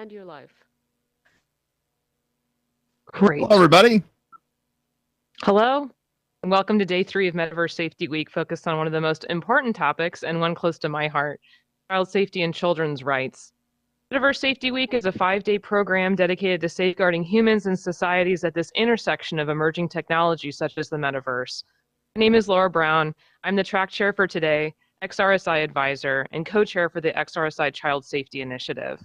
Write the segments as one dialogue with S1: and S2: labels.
S1: and your life.
S2: Great.
S3: Hello, everybody.
S2: Hello, and welcome to day 3 of Metaverse Safety Week, focused on one of the most important topics and one close to my heart, child safety and children's rights. Metaverse Safety Week is a 5-day program dedicated to safeguarding humans and societies at this intersection of emerging technologies such as the metaverse. My name is Laura Brown. I'm the track chair for today, XRSI advisor, and co-chair for the XRSI Child Safety Initiative.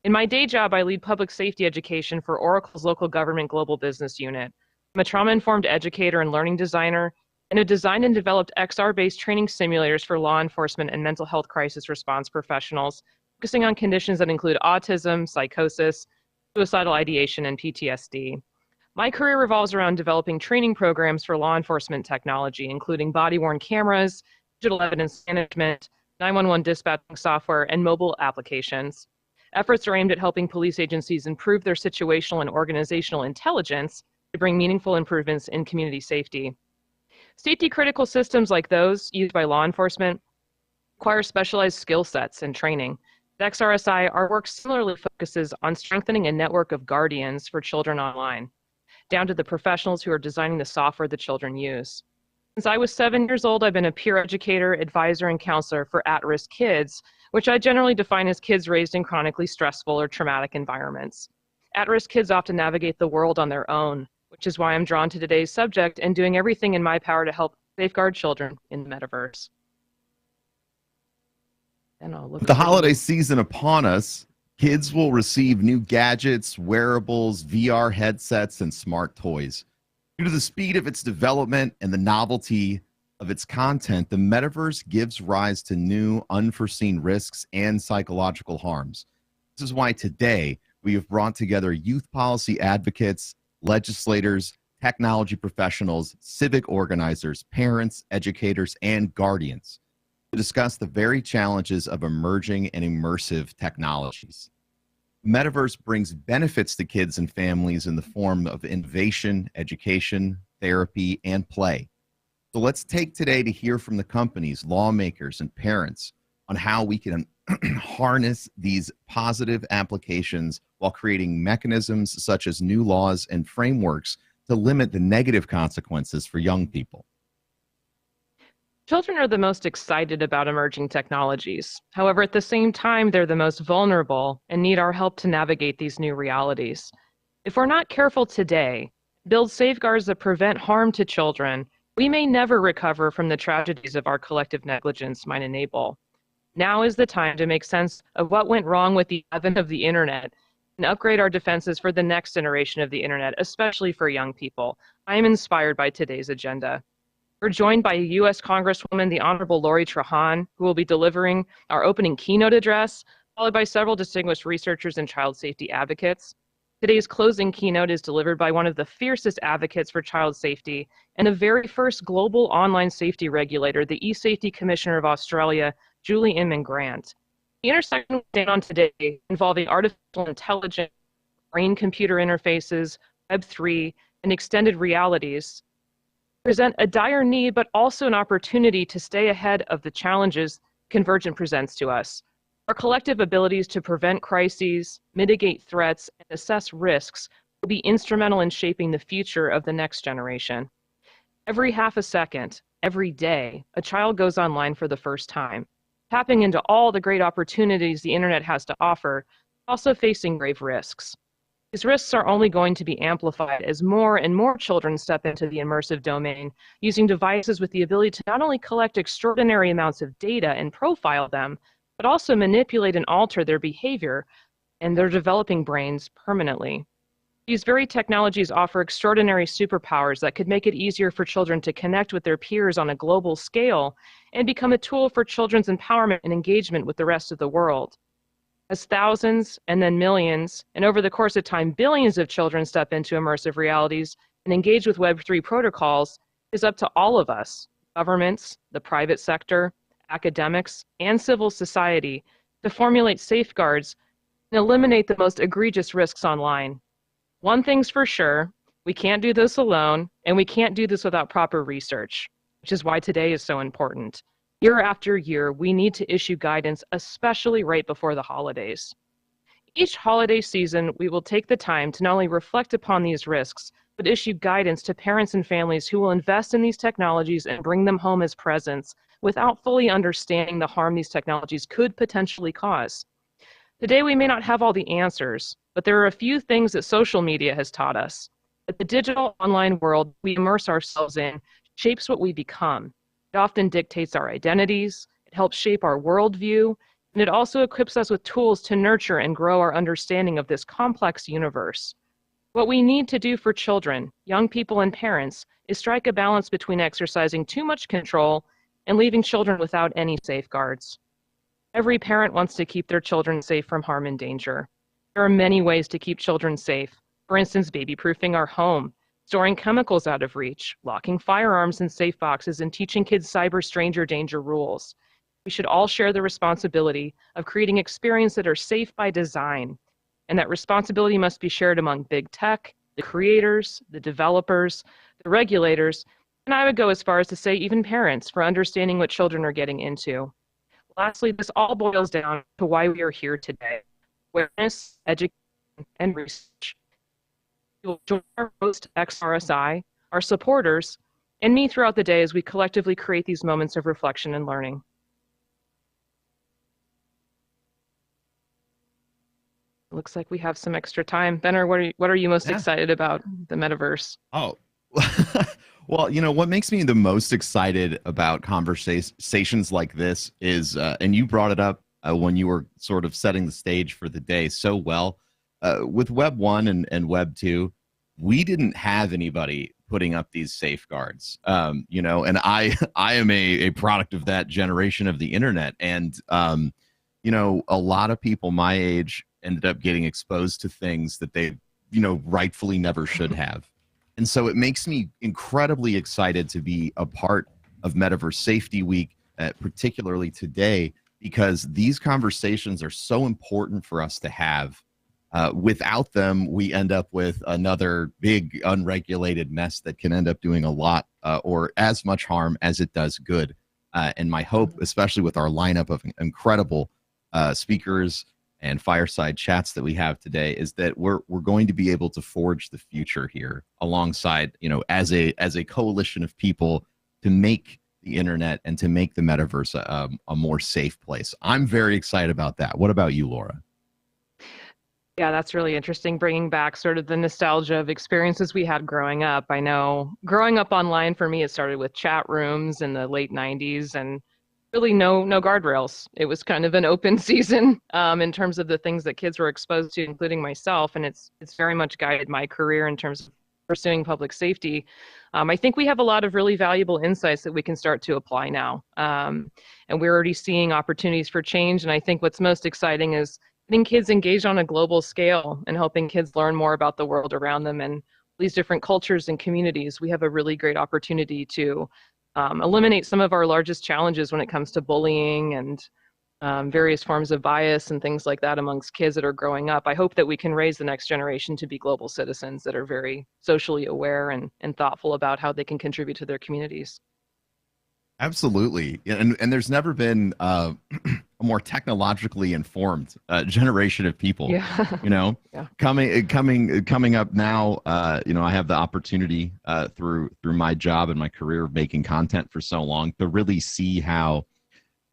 S2: In my day job, I lead public safety education for Oracle's local government global business unit. I'm a trauma-informed educator and learning designer, and have designed and developed XR-based training simulators for law enforcement and mental health crisis response professionals, focusing on conditions that include autism, psychosis, suicidal ideation, and PTSD. My career revolves around developing training programs for law enforcement technology, including body-worn cameras, digital evidence management, 911 dispatching software, and mobile applications. Efforts are aimed at helping police agencies improve their situational and organizational intelligence to bring meaningful improvements in community safety. Safety-critical systems like those used by law enforcement require specialized skill sets and training. At XRSI, our work similarly focuses on strengthening a network of guardians for children online, down to the professionals who are designing the software the children use. Since I was 7 years old, I've been a peer educator, advisor, and counselor for at-risk kids, which I generally define as kids raised in chronically stressful or traumatic environments. At-risk kids often navigate the world on their own, which is why I'm drawn to today's subject and doing everything in my power to help safeguard children in the metaverse.
S3: With the holiday season upon us, kids will receive new gadgets, wearables, VR headsets, and smart toys. Due to the speed of its development and the novelty of its content, the metaverse gives rise to new, unforeseen risks and psychological harms. This is why today we have brought together youth policy advocates, legislators, technology professionals, civic organizers, parents, educators, and guardians to discuss the very challenges of emerging and immersive technologies. Metaverse brings benefits to kids and families in the form of innovation, education, therapy, and play. So let's take today to hear from the companies, lawmakers, and parents on how we can harness these positive applications while creating mechanisms such as new laws and frameworks to limit the negative consequences for young people.
S2: Children are the most excited about emerging technologies. However, at the same time, they're the most vulnerable and need our help to navigate these new realities. If we're not careful today, build safeguards that prevent harm to children, we may never recover from the tragedies of our collective negligence might enable. Now is the time to make sense of what went wrong with the advent of the internet and upgrade our defenses for the next generation of the internet, especially for young people. I am inspired by today's agenda. We're joined by U.S. Congresswoman, the Honorable Lori Trahan, who will be delivering our opening keynote address, followed by several distinguished researchers and child safety advocates. Today's closing keynote is delivered by one of the fiercest advocates for child safety and the very first global online safety regulator, the E-Safety Commissioner of Australia, Julie Inman Grant. The intersection we stand on today, involving artificial intelligence, brain-computer interfaces, Web3, and extended realities, present a dire need, but also an opportunity to stay ahead of the challenges convergence presents to us. Our collective abilities to prevent crises, mitigate threats, and assess risks will be instrumental in shaping the future of the next generation. Every half a second, every day, a child goes online for the first time, tapping into all the great opportunities the internet has to offer, also facing grave risks. These risks are only going to be amplified as more and more children step into the immersive domain, using devices with the ability to not only collect extraordinary amounts of data and profile them, but also manipulate and alter their behavior and their developing brains permanently. These very technologies offer extraordinary superpowers that could make it easier for children to connect with their peers on a global scale and become a tool for children's empowerment and engagement with the rest of the world. As thousands and then millions, and over the course of time, billions of children step into immersive realities and engage with Web3 protocols, it is up to all of us, governments, the private sector, academics, and civil society, to formulate safeguards and eliminate the most egregious risks online. One thing's for sure, we can't do this alone, and we can't do this without proper research, which is why today is so important. Year after year, we need to issue guidance, especially right before the holidays. Each holiday season, we will take the time to not only reflect upon these risks, but issue guidance to parents and families who will invest in these technologies and bring them home as presents without fully understanding the harm these technologies could potentially cause. Today, we may not have all the answers, but there are a few things that social media has taught us. That the digital online world we immerse ourselves in shapes what we become. It often dictates our identities, it helps shape our worldview, and it also equips us with tools to nurture and grow our understanding of this complex universe. What we need to do for children, young people, and parents is strike a balance between exercising too much control and leaving children without any safeguards. Every parent wants to keep their children safe from harm and danger. There are many ways to keep children safe. For instance, baby-proofing our home, storing chemicals out of reach, locking firearms in safe boxes, and teaching kids cyber stranger danger rules. We should all share the responsibility of creating experiences that are safe by design. And that responsibility must be shared among big tech, the creators, the developers, the regulators, and I would go as far as to say even parents for understanding what children are getting into. Lastly, this all boils down to why we are here today: awareness, education, and research. You will join our host, XRSI, our supporters, and me throughout the day as we collectively create these moments of reflection and learning. Looks like we have some extra time. Benner, what are you most excited about the metaverse?
S3: Oh, well, what makes me the most excited about conversations like this is, and you brought it up when you were sort of setting the stage for the day so well, with Web 1 and Web 2, we didn't have anybody putting up these safeguards, and I am a product of that generation of the internet. And, a lot of people my age ended up getting exposed to things that they, rightfully never should have. And so it makes me incredibly excited to be a part of Metaverse Safety Week, particularly today, because these conversations are so important for us to have. Without them, we end up with another big unregulated mess that can end up doing a lot or as much harm as it does good. And my hope, especially with our lineup of incredible speakers and fireside chats that we have today, is that we're going to be able to forge the future here alongside, as a coalition of people to make the internet and to make the metaverse a more safe place. I'm very excited about that. What about you, Laura?
S2: Yeah, that's really interesting, bringing back sort of the nostalgia of experiences we had growing up. I know growing up online for me, it started with chat rooms in the late 90s and really no guardrails. It was kind of an open season in terms of the things that kids were exposed to, including myself. And it's very much guided my career in terms of pursuing public safety. I think we have a lot of really valuable insights that we can start to apply now. And we're already seeing opportunities for change. And I think what's most exciting is getting kids engaged on a global scale and helping kids learn more about the world around them and these different cultures and communities. We have a really great opportunity to eliminate some of our largest challenges when it comes to bullying and various forms of bias and things like that amongst kids that are growing up. I hope that we can raise the next generation to be global citizens that are very socially aware and thoughtful about how they can contribute to their communities.
S3: Absolutely. And there's never been a more technologically informed generation of people.
S2: Yeah. Yeah.
S3: Coming up now, I have the opportunity through my job and my career of making content for so long to really see how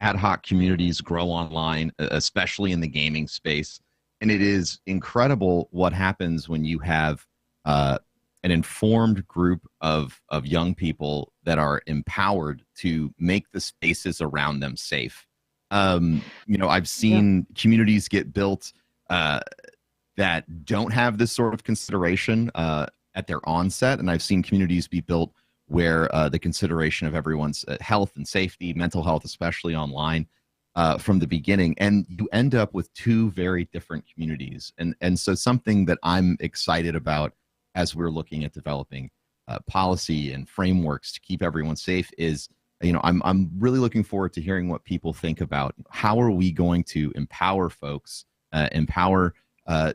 S3: ad hoc communities grow online, especially in the gaming space. And it is incredible what happens when you have an informed group of young people that are empowered to make the spaces around them safe. I've seen communities get built that don't have this sort of consideration at their onset, and I've seen communities be built where the consideration of everyone's health and safety, mental health, especially online, from the beginning, and you end up with two very different communities. And so something that I'm excited about as we're looking at developing policy and frameworks to keep everyone safe is, I'm really looking forward to hearing what people think about how are we going to empower folks, empower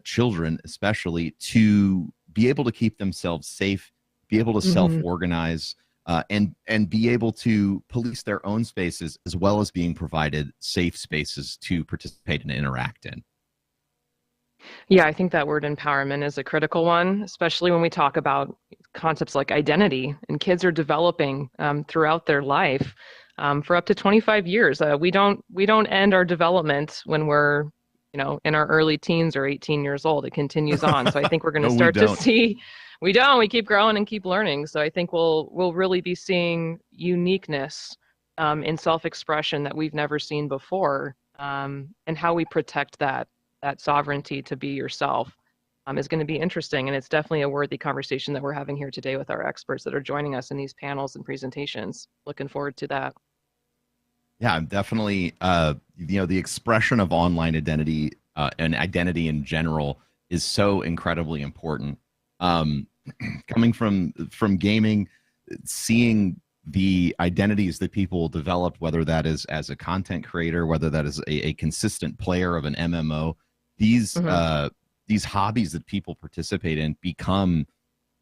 S3: children, especially to be able to keep themselves safe, be able to self-organize, and be able to police their own spaces as well as being provided safe spaces to participate and interact in.
S2: Yeah, I think that word empowerment is a critical one, especially when we talk about concepts like identity, and kids are developing throughout their life for up to 25 years. We don't end our development when we're, in our early teens or 18 years old. It continues on. So I think we're going to
S3: No, we
S2: start to
S3: don't.
S2: see. We don't. We keep growing and keep learning. So I think we'll really be seeing uniqueness in self-expression that we've never seen before, and how we protect that sovereignty to be yourself is going to be interesting. And it's definitely a worthy conversation that we're having here today with our experts that are joining us in these panels and presentations. Looking forward to that.
S3: Yeah, I'm definitely, the expression of online identity and identity in general is so incredibly important. Um, coming from gaming, seeing the identities that people develop, whether that is as a content creator, whether that is a consistent player of an MMO, these
S2: Hmm.
S3: uh, these hobbies that people participate in become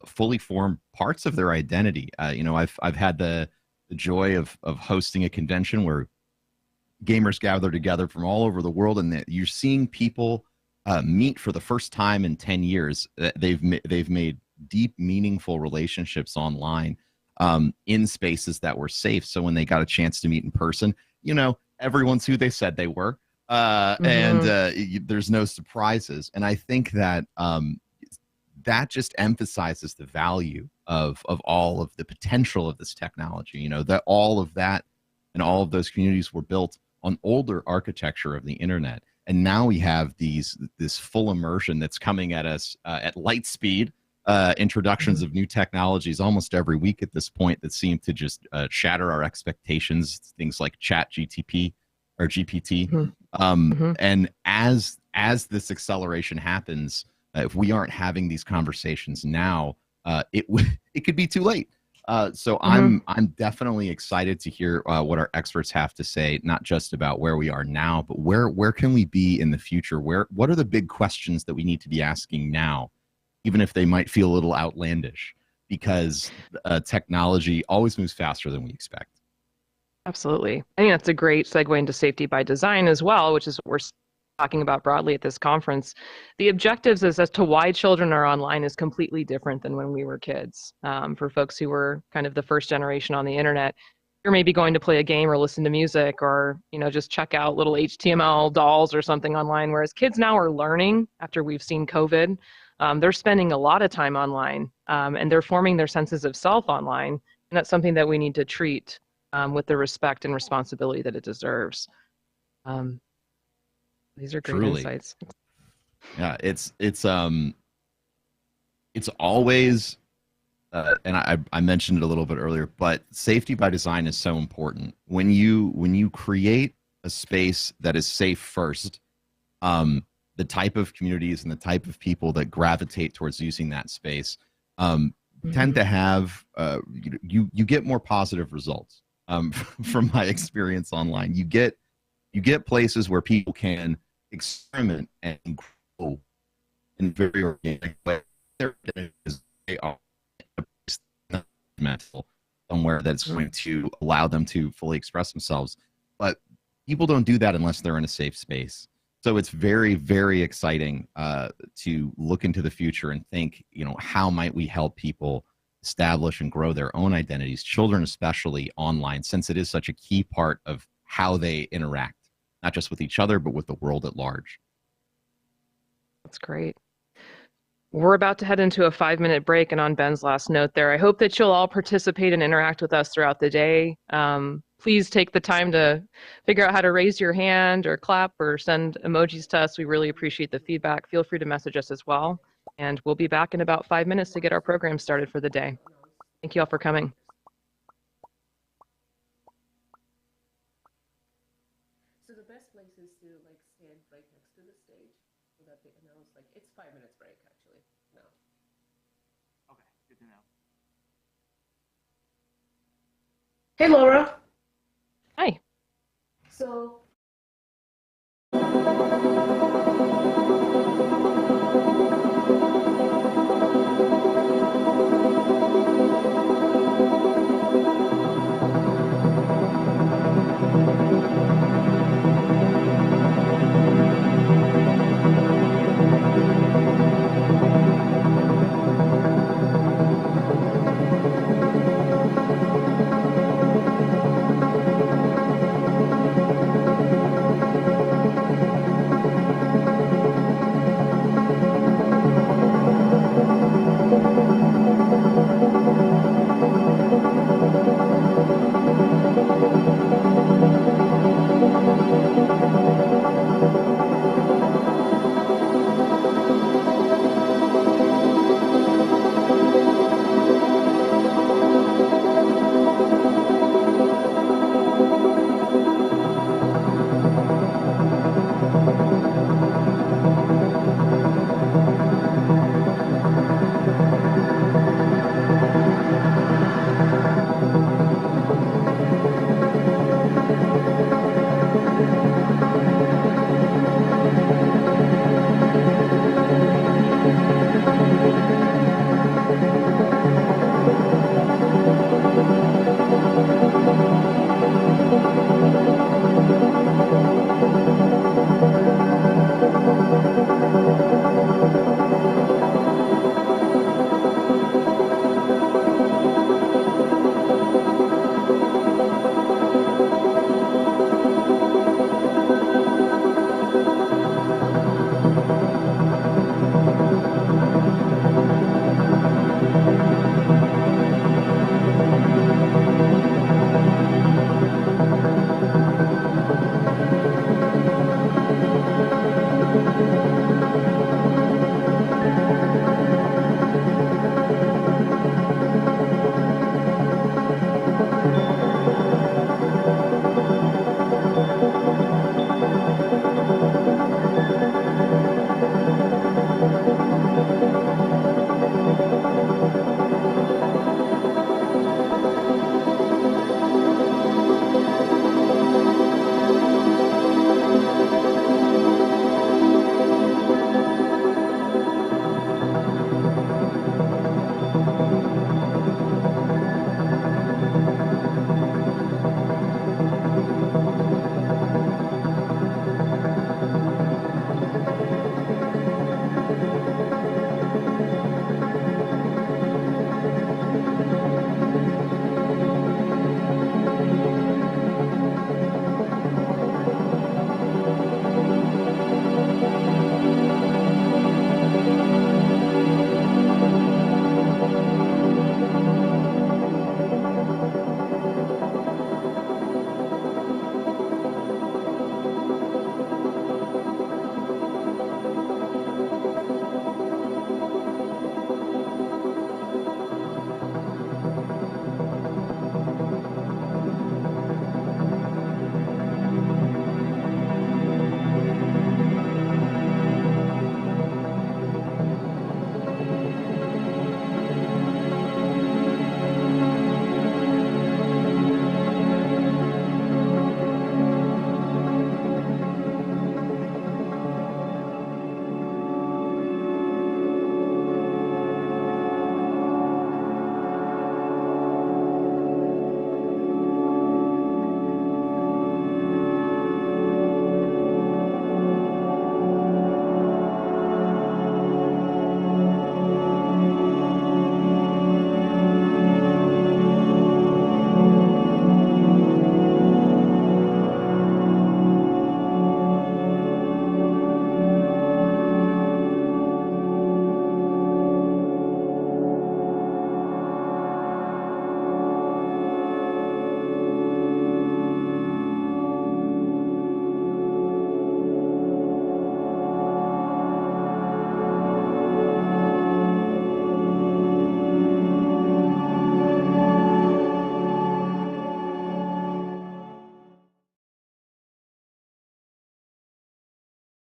S3: fully formed parts of their identity. I've had the joy of hosting a convention where gamers gather together from all over the world, and that you're seeing people meet for the first time in 10 years. They've made deep, meaningful relationships online in spaces that were safe. So when they got a chance to meet in person, everyone's who they said they were, and
S2: Hmm.
S3: there's no surprises. And I think that that just emphasizes the value of all of the potential of this technology. That all of that and all of those communities were built on older architecture of the internet, and now we have this full immersion that's coming at us at light speed. Introductions
S2: Hmm.
S3: of new technologies almost every week at this point that seem to just shatter our expectations. Things like Chat GTP or GPT,
S2: Hmm. Hmm.
S3: and as this acceleration happens, if we aren't having these conversations now, it could be too late. So
S2: Hmm.
S3: I'm definitely excited to hear what our experts have to say, not just about where we are now, but where can we be in the future? What are the big questions that we need to be asking now, even if they might feel a little outlandish, because technology always moves faster than we expect.
S2: Absolutely. I think that's a great segue into safety by design as well, which is what we're talking about broadly at this conference. The objectives as to why children are online is completely different than when we were kids. For folks who were kind of the first generation on the internet, you're maybe going to play a game or listen to music or, just check out little HTML dolls or something online. Whereas kids now are learning after we've seen COVID. They're spending a lot of time online, and they're forming their senses of self online. And that's something that we need to treat with the respect and responsibility that it deserves. Um, these are great
S3: Truly,
S2: insights.
S3: yeah. It's always and I mentioned it a little bit earlier, but safety by design is so important. When you create a space that is safe first, the type of communities and the type of people that gravitate towards using that space um, tend
S2: Hmm.
S3: to have you get more positive results. From my experience online, you get places where people can experiment and grow in very organic way. They are mental somewhere that's going to allow them to fully express themselves. But people don't do that unless they're in a safe space. So it's very, very exciting to look into the future and think, how might we help people establish and grow their own identities, children especially online, since it is such a key part of how they interact, not just with each other, but with the world at large.
S2: That's great. We're about to head into a 5-minute break, and on Ben's last note there, I hope that you'll all participate and interact with us throughout the day. Please take the time to figure out how to raise your hand or clap or send emojis to us. We really appreciate the feedback. Feel free to message us as well. And we'll be back in about 5 minutes to get our program started for the day. Thank you all for coming.
S1: So the best place is to stand right next to the stage so that they announce it's 5 minutes break actually. No. Okay, good to know. Hey Laura.
S2: Hi.
S1: So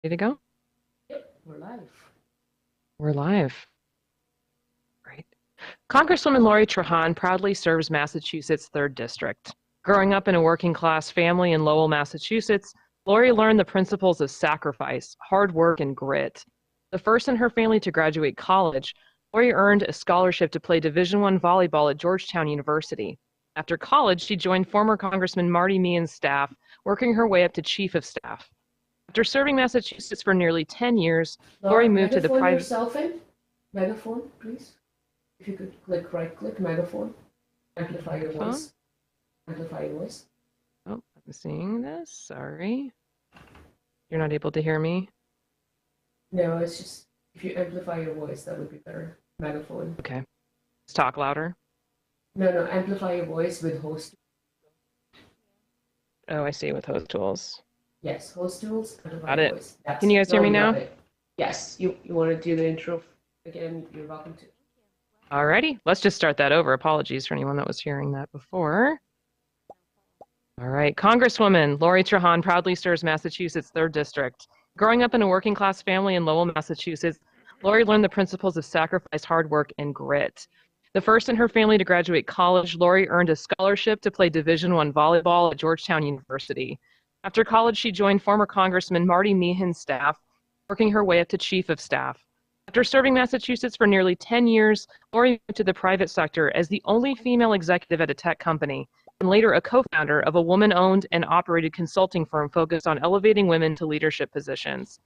S2: Ready to go?
S1: Yep, we're live.
S2: We're live. Great. Congresswoman Lori Trahan proudly serves Massachusetts' 3rd District. Growing up in a working-class family in Lowell, Massachusetts, Lori learned the principles of sacrifice, hard work, and grit. The first in her family to graduate college, Lori earned a scholarship to play Division I volleyball at Georgetown University. After college, she joined former Congressman Marty Meehan's staff, working her way up to Chief of Staff. After serving Massachusetts for nearly 10 years, Lori moved to the private...
S1: yourself in. Megaphone, please. If you could right-click megaphone. Amplify your voice. Amplify your voice.
S2: Oh, I'm seeing this. Sorry. You're not able to hear me?
S1: No, it's just, if you amplify your voice, that would be better. Megaphone.
S2: Okay. Let's talk louder.
S1: No, amplify your voice with host.
S2: Oh, I see, with host tools.
S1: Yes, host tools.
S2: Got it. Can you guys hear me now?
S1: Yes. You want to do the intro again? You're welcome to.
S2: Alrighty, let's just start that over. Apologies for anyone that was hearing that before. All right, Congresswoman Lori Trahan proudly serves Massachusetts' 3rd District. Growing up in a working-class family in Lowell, Massachusetts, Lori learned the principles of sacrifice, hard work, and grit. The first in her family to graduate college, Lori earned a scholarship to play Division I volleyball at Georgetown University. After college, she joined former Congressman Marty Meehan's staff, working her way up to Chief of Staff. After serving Massachusetts for nearly 10 years, Lori moved to the private sector as the only female executive at a tech company, and later a co-founder of a woman-owned and operated consulting firm focused on elevating women to leadership positions.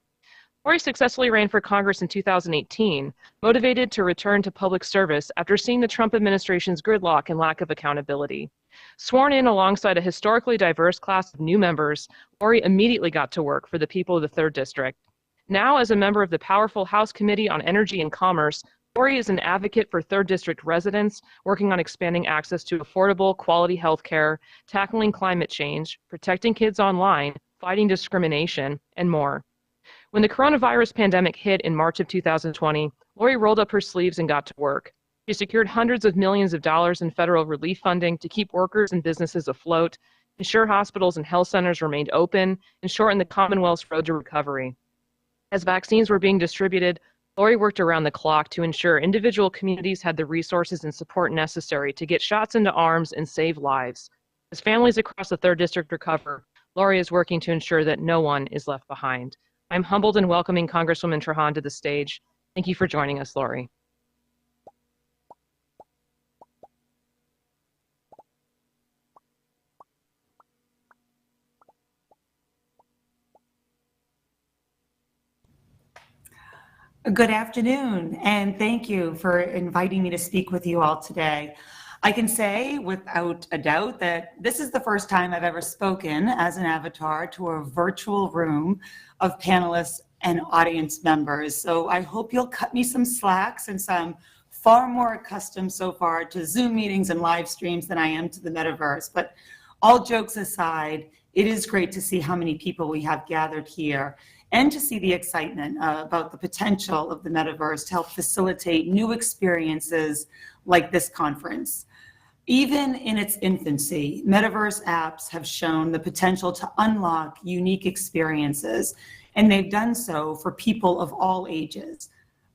S2: Lori successfully ran for Congress in 2018, motivated to return to public service after seeing the Trump administration's gridlock and lack of accountability. Sworn in alongside a historically diverse class of new members, Lori immediately got to work for the people of the 3rd District. Now, as a member of the powerful House Committee on Energy and Commerce, Lori is an advocate for 3rd District residents, working on expanding access to affordable, quality health care, tackling climate change, protecting kids online, fighting discrimination, and more. When the coronavirus pandemic hit in March of 2020, Lori rolled up her sleeves and got to work. She secured hundreds of millions of dollars in federal relief funding to keep workers and businesses afloat, ensure hospitals and health centers remained open, and shorten the Commonwealth's road to recovery. As vaccines were being distributed, Lori worked around the clock to ensure individual communities had the resources and support necessary to get shots into arms and save lives. As families across the 3rd District recover, Lori is working to ensure that no one is left behind. I'm humbled in welcoming Congresswoman Trahan to the stage. Thank you for joining us, Lori.
S4: Good afternoon, and thank you for inviting me to speak with you all today. I can say without a doubt that this is the first time I've ever spoken as an avatar to a virtual room of panelists and audience members. So I hope you'll cut me some slack, since I'm far more accustomed so far to Zoom meetings and live streams than I am to the metaverse. But all jokes aside, it is great to see how many people we have gathered here, and to see the excitement about the potential of the metaverse to help facilitate new experiences like this conference. Even in its infancy, metaverse apps have shown the potential to unlock unique experiences, and they've done so for people of all ages.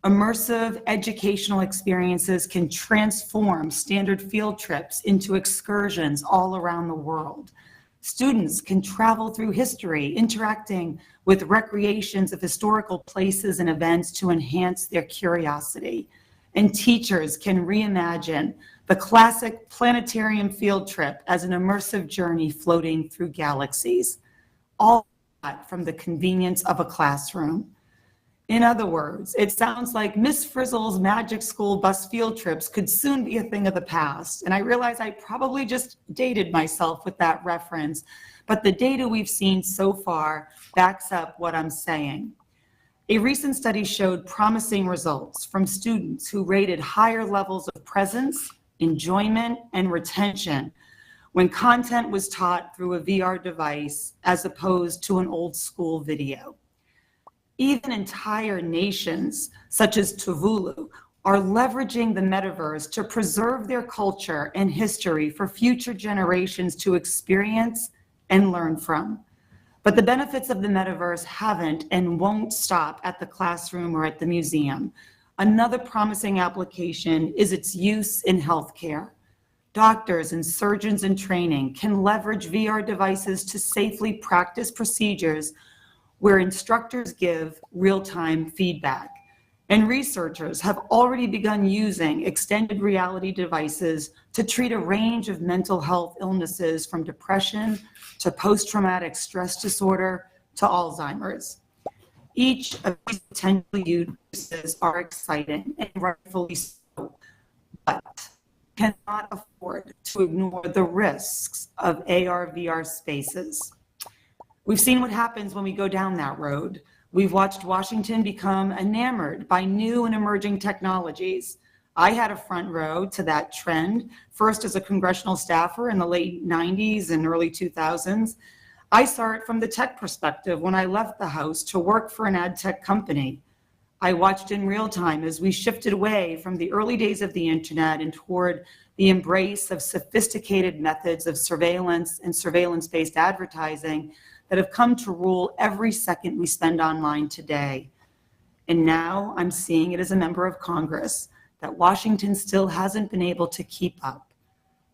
S4: Immersive educational experiences can transform standard field trips into excursions all around the world. Students can travel through history, interacting with recreations of historical places and events to enhance their curiosity. And teachers can reimagine the classic planetarium field trip as an immersive journey floating through galaxies, all from the convenience of a classroom. In other words, it sounds like Miss Frizzle's magic school bus field trips could soon be a thing of the past. And I realize I probably just dated myself with that reference, but the data we've seen so far backs up what I'm saying. A recent study showed promising results from students who rated higher levels of presence, enjoyment, and retention when content was taught through a VR device as opposed to an old school video. Even entire nations, such as Tuvalu, are leveraging the metaverse to preserve their culture and history for future generations to experience and learn from. But the benefits of the metaverse haven't and won't stop at the classroom or at the museum. Another promising application is its use in healthcare. Doctors and surgeons in training can leverage VR devices to safely practice procedures where instructors give real-time feedback. And researchers have already begun using extended reality devices to treat a range of mental health illnesses, from depression to post-traumatic stress disorder to Alzheimer's. Each of these potential uses are exciting and rightfully so, but cannot afford to ignore the risks of AR/VR spaces. We've seen what happens when we go down that road. We've watched Washington become enamored by new and emerging technologies. I had a front row to that trend, first as a congressional staffer in the late 90s and early 2000s. I saw it from the tech perspective when I left the House to work for an ad tech company. I watched in real time as we shifted away from the early days of the internet and toward the embrace of sophisticated methods of surveillance and surveillance-based advertising that have come to rule every second we spend online today. And now I'm seeing it as a member of Congress that Washington still hasn't been able to keep up.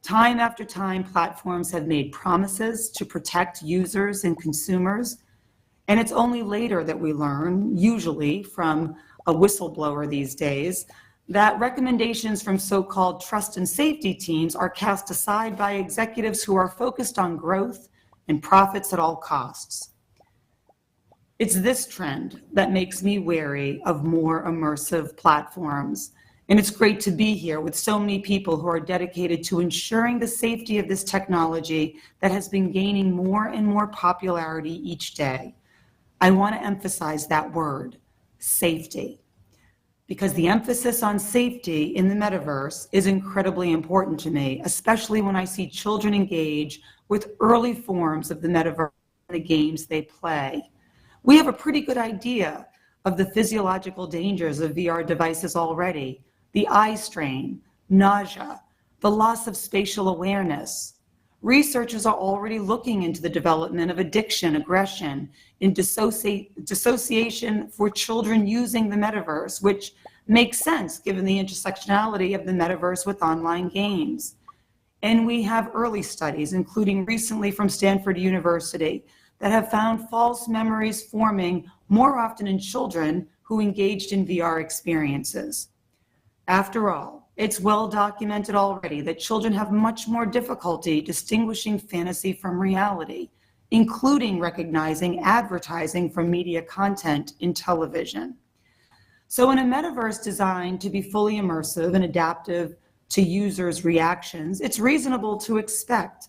S4: Time after time, platforms have made promises to protect users and consumers, and it's only later that we learn, usually from a whistleblower these days, that recommendations from so-called trust and safety teams are cast aside by executives who are focused on growth and profits at all costs. It's this trend that makes me wary of more immersive platforms. And it's great to be here with so many people who are dedicated to ensuring the safety of this technology that has been gaining more and more popularity each day. I want to emphasize that word, safety, because the emphasis on safety in the metaverse is incredibly important to me, especially when I see children engage with early forms of the metaverse and the games they play. We have a pretty good idea of the physiological dangers of VR devices already: the eye strain, nausea, the loss of spatial awareness. Researchers are already looking into the development of addiction, aggression, and dissociation for children using the metaverse, which makes sense given the intersectionality of the metaverse with online games. And we have early studies, including recently from Stanford University, that have found false memories forming more often in children who engaged in VR experiences. After all, it's well documented already that children have much more difficulty distinguishing fantasy from reality, including recognizing advertising from media content in television. So in a metaverse designed to be fully immersive and adaptive to users' reactions, it's reasonable to expect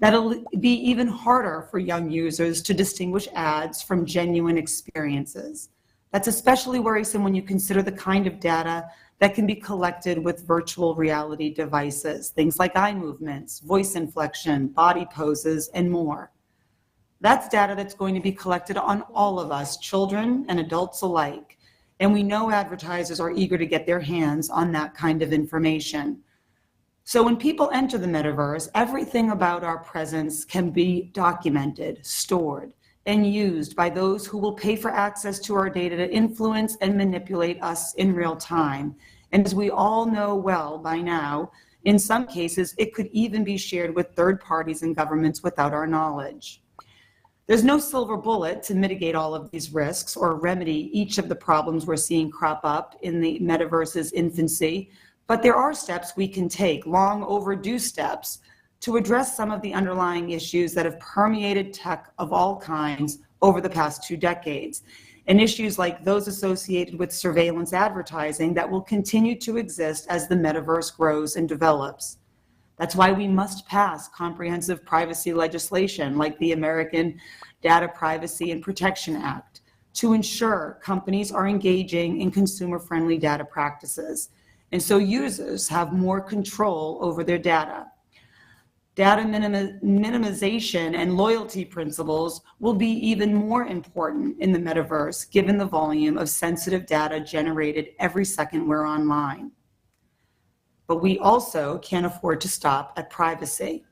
S4: that it'll be even harder for young users to distinguish ads from genuine experiences. That's especially worrisome when you consider the kind of data that can be collected with virtual reality devices, things like eye movements, voice inflection, body poses, and more. That's data that's going to be collected on all of us, children and adults alike. And we know advertisers are eager to get their hands on that kind of information. So when people enter the metaverse, everything about our presence can be documented, stored, and used by those who will pay for access to our data to influence and manipulate us in real time. And as we all know well by now, in some cases, it could even be shared with third parties and governments without our knowledge. There's no silver bullet to mitigate all of these risks or remedy each of the problems we're seeing crop up in the metaverse's infancy, but there are steps we can take, long overdue steps, to address some of the underlying issues that have permeated tech of all kinds over the past 2 decades, and issues like those associated with surveillance advertising that will continue to exist as the metaverse grows and develops. That's why we must pass comprehensive privacy legislation like the American Data Privacy and Protection Act to ensure companies are engaging in consumer-friendly data practices, and so users have more control over their data. Data minimization and loyalty principles will be even more important in the metaverse, given the volume of sensitive data generated every second we're online. But we also can't afford to stop at privacy.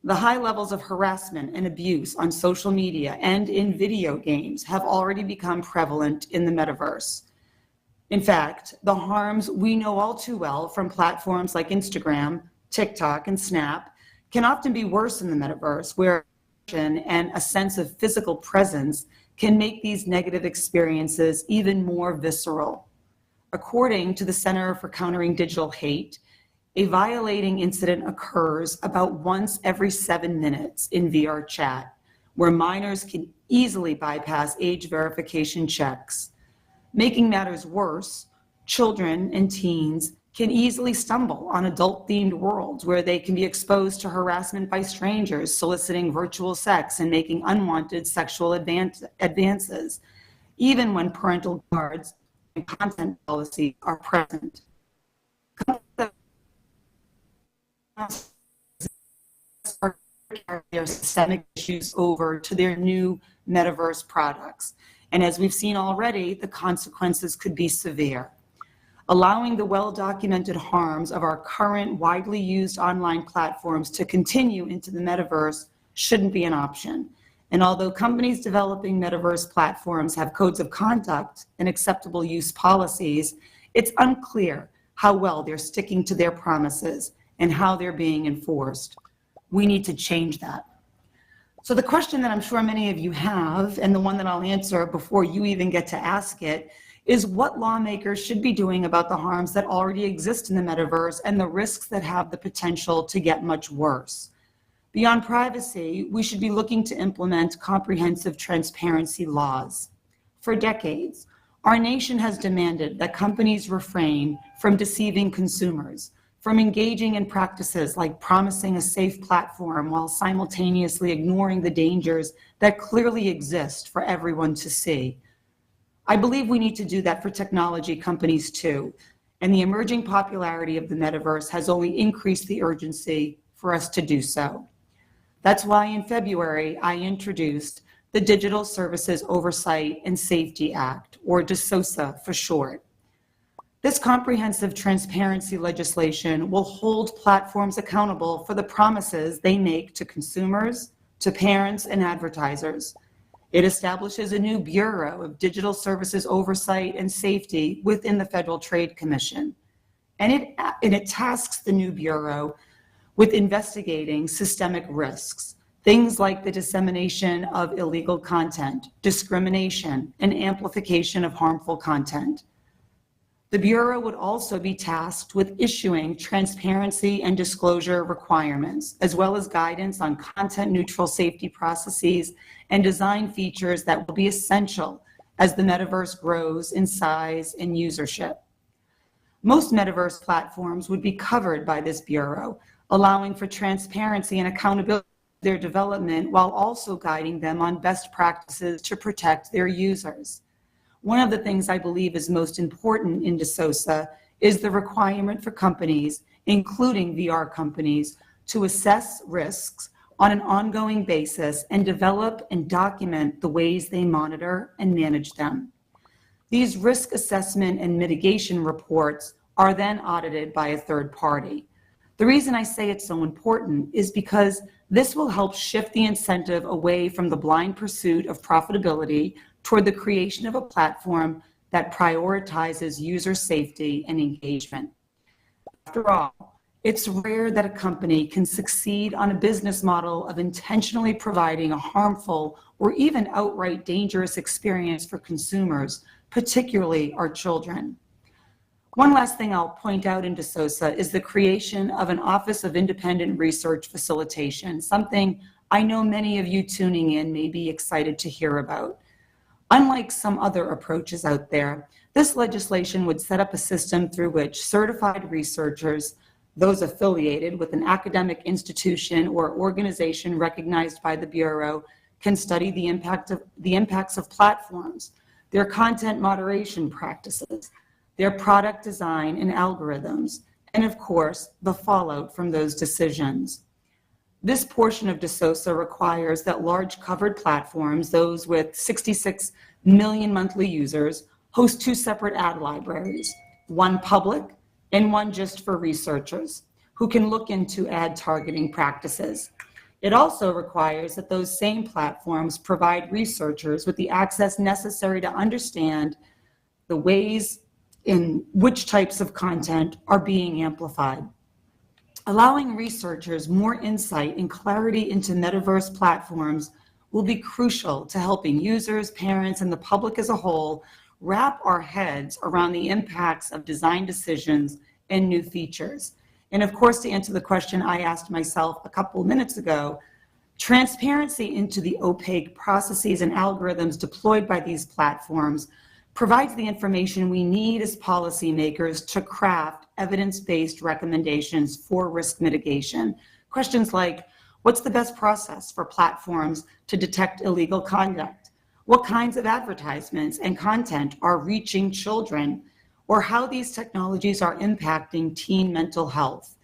S4: The high levels of harassment and abuse on social media and in video games have already become prevalent in the metaverse. In fact, the harms we know all too well from platforms like Instagram, TikTok, and Snap can often be worse in the metaverse, where and a sense of physical presence can make these negative experiences even more visceral. According to the Center for Countering Digital Hate, a violating incident occurs about once every 7 minutes in VR chat, where minors can easily bypass age verification checks. Making matters worse, children and teens can easily stumble on adult-themed worlds where they can be exposed to harassment by strangers, soliciting virtual sex and making unwanted sexual advances, even when parental guards and content policies are present. Their systemic issues over to their new metaverse products. And as we've seen already, the consequences could be severe. Allowing the well-documented harms of our current widely used online platforms to continue into the metaverse shouldn't be an option. And although companies developing metaverse platforms have codes of conduct and acceptable use policies, it's unclear how well they're sticking to their promises and how they're being enforced. We need to change that. So the question that I'm sure many of you have, and the one that I'll answer before you even get to ask it, is what lawmakers should be doing about the harms that already exist in the metaverse and the risks that have the potential to get much worse. Beyond privacy, we should be looking to implement comprehensive transparency laws. For decades, our nation has demanded that companies refrain from deceiving consumers, from engaging in practices like promising a safe platform while simultaneously ignoring the dangers that clearly exist for everyone to see. I believe we need to do that for technology companies too, and the emerging popularity of the metaverse has only increased the urgency for us to do so. That's why in February, I introduced the Digital Services Oversight and Safety Act, or DSOSA for short. This comprehensive transparency legislation will hold platforms accountable for the promises they make to consumers, to parents, and advertisers. It establishes a new Bureau of Digital Services Oversight and Safety within the Federal Trade Commission. And it tasks the new Bureau with investigating systemic risks, things like the dissemination of illegal content, discrimination, and amplification of harmful content. The Bureau would also be tasked with issuing transparency and disclosure requirements, as well as guidance on content-neutral safety processes and design features that will be essential as the metaverse grows in size and usership. Most metaverse platforms would be covered by this Bureau, allowing for transparency and accountability of their development while also guiding them on best practices to protect their users. One of the things I believe is most important in DSOSA is the requirement for companies, including VR companies, to assess risks on an ongoing basis and develop and document the ways they monitor and manage them. These risk assessment and mitigation reports are then audited by a third party. The reason I say it's so important is because this will help shift the incentive away from the blind pursuit of profitability toward the creation of a platform that prioritizes user safety and engagement. After all, it's rare that a company can succeed on a business model of intentionally providing a harmful or even outright dangerous experience for consumers, particularly our children. One last thing I'll point out in DSOSA is the creation of an Office of Independent Research Facilitation, something I know many of you tuning in may be excited to hear about. Unlike some other approaches out there, this legislation would set up a system through which certified researchers, those affiliated with an academic institution or organization recognized by the Bureau, can study the impacts of platforms, their content moderation practices, their product design and algorithms, and of course, the fallout from those decisions. This portion of DSOSA requires that large covered platforms, those with 66 million monthly users, host two separate ad libraries, one public and one just for researchers who can look into ad targeting practices. It also requires that those same platforms provide researchers with the access necessary to understand the ways in which types of content are being amplified. Allowing researchers more insight and clarity into metaverse platforms will be crucial to helping users, parents, and the public as a whole wrap our heads around the impacts of design decisions and new features. And of course, to answer the question I asked myself a couple of minutes ago, transparency into the opaque processes and algorithms deployed by these platforms provides the information we need as policymakers to craft evidence-based recommendations for risk mitigation. Questions like, what's the best process for platforms to detect illegal conduct? What kinds of advertisements and content are reaching children? Or how these technologies are impacting teen mental health?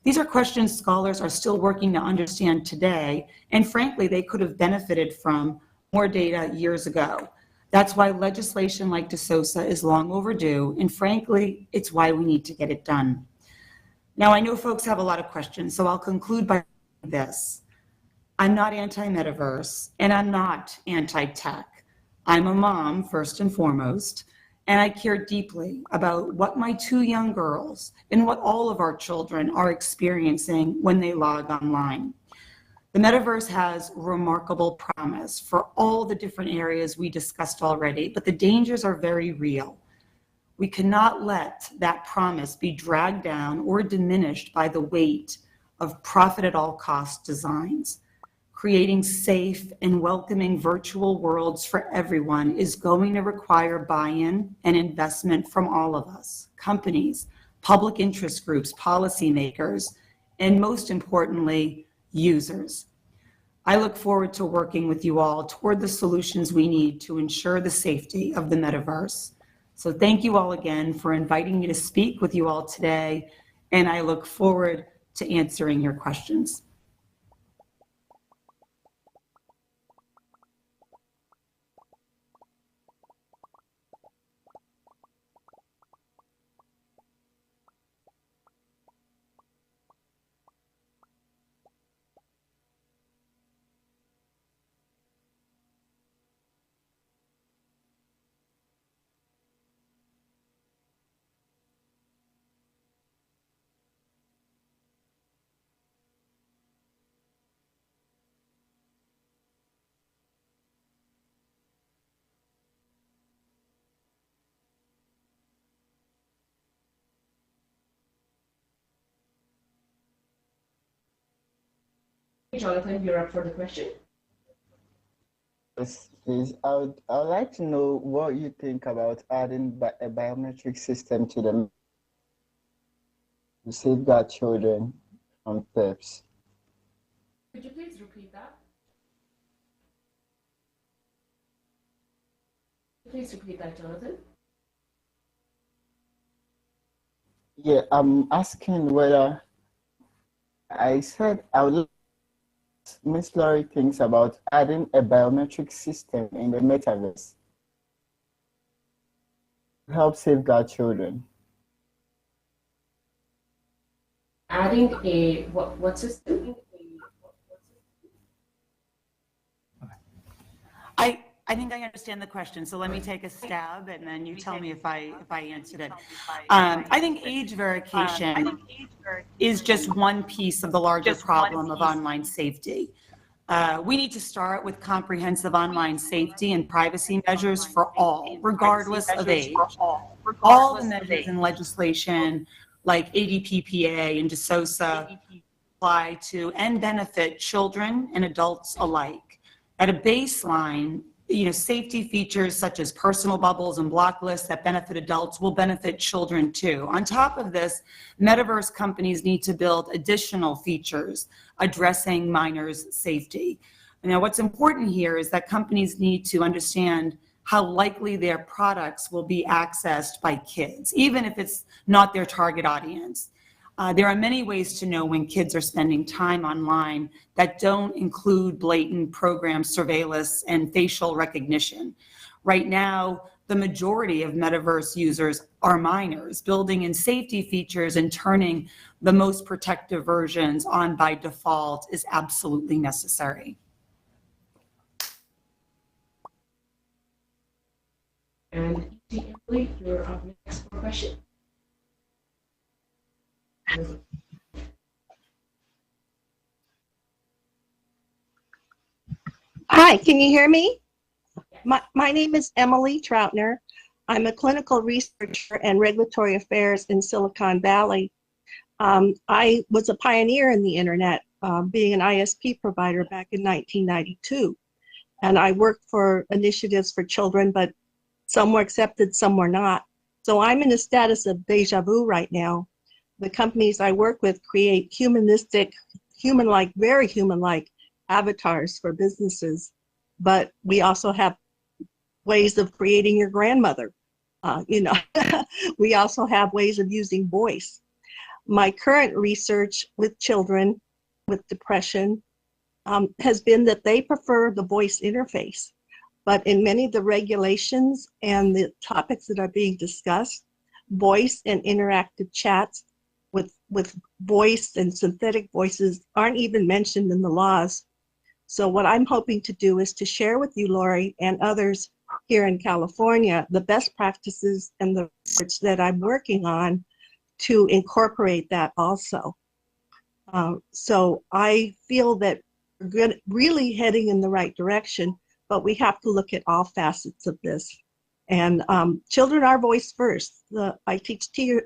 S4: These are questions scholars are still working to understand today, and frankly, they could have benefited from more data years ago. That's why legislation like DeSosa is long overdue, and frankly, it's why we need to get it done. Now, I know folks have a lot of questions, so I'll conclude by this. I'm not anti-metaverse, and I'm not anti-tech. I'm a mom, first and foremost, and I care deeply about what my two young girls and what all of our children are experiencing when they log online. The metaverse has remarkable promise for all the different areas we discussed already, but the dangers are very real. We cannot let that promise be dragged down or diminished by the weight of profit at all cost designs. Creating safe and welcoming virtual worlds for everyone is going to require buy-in and investment from all of us, companies, public interest groups, policymakers, and most importantly, users. I look forward to working with you all toward the solutions we need to ensure the safety of the metaverse. So thank you all again for inviting me to speak with you all today, and I look forward to answering your questions.
S1: Jonathan, you're up for the question.
S5: Yes, please. I would like to know what you think about adding a biometric system to them to safeguard children from thefts.
S1: Could you please repeat that? Please repeat that, Jonathan.
S5: Yeah, I'm asking whether I said I would. Miss Laurie thinks about adding a biometric system in the metaverse to help safeguard children.
S1: Adding a what system?
S4: I think I understand the question, so let me take a stab and then you tell me if I answered it. I think age verification is just one piece of the larger problem of online safety. We need to start with comprehensive online safety and privacy measures for all, regardless of age. All the measures in legislation like ADPPA and DeSosa apply to and benefit children and adults alike. At a baseline, safety features such as personal bubbles and block lists that benefit adults will benefit children too. On top of this, metaverse companies need to build additional features addressing minors' safety. Now, what's important here is that companies need to understand how likely their products will be accessed by kids, even if it's not their target audience. There are many ways to know when kids are spending time online that don't include blatant program surveillance and facial recognition. Right now, the majority of metaverse users are minors. Building in safety features and turning the most protective versions on by default is absolutely necessary.
S1: And Emily, you're up next for a question.
S6: Hi, can you hear me? My name is Emily Troutner. I'm a clinical researcher and regulatory affairs in Silicon Valley. I was a pioneer in the internet, being an ISP provider back in 1992. And I worked for initiatives for children, but some were accepted, some were not. So I'm in a status of deja vu right now. The companies I work with create humanistic, human-like, very human-like avatars for businesses, but we also have ways of creating your grandmother. We also have ways of using voice. My current research with children with depression has been that they prefer the voice interface, but in many of the regulations and the topics that are being discussed, voice and interactive chats with voice and synthetic voices aren't even mentioned in the laws. So what I'm hoping to do is to share with you, Lori, and others here in California, the best practices and the research that I'm working on to incorporate that also. So I feel that we're really heading in the right direction, but we have to look at all facets of this. And children are voice first. I teach 2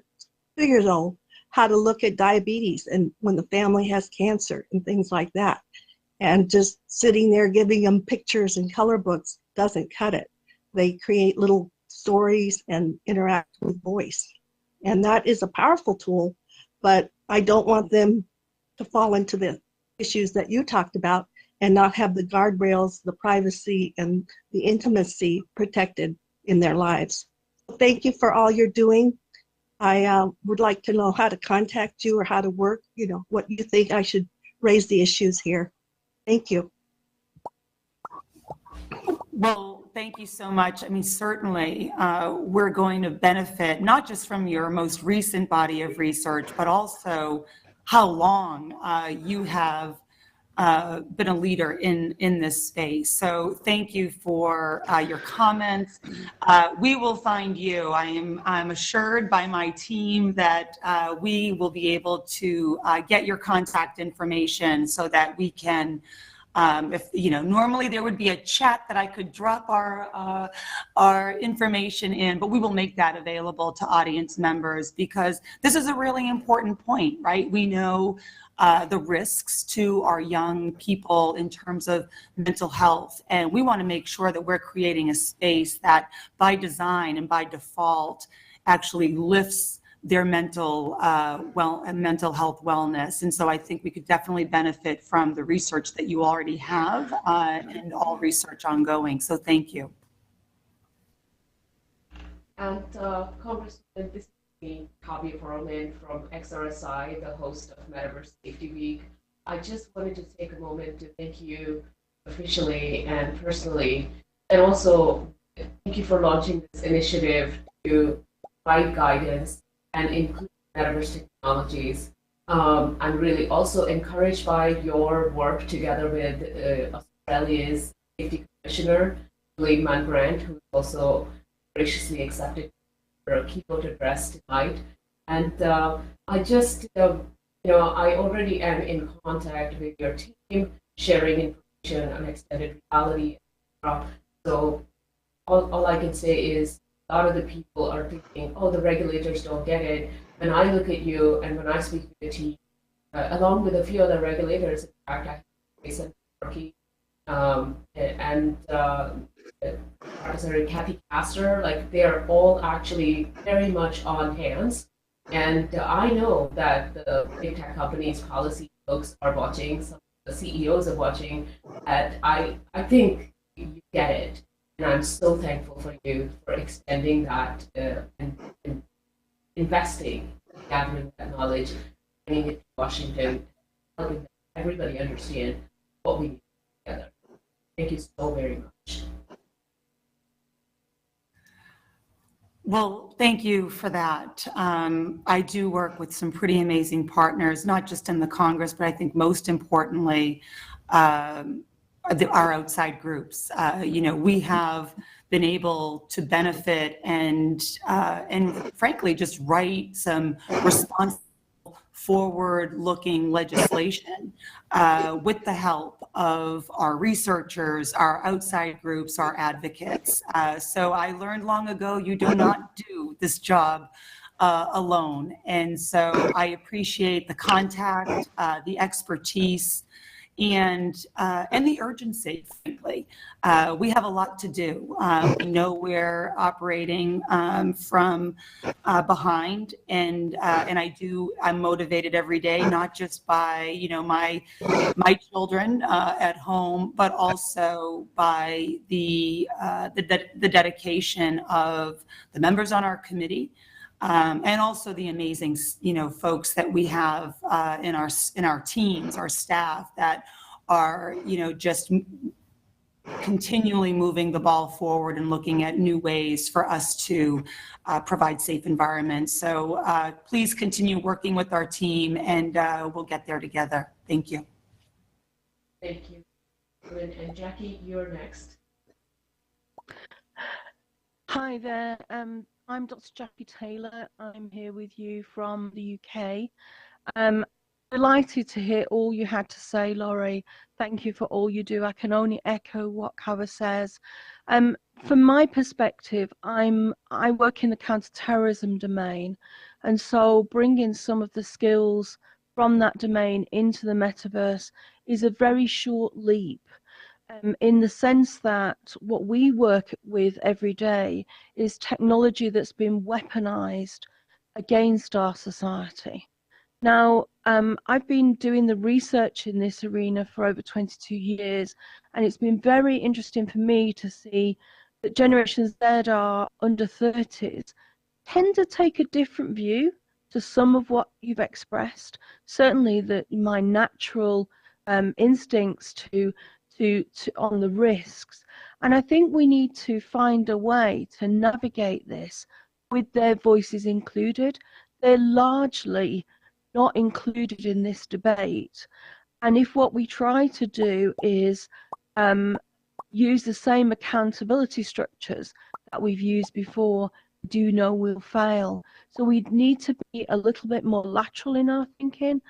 S6: years old how to look at diabetes and when the family has cancer and things like that. And just sitting there giving them pictures and color books doesn't cut it. They create little stories and interact with voice. And that is a powerful tool, but I don't want them to fall into the issues that you talked about and not have the guardrails, the privacy, and the intimacy protected in their lives. Thank you for all you're doing. I would like to know how to contact you or how to work, what you think I should raise the issues here. Thank you.
S4: Well, thank you so much. I mean, certainly we're going to benefit not just from your most recent body of research, but also how long you have been a leader in this space. So thank you for your comments. We will find you. I'm assured by my team that we will be able to get your contact information so that we can, if normally there would be a chat that I could drop our information in, but we will make that available to audience members because this is a really important point, right? We know the risks to our young people in terms of mental health. And we want to make sure that we're creating a space that by design and by default actually lifts their mental health wellness. And so I think we could definitely benefit from the research that you already have and all research ongoing. So thank you.
S1: And Congressman, this Javier Perlman from XRSI, the host of Metaverse Safety Week. I just wanted to take a moment to thank you officially and personally, and also thank you for launching this initiative to provide guidance and include Metaverse technologies. I'm really also encouraged by your work together with Australia's Safety Commissioner, Leigh-Mann Grant, who also graciously accepted a keynote address tonight. And I just, I already am in contact with your team, sharing information on extended reality. So all I can say is a lot of the people are thinking, oh, the regulators don't get it. When I look at you and when I speak to the team, along with a few other regulators, in fact, I have Turkey, and Professor Kathy Castor, like they are all actually very much on hands. And I know that the big tech companies, policy folks are watching, some of the CEOs are watching, and I think you get it. And I'm so thankful for you for extending that and investing, gathering that knowledge, bringing it to Washington, helping everybody understand what we need together. Thank you so very much.
S4: Well, thank you for that. I do work with some pretty amazing partners, not just in the Congress, but I think most importantly, our outside groups. We have been able to benefit and frankly, just write some responsible, forward-looking legislation with the help of our researchers, our outside groups, our advocates. So I learned long ago, you do not do this job alone. And so I appreciate the contact, the expertise, and the urgency, frankly. We have a lot to do. We know we're operating from behind, and I'm motivated every day, not just by my children at home, but also by the dedication of the members on our committee. And also the amazing, folks that we have in our teams, our staff that are, just continually moving the ball forward and looking at new ways for us to provide safe environments. So please continue working with our team, and we'll get there together. Thank you.
S1: Thank you. And Jackie, you're next.
S7: Hi there. I'm Dr. Jackie Taylor. I'm here with you from the UK. Delighted to hear all you had to say, Laurie. Thank you for all you do. I can only echo what Kava says. From my perspective, I work in the counterterrorism domain, and so bringing some of the skills from that domain into the metaverse is a very short leap. In the sense that what we work with every day is technology that's been weaponized against our society. Now, I've been doing the research in this arena for over 22 years, and it's been very interesting for me to see that generations that are under 30s tend to take a different view to some of what you've expressed. Certainly that my natural instincts to on the risks. And I think we need to find a way to navigate this with their voices included. They're largely not included in this debate. And if what we try to do is use the same accountability structures that we've used before, do know we'll fail. So we need to be a little bit more lateral in our thinking.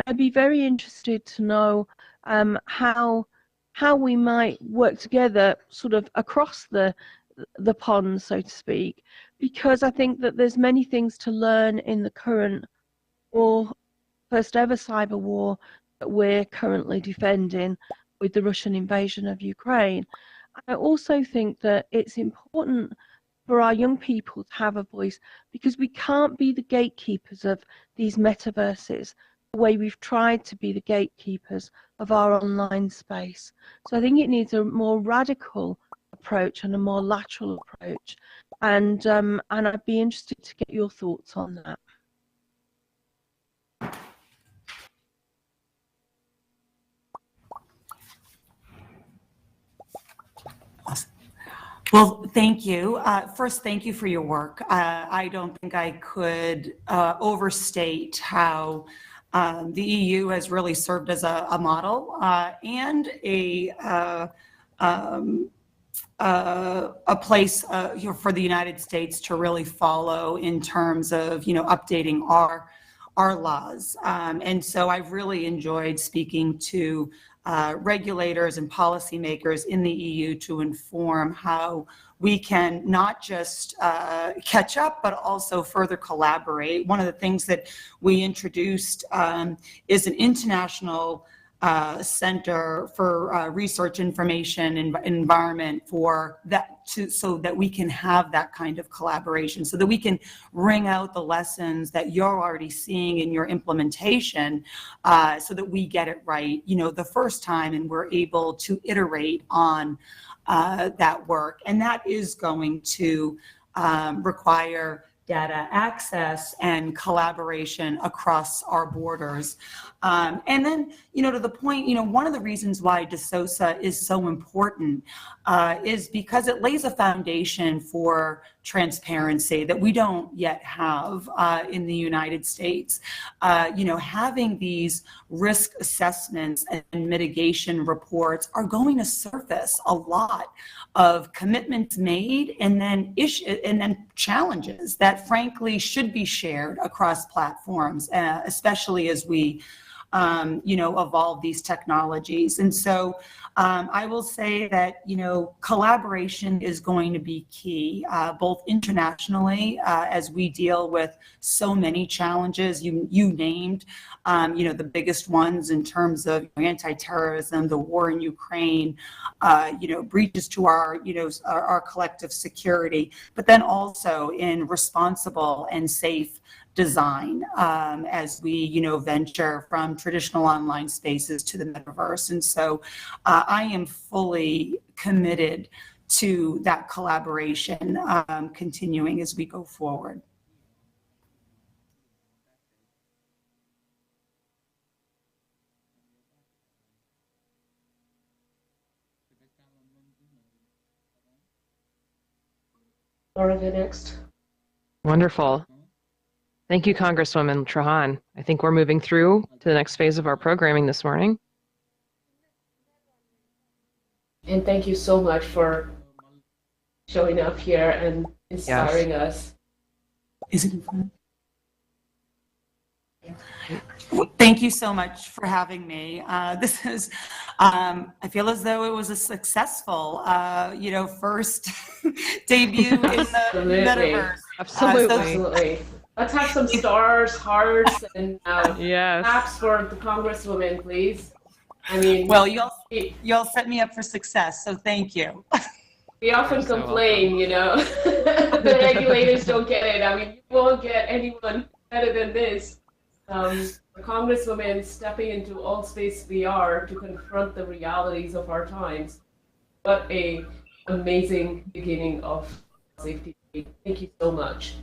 S7: I'd be very interested to know how we might work together sort of across the pond, so to speak, because I think that there's many things to learn in the current war, first ever cyber war that we're currently defending with the Russian invasion of Ukraine. I also think that it's important for our young people to have a voice, because we can't be the gatekeepers of these metaverses the way we've tried to be the gatekeepers of our online space. So I think it needs a more radical approach and a more lateral approach. And I'd be interested to get your thoughts on that.
S4: Well, thank you. First, thank you for your work. I don't think I could overstate how the EU has really served as a model and a place for the United States to really follow in terms of updating our laws. And so I've really enjoyed speaking to regulators and policymakers in the EU to inform how we can not just catch up, but also further collaborate. One of the things that we introduced is an international Center for Research, Information, and Environment for that, so that we can have that kind of collaboration, so that we can wring out the lessons that you're already seeing in your implementation, so that we get it right, the first time, and we're able to iterate on that work. And that is going to require data access and collaboration across our borders. And then, to the point, one of the reasons why DeSosa is so important is because it lays a foundation for transparency that we don't yet have in the United States. Having these risk assessments and mitigation reports are going to surface a lot of commitments made and then challenges that frankly should be shared across platforms, especially as we evolve these technologies. And so I will say that, collaboration is going to be key, both internationally as we deal with so many challenges you named, the biggest ones in terms of anti-terrorism, the war in Ukraine, breaches to our collective security, but then also in responsible and safe design as we venture from traditional online spaces to the metaverse. And so I am fully committed to that collaboration continuing as we go forward.
S1: Laura, the next.
S2: Wonderful. Thank you, Congresswoman Trahan. I think we're moving through to the next phase of our programming this morning.
S1: And thank you so much for showing up here and inspiring us.
S4: Is it in front? Thank you so much for having me. This is, I feel as though it was a successful, first debut in the Metaverse.
S1: Absolutely. Let's have some stars, hearts, and claps for the Congresswoman, please. I mean,
S4: well, y'all set me up for success, so thank you.
S1: We often complain, the regulators don't get it. I mean, you won't get anyone better than this. The Congresswoman stepping into all space VR to confront the realities of our times. What a amazing beginning of safety. Thank you so much.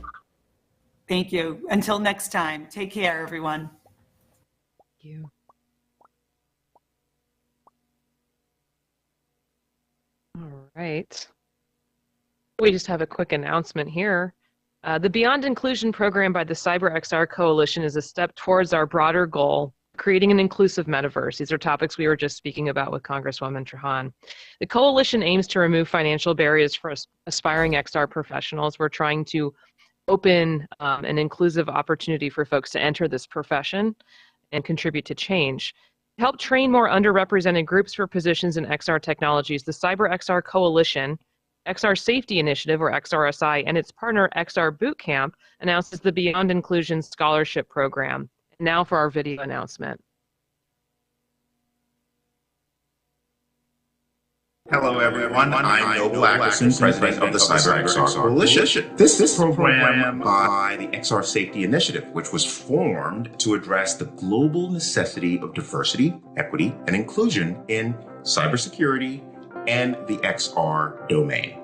S4: Thank you. Until next time, take care, everyone.
S2: Thank you. All right. We just have a quick announcement here. The Beyond Inclusion program by the CyberXR Coalition is a step towards our broader goal, creating an inclusive metaverse. These are topics we were just speaking about with Congresswoman Trahan. The coalition aims to remove financial barriers for aspiring XR professionals. We're trying to open an inclusive opportunity for folks to enter this profession and contribute to change. To help train more underrepresented groups for positions in XR technologies, the CyberXR Coalition, XR Safety Initiative, or XRSI, and its partner XR Bootcamp announces the Beyond Inclusion Scholarship Program. And now for our video announcement.
S8: Hello, everyone. I'm Noble Atkinson, President of the CyberXR Coalition. This is a program by the XR Safety Initiative, which was formed to address the global necessity of diversity, equity, and inclusion in cybersecurity and the XR domain.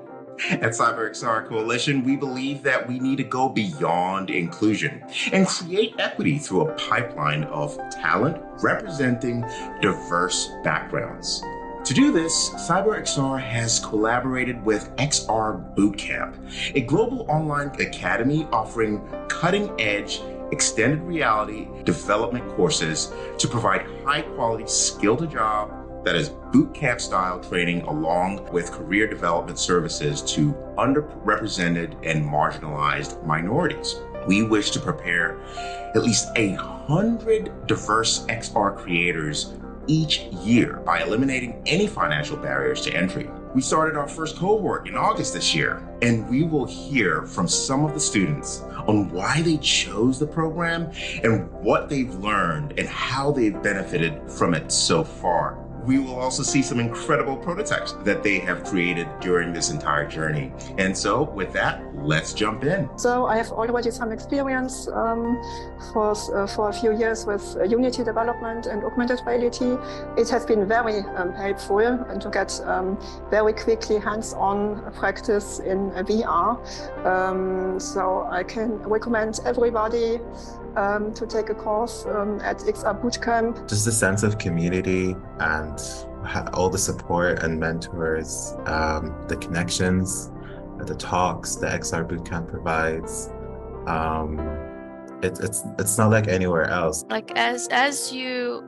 S8: At CyberXR Coalition, we believe that we need to go beyond inclusion and create equity through a pipeline of talent representing diverse backgrounds. To do this, CyberXR has collaborated with XR Bootcamp, a global online academy offering cutting-edge extended reality development courses to provide high-quality skill-to-job, that is bootcamp-style training, along with career development services to underrepresented and marginalized minorities. We wish to prepare at least 100 diverse XR creators each year by eliminating any financial barriers to entry. We started our first cohort in August this year, and we will hear from some of the students on why they chose the program and what they've learned and how they've benefited from it so far. we will also see some incredible prototypes that they have created during this entire journey. And so with that, let's jump in.
S9: So I have already some experience for a few years with Unity development and augmented reality. It has been very helpful and to get very quickly hands-on practice in VR. So I can recommend everybody to take a course at XR Bootcamp.
S10: Just a sense of community and all the support and mentors, the connections, the talks that XR Bootcamp provides. It's not like anywhere else.
S11: Like as you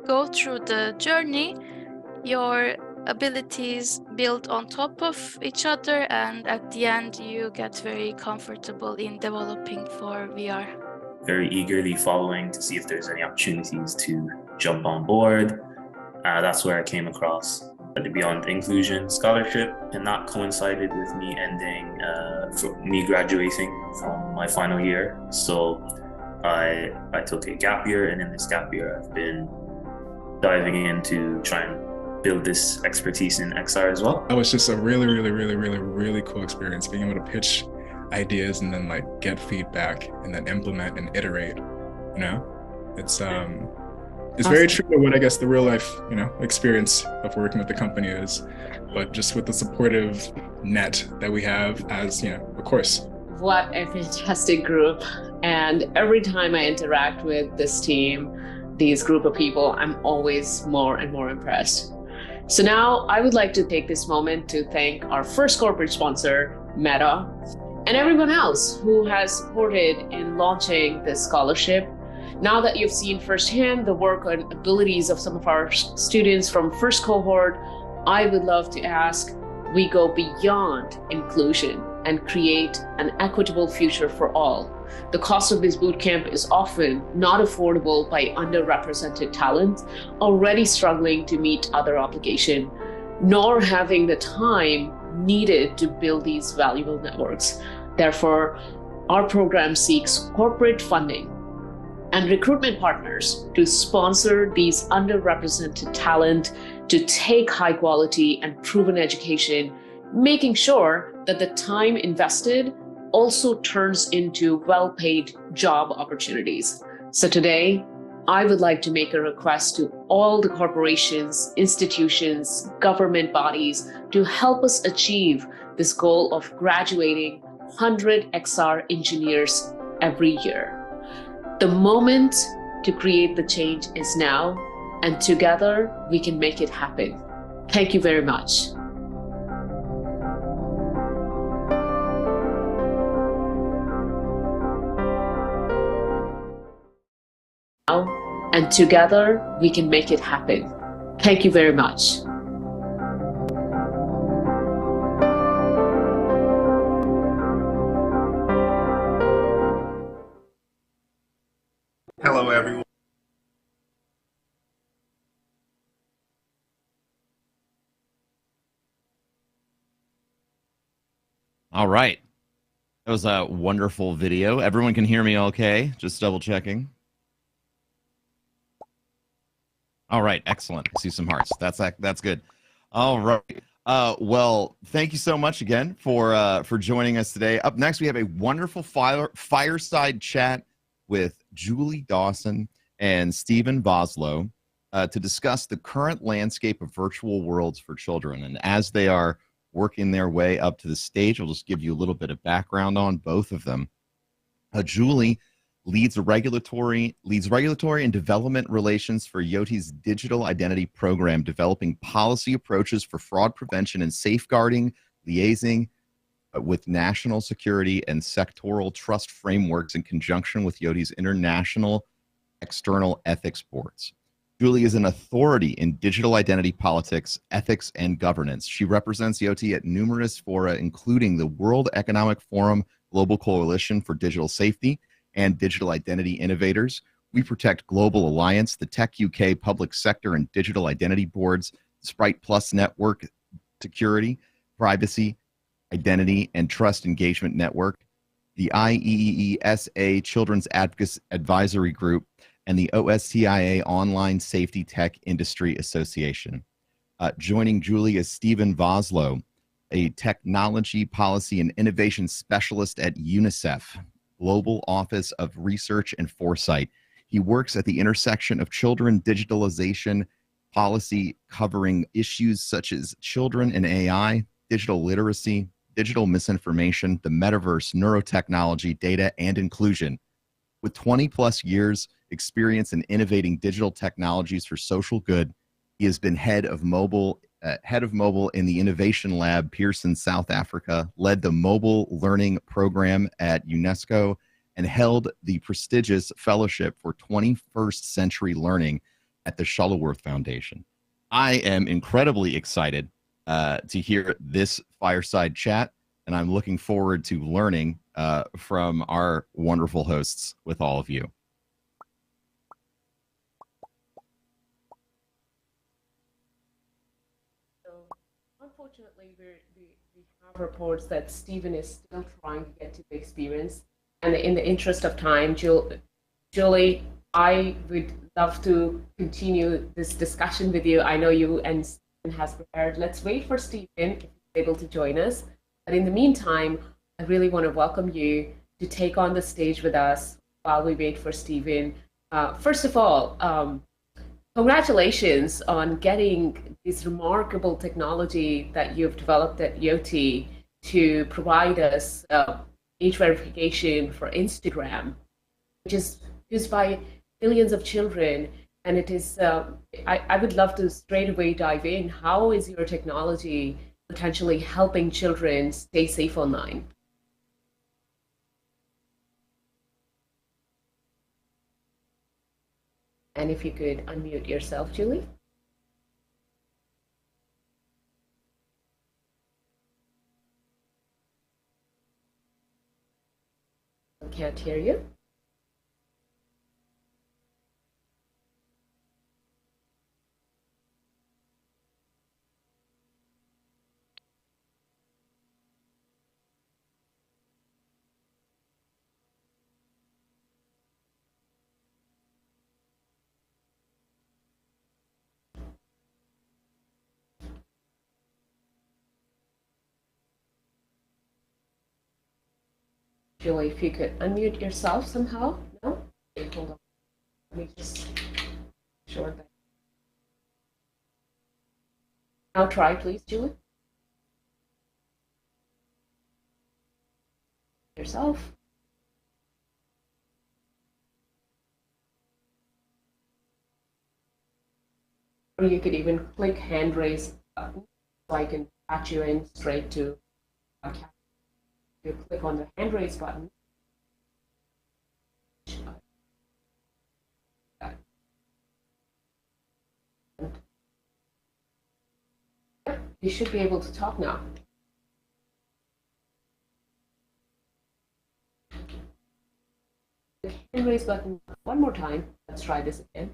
S11: go through the journey, your abilities build on top of each other, and at the end you get very comfortable in developing for VR.
S12: Very eagerly following to see if there's any opportunities to jump on board. That's where I came across the Beyond Inclusion Scholarship, and that coincided with me graduating from my final year. So I took a gap year, and in this gap year I've been diving in to try and build this expertise in XR as well.
S13: That was just a really cool experience, being able to pitch ideas and then like get feedback and then implement and iterate. You know, it's awesome. Very true to what I guess the real life, experience of working with the company is, but just with the supportive net that we have as, of course.
S1: What a fantastic group. And every time I interact with this team, these group of people, I'm always more and more impressed. So now I would like to take this moment to thank our first corporate sponsor, Meta, and everyone else who has supported in launching this scholarship. Now that you've seen firsthand the work and abilities of some of our students from first cohort, I would love to ask we go beyond inclusion and create an equitable future for all. The cost of this bootcamp is often not affordable by underrepresented talent, already struggling to meet other obligation, nor having the time needed to build these valuable networks. Therefore, our program seeks corporate funding and recruitment partners to sponsor these underrepresented talent to take high quality and proven education, making sure that the time invested also turns into well-paid job opportunities. So today, I would like to make a request to all the corporations, institutions, government bodies to help us achieve this goal of graduating 100 XR engineers every year. The moment to create the change is now, and together we can make it happen. Thank you very much. And together we can make it happen. Thank you very much.
S8: Hello, everyone.
S3: All right. That was a wonderful video. Everyone can hear me okay? Just double checking. All right, excellent. I see some hearts. That's good. All right. Well, thank you so much again for joining us today. Up next, we have a wonderful fireside chat with Julie Dawson and Stephen Voslow to discuss the current landscape of virtual worlds for children. And as they are working their way up to the stage, I'll just give you a little bit of background on both of them. Julie leads regulatory and development relations for Yoti's digital identity program, developing policy approaches for fraud prevention and safeguarding, liaising with national security and sectoral trust frameworks in conjunction with Yoti's international external ethics boards. Julie is an authority in digital identity politics, ethics, and governance. She represents Yoti at numerous fora, including the World Economic Forum Global Coalition for Digital Safety and Digital Identity Innovators. We Protect Global Alliance, the Tech UK Public Sector and Digital Identity Boards, Sprite Plus Network Security, Privacy, Identity, and Trust Engagement Network, the IEEESA Children's Advocacy Advisory Group, and the OSTIA Online Safety Tech Industry Association. Joining Julie is Stephen Voslow, a technology policy and innovation specialist at UNICEF, Global Office of Research and Foresight. He works at the intersection of children digitalization policy, covering issues such as children and AI, digital literacy, digital misinformation, the metaverse, neurotechnology, data, and inclusion. With 20 plus years experience in innovating digital technologies for social good, he has been head of mobile in the Innovation Lab, Pearson, South Africa, led the Mobile Learning Program at UNESCO, and held the prestigious Fellowship for 21st Century Learning at the Shuttleworth Foundation. I am incredibly excited to hear this fireside chat, and I'm looking forward to learning from our wonderful hosts with all of you.
S1: Unfortunately, we have reports that Stephen is still trying to get to the experience. And in the interest of time, Julie, I would love to continue this discussion with you. I know you and Stephen has prepared. Let's wait for Stephen if he's able to join us. But in the meantime, I really want to welcome you to take on the stage with us while we wait for Stephen. First of all, congratulations on getting this remarkable technology that you've developed at IoT to provide us age verification for Instagram, which is used by millions of children. And it is, I would love to straight away dive in. How is your technology potentially helping children stay safe online? And if you could unmute yourself, Julie. I can't hear you. Julie, if you could unmute yourself somehow. No? Okay, hold on. Let me just short that. Now try, please, Julie. Yourself. Or you could even click hand raise button so I can patch you in straight to podcast. You click on the hand raise button. You should be able to talk now. The hand raise button one more time. Let's try this again.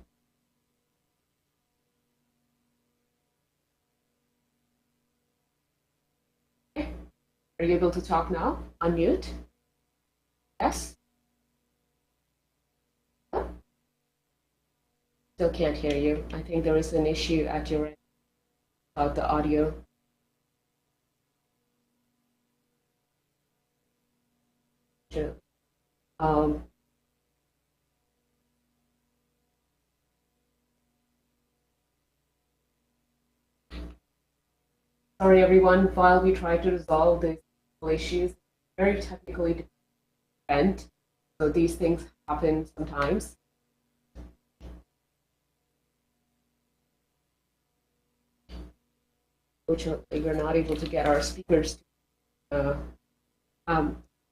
S1: Are you able to talk now? Unmute. Yes? Still can't hear you. I think there is an issue at your end about the audio. Sure. Sorry, everyone, while we try to resolve these issues, very technically dependent, so these things happen sometimes. Fortunately, we're not able to get our speakers.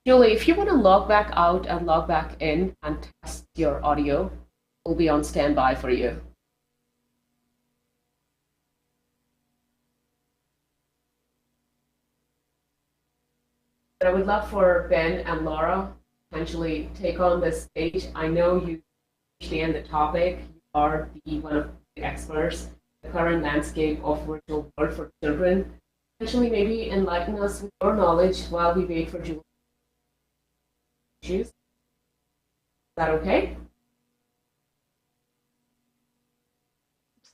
S1: Julie, if you want to log back out and log back in and test your audio, we'll be on standby for you. But I would love for Ben and Laura potentially take on this stage. I know you understand the topic. You are one of the experts, the current landscape of virtual world for children. Potentially maybe enlighten us with your knowledge while we wait for Julie. Is that okay?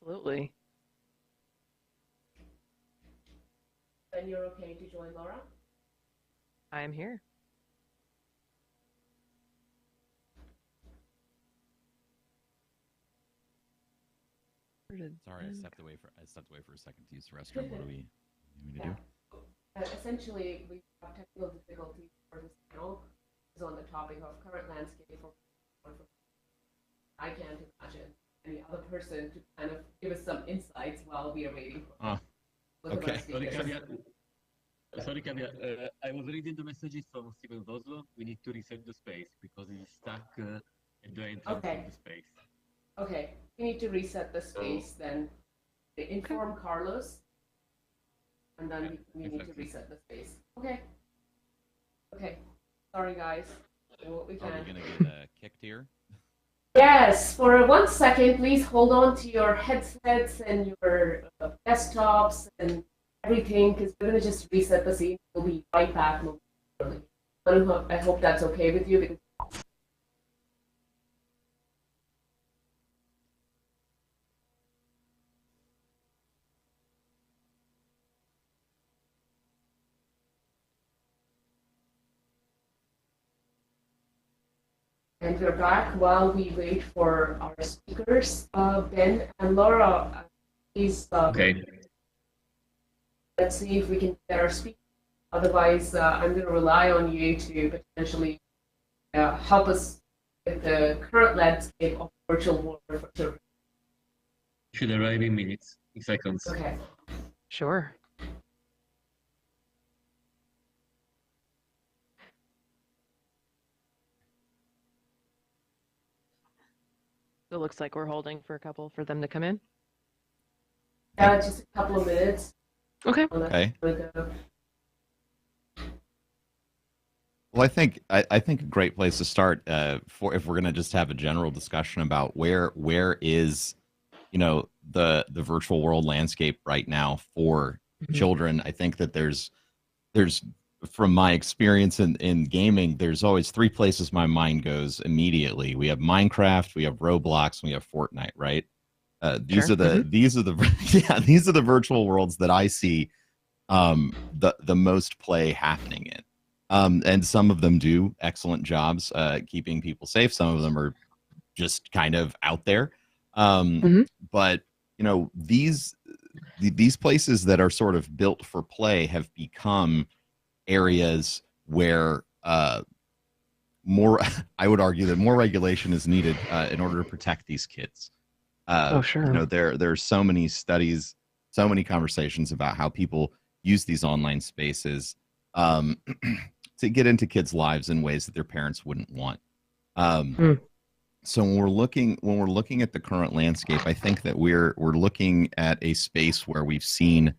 S2: Absolutely.
S1: Then you're okay to join Laura?
S2: I am here.
S3: Sorry, I stepped away for a second to use the restroom. What do we need to do?
S1: Essentially, we have technical difficulties for this panel. Is on the topic of current landscape for. I can't imagine any other person to kind of give us some insights while we are waiting for.
S3: Okay.
S14: Sorry, Kavya. I was reading the messages from Steven Oslo. We need to reset the space because it's stuck at the entrance of the space.
S1: Okay, we need to reset the space then. Inform Carlos, and then we need to reset the space. Okay. Okay. Sorry, guys. Do what we can.
S3: Are we going to get kicked here?
S1: Yes, for 1 second, please hold on to your headsets and your desktops and everything, because we're going to just reset the scene. We'll be right back momentarily. I hope that's okay with you. Because and we're back while we wait for our speakers. Ben and Laura, please.
S14: Okay.
S1: Let's see if we can get our speakers. Otherwise, I'm going to rely on you to potentially help us with the current landscape of virtual world for children.
S14: Should arrive in minutes, in seconds.
S1: Okay.
S2: Sure. It looks like we're holding for a couple for them to come in.
S1: Just a couple of minutes.
S2: Okay.
S3: Okay. Well, I think a great place to start for if we're going to just have a general discussion about where is, the virtual world landscape right now for children. I think that there's from my experience in gaming, there's always three places my mind goes immediately. We have Minecraft, we have Roblox, and we have Fortnite, right? These are the virtual worlds that I see the most play happening in. And some of them do excellent jobs keeping people safe. Some of them are just kind of out there. But these places that are sort of built for play have become areas where I would argue that more regulation is needed in order to protect these kids.
S2: Sure.
S3: There are so many studies, so many conversations about how people use these online spaces to get into kids' lives in ways that their parents wouldn't want. So when we're looking at the current landscape, I think that we're looking at a space where we've seen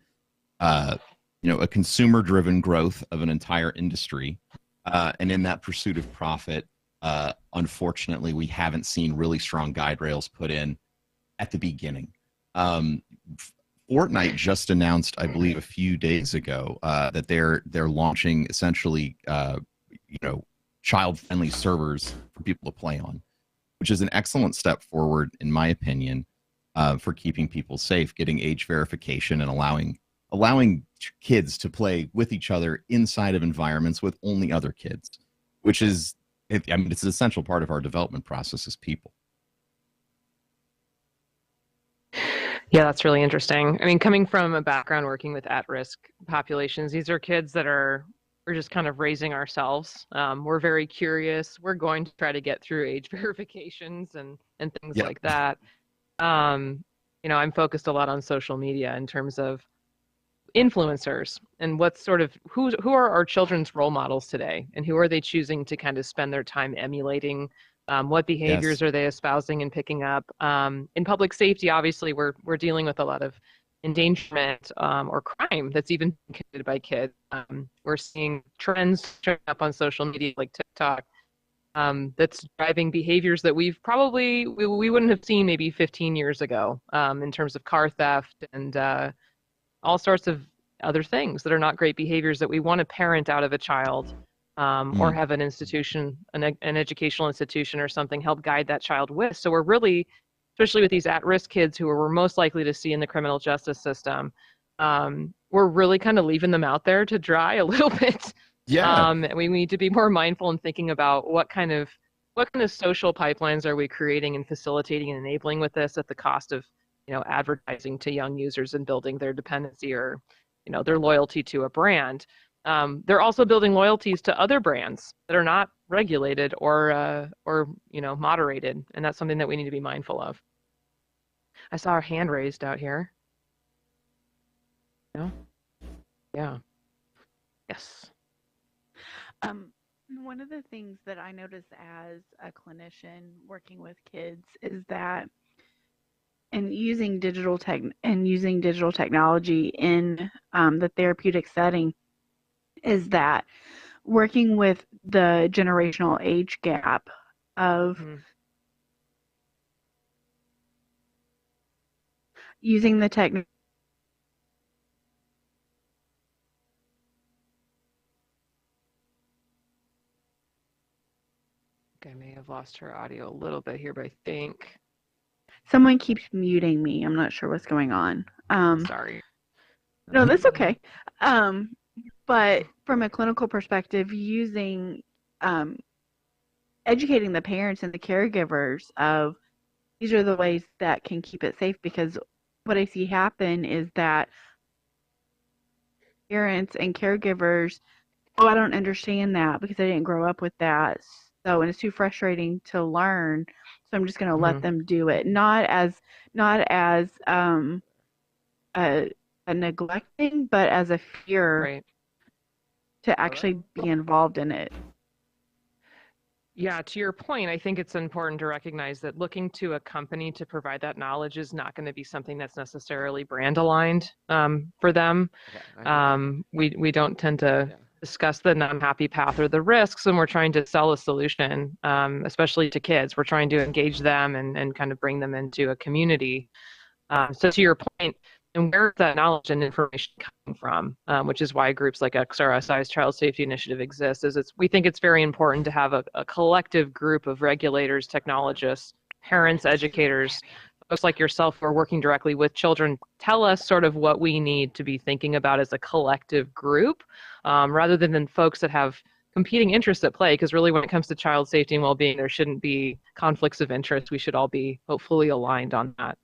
S3: a consumer-driven growth of an entire industry, and in that pursuit of profit, unfortunately, we haven't seen really strong guide rails put in at the beginning. Fortnite just announced, I believe, a few days ago that they're launching essentially, child-friendly servers for people to play on, which is an excellent step forward, in my opinion, for keeping people safe, getting age verification, and allowing kids to play with each other inside of environments with only other kids, which is, it's an essential part of our development process as people.
S2: Yeah, that's really interesting. I mean, coming from a background working with at-risk populations, these are kids that we're just kind of raising ourselves. We're very curious. We're going to try to get through age verifications and things like that. I'm focused a lot on social media in terms of influencers and what's sort of who are our children's role models today, and who are they choosing to kind of spend their time emulating. What behaviors are they espousing and picking up? In public safety, obviously, we're dealing with a lot of endangerment or crime that's even committed by kids. We're seeing trends showing up on social media like TikTok that's driving behaviors that we wouldn't have seen maybe 15 years ago in terms of car theft and all sorts of other things that are not great behaviors that we want to parent out of a child. Or have an institution, an educational institution or something help guide that child with. So we're really especially with these at-risk kids who we're most likely to see in the criminal justice system, we're really kind of leaving them out there to dry a little bit.
S3: Yeah.
S2: We need to be more mindful in thinking about what kind of social pipelines are we creating and facilitating and enabling with this at the cost of, advertising to young users and building their dependency or, their loyalty to a brand. They're also building loyalties to other brands that are not regulated or moderated, and that's something that we need to be mindful of. I saw a hand raised out here. No? Yeah. Yes.
S15: One of the things that I notice as a clinician working with kids is that using digital technology in the therapeutic setting is that working with the generational age gap of using the technology.
S2: I may have lost her audio a little bit here, but I think
S15: Someone keeps muting me. I'm not sure what's going on.
S2: Sorry.
S15: No, that's okay. But from a clinical perspective, using educating the parents and the caregivers of these are the ways that can keep it safe, because what I see happen is that parents and caregivers, I don't understand that because I didn't grow up with that. So, and it's too frustrating to learn. So I'm just going to let them do it, not as a neglecting, but as a fear to actually be involved in it.
S2: Yeah, to your point, I think it's important to recognize that looking to a company to provide that knowledge is not going to be something that's necessarily brand aligned for them. We don't tend to discuss the unhappy path or the risks when we're trying to sell a solution, especially to kids. We're trying to engage them and kind of bring them into a community. So to your point, and where is that knowledge and information coming from, which is why groups like XRSI's Child Safety Initiative exists, we think it's very important to have a collective group of regulators, technologists, parents, educators, folks like yourself who are working directly with children, tell us sort of what we need to be thinking about as a collective group, rather than folks that have competing interests at play, because really when it comes to child safety and well-being, there shouldn't be conflicts of interest. We should all be hopefully aligned on that.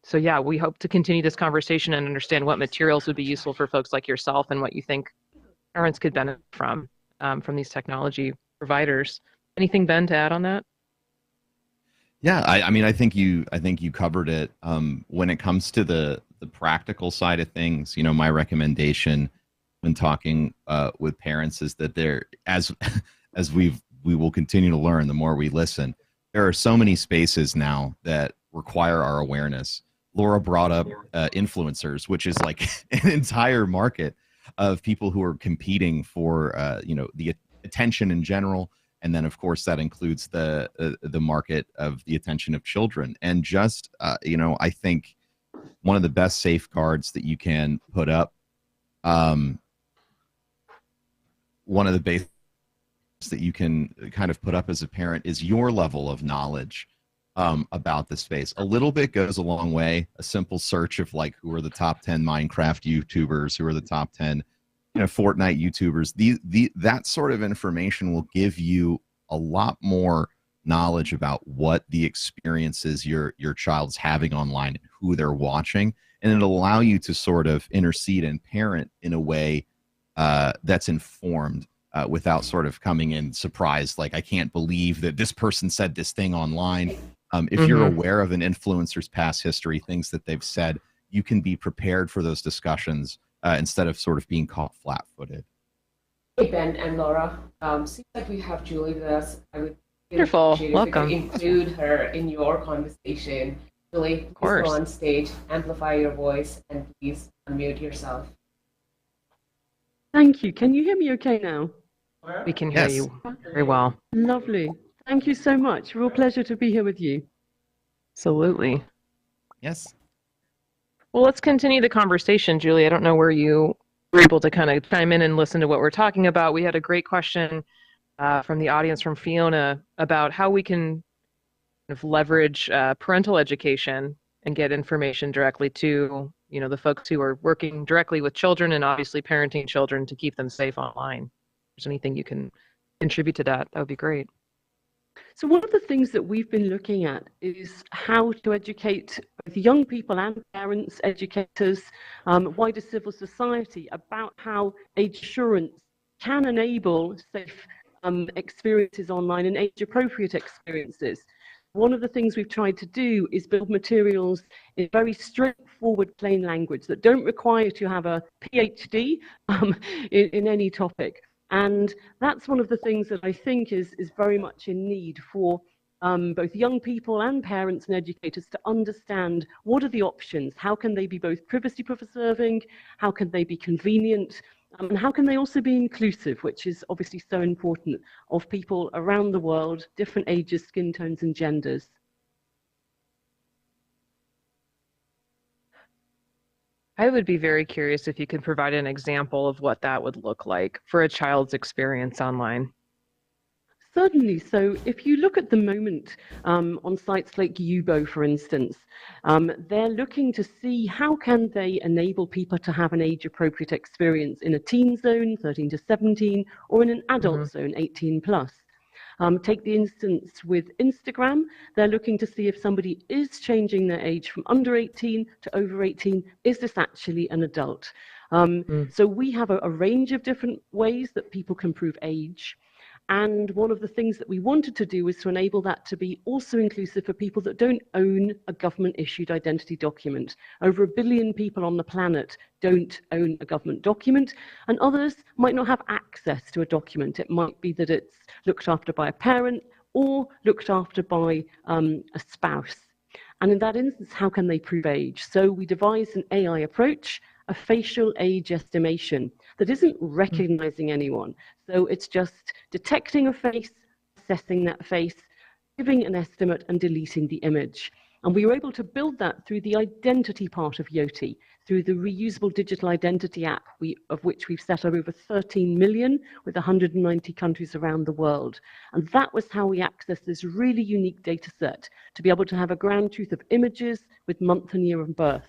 S2: So yeah, we hope to continue this conversation and understand what materials would be useful for folks like yourself and what you think parents could benefit from these technology providers. Anything, Ben, to add on that?
S3: Yeah, I mean, I think you covered it. When it comes to the practical side of things, my recommendation when talking with parents is that as we will continue to learn, the more we listen, there are so many spaces now that require our awareness. Laura brought up influencers, which is like an entire market of people who are competing for the attention in general. And then, of course, that includes the market of the attention of children. And just, I think one of the best safeguards that you can put up, one of the basics that you can kind of put up as a parent is your level of knowledge about the space. A little bit goes a long way. A simple search of like, who are the top 10 Minecraft YouTubers, who are the top 10 Fortnite YouTubers, that sort of information will give you a lot more knowledge about what the experiences your child's having online and who they're watching, and it'll allow you to sort of intercede and parent in a way that's informed, without sort of coming in surprised, like, I can't believe that this person said this thing online. If you're aware of an influencer's past history, things that they've said, you can be prepared for those discussions instead of sort of being caught flat-footed.
S1: Hey, Ben and Laura. Seems like we have Julie with us. I would
S2: Wonderful. Welcome.
S1: If you could include her in your conversation. Julie, please go on stage, amplify your voice, and please unmute yourself.
S16: Thank you. Can you hear me okay now?
S2: We can hear you very well.
S16: Lovely. Thank you so much. Real pleasure to be here with you.
S2: Absolutely.
S3: Yes.
S2: Well, let's continue the conversation, Julie. I don't know where you were able to kind of chime in and listen to what we're talking about. We had a great question from the audience, from Fiona, about how we can leverage parental education and get information directly to, the folks who are working directly with children and obviously parenting children to keep them safe online. If there's anything you can contribute to that, that would be great.
S16: So one of the things that we've been looking at is how to educate both young people and parents, educators, wider civil society about how age assurance can enable safe experiences online and age-appropriate experiences. One of the things we've tried to do is build materials in very straightforward, plain language that don't require to have a PhD in any topic. And that's one of the things that I think is very much in need for both young people and parents and educators to understand what are the options, how can they be both privacy preserving, how can they be convenient, and how can they also be inclusive, which is obviously so important, of people around the world, different ages, skin tones, and genders.
S2: I would be very curious if you could provide an example of what that would look like for a child's experience online.
S16: Certainly. So if you look at the moment on sites like Yubo, for instance, they're looking to see how can they enable people to have an age-appropriate experience in a teen zone, 13 to 17, or in an adult zone, 18 plus. Take the instance with Instagram. They're looking to see if somebody is changing their age from under 18 to over 18. Is this actually an adult? So we have a range of different ways that people can prove age. And one of the things that we wanted to do was to enable that to be also inclusive for people that don't own a government-issued identity document. Over 1 billion people on the planet don't own a government document, and others might not have access to a document. It might be that it's looked after by a parent or looked after by a spouse. And in that instance, how can they prove age? So we devised an AI approach, a facial age estimation that isn't recognizing anyone. So it's just detecting a face, assessing that face, giving an estimate and deleting the image. And we were able to build that through the identity part of Yoti, through the reusable digital identity app, of which we've set up over 13 million with 190 countries around the world. And that was how we accessed this really unique data set, to be able to have a ground truth of images with month and year of birth,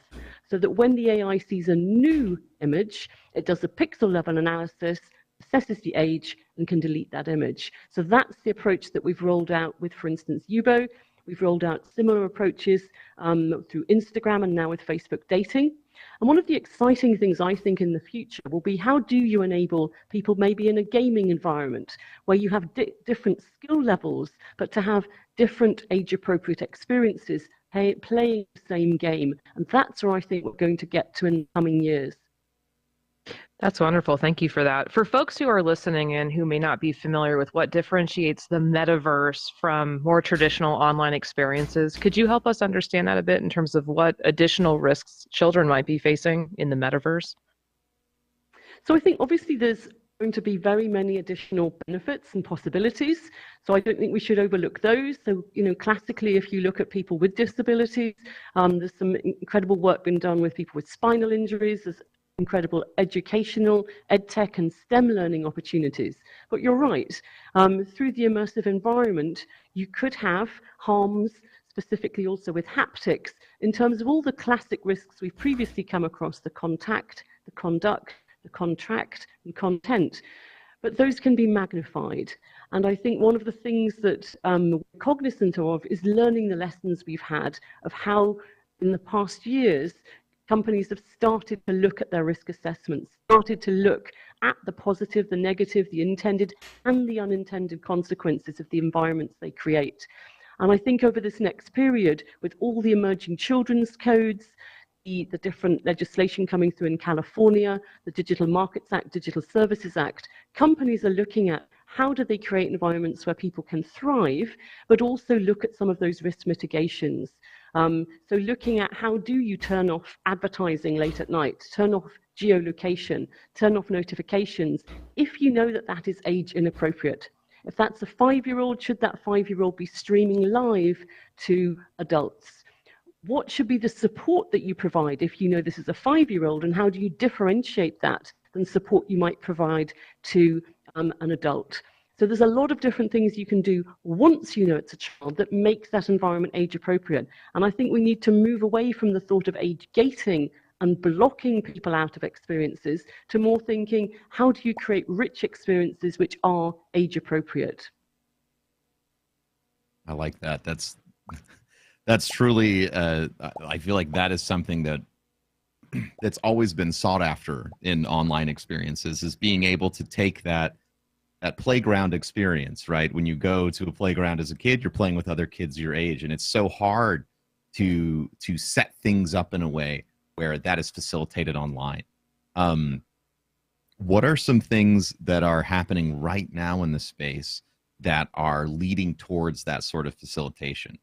S16: so that when the AI sees a new image, it does a pixel level analysis, assesses the age, and can delete that image. So that's the approach that we've rolled out with, for instance, Yubo. We've rolled out similar approaches through Instagram and now with Facebook dating. And one of the exciting things I think in the future will be, how do you enable people maybe in a gaming environment where you have different skill levels, but to have different age-appropriate experiences playing the same game? And that's where I think we're going to get to in the coming years.
S2: That's wonderful. Thank you for that. For folks who are listening in who may not be familiar with what differentiates the metaverse from more traditional online experiences, could you help us understand that a bit in terms of what additional risks children might be facing in the metaverse?
S16: So I think obviously there's going to be very many additional benefits and possibilities. So I don't think we should overlook those. So, classically, if you look at people with disabilities, there's some incredible work being done with people with spinal injuries. There's incredible educational, edtech and STEM learning opportunities. But you're right, through the immersive environment, you could have harms, specifically also with haptics, in terms of all the classic risks we've previously come across: the contact, the conduct, the contract, and content. But those can be magnified. And I think one of the things that we're cognizant of is learning the lessons we've had of how, in the past years, companies have started to look at their risk assessments, started to look at the positive, the negative, the intended and the unintended consequences of the environments they create. And I think over this next period, with all the emerging children's codes, the different legislation coming through in California, the Digital Markets Act, Digital Services Act, companies are looking at how do they create environments where people can thrive, but also look at some of those risk mitigations. So looking at how do you turn off advertising late at night, turn off geolocation, turn off notifications, if you know that that is age inappropriate. If that's a 5-year-old, should that 5-year-old be streaming live to adults? What should be the support that you provide if you know this is a 5-year-old, and how do you differentiate that than support you might provide to an adult? So there's a lot of different things you can do once you know it's a child that makes that environment age appropriate. And I think we need to move away from the thought of age gating and blocking people out of experiences to more thinking, how do you create rich experiences which are age appropriate?
S3: I like that. That's truly, I feel like that is something that's always been sought after in online experiences, is being able to take that playground experience, right? When you go to a playground as a kid, you're playing with other kids your age, and it's so hard to set things up in a way where that is facilitated online. What are some things that are happening right now in the space that are leading towards that sort of facilitation?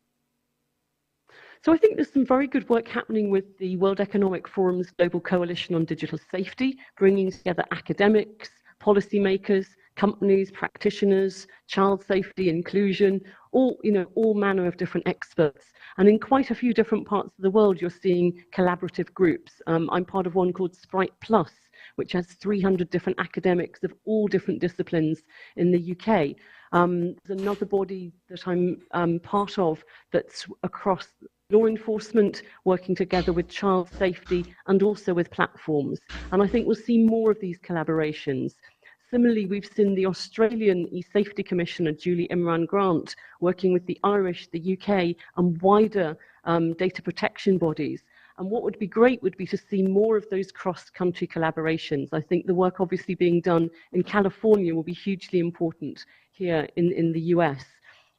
S16: So I think there's some very good work happening with the World Economic Forum's Global Coalition on Digital Safety, bringing together academics, policymakers, companies, practitioners, child safety, inclusion, all manner of different experts. And in quite a few different parts of the world, you're seeing collaborative groups. I'm part of one called Sprite Plus, which has 300 different academics of all different disciplines in the UK. There's another body that I'm part of that's across law enforcement, working together with child safety and also with platforms. And I think we'll see more of these collaborations. Similarly, we've seen the Australian e-safety commissioner, Julie Imran Grant, working with the Irish, the UK, and wider data protection bodies. And what would be great would be to see more of those cross-country collaborations. I think the work obviously being done in California will be hugely important here in the US.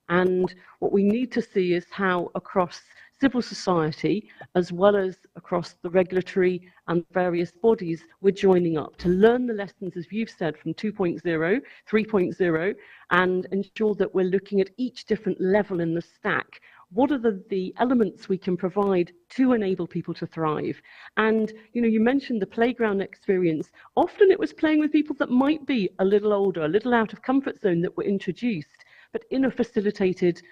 S16: And what we need to see is how across civil society, as well as across the regulatory and various bodies, we're joining up to learn the lessons, as you've said, from 2.0, 3.0, and ensure that we're looking at each different level in the stack. What are the elements we can provide to enable people to thrive? And, you mentioned the playground experience. Often it was playing with people that might be a little older, a little out of comfort zone that were introduced, but in a facilitated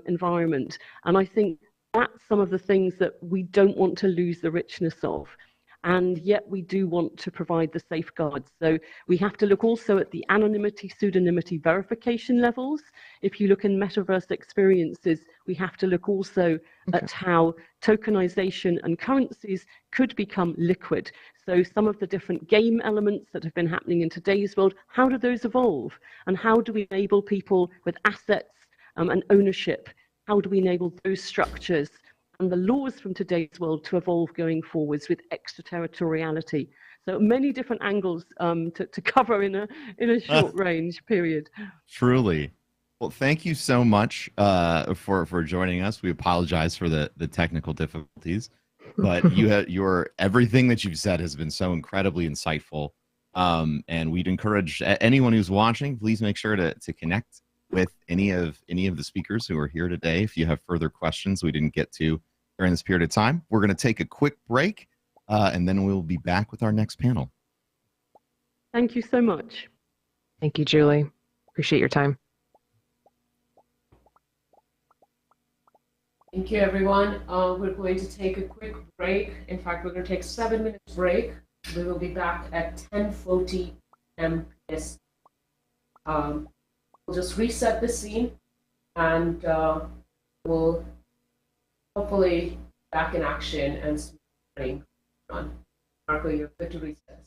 S16: environment. And I think that's some of the things that we don't want to lose the richness of. And yet we do want to provide the safeguards. So we have to look also at the anonymity, pseudonymity verification levels. If you look in metaverse experiences, we have to look also at how tokenization and currencies could become liquid. So some of the different game elements that have been happening in today's world, how do those evolve? And how do we enable people with assets and ownership? How do we enable those structures and the laws from today's world to evolve going forwards with extraterritoriality? So many different angles to cover in a short range period.
S3: Truly. Well, thank you so much for joining us. We apologize for the technical difficulties, but everything that you've said has been so incredibly insightful. And we'd encourage anyone who's watching, please make sure to connect with any of the speakers who are here today. If you have further questions we didn't get to during this period of time, we're going to take a quick break, and then we'll be back with our next panel.
S16: Thank you so much.
S2: Thank you, Julie. Appreciate your time.
S1: Thank you, everyone. We're going to take a quick break. In fact, we're going to take a 7-minute break. We will be back at 10:40 p.m. We'll just reset the scene, and we'll hopefully back in action and starting on. Marco, you're good to reset.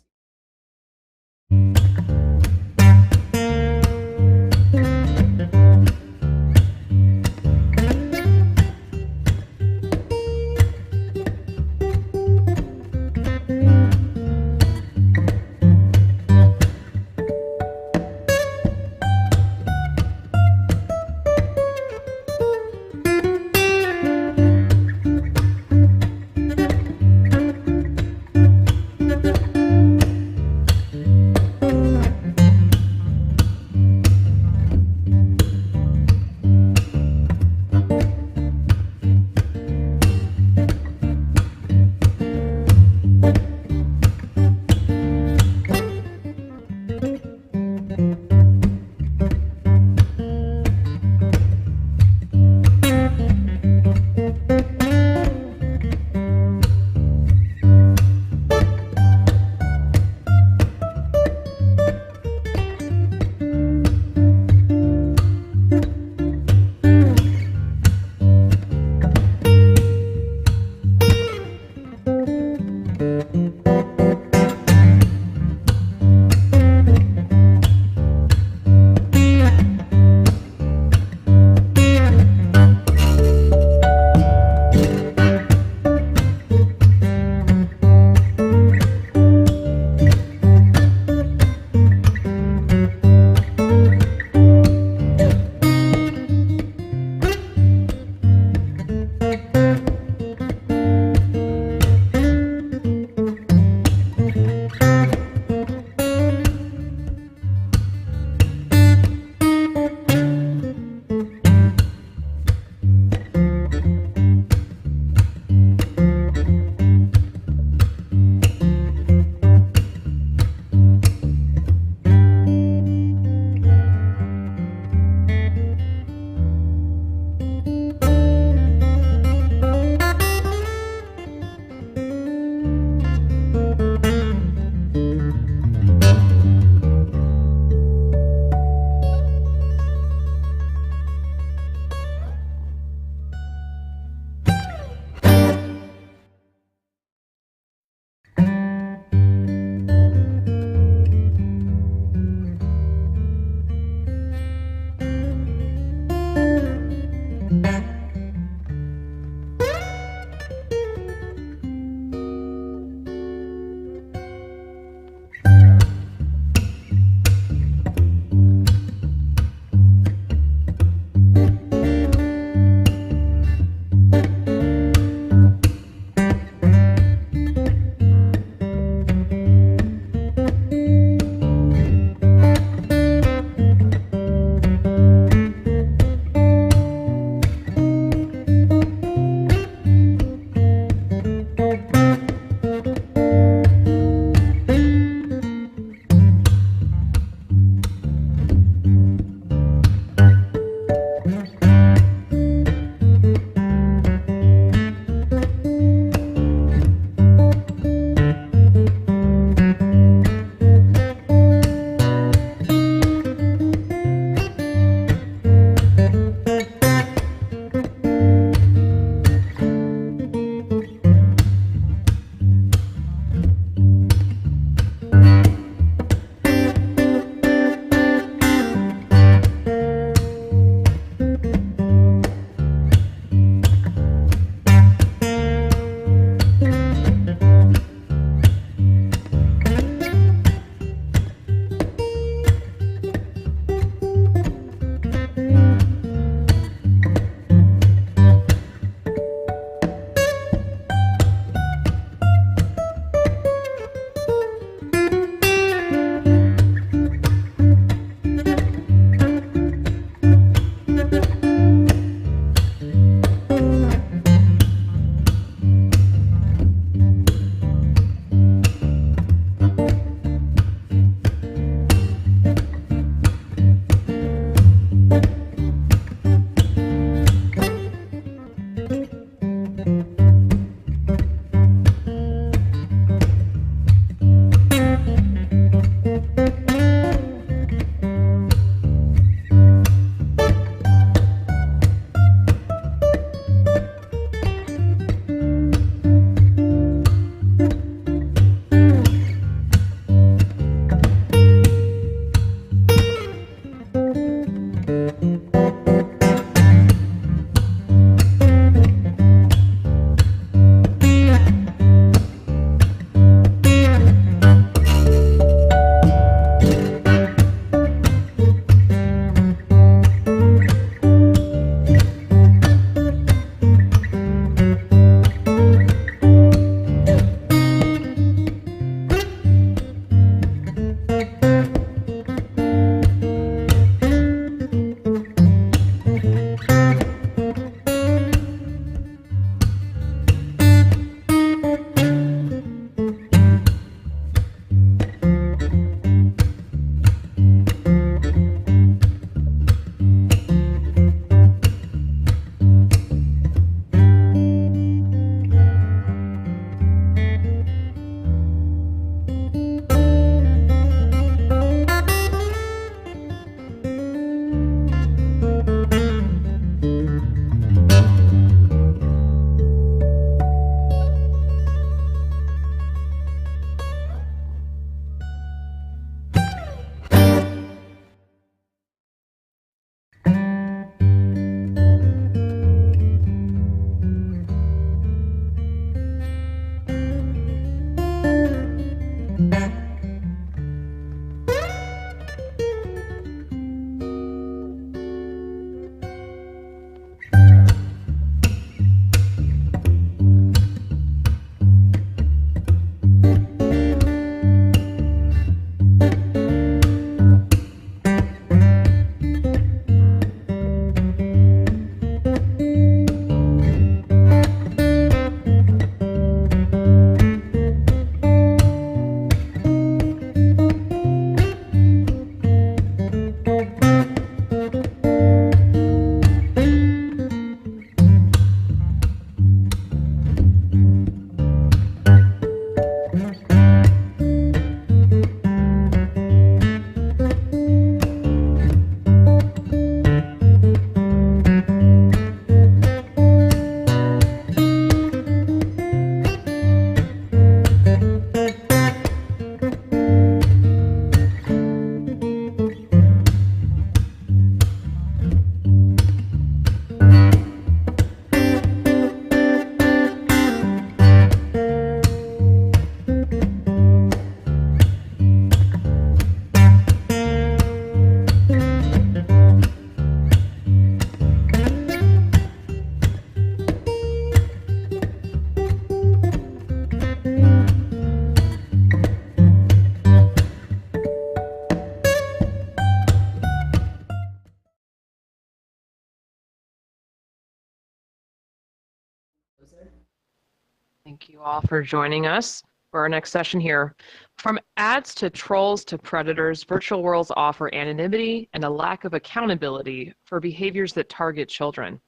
S2: Thank you all for joining us for our next session here. From ads to trolls to predators, virtual worlds offer anonymity and a lack of accountability for behaviors that target children.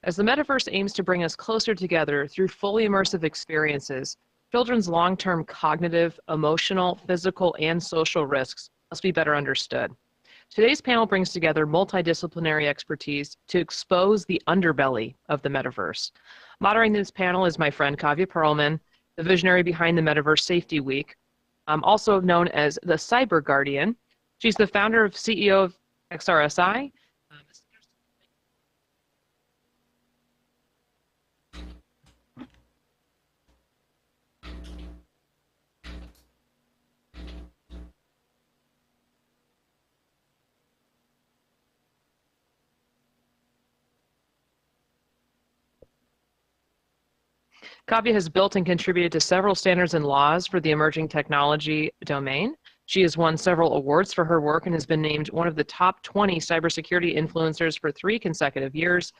S2: As the metaverse aims to bring us closer together through fully immersive experiences, children's long-term cognitive, emotional, physical, and social risks must be better understood. Today's panel brings together multidisciplinary expertise to expose the underbelly of the metaverse. Moderating this panel is my friend Kavya Perlman, the visionary behind the Metaverse Safety Week, also known as the Cyber Guardian. She's the founder of CEO of XRSI. Kavya has built and contributed to several standards and laws for the emerging technology domain. She has won several awards for her work and has been named one of the top 20 cybersecurity influencers for 3 consecutive years,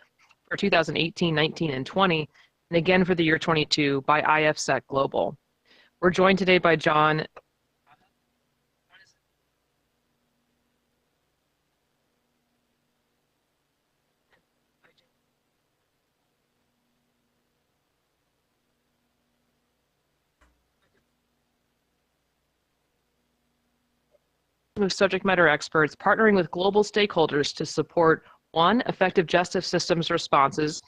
S2: for 2018, 19, and 20, and again for the year 22 by IFSec Global. We're joined today by John. Of subject matter experts partnering with global stakeholders to support 1, effective justice systems responses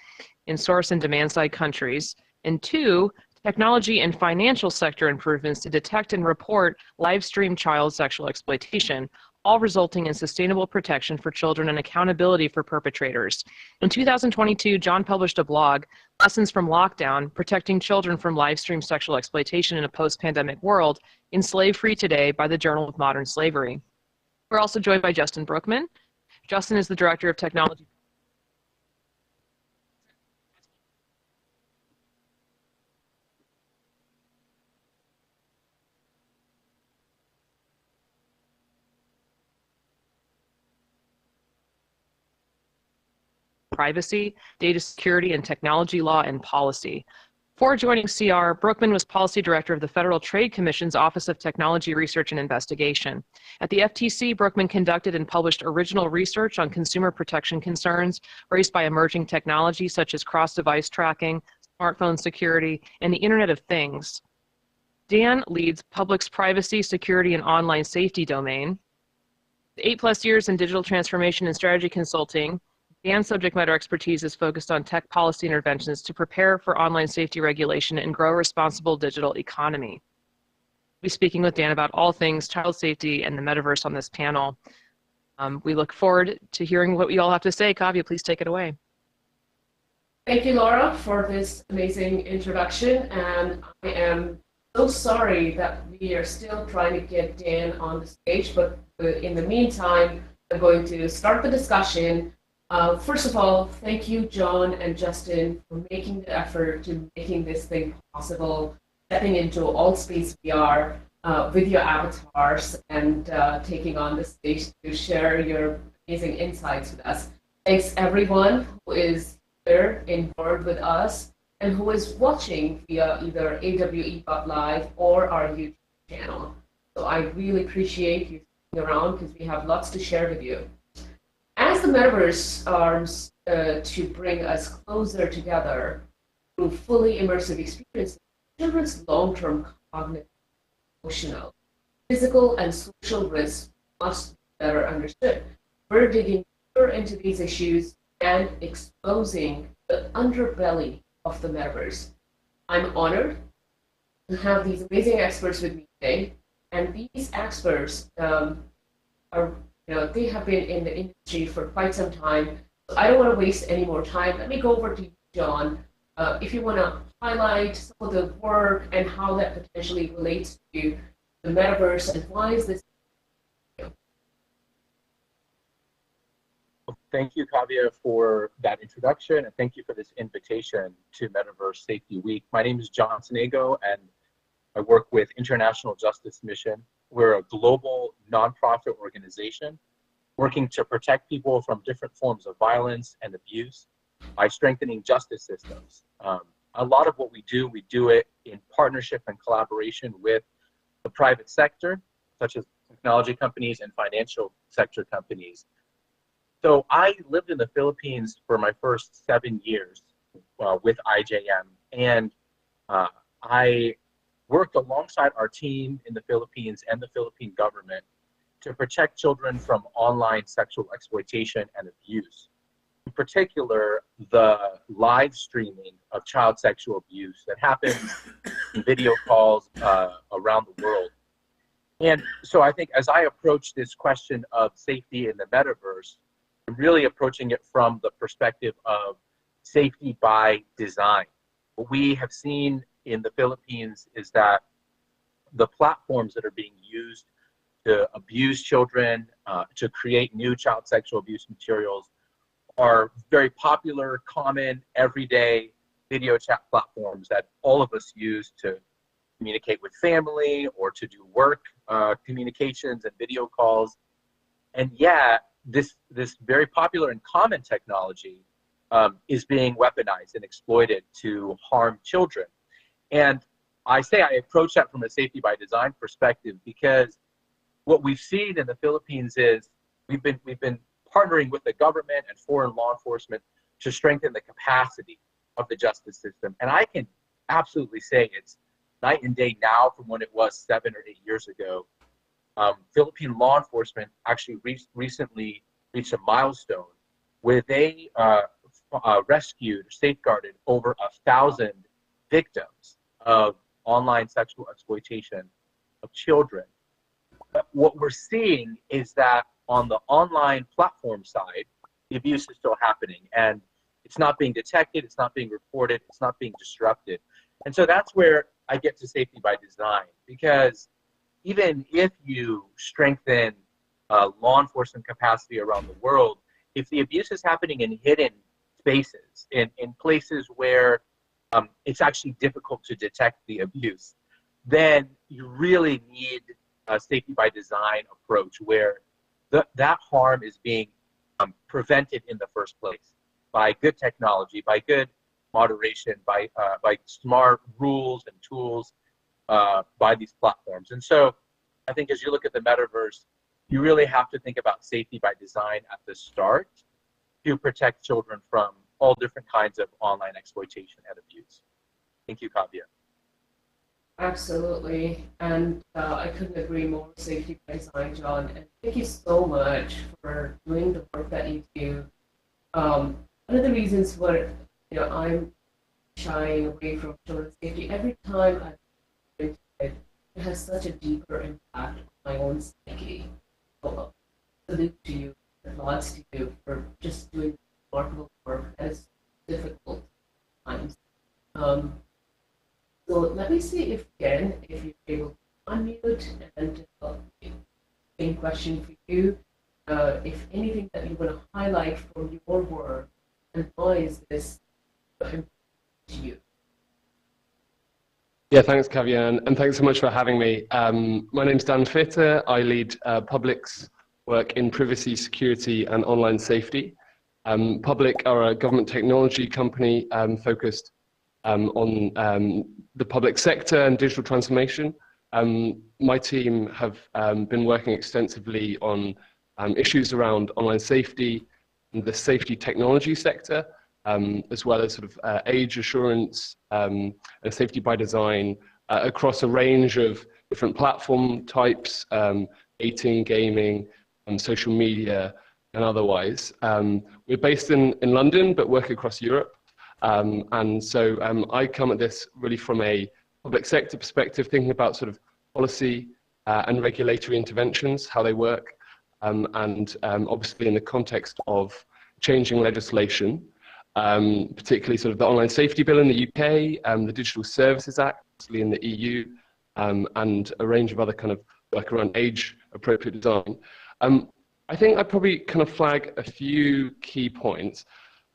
S2: in source and demand side countries, and 2, technology and financial sector improvements to detect and report live stream child sexual exploitation, all resulting in sustainable protection for children and accountability for perpetrators. In 2022, John published a blog, Lessons from Lockdown, Protecting Children from Live Stream Sexual Exploitation in a Post-Pandemic World, in Slave Free Today by the Journal of Modern Slavery. We're also joined by Justin Brookman. Justin is the Director of Technology. Privacy, data security, and technology law and policy. Before joining CR, Brookman was Policy Director of the Federal Trade Commission's Office of Technology Research and Investigation. At the FTC, Brookman conducted and published original research on consumer protection concerns raised by emerging technologies such as cross-device tracking, smartphone security, and the Internet of Things. Dan leads Public's privacy, security, and online safety domain. 8+ years in digital transformation and strategy consulting, Dan's subject matter expertise is focused on tech policy interventions to prepare for online safety regulation and grow a responsible digital economy. We'll be speaking with Dan about all things child safety and the metaverse on this panel. We look forward to hearing what you all have to say. Kavya, please take it away.
S1: Thank you, Laura, for this amazing introduction. And I am so sorry that we are still trying to get Dan on the stage, but in the meantime, I'm going to start the discussion. First of all, thank you, John and Justin, for making the effort to making this thing possible, stepping into AltSpace VR with your avatars and taking on the stage to share your amazing insights with us. Thanks everyone who is here in board with us and who is watching via either AWE.live or our YouTube channel. So I really appreciate you sticking around because we have lots to share with you. As the metaverse arms to bring us closer together through fully immersive experiences, children's long-term cognitive, emotional, physical, and social risks must be better understood. We're digging deeper into these issues and exposing the underbelly of the metaverse. I'm honored to have these amazing experts with me today, and these experts they have been in the industry for quite some time. So I don't want to waste any more time. Let me go over to you, John. If you want to highlight some of the work and how that potentially relates to the metaverse and why is this?
S17: Thank you, Kavya, for that introduction, and thank you for this invitation to Metaverse Safety Week. My name is John Sonego, and I work with International Justice Mission. We're a global nonprofit organization working to protect people from different forms of violence and abuse by strengthening justice systems. a lot of what we do it in partnership and collaboration with the private sector, such as technology companies and financial sector companies. So I lived in the Philippines for my first 7 years with IJM, and I worked alongside our team in the Philippines and the Philippine government to protect children from online sexual exploitation and abuse. In particular, the live streaming of child sexual abuse that happens in video calls around the world. And so I think as I approach this question of safety in the metaverse, I'm really approaching it from the perspective of safety by design. What we have seen in the Philippines is that the platforms that are being used to abuse children, to create new child sexual abuse materials, are very popular, common, everyday video chat platforms that all of us use to communicate with family or to do work communications and video calls. And yet, this very popular and common technology is being weaponized and exploited to harm children. And I say I approach that from a safety by design perspective because what we've seen in the Philippines is we've been partnering with the government and foreign law enforcement to strengthen the capacity of the justice system. And I can absolutely say it's night and day now from when it was 7 or 8 years ago. Philippine law enforcement actually recently reached a milestone where they rescued or safeguarded over 1,000 victims of online sexual exploitation of children. But what we're seeing is that on the online platform side, the abuse is still happening and it's not being detected, it's not being reported, it's not being disrupted. And so that's where I get to safety by design, because even if you strengthen law enforcement capacity around the world, if the abuse is happening in hidden spaces, in places where it's actually difficult to detect the abuse, then you really need a safety by design approach where that harm is being prevented in the first place by good technology, by good moderation, by smart rules and tools by these platforms. And so I think as you look at the metaverse, you really have to think about safety by design at the start to protect children from all different kinds of online exploitation and abuse. Thank you, Kavya.
S1: Absolutely, and I couldn't agree more. Safety by design, John, and thank you so much for doing the work that you do. One of the reasons why I'm shying away from children's safety every time I into it, it has such a deeper impact on my own psyche. So, salute to you, and lots to you for just doing remarkable work that is difficult times. So let me see if you're able to unmute and same question for you. If anything that you want to highlight from your work, and why is this important to you?
S18: Yeah, thanks, Kavian, and thanks so much for having me. My name's Dan Fitter. I lead Public's work in privacy, security, and online safety. Public are a government technology company focused on the public sector and digital transformation. My team have been working extensively on issues around online safety and the safety technology sector, as well as sort of age assurance and safety by design across a range of different platform types, dating, gaming, social media, and otherwise. We're based in London, but work across Europe. And so I come at this really from a public sector perspective, thinking about sort of policy and regulatory interventions, how they work, and obviously in the context of changing legislation, particularly sort of the Online Safety Bill in the UK, the Digital Services Act in the EU, and a range of other kind of work around age-appropriate design. I think I'd probably kind of flag a few key points.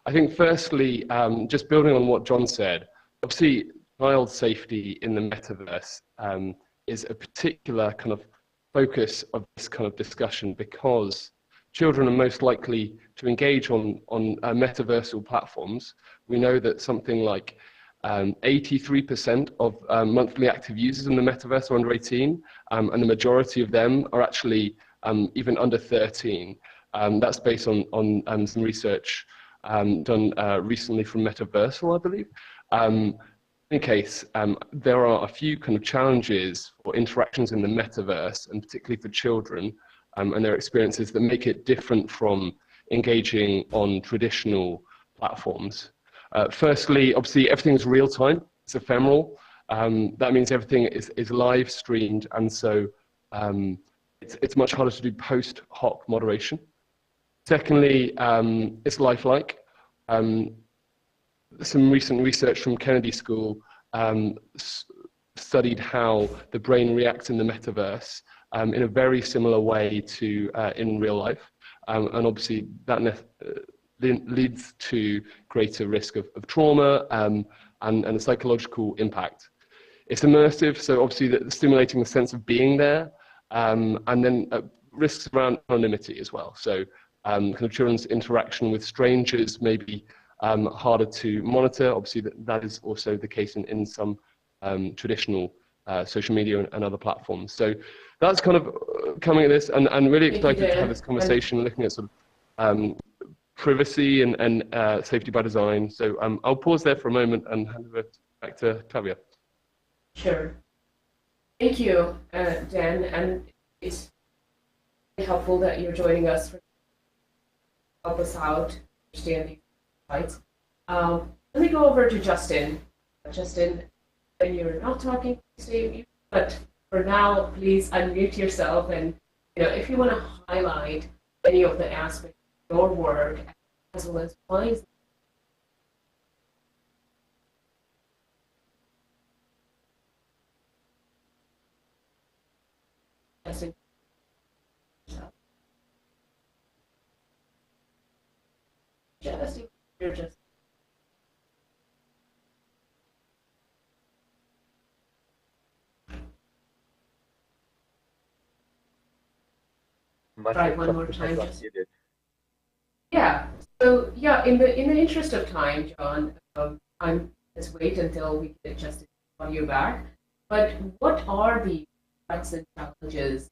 S18: I think firstly, just building on what John said, obviously child safety in the metaverse is a particular kind of focus of this kind of discussion because children are most likely to engage on metaversal platforms. We know that something like 83% of monthly active users in the metaverse are under 18, and the majority of them are actually even under 13. That's based on some research done recently from Metaversal, I believe. In any case, there are a few kind of challenges for interactions in the metaverse, and particularly for children and their experiences, that make it different from engaging on traditional platforms. Firstly, obviously, everything's real time, it's ephemeral. That means everything is live streamed, and so it's much harder to do post hoc moderation. Secondly, it's lifelike. Some recent research from Kennedy School studied how the brain reacts in the metaverse in a very similar way to in real life. And obviously that leads to greater risk of trauma and a psychological impact. It's immersive, so obviously stimulating the sense of being there, and then risks around anonymity as well. So kind of children's interaction with strangers may be harder to monitor. Obviously that is also the case in some traditional social media and other platforms. So that's kind of coming at this, and really excited to have this conversation, looking at sort of privacy and safety by design. So I'll pause there for a moment and hand over back to Tavia.
S1: Sure. Thank you, Dan, and it's really helpful that you're joining us to help us out understand these rights. Let me go over to Justin. Justin, when you're not talking, stay mute, but for now, please unmute yourself, and if you want to highlight any of the aspects of your work, as well as why is Justin. You're just try one more time. Yeah. So yeah, in the interest of time, John, let's wait until we get Justin's audio back. But what are the threats and challenges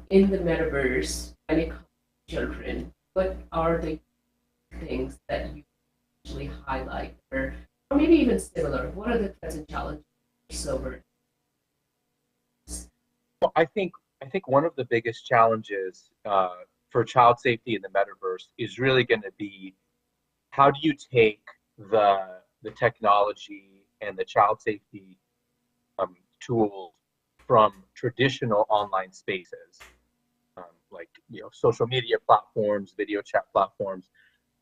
S1: in the metaverse when it comes to children? What are the things that you usually highlight, or maybe even similar? What are the threats and challenges over?
S17: Well, I think one of the biggest challenges for child safety in the metaverse is really going to be, how do you take the technology and the child safety tools from traditional online spaces, like social media platforms, video chat platforms?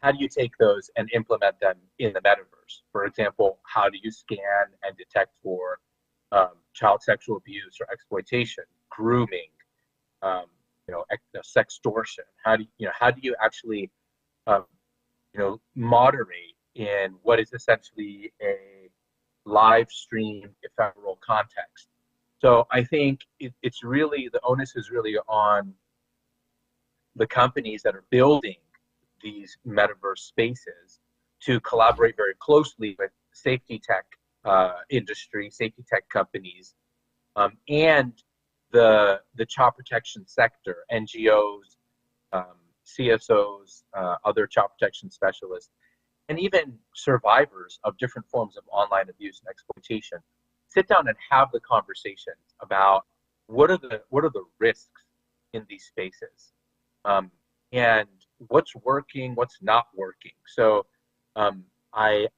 S17: How do you take those and implement them in the metaverse? For example, how do you scan and detect for child sexual abuse or exploitation, grooming, sextortion? How do you actually moderate in what is essentially a live stream ephemeral context? So I think it's really, the onus is really on the companies that are building these metaverse spaces to collaborate very closely with safety tech industry, safety tech companies, and the child protection sector, NGOs, CSOs, other child protection specialists, and even survivors of different forms of online abuse and exploitation. Sit down and have the conversations about what are the risks in these spaces, and what's working, what's not working. So I'm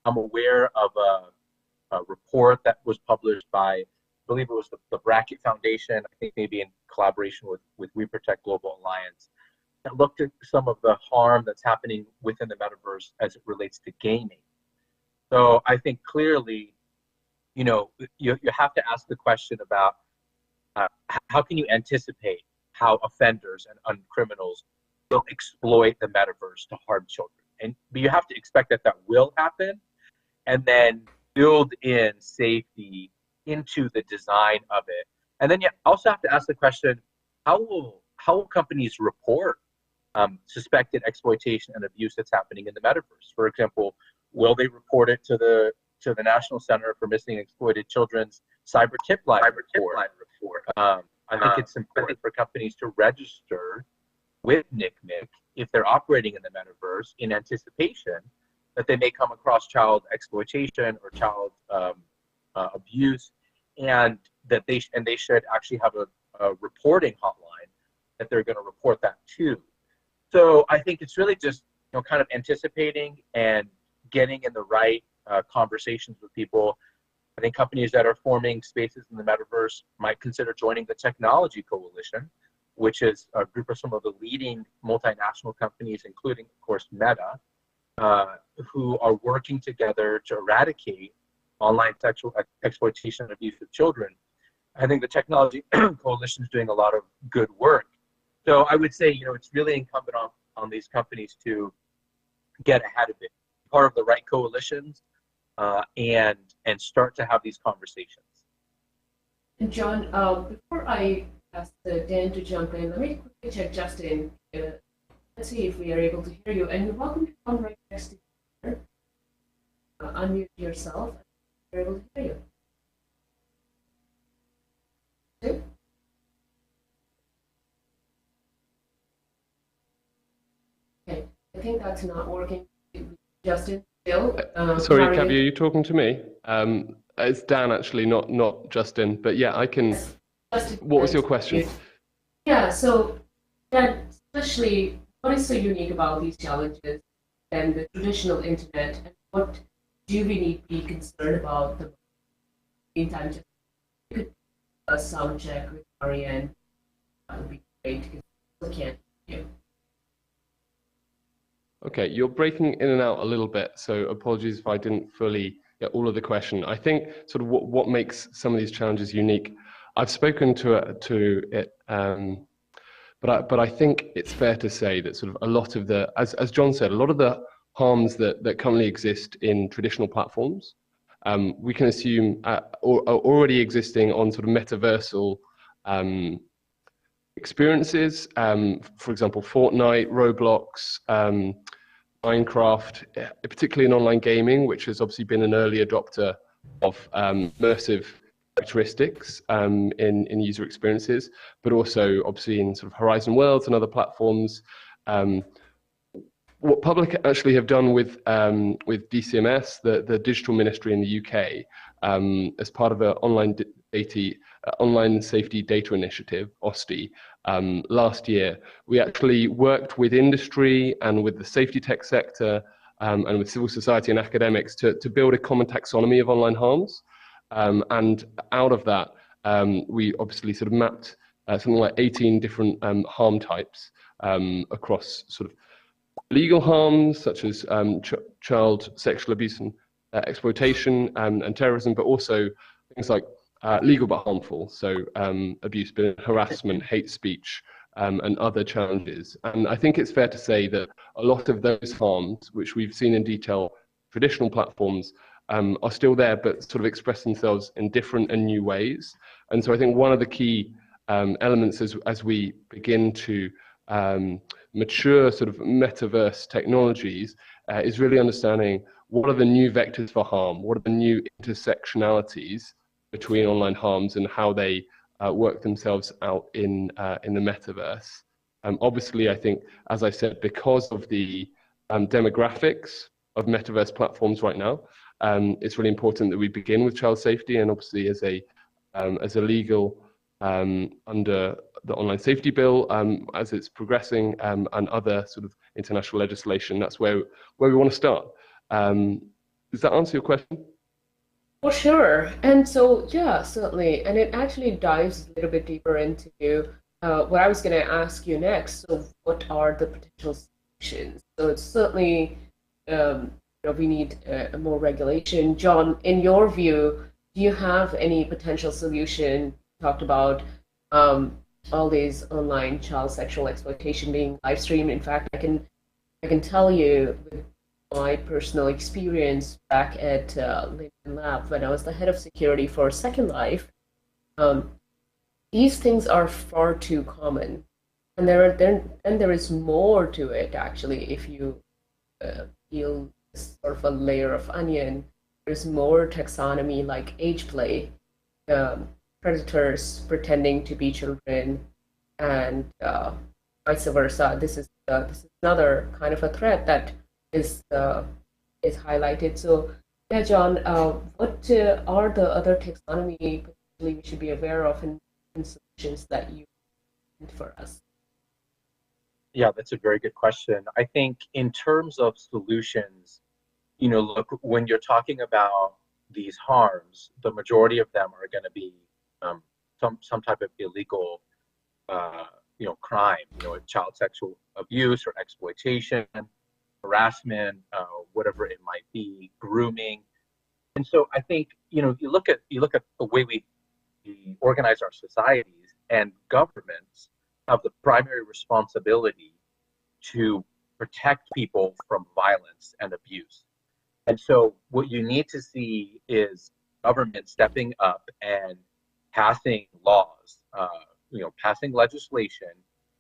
S17: aware of a report that was published by, I believe it was the Bracket Foundation, I think maybe in collaboration with We Protect Global Alliance, that looked at some of the harm that's happening within the metaverse as it relates to gaming. So I think clearly, you have to ask the question about how can you anticipate how offenders and criminals will exploit the metaverse to harm children. But you have to expect that will happen, and then build in safety into the design of it. And then you also have to ask the question, how will companies report suspected exploitation and abuse that's happening in the metaverse? For example, will they report it to the to the National Center for Missing and Exploited Children's cyber tip line report. I think it's important for companies to register with NCMEC if they're operating in the metaverse in anticipation that they may come across child exploitation or child abuse, and that they should actually have a reporting hotline that they're going to report that to. So I think it's really just kind of anticipating and getting in the right conversations with people. I think companies that are forming spaces in the metaverse might consider joining the Technology Coalition, which is a group of some of the leading multinational companies, including, of course, Meta, who are working together to eradicate online sexual exploitation and abuse of children. I think the Technology Coalition is doing a lot of good work. So I would say, it's really incumbent on these companies to get ahead of it, part of the right coalitions, and start to have these conversations.
S1: And John, before I ask Dan to jump in, let me quickly check Justin. Let's see if we are able to hear you. And you're welcome to come right next to you. Unmute yourself. We're able to hear you. Good. Okay, I think that's not working. Justin, still?
S18: Sorry, Kavi, are you talking to me? It's Dan, actually, not Justin. But yeah, I can.
S1: Justin,
S18: what was your question?
S1: Yeah, so Dan, especially, what is so unique about these challenges and the traditional internet, and what do we need to be concerned about? The meantime, just you could a sound check with Ariane. That would be great because we can't hear you.
S18: Okay, you're breaking in and out a little bit, so apologies if I didn't fully get all of the question. I think sort of what makes some of these challenges unique. I've spoken to it, but I think it's fair to say that sort of a lot of the, as John said, a lot of the harms that currently exist in traditional platforms, we can assume are already existing on sort of metaversal experiences. For example, Fortnite, Roblox, Minecraft, particularly in online gaming, which has obviously been an early adopter of immersive characteristics in user experiences, but also obviously in sort of Horizon Worlds and other platforms. What Public actually have done with DCMS, the digital ministry in the UK, as part of an online safety data initiative, OSTI, last year, we actually worked with industry and with the safety tech sector and with civil society and academics to build a common taxonomy of online harms. And out of that, we obviously sort of mapped something like 18 different harm types across sort of legal harms, such as child sexual abuse and exploitation and terrorism, but also things like legal but harmful, so abuse, harassment, hate speech, and other challenges. And I think it's fair to say that a lot of those harms, which we've seen in detail, traditional platforms, are still there, but sort of express themselves in different and new ways. And so I think one of the key elements as we begin to mature sort of metaverse technologies is really understanding what are the new vectors for harm, what are the new intersectionalities between online harms and how they work themselves out in the metaverse. Obviously, I think, as I said, because of the demographics of metaverse platforms right now, it's really important that we begin with child safety, and obviously as a legal under the online safety bill as it's progressing and other sort of international legislation, that's where we want to start. Does that answer your question?
S1: For sure. And so, yeah, certainly. And it actually dives a little bit deeper into what I was going to ask you next. So what are the potential solutions? So it's certainly, we need more regulation. John, in your view, do you have any potential solution? Talked about all these online child sexual exploitation being live streamed. In fact, I can tell you with my personal experience back at Linden Lab when I was the head of security for Second Life, these things are far too common, and there is more to it actually if you peel sort of a layer of onion. there's more taxonomy like age play, predators pretending to be children, and vice versa. This is another kind of a threat that is highlighted. So, yeah, John, what are the other taxonomy we should be aware of and solutions that you have for us?
S17: Yeah, that's a very good question. I think in terms of solutions, look, when you're talking about these harms, the majority of them are going to be some type of illegal, crime, child sexual abuse or exploitation, harassment, whatever it might be, grooming. And so I think, you look at the way we organize our societies, and governments have the primary responsibility to protect people from violence and abuse. And so what you need to see is government stepping up and passing laws, passing legislation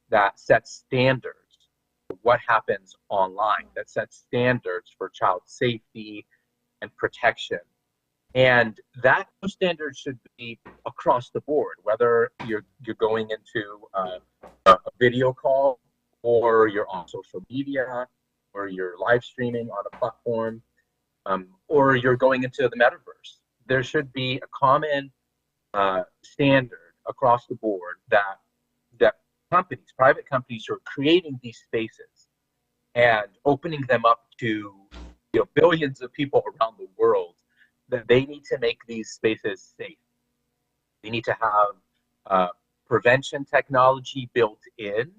S17: that sets standards for what happens online, that sets standards for child safety and protection. And that standard should be across the board, whether you're going into a video call, or you're on social media, or you're live streaming on a platform, or you're going into the metaverse. There should be a common standard across the board that companies, private companies, who are creating these spaces and opening them up to billions of people around the world, that they need to make these spaces safe. They need to have prevention technology built in.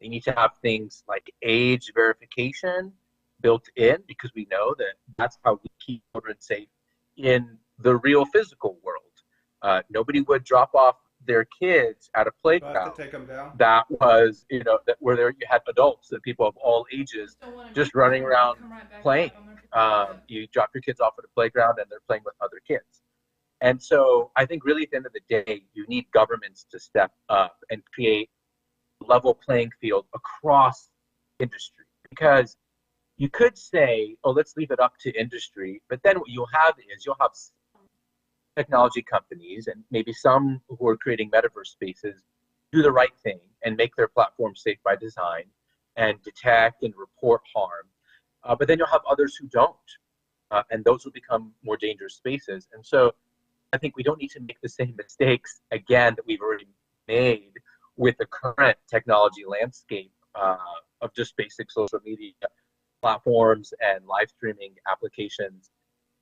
S17: They need to have things like age verification built in, because we know that that's how we keep children safe in the real physical world. Nobody would drop off their kids at a playground that was, where you had adults and people of all ages just running around playing. You drop your kids off at a playground and they're playing with other kids. And so I think really at the end of the day, you need governments to step up and create a level playing field across industry. Because you could say, oh, let's leave it up to industry, but then what you'll have technology companies and maybe some who are creating metaverse spaces do the right thing and make their platform safe by design and detect and report harm. But then you'll have others who don't, and those will become more dangerous spaces. And so I think we don't need to make the same mistakes again that we've already made with the current technology landscape of just basic social media platforms and live streaming applications.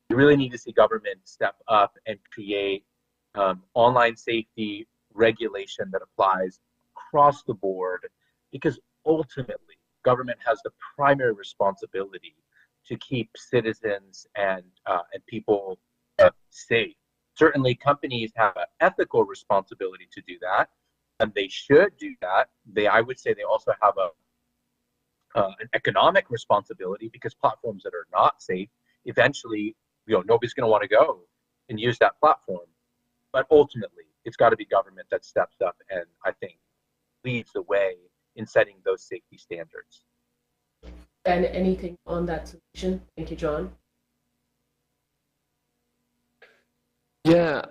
S17: We really need to see government step up and create online safety regulation that applies across the board, because ultimately government has the primary responsibility to keep citizens and people safe. Certainly companies have an ethical responsibility to do that, and they should do that. I would say they also have an economic responsibility, because platforms that are not safe, eventually, nobody's going to want to go and use that platform. But ultimately, it's got to be government that steps up and I think leads the way in setting those safety standards.
S1: And anything on that solution? Thank you, John.
S18: Yeah,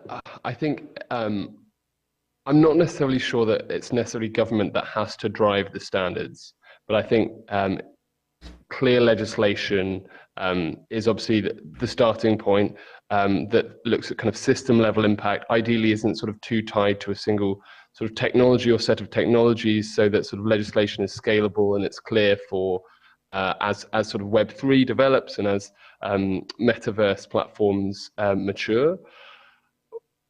S18: I think I'm not necessarily sure that it's necessarily government that has to drive the standards, but I think clear legislation is obviously the starting point that looks at kind of system level impact, ideally isn't sort of too tied to a single sort of technology or set of technologies, so that sort of legislation is scalable and it's clear for as sort of Web3 develops and as metaverse platforms mature.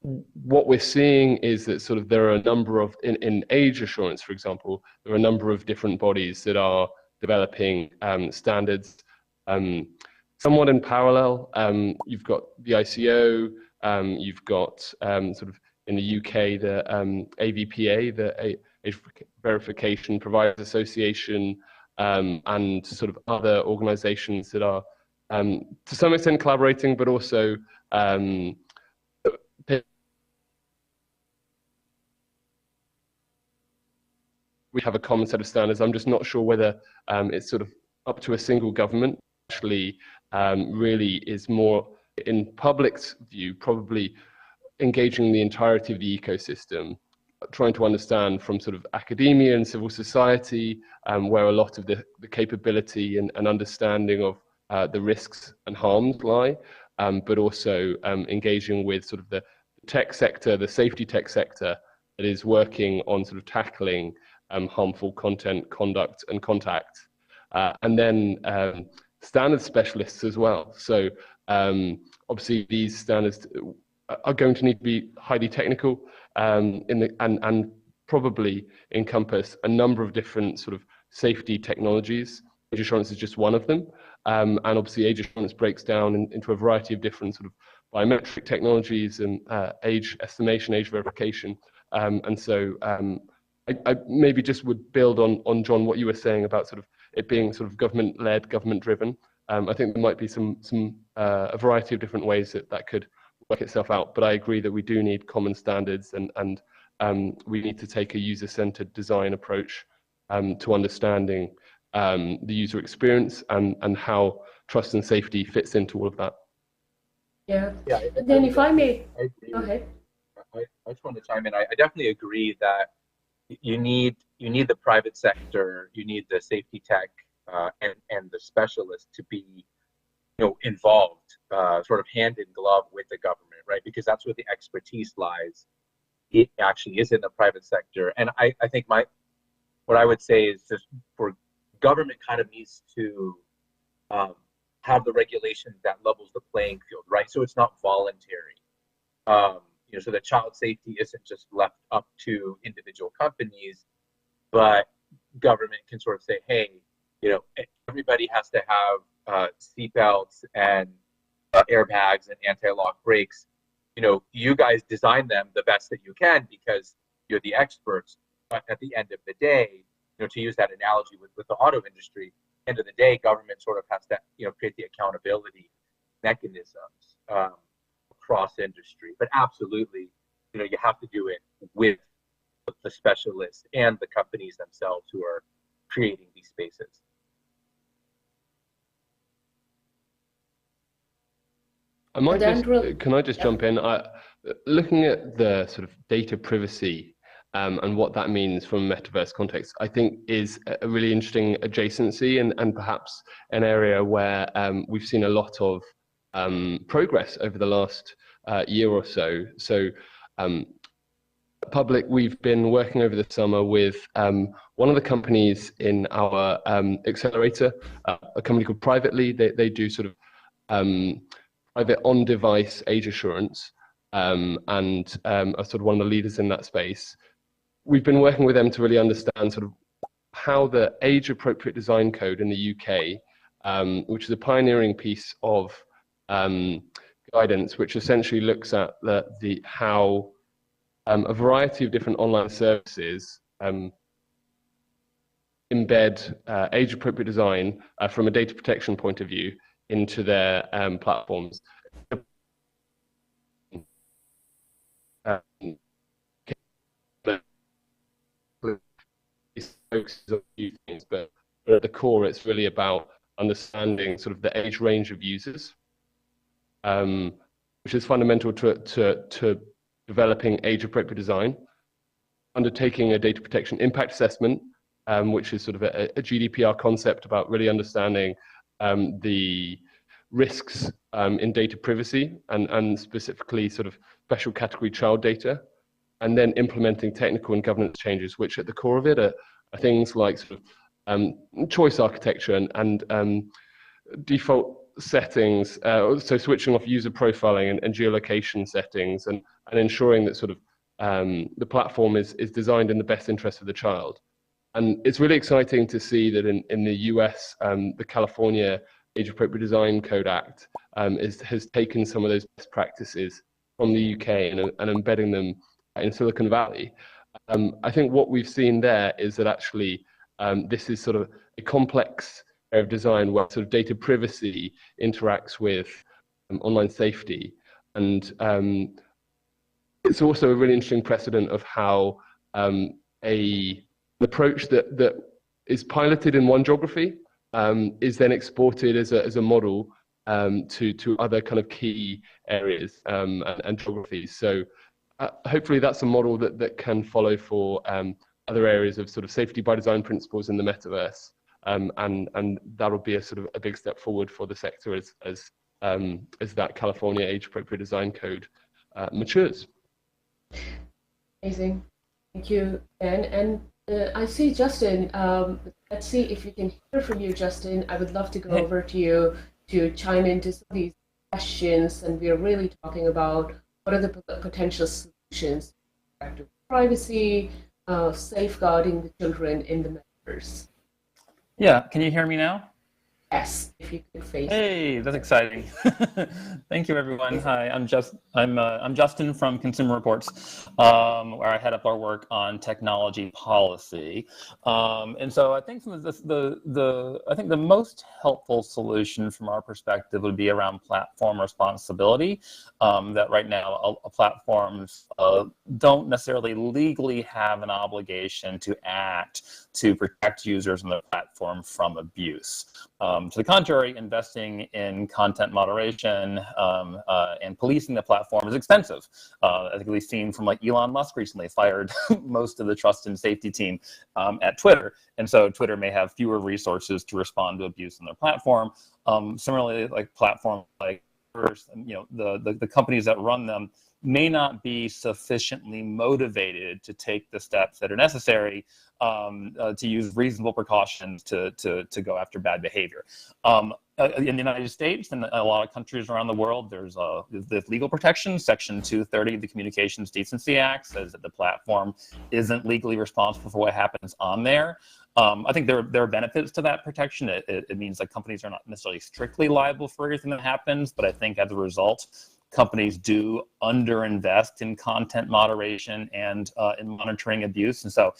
S18: What we're seeing is that sort of there are a number of, in age assurance, for example, there are a number of different bodies that are developing standards somewhat in parallel. You've got the ICO, you've got sort of in the UK, the AVPA, the Age Verification Providers Association, and sort of other organizations that are to some extent collaborating, but also we have a common set of standards. I'm just not sure whether it's sort of up to a single government. Actually, really is more in public's view, probably engaging the entirety of the ecosystem, trying to understand from sort of academia and civil society, where a lot of the capability and understanding of the risks and harms lie, but also engaging with sort of the tech sector, the safety tech sector that is working on sort of tackling harmful content, conduct, and contact. And then standards specialists as well. So obviously these standards are going to need to be highly technical and probably encompass a number of different sort of safety technologies. Age assurance is just one of them. And obviously age assurance breaks down into a variety of different sort of biometric technologies and age estimation, age verification. And so I maybe just would build on John, what you were saying about sort of it being sort of government-led, government-driven. I think there might be a variety of different ways that could work itself out. But I agree that we do need common standards and we need to take a user-centered design approach to understanding the user experience and how trust and safety fits into all of that.
S1: Yeah. And then if I may, go ahead.
S17: I just want to chime in. I definitely agree that you need the private sector, you need the safety tech and the specialists to be involved, sort of hand in glove with the government, right? Because that's where the expertise lies. It actually is in the private sector. And I think what I would say is just for government kind of needs to have the regulations that levels the playing field, right? So it's not voluntary. So that child safety isn't just left up to individual companies, but government can sort of say, hey, everybody has to have seatbelts and airbags and anti-lock brakes. You guys design them the best that you can because you're the experts. But at the end of the day, to use that analogy with the auto industry, end of the day, government sort of has to, create the accountability mechanisms across industry. But absolutely, you have to do it with the specialists and the companies themselves who are creating these spaces.
S18: Can I just jump in? Looking at the sort of data privacy and what that means from a metaverse context, I think is a really interesting adjacency and perhaps an area where we've seen a lot of progress over the last year or so. So Public, we've been working over the summer with one of the companies in our accelerator, a company called Privately. They do sort of private on-device age assurance and are sort of one of the leaders in that space. We've been working with them to really understand sort of how the age-appropriate design code in the UK, which is a pioneering piece of guidance, which essentially looks at how a variety of different online services embed age-appropriate design from a data protection point of view into their platforms. Focuses on a few things, but at the core, it's really about understanding sort of the age range of users, which is fundamental to developing age-appropriate design, undertaking a data protection impact assessment, which is sort of a GDPR concept about really understanding the risks in data privacy and specifically sort of special category child data, and then implementing technical and governance changes, which at the core of it are things like sort of choice architecture and default settings, so switching off user profiling and geolocation settings and ensuring that sort of the platform is designed in the best interest of the child. And it's really exciting to see that in the US, the California Age Appropriate Design Code Act has taken some of those best practices from the UK and embedding them in Silicon Valley. I think what we've seen there is that actually this is sort of a complex area of design where sort of data privacy interacts with online safety. And it's also a really interesting precedent of how an approach that is piloted in one geography is then exported as a model to other kind of key areas and geographies. So hopefully that's a model that can follow for other areas of sort of safety by design principles in the metaverse. And that'll be a sort of a big step forward for the sector as that California age appropriate design code matures.
S1: Amazing. Thank you, Ben. And I see Justin. Let's see if we can hear from you, Justin. I would love to go over to you to chime into some of these questions. And we are really talking about what are the potential solutions to privacy, safeguarding the children in the metaverse.
S19: Yeah, can you hear me now?
S1: Yes, if you could face.
S19: Hey, that's exciting. Thank you, everyone. Hi, I'm Justin from Consumer Reports, where I head up our work on technology policy. And so I think some of the most helpful solution from our perspective would be around platform responsibility. That right now platforms don't necessarily legally have an obligation to act to protect users on the platform from abuse. To the contrary, investing in content moderation and policing the platform is expensive. I think we've seen from like Elon Musk recently fired most of the trust and safety team at Twitter. And so Twitter may have fewer resources to respond to abuse on their platform. Similarly, like platforms like, the companies that run them may not be sufficiently motivated to take the steps that are necessary to use reasonable precautions to go after bad behavior. In the United States and a lot of countries around the world, there's legal protection. Section 230 of the Communications Decency Act says that the platform isn't legally responsible for what happens on there. I think there are benefits to that protection. It means that companies are not necessarily strictly liable for everything that happens, but I think as a result, companies do underinvest in content moderation and in monitoring abuse. And so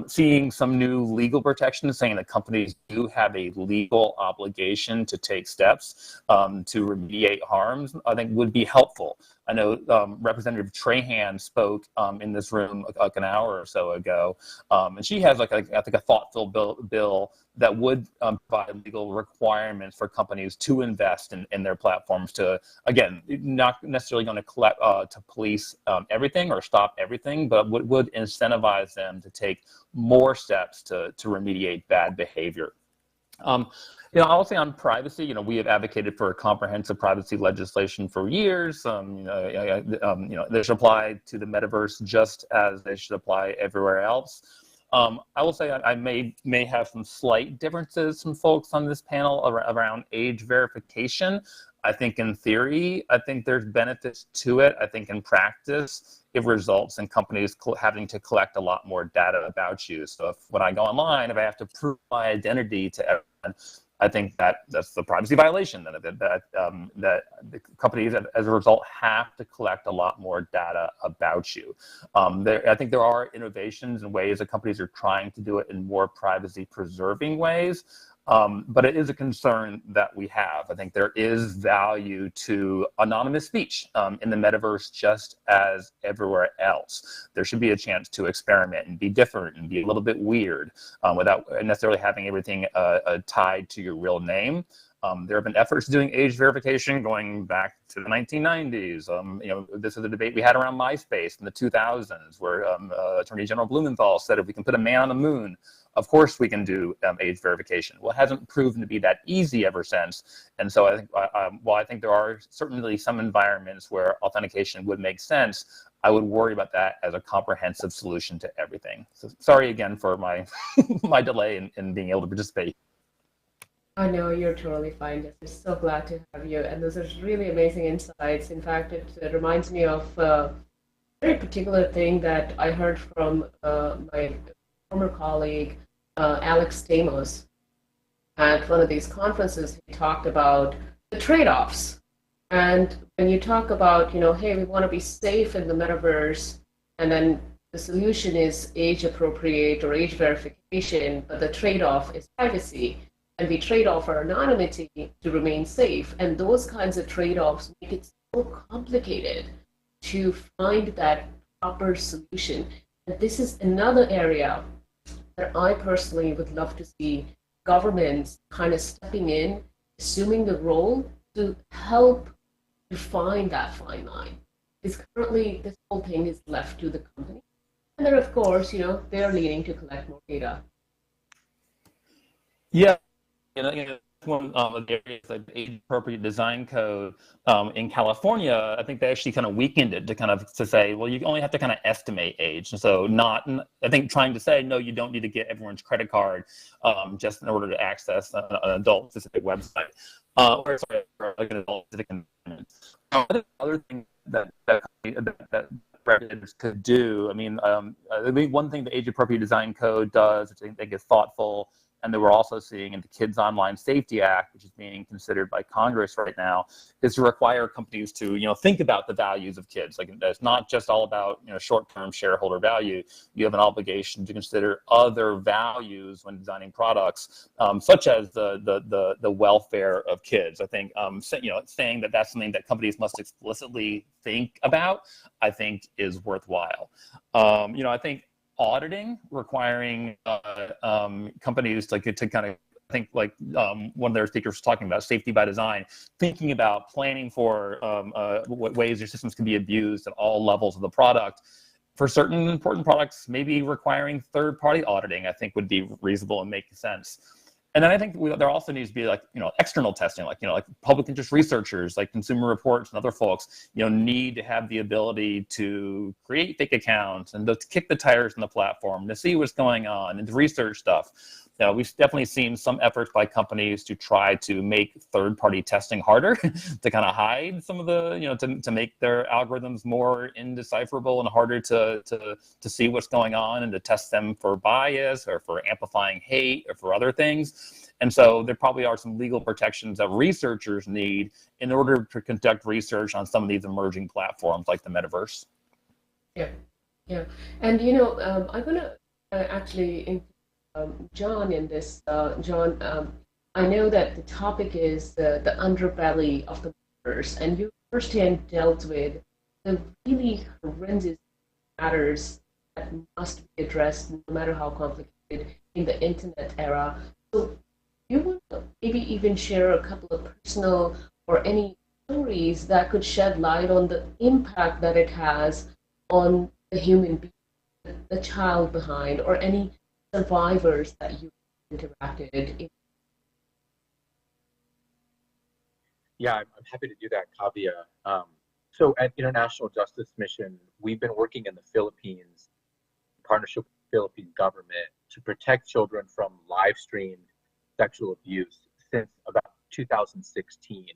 S19: seeing some new legal protection saying that companies do have a legal obligation to take steps to remediate harms, I think would be helpful. I know Representative Trahan spoke in this room like an hour or so ago, and she has I think a thoughtful bill that would provide legal requirements for companies to invest in their platforms to, again, not necessarily going to collect to police everything or stop everything, but would incentivize them to take more steps to remediate bad behavior. I'll say on privacy, we have advocated for a comprehensive privacy legislation for years. They should apply to the metaverse just as they should apply everywhere else. I will say I may have some slight differences from folks on this panel around age verification. I think in theory, there's benefits to it. I think in practice, it results in companies having to collect a lot more data about you. So when I go online, if I have to prove my identity to everyone, I think that's the privacy violation that the companies, as a result, have to collect a lot more data about you. I think there are innovations and ways that companies are trying to do it in more privacy-preserving ways. But it is a concern that we have. I think there is value to anonymous speech in the metaverse just as everywhere else. There should be a chance to experiment and be different and be a little bit weird without necessarily having everything tied to your real name. There have been efforts doing age verification going back to the 1990s. This is a debate we had around MySpace in the 2000s, where Attorney General Blumenthal said if we can put a man on the moon, of course we can do age verification. Well, it hasn't proven to be that easy ever since. And so I think, while I think there are certainly some environments where authentication would make sense, I would worry about that as a comprehensive solution to everything. So sorry again for my my delay in being able to participate.
S1: I know, you're totally fine. I'm so glad to have you. And those are really amazing insights. In fact, it reminds me of a very particular thing that I heard from my former colleague, Alex Stamos. At one of these conferences, he talked about the trade-offs. And when you talk about, hey, we want to be safe in the metaverse, and then the solution is age appropriate or age verification, but the trade-off is privacy. And we trade off our anonymity to remain safe. And those kinds of trade-offs make it so complicated to find that proper solution. And this is another area that I personally would love to see governments kind of stepping in, assuming the role to help define that fine line? Is currently this whole thing is left to the company, and then of course, they're needing to collect more data.
S19: Yeah, one of the areas like age-appropriate design code in California, I think they actually kind of weakened it to say, well, you only have to kind of estimate age. And so I think trying to say, no, you don't need to get everyone's credit card just in order to access an adult-specific website. Or sorry, like an adult-specific environment. I think other thing that regulators could do, I mean, one thing the age-appropriate design code does, which I think is thoughtful, and that we're also seeing in the Kids Online Safety Act, which is being considered by Congress right now, is to require companies to, think about the values of kids. Like, it's not just all about, short-term shareholder value. You have an obligation to consider other values when designing products, such as the welfare of kids. I think, saying that that's something that companies must explicitly think about, I think is worthwhile. I think auditing, requiring companies to kind of think like one of their speakers was talking about safety by design, thinking about planning for what ways your systems can be abused at all levels of the product. For certain important products, maybe requiring third-party auditing, I think would be reasonable and make sense. And then I think there also needs to be external testing, like public interest researchers, like Consumer Reports and other folks, need to have the ability to create fake accounts and to kick the tires on the platform, to see what's going on and to research stuff. We've definitely seen some efforts by companies to try to make third-party testing harder, to kind of hide some of the, to make their algorithms more indecipherable and harder to see what's going on and to test them for bias or for amplifying hate or for other things. And so there probably are some legal protections that researchers need in order to conduct research on some of these emerging platforms like the Metaverse.
S1: Yeah. And, I'm going to actually John in this. John, I know that the topic is the underbelly of the Metaverse, and you firsthand dealt with the really horrendous matters that must be addressed, no matter how complicated, in the internet era. So you would maybe even share a couple of personal or any stories that could shed light on the impact that it has on the human being, the child behind, or any survivors that you interacted in.
S17: Yeah, I'm happy to do that, Kavya. So at International Justice Mission, we've been working in the Philippines in partnership with the Philippine government to protect children from live-streamed sexual abuse since about 2016.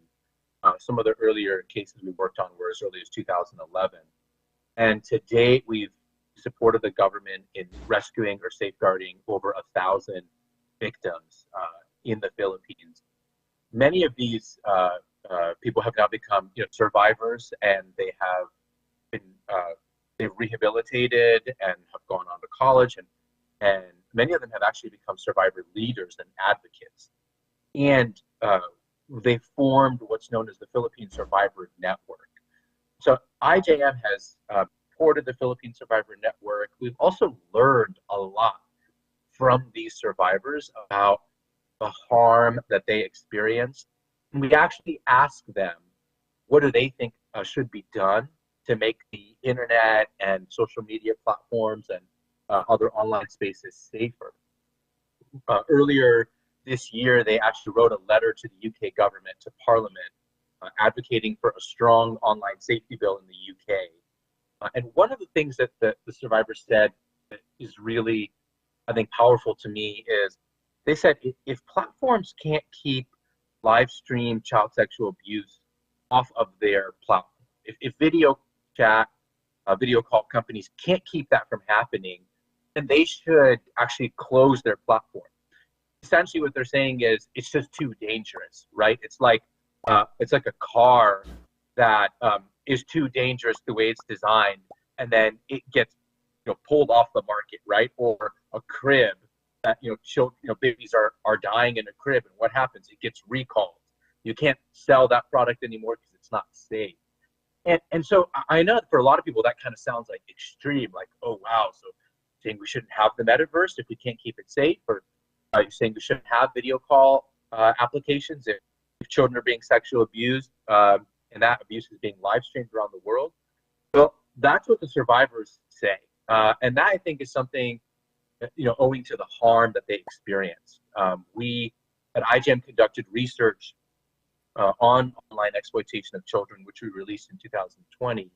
S17: Some of the earlier cases we worked on were as early as 2011. And to date, we've supported the government in rescuing or safeguarding over 1,000 victims in the Philippines. Many of these people have now become survivors, and they have been they've rehabilitated and have gone on to college, and many of them have actually become survivor leaders and advocates. And they formed what's known as the Philippine Survivor Network. So IJM has supported the Philippine Survivor Network. We've also learned a lot from these survivors about the harm that they experienced. And we actually ask them, what do they think should be done to make the internet and social media platforms and other online spaces safer? Earlier this year, they actually wrote a letter to the UK government, to Parliament, advocating for a strong online safety bill in the UK. And one of the things that the survivors said that is really, I think, powerful to me is they said if platforms can't keep live stream child sexual abuse off of their platform, if video chat, video call companies can't keep that from happening, then they should actually close their platform. Essentially what they're saying is it's just too dangerous, right? It's like a car that is too dangerous the way it's designed, and then it gets pulled off the market, right? Or a crib that babies are dying in a crib, and what happens? It gets recalled. You can't sell that product anymore because it's not safe. And so I know that for a lot of people that kind of sounds like extreme, like, oh wow, so saying we shouldn't have the metaverse if we can't keep it safe, or are you saying we shouldn't have video call applications if if children are being sexually abused, and that abuse is being live streamed around the world. Well, that's what the survivors say. And that, I think, is something, owing to the harm that they experienced. We at IGEM conducted research on online exploitation of children, which we released in 2020.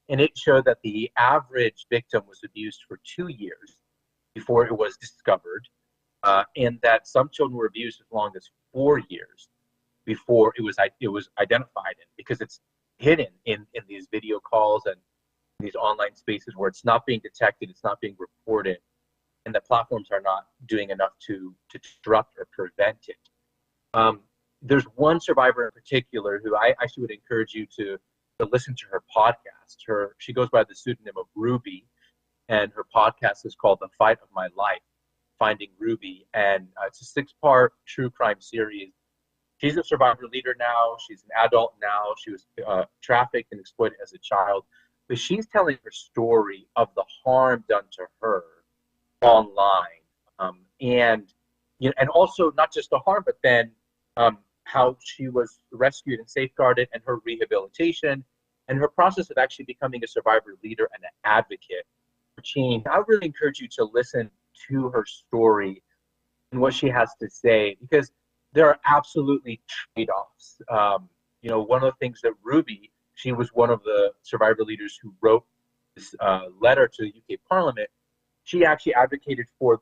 S17: And it showed that the average victim was abused for 2 years before it was discovered, and that some children were abused as long as 4 years before it was identified, because it's hidden in these video calls and these online spaces where it's not being detected, it's not being reported, and the platforms are not doing enough to disrupt or prevent it. There's one survivor in particular who I actually would encourage you to listen to her podcast. She goes by the pseudonym of Ruby, and her podcast is called The Fight of My Life, Finding Ruby, and it's a 6-part true crime series. She's a survivor leader now. She's an adult now. She was trafficked and exploited as a child, but she's telling her story of the harm done to her online, and also not just the harm, but then how she was rescued and safeguarded, and her rehabilitation, and her process of actually becoming a survivor leader and an advocate for change. I would really encourage you to listen to her story and what she has to say, because there are absolutely trade-offs. One of the things that Ruby, she was one of the survivor leaders who wrote this letter to the UK Parliament. She actually advocated for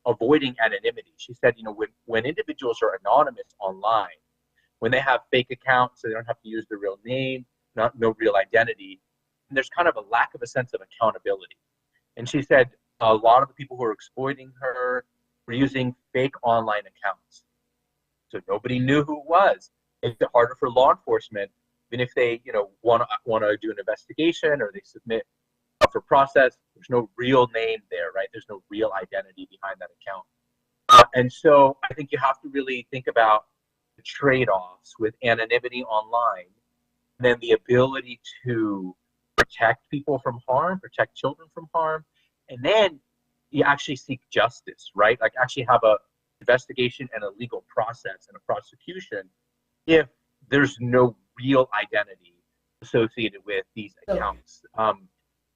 S17: avoiding anonymity. She said, when individuals are anonymous online, when they have fake accounts, so they don't have to use their real name, no real identity, and there's kind of a lack of a sense of accountability. And she said a lot of the people who are exploiting her were using fake online accounts. So nobody knew who it was. It's harder for law enforcement, even if they, want to do an investigation or they submit for process. There's no real name there, right? There's no real identity behind that account. And so I think you have to really think about the trade-offs with anonymity online, and then the ability to protect people from harm, protect children from harm, and then you actually seek justice, right? Like actually have a investigation and a legal process and a prosecution if there's no real identity associated with these accounts.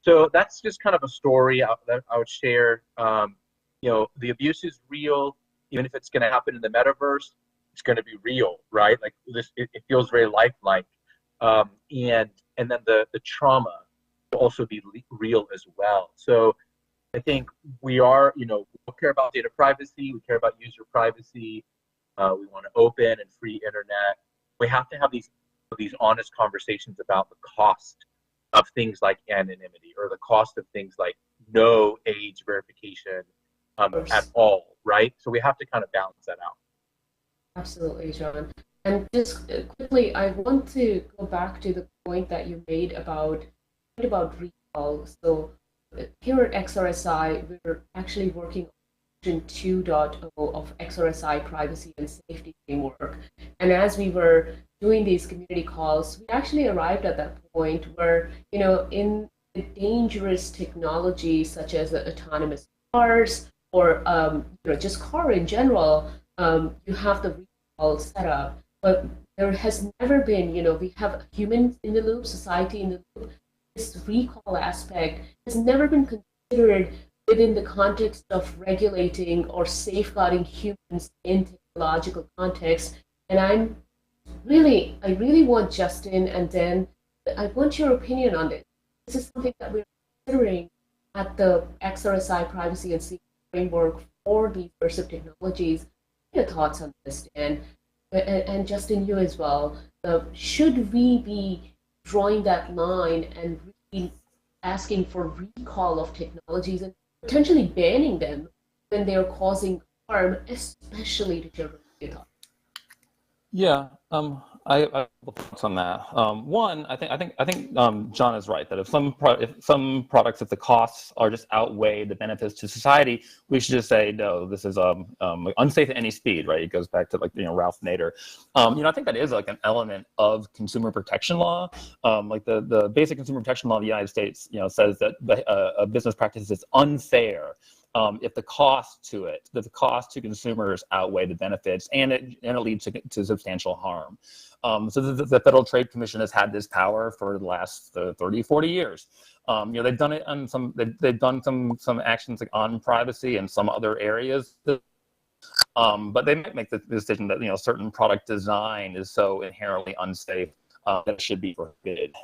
S17: So that's just kind of a story that I would share. The abuse is real. Even if it's going to happen in the metaverse, it's going to be real, right? Like this, it feels very lifelike. And then the trauma will also be real as well. So I think we are, we care about data privacy. We care about user privacy. We want an open and free internet. We have to have these honest conversations about the cost of things like anonymity, or the cost of things like no age verification at all, right? So we have to kind of balance that out.
S1: Absolutely, John. And just quickly, I want to go back to the point that you made about recall. So here at XRSI, we're actually working on version 2.0 of XRSI privacy and safety framework. And as we were doing these community calls, we actually arrived at that point where, in dangerous technology such as autonomous cars or just car in general, you have the recall set up. But there has never been, we have humans in the loop, society in the loop. This recall aspect has never been considered within the context of regulating or safeguarding humans in technological context. And I really want Justin and Dan, I want your opinion on this. This is something that we're considering at the XRSI privacy and safety framework for these immersive technologies. What are your thoughts on this, Dan? And Justin, you as well. Should we be drawing that line and really asking for recall of technologies and potentially banning them when they're causing harm, especially to children?
S19: Yeah, I have thoughts on that. One, I think John is right that if some products, if the costs are just outweigh the benefits to society, we should just say no. This is unsafe at any speed, right? It goes back to Ralph Nader. I think that is like an element of consumer protection law. Like the basic consumer protection law of the United States, says that a business practice is unfair if the cost to it, the cost to consumers outweigh the benefits, and it leads to substantial harm. So the Federal Trade Commission has had this power for the last 30, 40 years. They've done it on they've done some actions like on privacy and some other areas. But they might make the decision that certain product design is so inherently unsafe that it should be prohibited.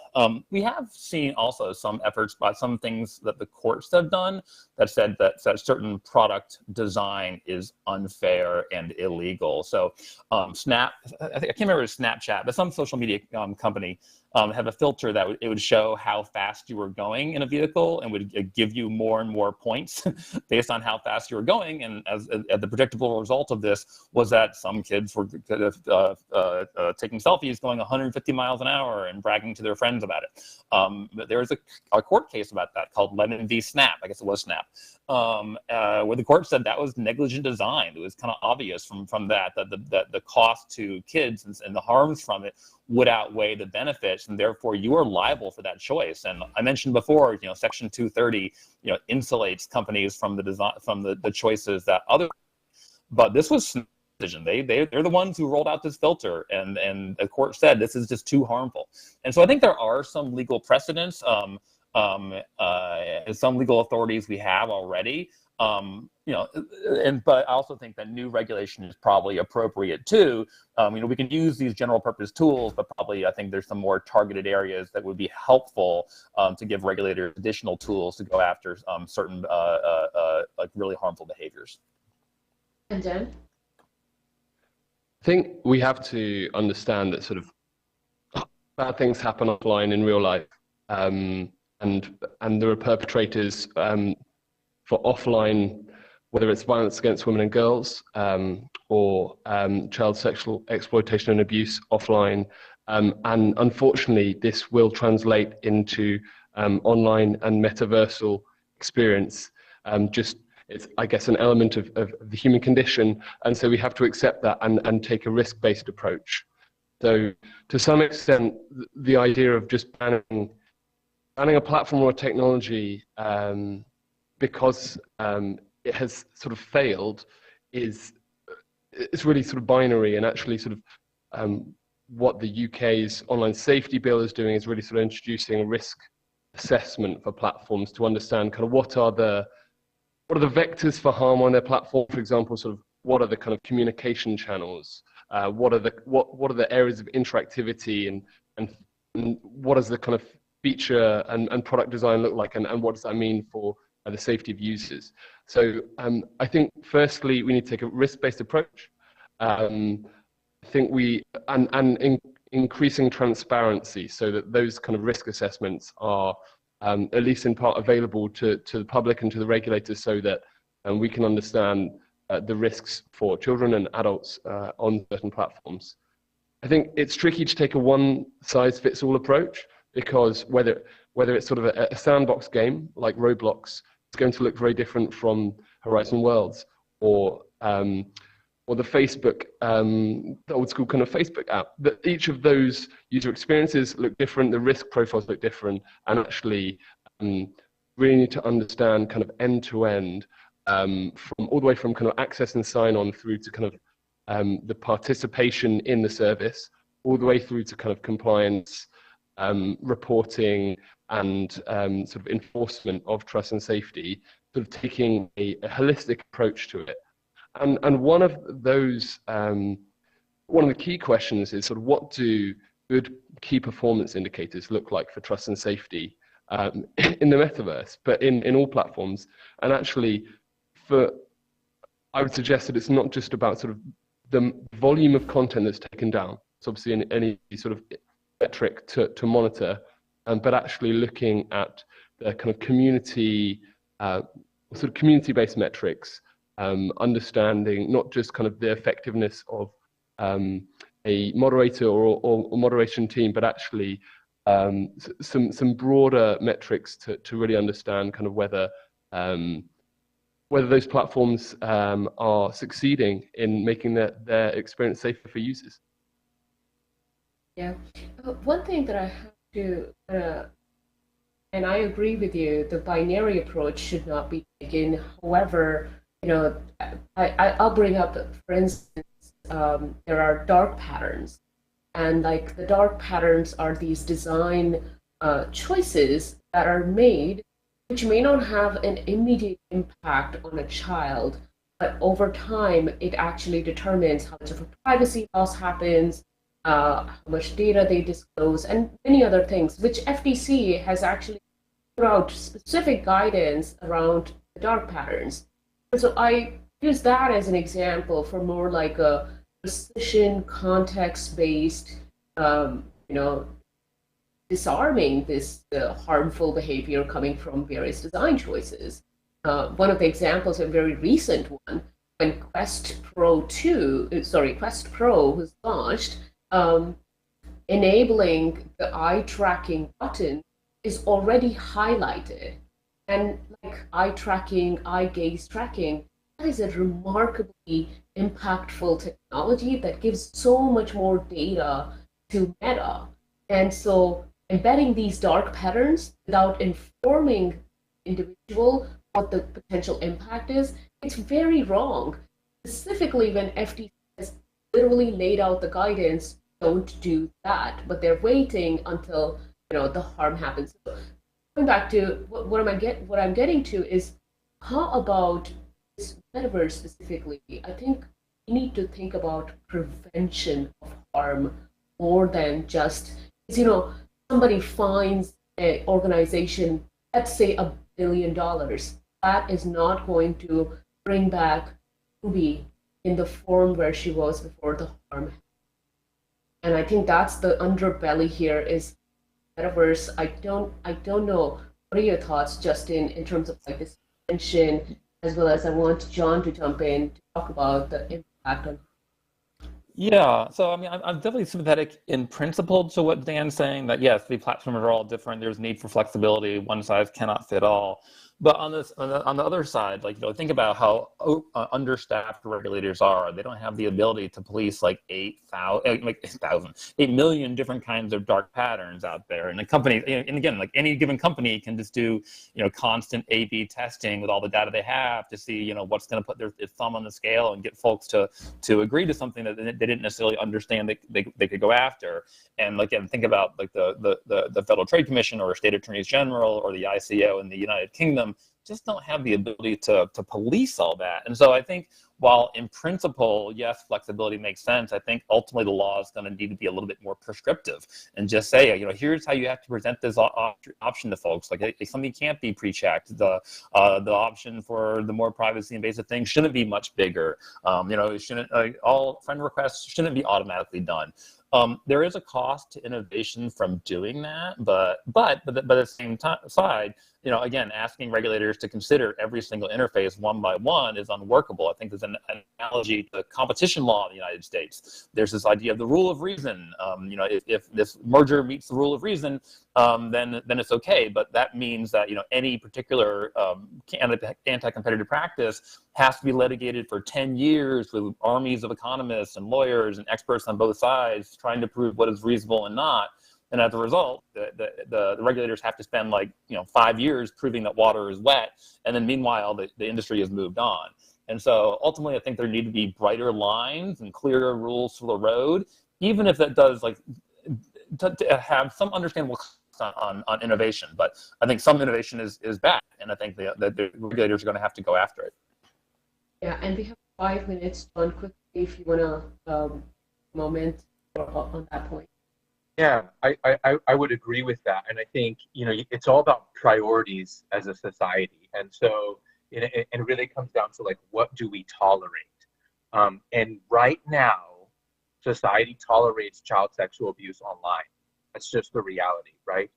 S19: We have seen also some efforts by some things that the courts have done that said that certain product design is unfair and illegal. So I can't remember Snapchat, but some social media company have a filter that it would show how fast you were going in a vehicle and would give you more and more points based on how fast you were going. And as the predictable result of this was that some kids were taking selfies going 150 miles an hour and bragging to their friends about it. But there was a court case about that called Lemon v. Snap. I guess it was Snap. Where the court said that was negligent design. It was kind of obvious from that the cost to kids and the harms from it would outweigh the benefits, and therefore you are liable for that choice. And I mentioned before, Section 230, insulates companies from the design, from the choices that other. But this was decision. They're the ones who rolled out this filter, and the court said this is just too harmful. And so I think there are some legal precedents. Some legal authorities we have already, but I also think that new regulation is probably appropriate too. We can use these general purpose tools, but probably I think there's some more targeted areas that would be helpful to give regulators additional tools to go after certain like really harmful behaviors.
S1: And then?
S18: I think we have to understand that sort of bad things happen offline in real life. And there are perpetrators for offline, whether it's violence against women and girls or child sexual exploitation and abuse offline. And unfortunately, this will translate into online and metaversal experience. It's, I guess, an element of the human condition. And so we have to accept that and take a risk-based approach. So to some extent, the idea of just banning a platform or a technology because it has sort of failed it's really sort of binary, and actually sort of what the UK's online safety bill is doing is really sort of introducing a risk assessment for platforms to understand kind of what are the vectors for harm on their platform. For example, sort of what are the kind of communication channels, what are the areas of interactivity, and what does the kind of feature and product design look like, and what does that mean for the safety of users. So I think firstly we need to take a risk-based approach. I think increasing transparency so that those kind of risk assessments are at least in part available to the public and to the regulators, so that we can understand the risks for children and adults on certain platforms. I think it's tricky to take a one-size-fits-all approach, because whether it's sort of a sandbox game like Roblox, it's going to look very different from Horizon Worlds or the Facebook, the old school kind of Facebook app. That each of those user experiences look different, the risk profiles look different, and actually really need to understand kind of end to end, from all the way from kind of access and sign on through to kind of the participation in the service, all the way through to kind of compliance, reporting, and sort of enforcement of trust and safety, sort of taking a holistic approach to it. And one of those, one of the key questions is sort of what do good key performance indicators look like for trust and safety in the metaverse, but in all platforms. And actually, I would suggest that it's not just about sort of the volume of content that's taken down. It's obviously in any sort of metric to monitor, but actually looking at the kind of community, sort of community-based metrics, understanding not just kind of the effectiveness of a moderator or moderation team, but actually some broader metrics to really understand kind of whether those platforms are succeeding in making their experience safer for users.
S1: Yeah. One thing that I have to and I agree with you. The binary approach should not be taken. However, I'll bring up, for instance, there are dark patterns, and like the dark patterns are these design choices that are made, which may not have an immediate impact on a child, but over time, it actually determines how much of a privacy loss happens, how much data they disclose, and many other things, which FTC has actually put out specific guidance around the dark patterns. So I use that as an example for more like a precision, context-based, disarming this harmful behavior coming from various design choices. One of the examples, a very recent one, when Quest Pro was launched, enabling the eye tracking button is already highlighted. And like eye tracking, eye gaze tracking, that is a remarkably impactful technology that gives so much more data to Meta. And so embedding these dark patterns without informing the individual what the potential impact is, it's very wrong. Specifically when FTC has literally laid out the guidance, don't do that, but they're waiting until the harm happens. So going back to what I'm getting to is, how about this metaverse specifically? I think we need to think about prevention of harm more than just, somebody finds an organization, let's say $1 billion, that is not going to bring back Ruby in the form where she was before the harm. And I think that's the underbelly here is metaverse. I don't know. What are your thoughts, Justin, in terms of like this prevention, as well as I want John to jump in to talk about the impact on.
S19: Yeah, so I mean, I'm definitely sympathetic in principle to what Dan's saying, that yes, the platforms are all different. There's need for flexibility. One size cannot fit all. But on the other side, think about how understaffed regulators are. They don't have the ability to police 8 million different kinds of dark patterns out there. And a company, and again, like any given company can just do constant A/B testing with all the data they have to see what's going to put their thumb on the scale and get folks to agree to something that they didn't necessarily understand they could go after. And again, think about the Federal Trade Commission or state attorneys general or the ICO in the United Kingdom. Just don't have the ability to police all that. And so I think while in principle, yes, flexibility makes sense, I think ultimately the law is going to need to be a little bit more prescriptive and just say, here's how you have to present this option to folks. Like if something can't be pre-checked, the option for the more privacy invasive things shouldn't be much bigger. It shouldn't, all friend requests shouldn't be automatically done. There is a cost to innovation from doing that, but at the same side, again, asking regulators to consider every single interface one by one is unworkable. I think there's an analogy to competition law in the United States. There's this idea of the rule of reason. If this merger meets the rule of reason, then it's okay. But that means that any particular anti-competitive practice has to be litigated for 10 years with armies of economists and lawyers and experts on both sides trying to prove what is reasonable and not. And as a result, the regulators have to spend 5 years proving that water is wet. And then meanwhile, the industry has moved on. And so ultimately, I think there need to be brighter lines and clearer rules for the road, even if that does to have some understandable on innovation. But I think some innovation is bad. And I think the regulators are going to have to go after it.
S1: Yeah, and we have 5 minutes. John, quickly, if you want to moment on that point.
S17: Yeah, I would agree with that. And I think, it's all about priorities as a society. And so it really comes down to what do we tolerate? And right now, society tolerates child sexual abuse online. That's just the reality, right?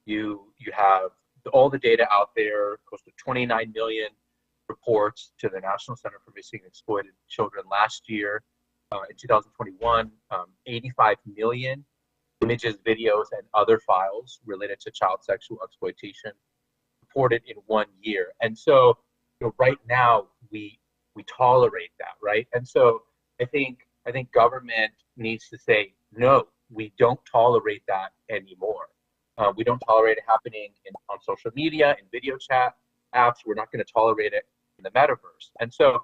S17: You have all the data out there, close to 29 million reports to the National Center for Missing and Exploited Children last year. In 2021, 85 million images, videos, and other files related to child sexual exploitation reported in 1 year. And so, right now we tolerate that, right? And so I think government needs to say, no, we don't tolerate that anymore. We don't tolerate it happening on social media, in video chat apps. We're not going to tolerate it in the metaverse. And so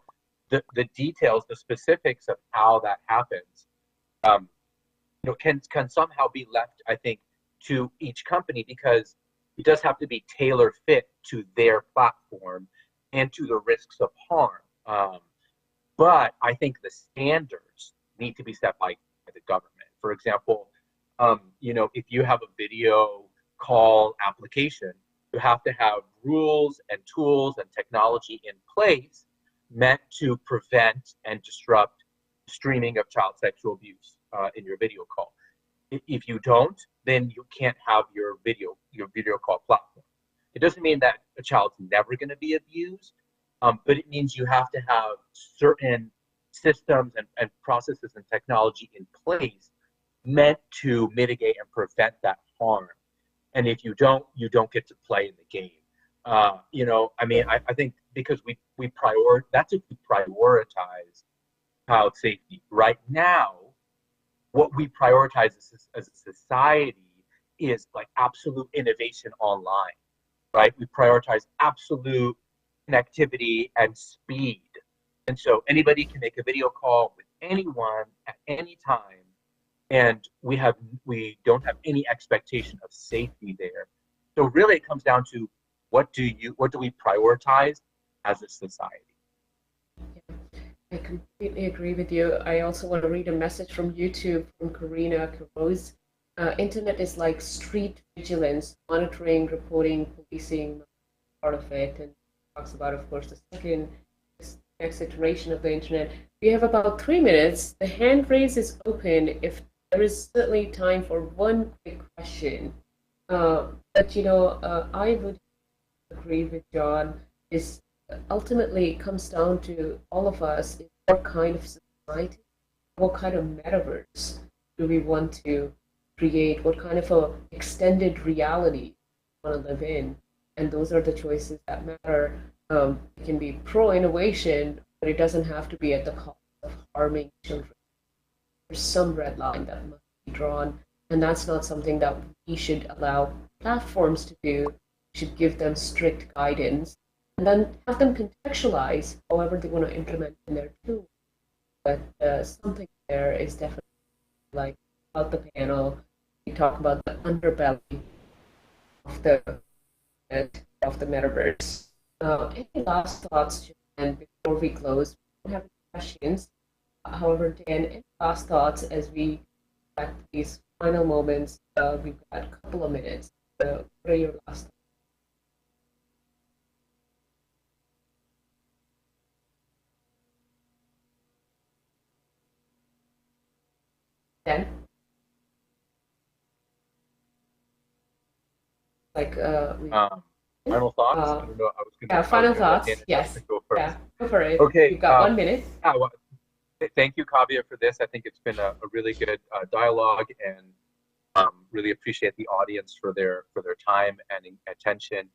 S17: the details, the specifics of how that happens, can somehow be left, I think, to each company, because it does have to be tailor fit to their platform and to the risks of harm. But I think the standards need to be set by the government. For example, if you have a video call application, you have to have rules and tools and technology in place meant to prevent and disrupt streaming of child sexual abuse in your video call. If you don't, then you can't have your video call platform. It doesn't mean that a child's never going to be abused, but it means you have to have certain systems and processes and technology in place meant to mitigate and prevent that harm. And if you don't get to play in the game. I think because that's if we prioritize child safety. Right now, what we prioritize as a society is like absolute innovation online, right? We prioritize absolute connectivity and speed. And so anybody can make a video call with anyone at any time, and we don't have any expectation of safety there. So really it comes down to what do we prioritize as a society?
S1: I completely agree with you. I also want to read a message from YouTube from Karina Rose. Internet is like street vigilance, monitoring, reporting, policing, part of it, and talks about, of course, the next iteration of the internet. We have about 3 minutes. The hand raise is open if there is certainly time for one quick question. But I would agree with John. Is ultimately it comes down to all of us, what kind of society, what kind of metaverse do we want to create, what kind of a extended reality we want to live in, and those are the choices that matter. It can be pro-innovation, but it doesn't have to be at the cost of harming children. There's some red line that must be drawn, and that's not something that we should allow platforms to do. We should give them strict guidance and then have them contextualize however they want to implement in their tool. But something there is definitely like about the panel. We talk about the underbelly of the metaverse. Any last thoughts, Jan, before we close? We don't have any questions. However, Dan, any last thoughts as we at these final moments? We've got a couple of minutes. What are your last thoughts? Dan?
S17: Final thoughts? I don't know. I was gonna,
S1: final thoughts. Yes.
S17: Go first.
S1: Yeah, go for it.
S17: Okay.
S1: You've got 1 minute.
S17: Thank you, Kavya, for this. I think it's been a really good dialogue, and really appreciate the audience for their time and attention.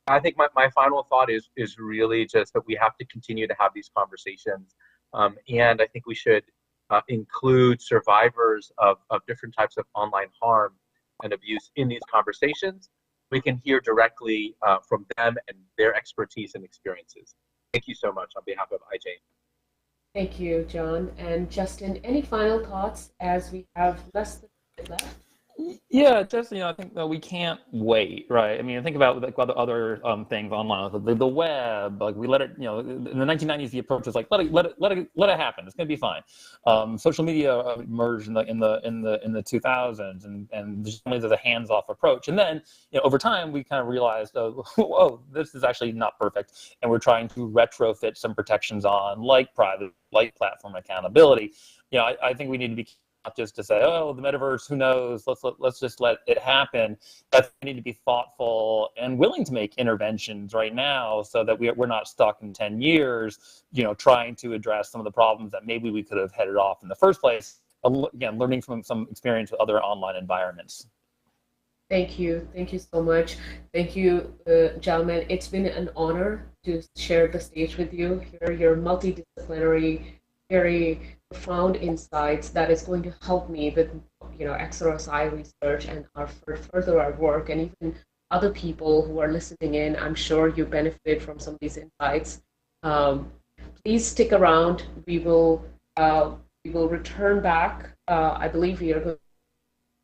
S17: I think my final thought is really just that we have to continue to have these conversations, and I think we should include survivors of different types of online harm and abuse in these conversations. We can hear directly from them and their expertise and experiences. Thank you so much on behalf of IJ.
S1: Thank you, John. And Justin, any final thoughts as we have less than a minute left?
S19: Yeah, just I think that we can't wait, right? I mean, think about like other things online, the web. Like we let it, in the 1990s, the approach was like let it happen. It's gonna be fine. Social media emerged in the 2000s, and just only there's a hands-off approach. And then over time, we kind of realized, oh, this is actually not perfect, and we're trying to retrofit some protections on, like private, like platform accountability. I think we need to be not just to say, oh, the metaverse, who knows? Let's just let it happen. But we need to be thoughtful and willing to make interventions right now, so that we're not stuck in 10 years, trying to address some of the problems that maybe we could have headed off in the first place. Again, learning from some experience with other online environments.
S1: Thank you so much. Thank you, gentlemen. It's been an honor to share the stage with you. Hear your multidisciplinary, very profound insights that is going to help me with XRSI research and further our work, and even other people who are listening in, I'm sure you benefit from some of these insights. Please stick around. We will return back. I believe we are going to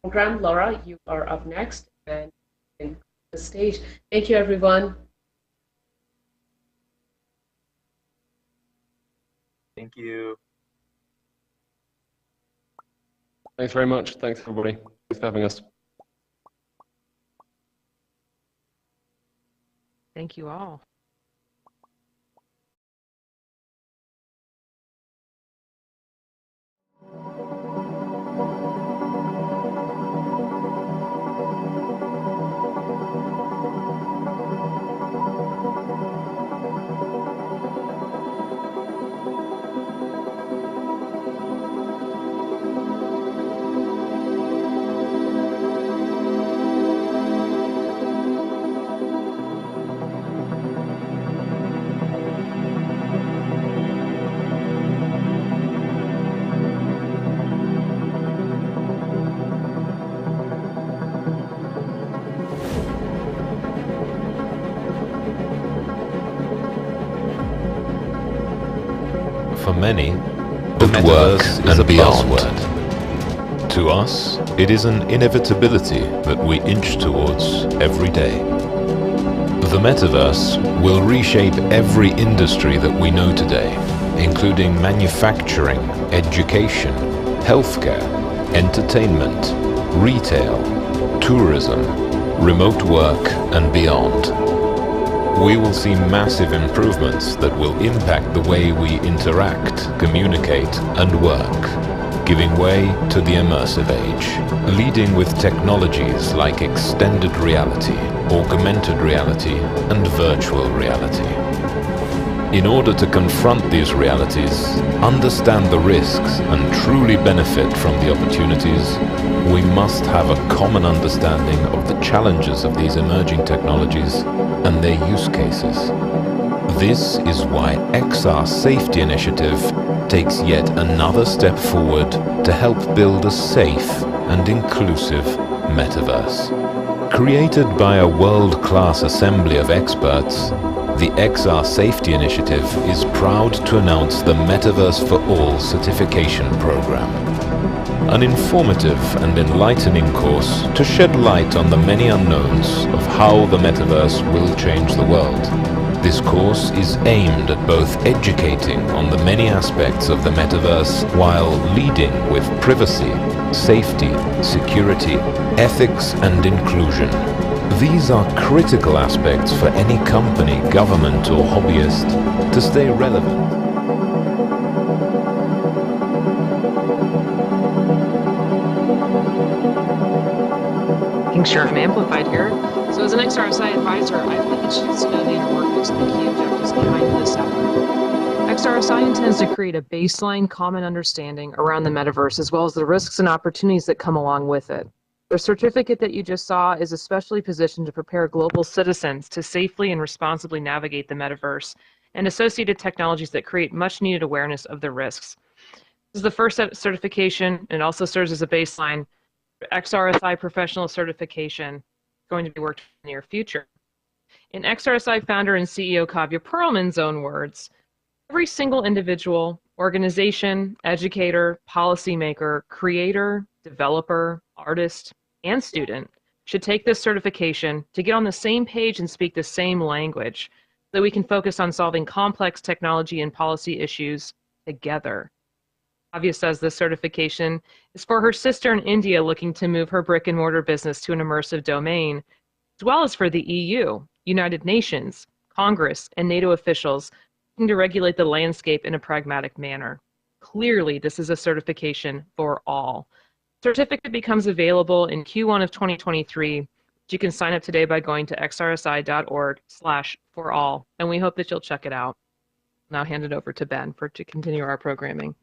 S1: program. Laura, you are up next and in the stage. Thank you, everyone.
S17: Thank you.
S18: Thanks very much. Thanks, everybody. Thanks for having us.
S2: Thank you all.
S20: For many, the metaverse is a buzzword. To us, it is an inevitability that we inch towards every day. The metaverse will reshape every industry that we know today, including manufacturing, education, healthcare, entertainment, retail, tourism, remote work, and beyond. We will see massive improvements that will impact the way we interact, communicate, and work, giving way to the immersive age, leading with technologies like extended reality, augmented reality, and virtual reality. In order to confront these realities, understand the risks, and truly benefit from the opportunities, we must have a common understanding of the challenges of these emerging technologies and their use cases. This is why XR Safety Initiative takes yet another step forward to help build a safe and inclusive metaverse. Created by a world-class assembly of experts, the XR Safety Initiative is proud to announce the Metaverse for All certification program. An informative and enlightening course to shed light on the many unknowns of how the metaverse will change the world. This course is aimed at both educating on the many aspects of the metaverse while leading with privacy, safety, security, ethics, and inclusion. These are critical aspects for any company, government, or hobbyist to stay relevant.
S2: Making sure I'm amplified here. So as an XRSI advisor, I've been interested to know the inner workings and the key objectives behind this effort. XRSI intends to create a baseline common understanding around the metaverse, as well as the risks and opportunities that come along with it. The certificate that you just saw is especially positioned to prepare global citizens to safely and responsibly navigate the metaverse and associated technologies that create much needed awareness of the risks. This is the first certification, and also serves as a baseline for XRSI professional certification going to be worked in the near future. In XRSI founder and CEO Kavya Perlman's own words, every single individual, organization, educator, policymaker, creator, developer, artist, and student should take this certification to get on the same page and speak the same language so that we can focus on solving complex technology and policy issues together. Kavya says this certification is for her sister in India looking to move her brick and mortar business to an immersive domain, as well as for the EU, United Nations, Congress, and NATO officials looking to regulate the landscape in a pragmatic manner. Clearly, this is a certification for all. The certificate becomes available in Q1 of 2023. You can sign up today by going to xrsi.org/forall, and we hope that you'll check it out. Now hand it over to Ben to continue our programming.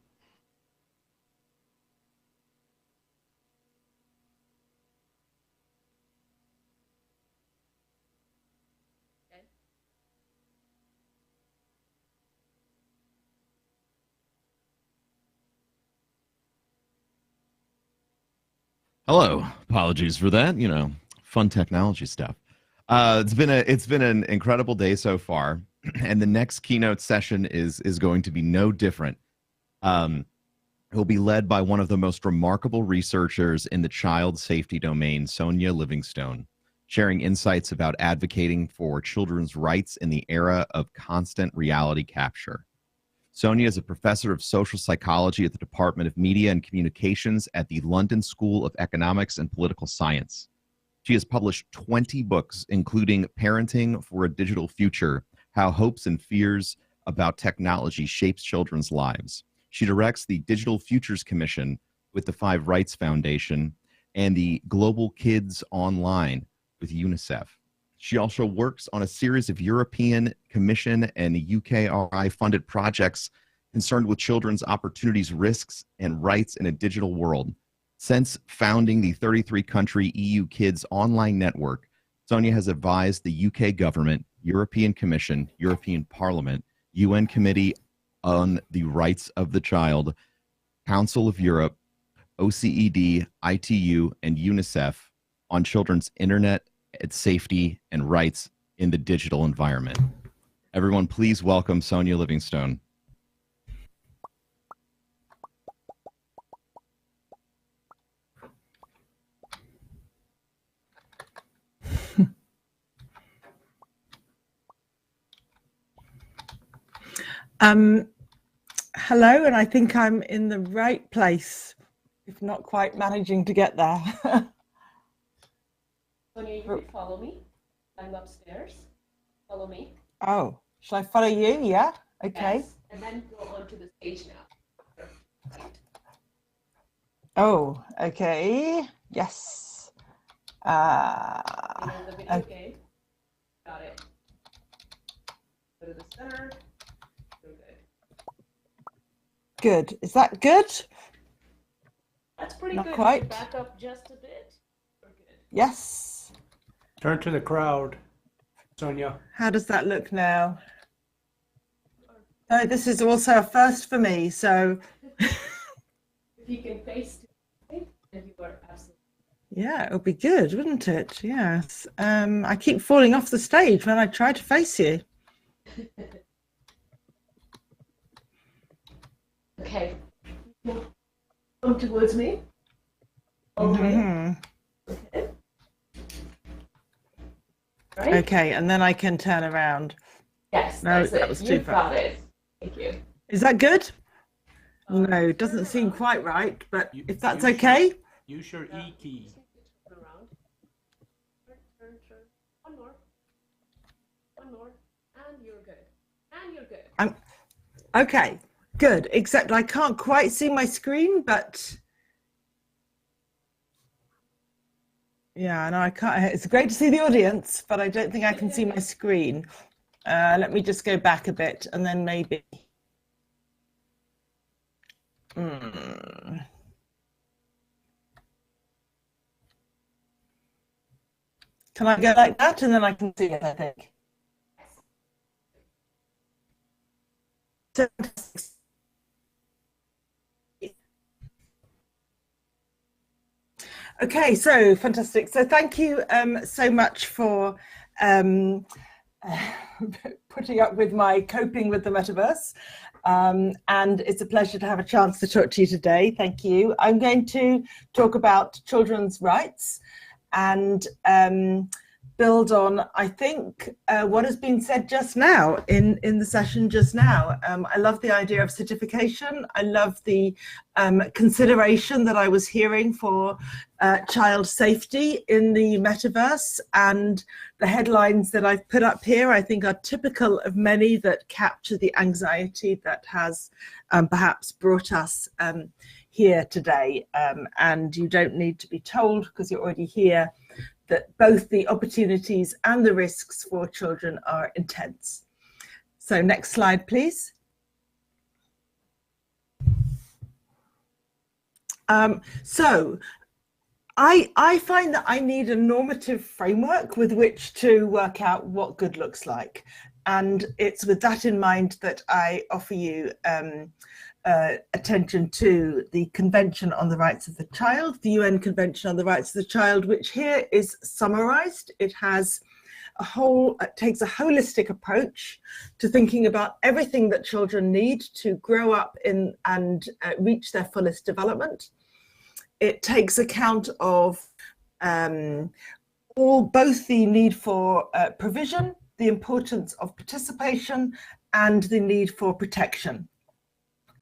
S3: Hello. Apologies for that. Fun technology stuff. It's been an incredible day so far, and the next keynote session is going to be no different. It will be led by one of the most remarkable researchers in the child safety domain, Sonia Livingstone, sharing insights about advocating for children's rights in the era of constant reality capture. Sonia is a professor of social psychology at the Department of Media and Communications at the London School of Economics and Political Science. She has published 20 books, including Parenting for a Digital Future, How Hopes and Fears About Technology Shapes Children's Lives. She directs the Digital Futures Commission with the Five Rights Foundation and the Global Kids Online with UNICEF. She also works on a series of European Commission and UKRI-funded projects concerned with children's opportunities, risks, and rights in a digital world. Since founding the 33-country EU Kids Online Network, Sonia has advised the UK government, European Commission, European Parliament, UN Committee on the Rights of the Child, Council of Europe, OCED, ITU, and UNICEF on children's internet safety and rights in the digital environment. Everyone, please welcome Sonia Livingstone.
S21: Hello, and I think I'm in the right place, if not quite managing to get there.
S1: Sonia, you can follow me. I'm upstairs. Follow me.
S21: Oh, shall I follow you? Yeah. Okay.
S1: Yes. And then go onto the stage now.
S21: Oh, okay. Yes.
S1: And then the video game. Got it. Go to the center. We're good.
S21: Good. Is that good?
S1: That's pretty
S21: Not
S1: good.
S21: quite.
S1: Back up just a bit. We're good.
S21: Yes.
S22: Turn to the crowd, Sonia.
S21: How does that look now? Oh, this is also a first for me, so.
S1: If you can face to me, then you are absolutely.
S21: Yeah, it would be good, wouldn't it? Yes. I keep falling off the stage when I try to face you.
S1: Okay. Come towards me. Okay.
S21: Mm-hmm.
S1: Okay. Right.
S21: Okay, and then I can turn around.
S1: Yes,
S21: No,
S1: that's
S21: that
S1: it.
S21: was too
S1: You've
S21: far.
S1: got it. Thank you.
S21: Is that good? No, it doesn't seem quite right, but if that's okay.
S22: Use your E key.
S1: Turn around. Turn. One more. And you're good. And you're good.
S21: Okay, good. Except I can't quite see my screen, but yeah, no, I can't. It's great to see the audience, but I don't think I can see my screen. Let me just go back a bit and then maybe. Can I go like that and then I can see it, I think. Okay, so fantastic. So thank you so much for putting up with my coping with the metaverse. And it's a pleasure to have a chance to talk to you today. Thank you. I'm going to talk about children's rights and build on, I think, what has been said just now in the session just now. I love the idea of certification. I love the consideration that I was hearing for child safety in the metaverse, and the headlines that I've put up here I think are typical of many that capture the anxiety that has perhaps brought us here today. And you don't need to be told, because you're already here, that both the opportunities and the risks for children are intense. So next slide, please. So I find that I need a normative framework with which to work out what good looks like. And it's with that in mind that I offer you attention to the Convention on the Rights of the Child, the UN Convention on the Rights of the Child, which here is summarized. It has takes a holistic approach to thinking about everything that children need to grow up in and reach their fullest development. It takes account of both the need for provision, the importance of participation, and the need for protection.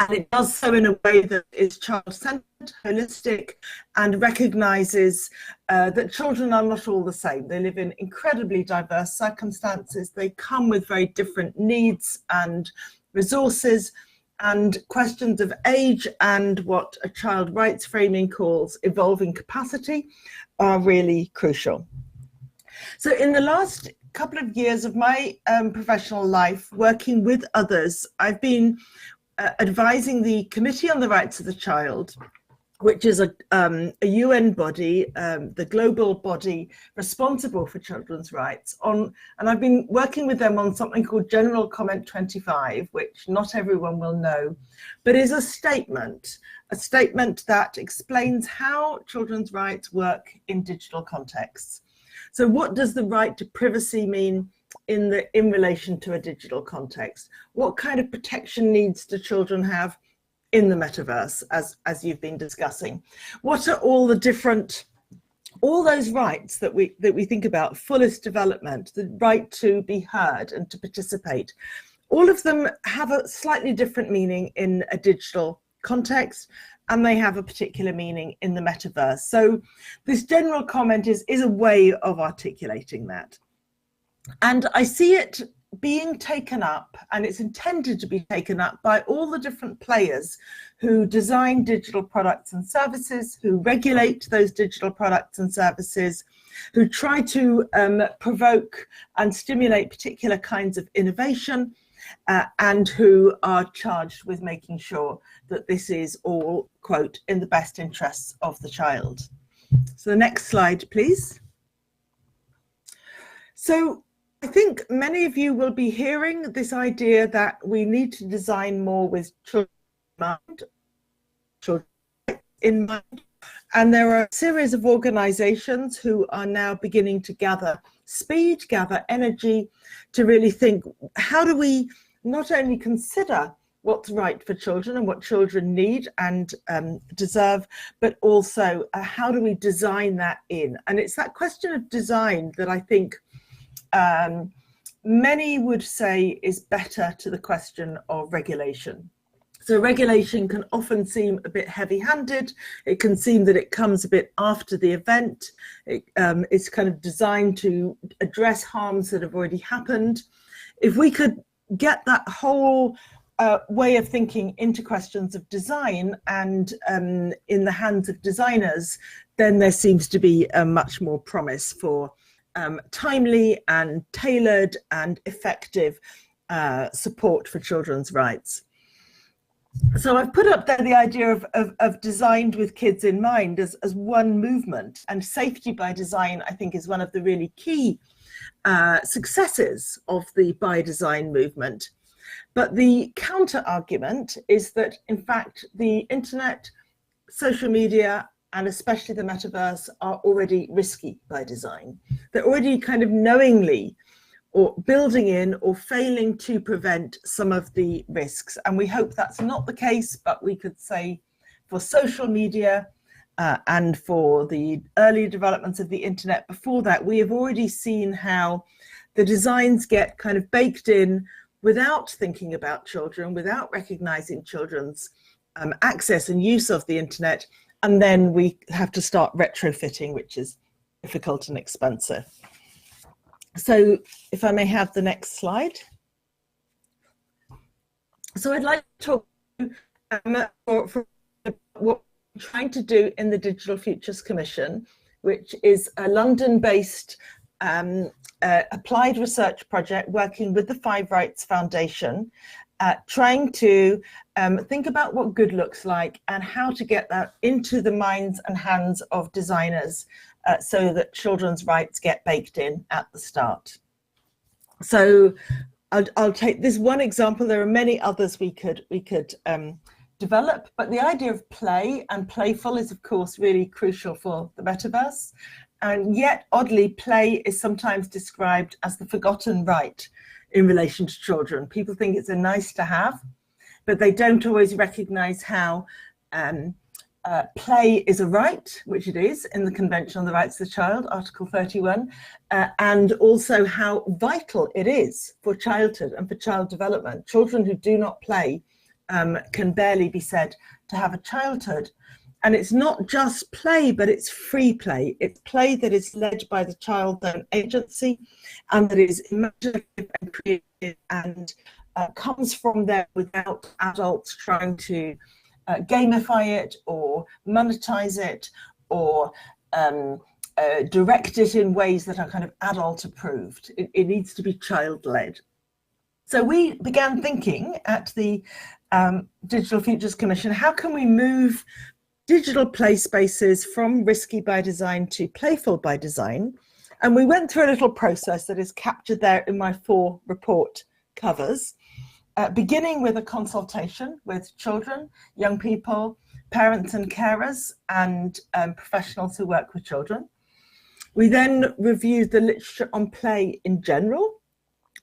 S21: And it does so in a way that is child-centered, holistic, and recognizes that children are not all the same. They live in incredibly diverse circumstances. They come with very different needs and resources, and questions of age and what a child rights framing calls evolving capacity are really crucial. So in the last couple of years of my professional life, working with others, I've been advising the Committee on the Rights of the Child, which is a UN body, the global body responsible for children's rights, and I've been working with them on something called General Comment 25, which not everyone will know, but is a statement that explains how children's rights work in digital contexts. So what does the right to privacy mean in relation to a digital context? What kind of protection needs do children have in the metaverse, as you've been discussing? What are all those rights that we think about? Fullest development, the right to be heard and to participate. All of them have a slightly different meaning in a digital context, and they have a particular meaning in the metaverse. So this general comment is a way of articulating that. And I see it being taken up, and it's intended to be taken up by all the different players who design digital products and services, who regulate those digital products and services, who try to provoke and stimulate particular kinds of innovation, and who are charged with making sure that this is all, quote, in the best interests of the child. So the next slide, please. So I think many of you will be hearing this idea that we need to design more with children in mind. And there are a series of organizations who are now beginning to gather speed, gather energy to really think, how do we not only consider what's right for children and what children need and deserve, but also how do we design that in? And it's that question of design that I think many would say is better to the question of regulation. So regulation can often seem a bit heavy-handed. It can seem that it comes a bit after the event. It's kind of designed to address harms that have already happened. If we could get that whole way of thinking into questions of design and in the hands of designers, then there seems to be much more promise for timely and tailored and effective support for children's rights. So I've put up there the idea of designed with kids in mind as one movement, and safety by design, I think, is one of the really key successes of the by design movement. But the counter argument is that, in fact, the internet, social media, and especially the metaverse are already risky by design. They're already kind of knowingly or building in or failing to prevent some of the risks. And we hope that's not the case, but we could say for social media and for the early developments of the internet before that, we have already seen how the designs get kind of baked in without thinking about children, without recognizing children's access and use of the internet. And then we have to start retrofitting, which is difficult and expensive. So if I may have the next slide. So I'd like to talk for what we're trying to do in the Digital Futures Commission, which is a London-based applied research project working with the Five Rights Foundation, trying to think about what good looks like and how to get that into the minds and hands of designers so that children's rights get baked in at the start. So I'll take this one example. There are many others we could develop. But the idea of play and playful is, of course, really crucial for the metaverse. And yet, oddly, play is sometimes described as the forgotten right in relation to children. People think it's a nice to have, but they don't always recognize how play is a right, which it is in the Convention on the Rights of the Child, Article 31, and also how vital it is for childhood and for child development. Children who do not play can barely be said to have a childhood. And it's not just play, but it's free play. It's play that is led by the child's own agency and that is imaginative and creative and comes from there without adults trying to gamify it or monetize it or direct it in ways that are kind of adult approved. It needs to be child led. So we began thinking at the Digital Futures Commission, how can we move digital play spaces from risky by design to playful by design? And we went through a little process that is captured there in my 4 report covers, beginning with a consultation with children, young people, parents and carers, and professionals who work with children. We then reviewed the literature on play in general,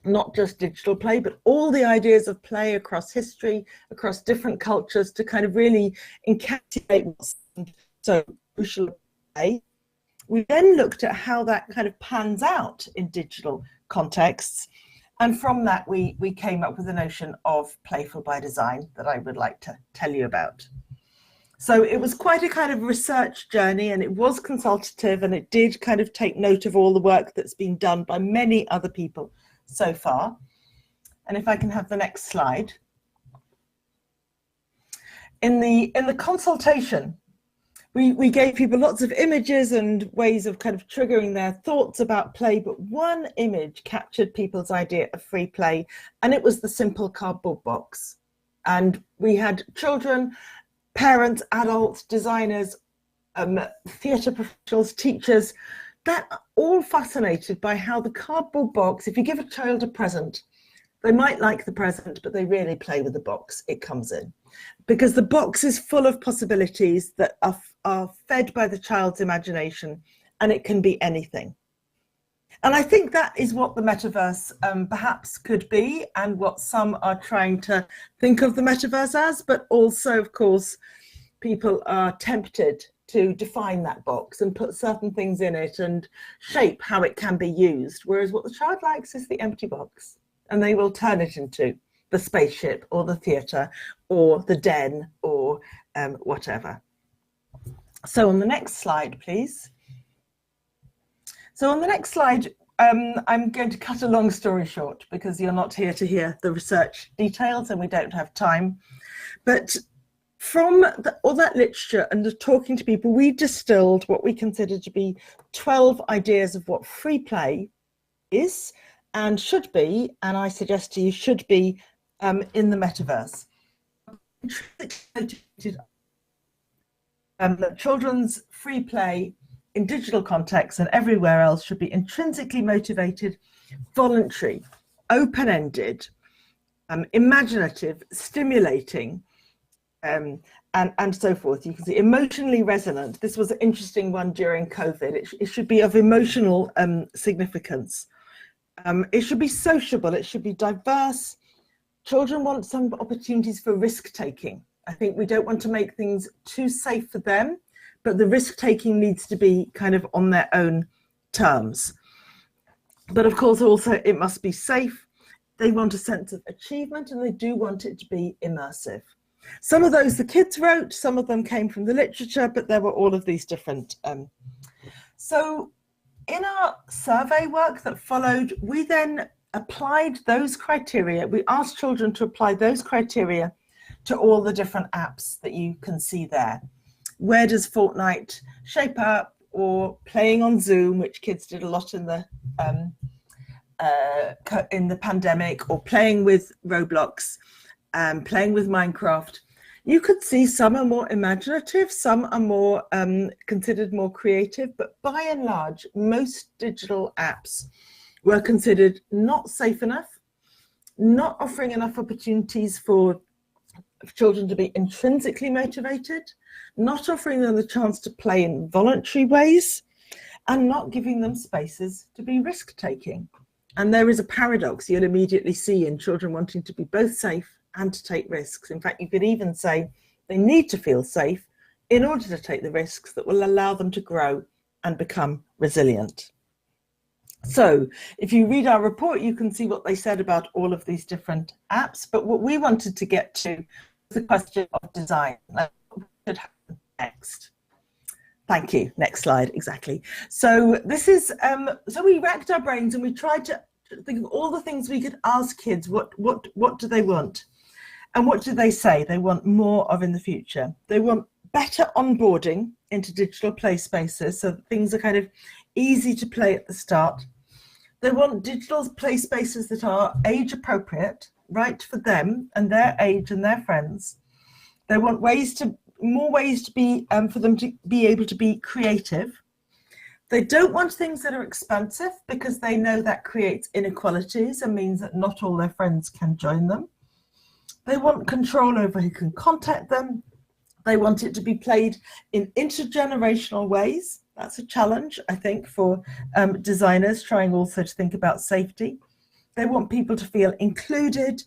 S21: not just digital play, but all the ideas of play across history, across different cultures, to kind of really encapsulate what's so crucial about play. We then looked at how that kind of pans out in digital contexts. And from that, we came up with the notion of playful by design that I would like to tell you about. So it was quite a kind of research journey, and it was consultative, and it did kind of take note of all the work that's been done by many other people so far. And if I can have the next slide. In the consultation, we gave people lots of images and ways of kind of triggering their thoughts about play, but one image captured people's idea of free play, and it was the simple cardboard box. And we had children, parents, adults, designers, theatre professionals, teachers, that are all fascinated by how the cardboard box, if you give a child a present, they might like the present, but they really play with the box it comes in. Because the box is full of possibilities that are fed by the child's imagination, and it can be anything. And I think that is what the metaverse perhaps could be, and what some are trying to think of the metaverse as, but also, of course, people are tempted to define that box and put certain things in it and shape how it can be used. Whereas what the child likes is the empty box, and they will turn it into the spaceship or the theatre or the den or whatever. So on the next slide, please. So on the next slide, I'm going to cut a long story short because you're not here to hear the research details and we don't have time. But from all that literature and the talking to people, we distilled what we consider to be 12 ideas of what free play is and should be, and I suggest to you should be in the metaverse. Children's free play in digital contexts and everywhere else should be intrinsically motivated, voluntary, open-ended, imaginative, stimulating, and so forth. You can see emotionally resonant. This was an interesting one during COVID. It should be of emotional significance. It should be sociable. It should be diverse. Children want some opportunities for risk-taking. I think we don't want to make things too safe for them, but the risk-taking needs to be kind of on their own terms. But of course, also it must be safe. They want a sense of achievement, and they do want it to be immersive. Some of those the kids wrote, some of them came from the literature, but there were all of these different. So in our survey work that followed, we then applied those criteria. We asked children to apply those criteria to all the different apps that you can see there. Where does Fortnite shape up, or playing on Zoom, which kids did a lot in the pandemic, or playing with Roblox, playing with Minecraft. You could see some are more imaginative, some are more considered more creative, but by and large, most digital apps were considered not safe enough, not offering enough opportunities for for children to be intrinsically motivated, not offering them the chance to play in voluntary ways, and not giving them spaces to be risk-taking. And there is a paradox you'll immediately see in children wanting to be both safe and to take risks. In fact, you could even say they need to feel safe in order to take the risks that will allow them to grow and become resilient. So if you read our report, you can see what they said about all of these different apps. But what we wanted to get to was the question of design. What should happen next? Thank you. Next slide. Exactly. So this is, so we racked our brains and we tried to think of all the things we could ask kids. What do they want? And what do they say they want more of in the future? They want better onboarding into digital play spaces, so that things are kind of easy to play at the start. They want digital play spaces that are age appropriate, right for them and their age and their friends. They want more ways to be for them to be able to be creative. They don't want things that are expensive because they know that creates inequalities and means that not all their friends can join them. They want control over who can contact them. They want it to be played in intergenerational ways. That's a challenge, I think, for designers trying also to think about safety. They want people to feel included.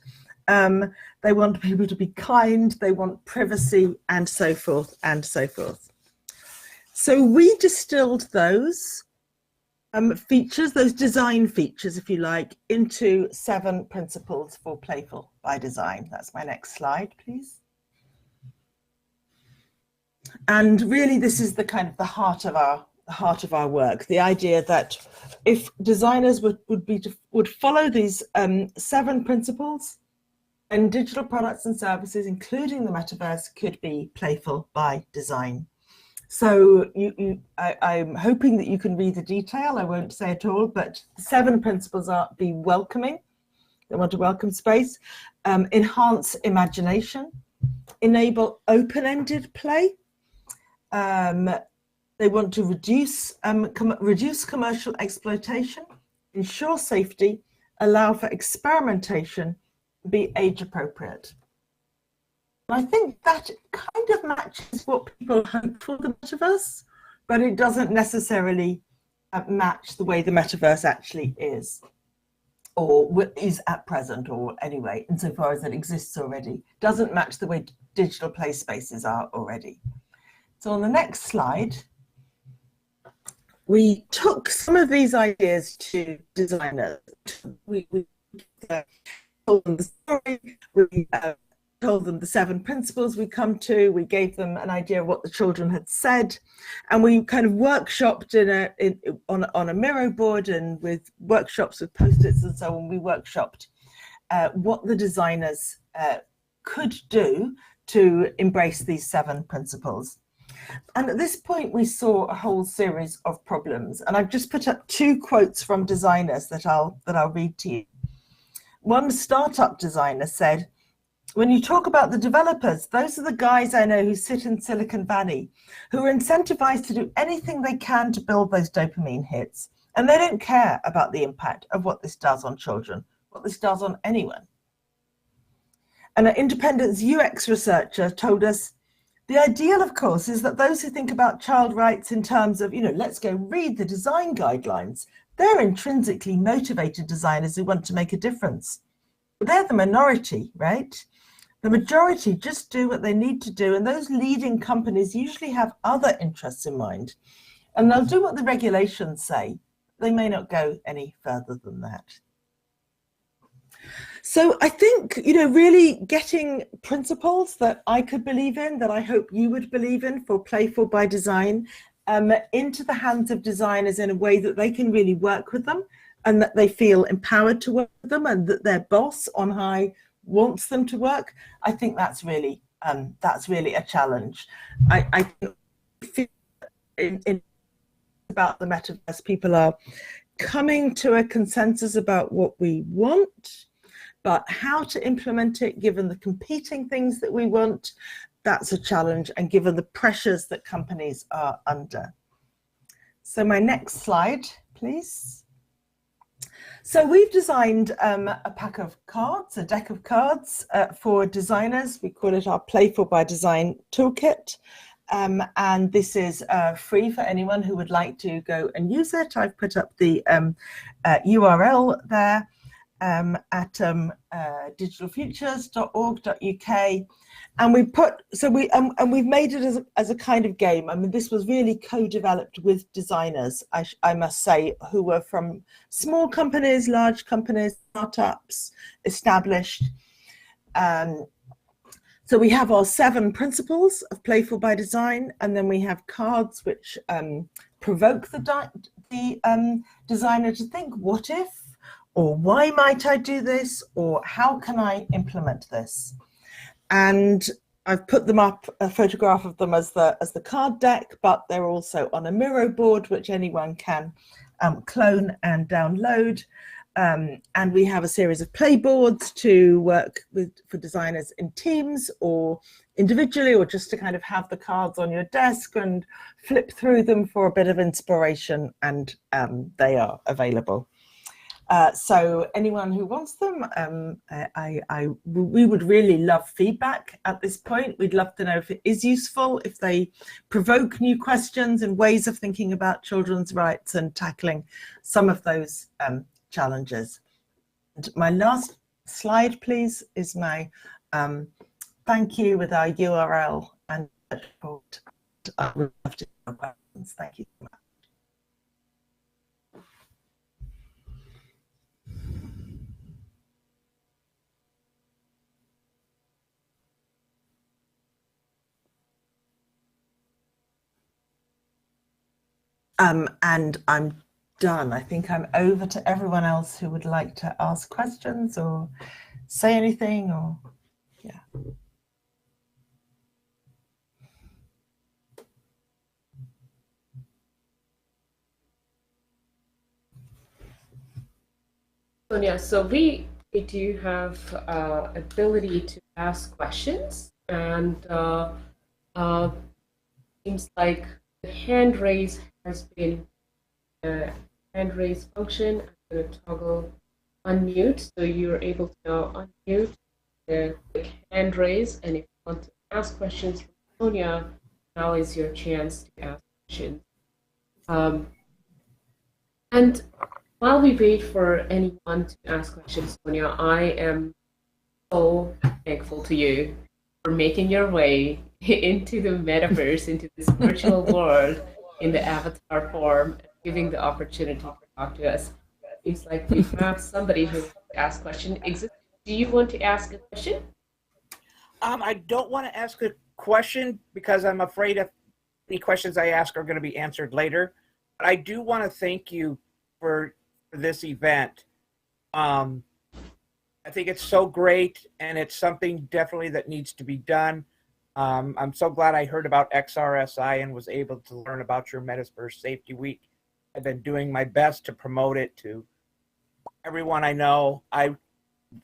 S21: They want people to be kind, they want privacy, and so forth, and so forth. So we distilled those features, those design features, if you like, into 7 principles for playful by design. That's my next slide, please. And really, this is the kind of the heart of our work. The idea that if designers would follow these 7 principles, and digital products and services, including the metaverse, could be playful by design. So I'm hoping that you can read the detail. I won't say it all, but the 7 principles are: be welcoming. They want a welcome space. Enhance imagination. Enable open-ended play. They want to reduce commercial exploitation. Ensure safety. Allow for experimentation. Be age appropriate. I think that kind of matches what people hope for the metaverse, but it doesn't necessarily match the way the metaverse actually is, or is at present, or anyway, insofar as it exists already. Doesn't match the way digital play spaces are already. So on the next slide, we took some of these ideas to designers. We told them the story, we told them the 7 principles we come to, we gave them an idea of what the children had said, and we kind of workshopped on a Miro board and with workshops with post-its and so on. We workshopped what the designers could do to embrace these 7 principles. And at this point, we saw a whole series of problems, and I've just put up 2 quotes from designers that I'll read to you. One startup designer said, "When you talk about the developers, those are the guys I know who sit in Silicon Valley, who are incentivized to do anything they can to build those dopamine hits. And they don't care about the impact of what this does on children, what this does on anyone." And an Independence UX researcher told us, "The ideal, of course, is that those who think about child rights in terms of, let's go read the design guidelines. They're intrinsically motivated designers who want to make a difference. But they're the minority, right? The majority just do what they need to do, and those leading companies usually have other interests in mind. And they'll do what the regulations say. They may not go any further than that." So I think, really getting principles that I could believe in, that I hope you would believe in for playful by design, into the hands of designers in a way that they can really work with them and that they feel empowered to work with them and that their boss on high wants them to work. I think that's really a challenge. I feel in about the metaverse, people are coming to a consensus about what we want, but how to implement it, given the competing things that we want, that's a challenge, and given the pressures that companies are under. So my next slide, please. So we've designed a pack of cards, a deck of cards for designers. We call it our Playful by Design toolkit. And this is free for anyone who would like to go and use it. I've put up the URL there at digitalfutures.org.uk. And we've made it as a kind of game. I mean, this was really co-developed with designers, I must say, who were from small companies, large companies, startups, established. So we have our 7 principles of Playful by Design, and then we have cards which provoke the designer to think, what if, or why might I do this, or how can I implement this? And I've put them up, a photograph of them as the card deck, but they're also on a Miro board, which anyone can clone and download. And we have a series of play boards to work with for designers in teams or individually, or just to kind of have the cards on your desk and flip through them for a bit of inspiration, and they are available. So anyone who wants them, we would really love feedback at this point. We'd love to know if it is useful, if they provoke new questions and ways of thinking about children's rights and tackling some of those challenges. And my last slide, please, is my thank you with our URL and report. I would love to know questions. Thank you so much. And I'm done. I think I'm over to everyone else who would like to ask questions or say anything, or yeah.
S1: Sonia, so we do have ability to ask questions, and seems like the hand raise has been hand raise function. I'm going to toggle unmute, so you're able to now unmute the hand raise. And if you want to ask questions from Sonia, now is your chance to ask questions. And while we wait for anyone to ask questions, Sonia, I am so thankful to you for making your way into the metaverse, into this virtual world in the avatar form, and giving the opportunity to talk to us. It's like we have somebody who wants to ask a question. Do you want to ask a question?
S5: I don't want to ask a question because I'm afraid if any questions I ask are going to be answered later. But I do want to thank you for this event. I think it's so great, and it's something definitely that needs to be done. I'm so glad I heard about XRSI and was able to learn about your Metaverse Safety Week. I've been doing my best to promote it to everyone I know. I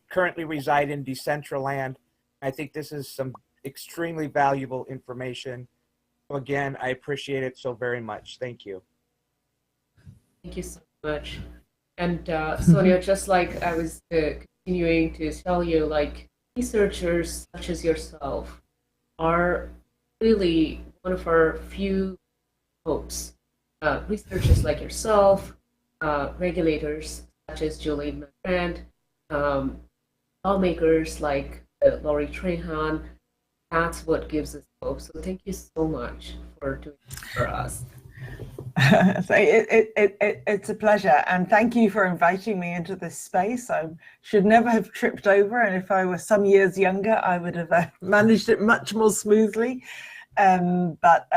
S5: currently reside in Decentraland. I think this is some extremely valuable information. So again, I appreciate it so very much. Thank you.
S1: Thank you so much. And Sonia, just like I was continuing to tell you, like researchers such as yourself are really one of our few hopes. Researchers like yourself, regulators such as Julian Magrand, lawmakers like Lori Trahan, that's what gives us hope. So thank you so much for doing this for us.
S21: So it's a pleasure, and thank you for inviting me into this space. I should never have tripped over, and if I were some years younger, I would have managed it much more smoothly. But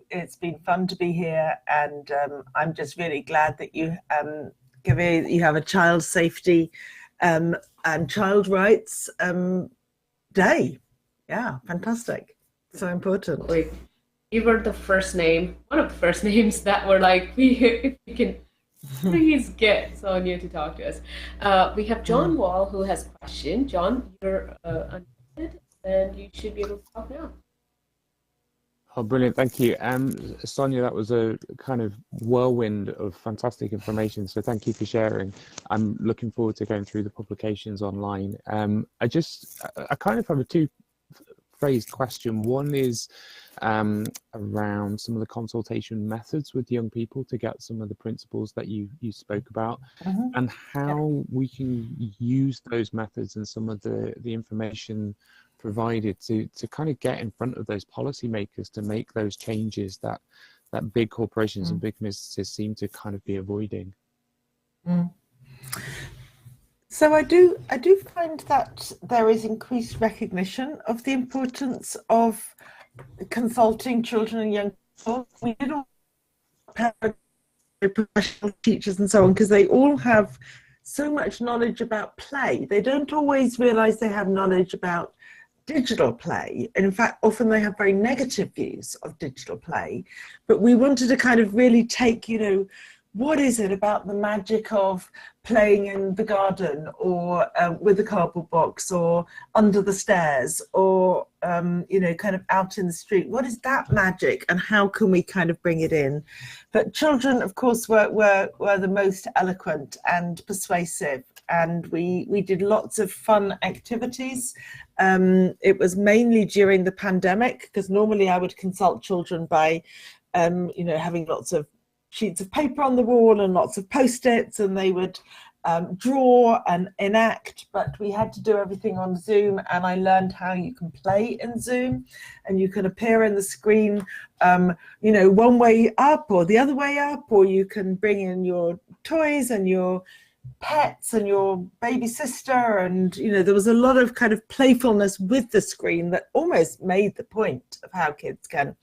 S21: it's been fun to be here, and I'm just really glad that you have a child safety and child rights day. Yeah, fantastic. So important.
S1: Wait. You were the first name, one of the first names that were like, if we can please get Sonia to talk to us. We have John Wall who has a question. John, you're unmuted and you should be able to talk now.
S6: Oh, brilliant. Thank you. Sonia, that was a kind of whirlwind of fantastic information. So thank you for sharing. I'm looking forward to going through the publications online. I kind of have a two-phrased question. One is around some of the consultation methods with young people to get some of the principles that you spoke about, and how we can use those methods and some of the information provided to kind of get in front of those policymakers to make those changes that big corporations and big businesses seem to kind of be avoiding.
S21: So I do find that there is increased recognition of the importance of consulting children and young people. We did all parents, professional teachers and so on, because they all have so much knowledge about play. They don't always realize they have knowledge about digital play. And in fact, often they have very negative views of digital play. But we wanted to kind of really take, what is it about the magic of playing in the garden or with a cardboard box or under the stairs or, kind of out in the street? What is that magic and how can we kind of bring it in? But children, of course, were the most eloquent and persuasive. And we did lots of fun activities. It was mainly during the pandemic, because normally I would consult children by, having lots of sheets of paper on the wall and lots of Post-its, and they would draw and enact, but we had to do everything on Zoom, and I learned how you can play in Zoom, and you can appear in the screen, one way up or the other way up, or you can bring in your toys and your pets and your baby sister, and there was a lot of kind of playfulness with the screen that almost made the point of how kids can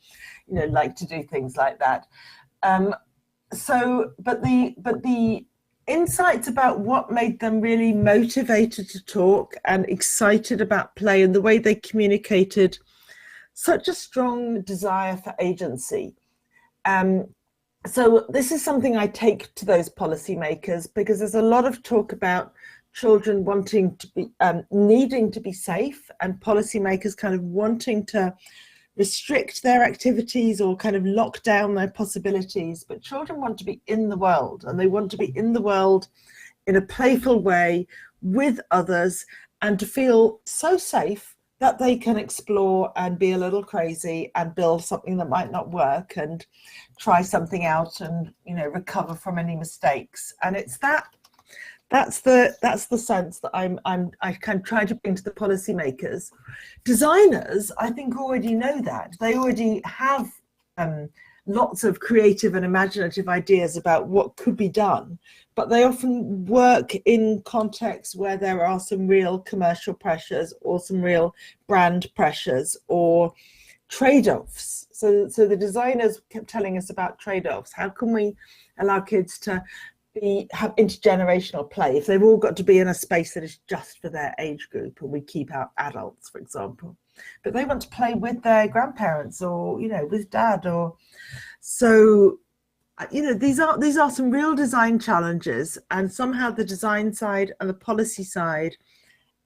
S21: like to do things like that. But the insights about what made them really motivated to talk and excited about play, and the way they communicated such a strong desire for agency. So this is something I take to those policymakers, because there's a lot of talk about children wanting to be, needing to be safe, and policymakers kind of wanting to restrict their activities or kind of lock down their possibilities. But children want to be in the world, and they want to be in the world in a playful way with others, and to feel so safe that they can explore and be a little crazy and build something that might not work and try something out and recover from any mistakes. And it's that's the sense that I can try to bring to the policymakers. Designers, I think, already know that. They already have lots of creative and imaginative ideas about what could be done, but they often work in contexts where there are some real commercial pressures or some real brand pressures or trade-offs. So the designers kept telling us about trade-offs. How can we allow kids to have intergenerational play if they've all got to be in a space that is just for their age group, and we keep out adults, for example, but they want to play with their grandparents or with dad, or so these are some real design challenges, and somehow the design side and the policy side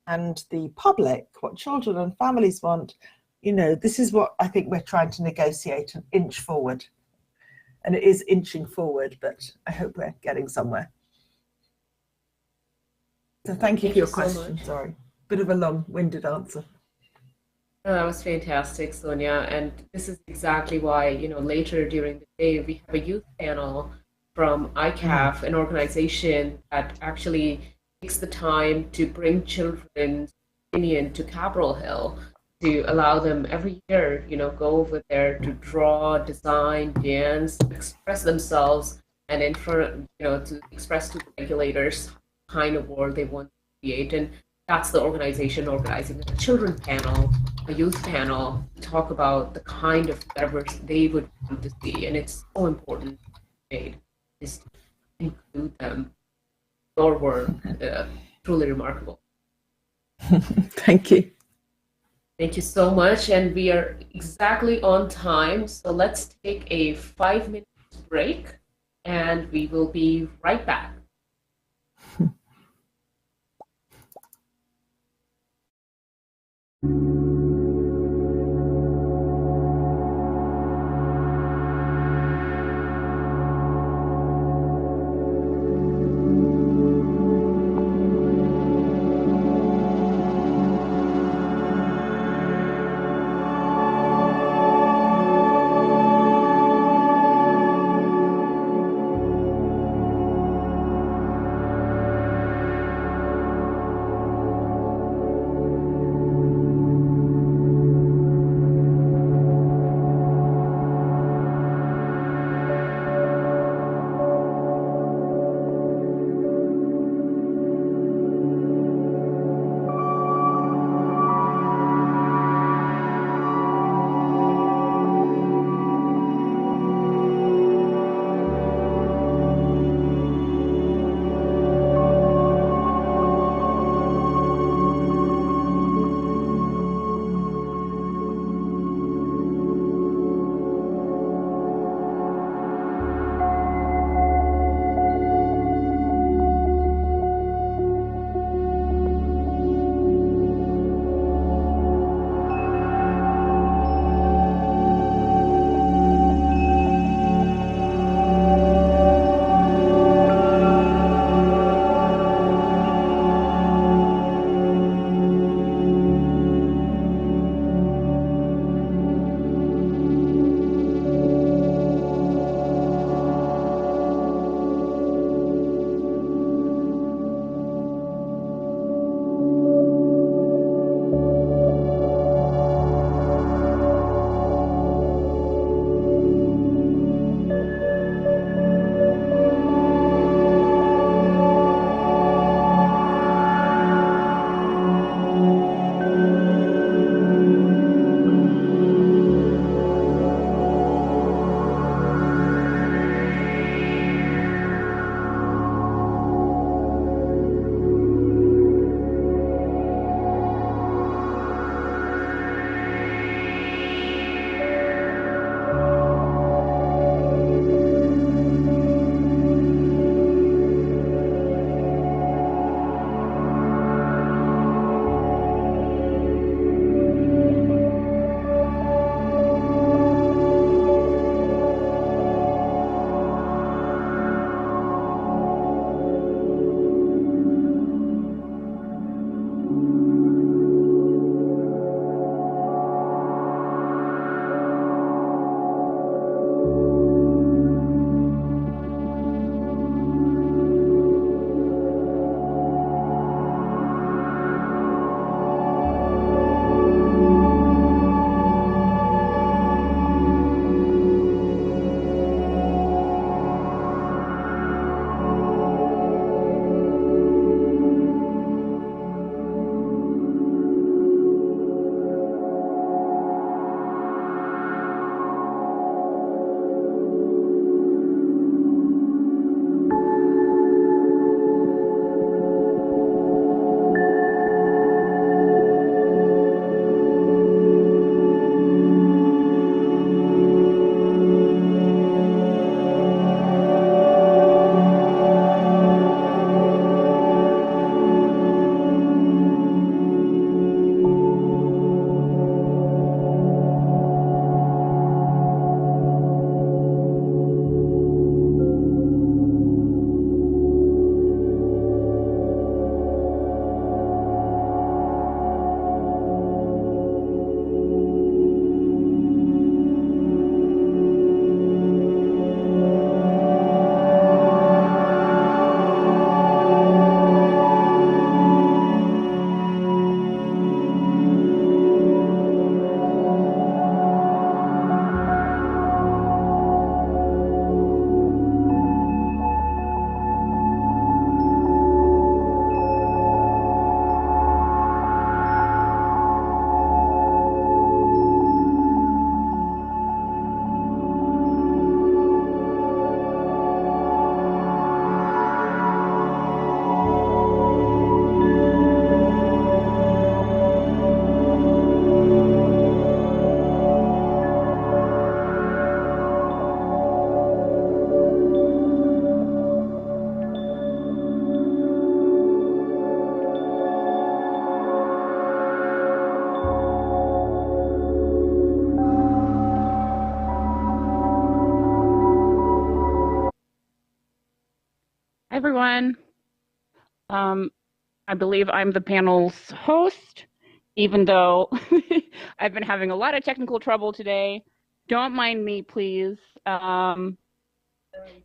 S21: and the public, what children and families want, this is what I think we're trying to negotiate and inch forward. And it is inching forward, but I hope we're getting somewhere. So thank you for your question. Sorry, bit of a long-winded answer.
S1: Oh, that was fantastic, Sonia. And this is exactly why, later during the day, we have a youth panel from ICAF, an organization that actually takes the time to bring children's opinion to Capitol Hill, to allow them every year, go over there to draw, design, dance, express themselves, and in front, to express to the regulators the kind of world they want to create. And that's the organization organizing a children panel, a youth panel, to talk about the kind of metaverse they would want to see. And it's so important is to include them. Your work, truly remarkable.
S21: Thank you.
S1: Thank you so much, and we are exactly on time, so let's take a 5-minute break, and we will be right back.
S4: everyone. I believe I'm the panel's host, even though I've been having a lot of technical trouble today. Don't mind me, please.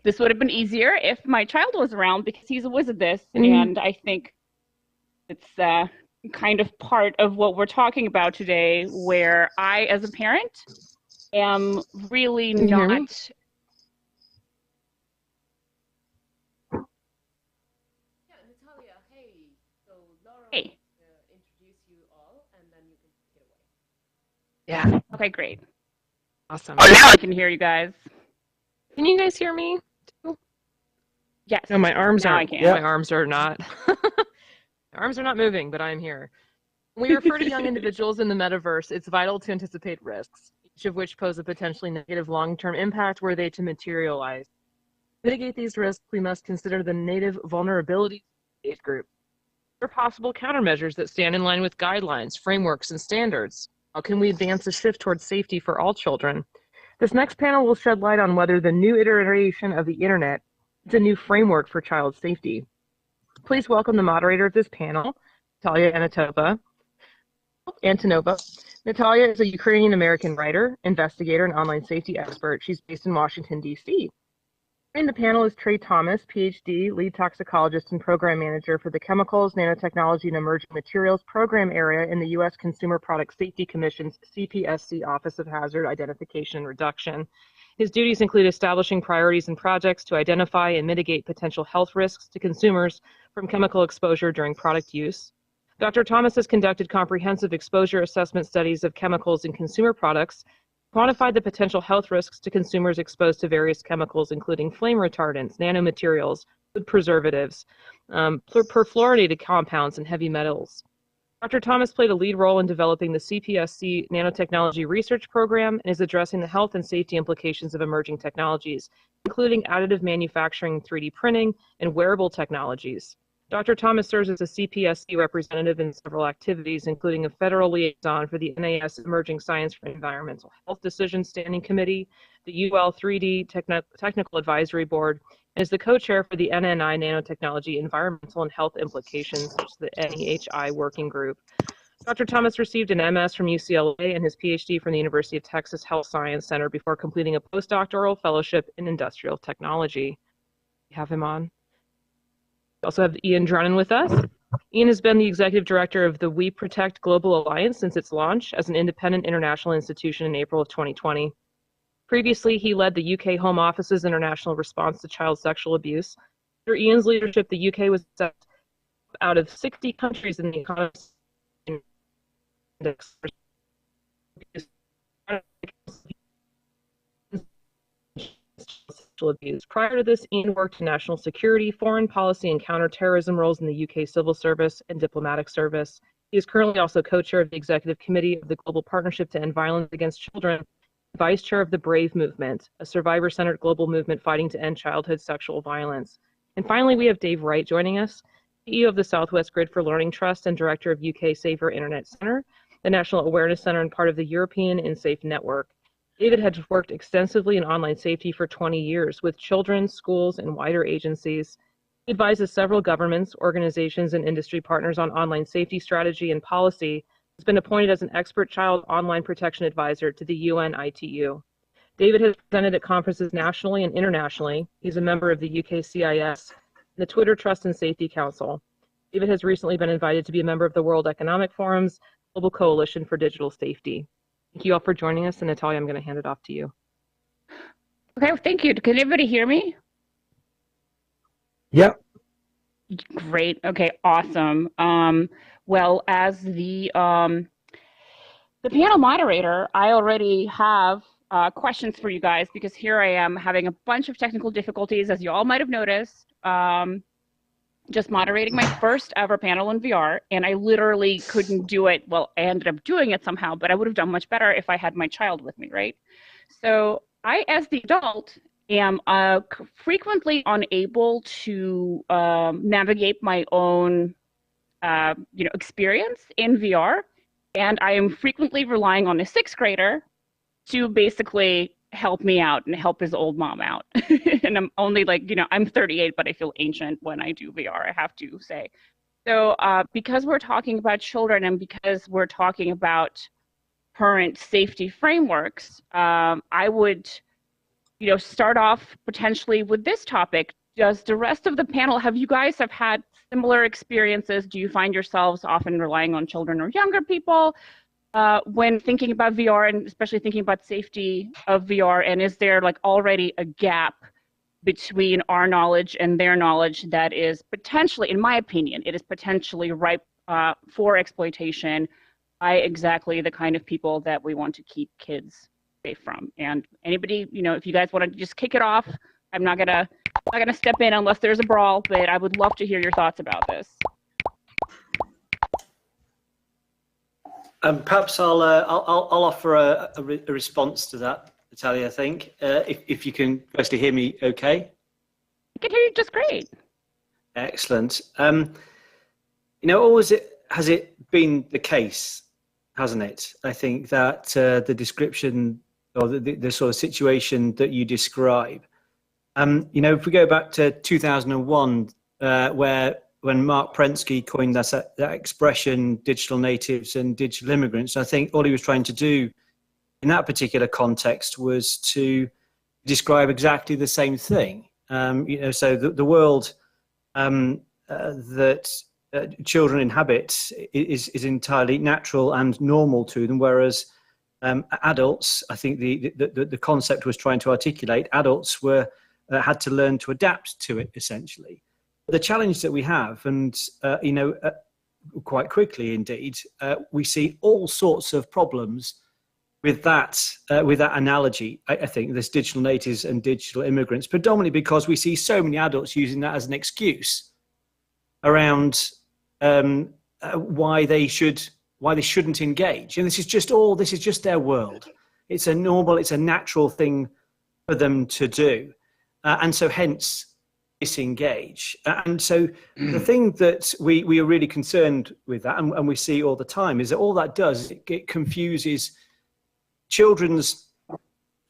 S4: This would have been easier if my child was around because he's a whiz at this, and I think it's kind of part of what we're talking about today, where I, as a parent, am really
S2: Can you hear me?
S4: not. Hey.
S2: Yeah.
S4: Okay, great.
S2: Awesome.
S4: Oh, now I can hear you guys.
S2: Can you guys hear me?
S4: Yes.
S2: No, my arms
S4: Now I
S2: aren't.
S4: can.
S2: My arms are not. My arms are not moving, but I'm here. When we refer to young individuals in the metaverse, it's vital to anticipate risks, each of which pose a potentially negative long-term impact were they to materialize. To mitigate these risks, we must consider the native vulnerabilities of the age group. There are possible countermeasures that stand in line with guidelines, frameworks, and standards. How can we advance a shift towards safety for all children? This next panel will shed light on whether the new iteration of the internet is a new framework for child safety. Please welcome the moderator of this panel, Natalia Antonova. Natalia is a Ukrainian-American writer, investigator, and online safety expert. She's based in Washington, D.C. Joining the panel is Trey Thomas, PhD, lead toxicologist and program manager for the Chemicals, Nanotechnology, and Emerging Materials program area in the U.S. Consumer Product Safety Commission's CPSC Office of Hazard Identification and Reduction. His duties include establishing priorities and projects to identify and mitigate potential health risks to consumers from chemical exposure during product use. Dr. Thomas has conducted comprehensive exposure assessment studies of chemicals in consumer products, quantified the potential health risks to consumers exposed to various chemicals, including flame retardants, nanomaterials, food preservatives, perfluorinated compounds, and heavy metals. Dr. Thomas played a lead role in developing the CPSC Nanotechnology Research Program and is addressing the health and safety implications of emerging technologies, including additive manufacturing, 3D printing, and wearable technologies. Dr. Thomas serves as a CPSC representative in several activities, including a federal liaison for the NAS Emerging Science for Environmental Health Decision Standing Committee, the UL 3D Technical Advisory Board, and is the co-chair for the NNI Nanotechnology Environmental and Health Implications, which is the NEHI Working Group. Dr. Thomas received an MS from UCLA and his PhD from the University of Texas Health Science Center before completing a postdoctoral fellowship in industrial technology. We have him on. We also have Ian Drennan with us. Ian has been the executive director of the We Protect Global Alliance since its launch as an independent international institution in April of 2020. Previously, he led the UK Home Office's international response to child sexual abuse. Under Ian's leadership, the UK was set out of 60 countries in the economy index. Abuse. Prior to this, Ian worked in national security, foreign policy, and counterterrorism roles in the UK civil service and diplomatic service. He is currently also co-chair of the executive committee of the Global Partnership to End Violence Against Children, vice chair of the BRAVE movement, a survivor-centered global movement fighting to end childhood sexual violence. And finally, we have Dave Wright joining us, CEO of the Southwest Grid for Learning Trust and director of UK Safer Internet Center, the National Awareness Center and part of the European InSafe Network. David has worked extensively in online safety for 20 years with children, schools, and wider agencies. He advises several governments, organizations, and industry partners on online safety strategy and policy. Has been appointed as an expert child online protection advisor to the UN ITU. David has presented at conferences nationally and internationally. He's a member of the UK CIS, the Twitter Trust and Safety Council. David has recently been invited to be a member of the World Economic Forum's Global Coalition for Digital Safety. Thank you all for joining us, and Natalia, I'm going to hand it off to you.
S4: Okay, thank you. Can everybody hear me?
S22: Yep.
S4: Great. Okay, awesome. Well, as the panel moderator, I already have questions for you guys because here I am having a bunch of technical difficulties, as you all might have noticed. Just moderating my first ever panel in VR, and I literally couldn't do it. Well, I ended up doing it somehow, but I would have done much better if I had my child with me, right? So I, as the adult, am frequently unable to navigate my own experience in VR, and I am frequently relying on a sixth grader to basically help me out and help his old mom out. And I'm only like, I'm 38, but I feel ancient when I do VR, I have to say. So because we're talking about children and because we're talking about current safety frameworks, I would, start off potentially with this topic. Does the rest of the panel, have you guys had similar experiences? Do you find yourselves often relying on children or younger people when thinking about VR, and especially thinking about safety of VR? And is there like already a gap between our knowledge and their knowledge that is potentially, in my opinion, it is potentially ripe for exploitation by exactly the kind of people that we want to keep kids safe from? And anybody, if you guys want to just kick it off, I'm not gonna step in unless there's a brawl, but I would love to hear your thoughts about this.
S7: Perhaps I'll offer a response to that, Natalia. I think if you can firstly hear me, okay.
S4: I can hear you just great.
S7: Excellent. Always has it been the case, hasn't it? I think that the description or the sort of situation that you describe. If we go back to 2001, when Mark Prensky coined that expression, digital natives and digital immigrants, I think all he was trying to do in that particular context was to describe exactly the same thing. So the world that children inhabit is entirely natural and normal to them, whereas adults, I think the concept was trying to articulate, adults had to learn to adapt to it, essentially. The challenge that we have, and quite quickly indeed, we see all sorts of problems with that analogy. I think there's digital natives and digital immigrants, predominantly because we see so many adults using that as an excuse around why they shouldn't engage. And this is just their world. It's a natural thing for them to do, and so hence disengage. And so the thing that we are really concerned with that, and we see all the time, is that all that does is it confuses children's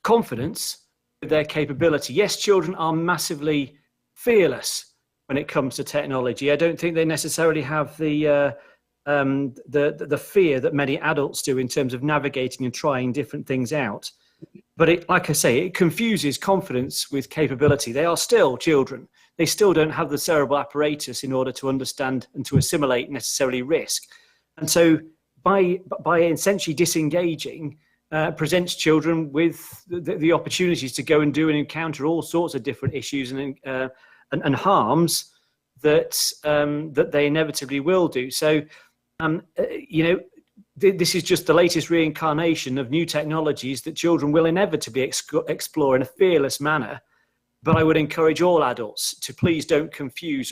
S7: confidence with their capability. Yes, children are massively fearless when it comes to technology. I don't think they necessarily have the fear that many adults do in terms of navigating and trying different things out. But like I say, it confuses confidence with capability. They are still children. They still don't have the cerebral apparatus in order to understand and to assimilate necessarily risk. And so by essentially disengaging, presents children with the opportunities to go and do and encounter all sorts of different issues and harms that they inevitably will do. So, this is just the latest reincarnation of new technologies that children will inevitably explore in a fearless manner. But I would encourage all adults to please don't confuse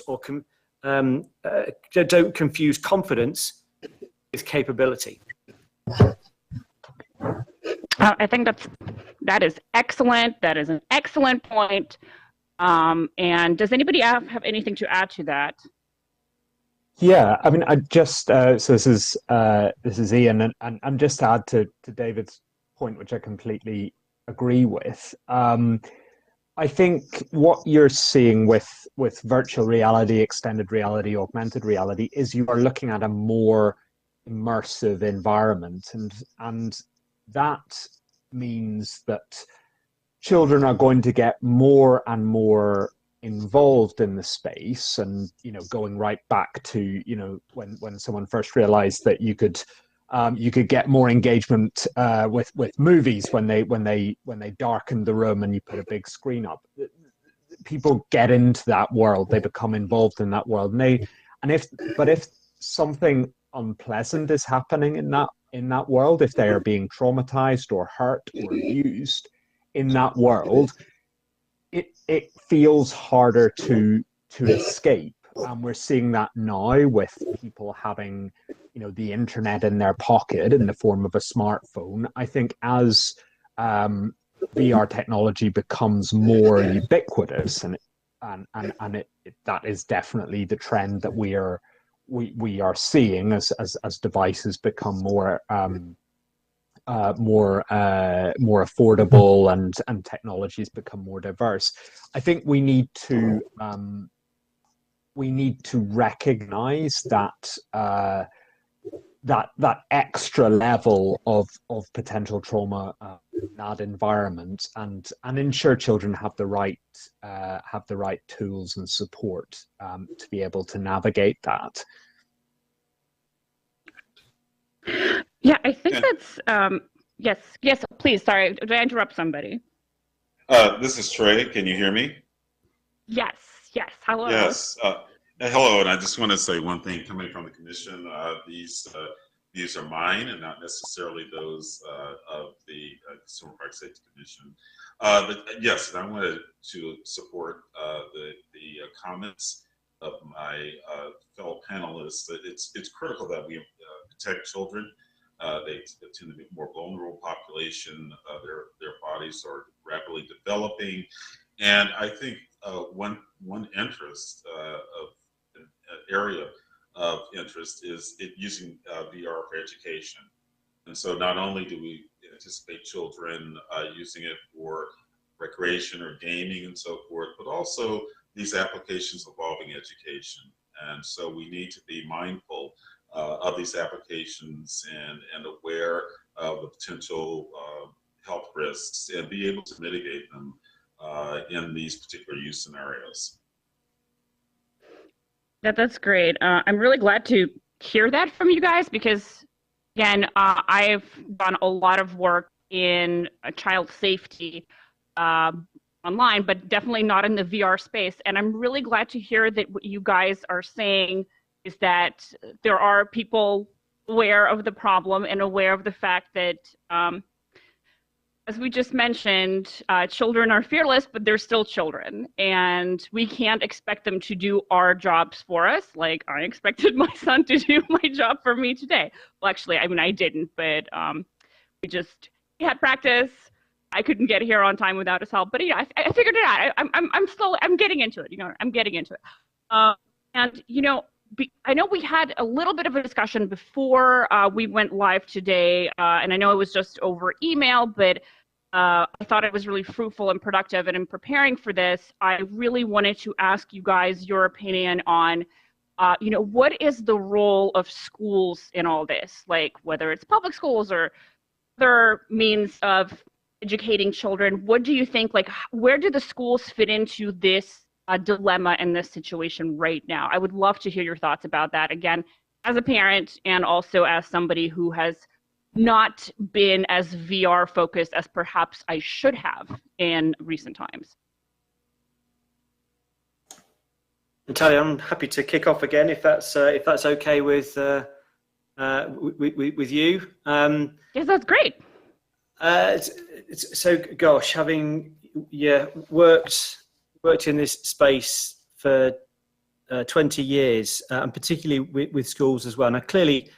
S7: don't confuse confidence with capability.
S4: I think that is excellent. That is an excellent point. And does anybody have anything to add to that?
S6: Yeah, I mean, I just so this is Ian, and I'm just to add to David's point, which I completely agree with. I think what you're seeing with virtual reality, extended reality, augmented reality is you are looking at a more immersive environment, and that means that children are going to get more and more involved in the space. And going right back to when someone first realized that you could get more engagement with movies when they darkened the room and you put a big screen up. People get into that world, they become involved in that world, and if something unpleasant is happening in that world, if they are being traumatized or hurt or abused in that world, it feels harder to escape. And we're seeing that now with people having the internet in their pocket in the form of a smartphone. I think as VR technology becomes more ubiquitous, and that is definitely the trend that we are seeing as devices become more
S9: more affordable and technologies become more diverse. I think we need to recognize that that extra level of potential trauma in that environment, and ensure children have the right tools and support to be able to navigate that.
S4: Yeah, I think that's yes, please. Sorry, did I interrupt somebody?
S10: This is Trey. Can you hear me?
S4: Yes. Hello.
S10: Yes. Hello, and I just want to say one thing coming from the commission. These are mine and not necessarily those of the Consumer Product Safety Commission. But yes, I wanted to support the comments of my fellow panelists that it's critical that we protect children. They tend to be a more vulnerable population. Their bodies are rapidly developing, and I think one interest of an area of interest is using VR for education. And so not only do we anticipate children using it for recreation or gaming and so forth, but also these applications involving education. And so we need to be mindful of these applications and aware of the potential health risks and be able to mitigate them in these particular use scenarios.
S4: That's great. I'm really glad to hear that from you guys because, again, I've done a lot of work in child safety online, but definitely not in the VR space. And I'm really glad to hear that what you guys are saying is that there are people aware of the problem and aware of the fact that, as we just mentioned, children are fearless, but they're still children. And we can't expect them to do our jobs for us. Like I expected my son to do my job for me today. Well, actually, I mean, I didn't, but we had practice. I couldn't get here on time without his help. But yeah, I figured it out. I'm getting into it. I'm getting into it. And I know we had a little bit of a discussion before we went live today, and I know it was just over email, but I thought it was really fruitful and productive. And in preparing for this, I really wanted to ask you guys your opinion on, what is the role of schools in all this? Like whether it's public schools or other means of educating children, what do you think? Like, where do the schools fit into this dilemma in this situation right now? I would love to hear your thoughts about that. Again, as a parent and also as somebody who has not been as VR focused as perhaps I should have in recent times.
S7: Natalia, I'm happy to kick off again if that's okay with you.
S4: Yes, that's great.
S7: So, gosh, having worked in this space for 20 years, and particularly with schools as well. Now, clearly,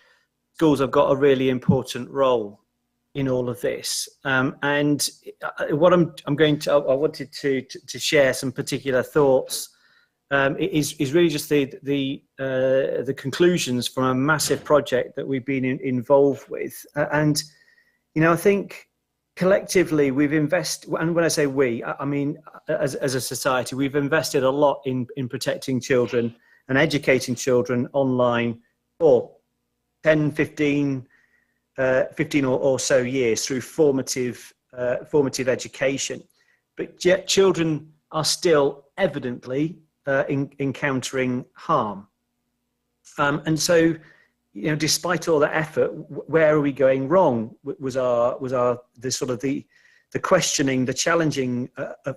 S7: schools have got a really important role in all of this. And what I wanted to share some particular thoughts is really just the conclusions from a massive project that we've been involved with. And I think collectively we've invested, and when I say we, I mean as a society, we've invested a lot in protecting children and educating children online for 10, 15 or so years through formative education. But yet children are still evidently encountering harm. And so, despite all that effort, where are we going wrong? Was the questioning, the challenging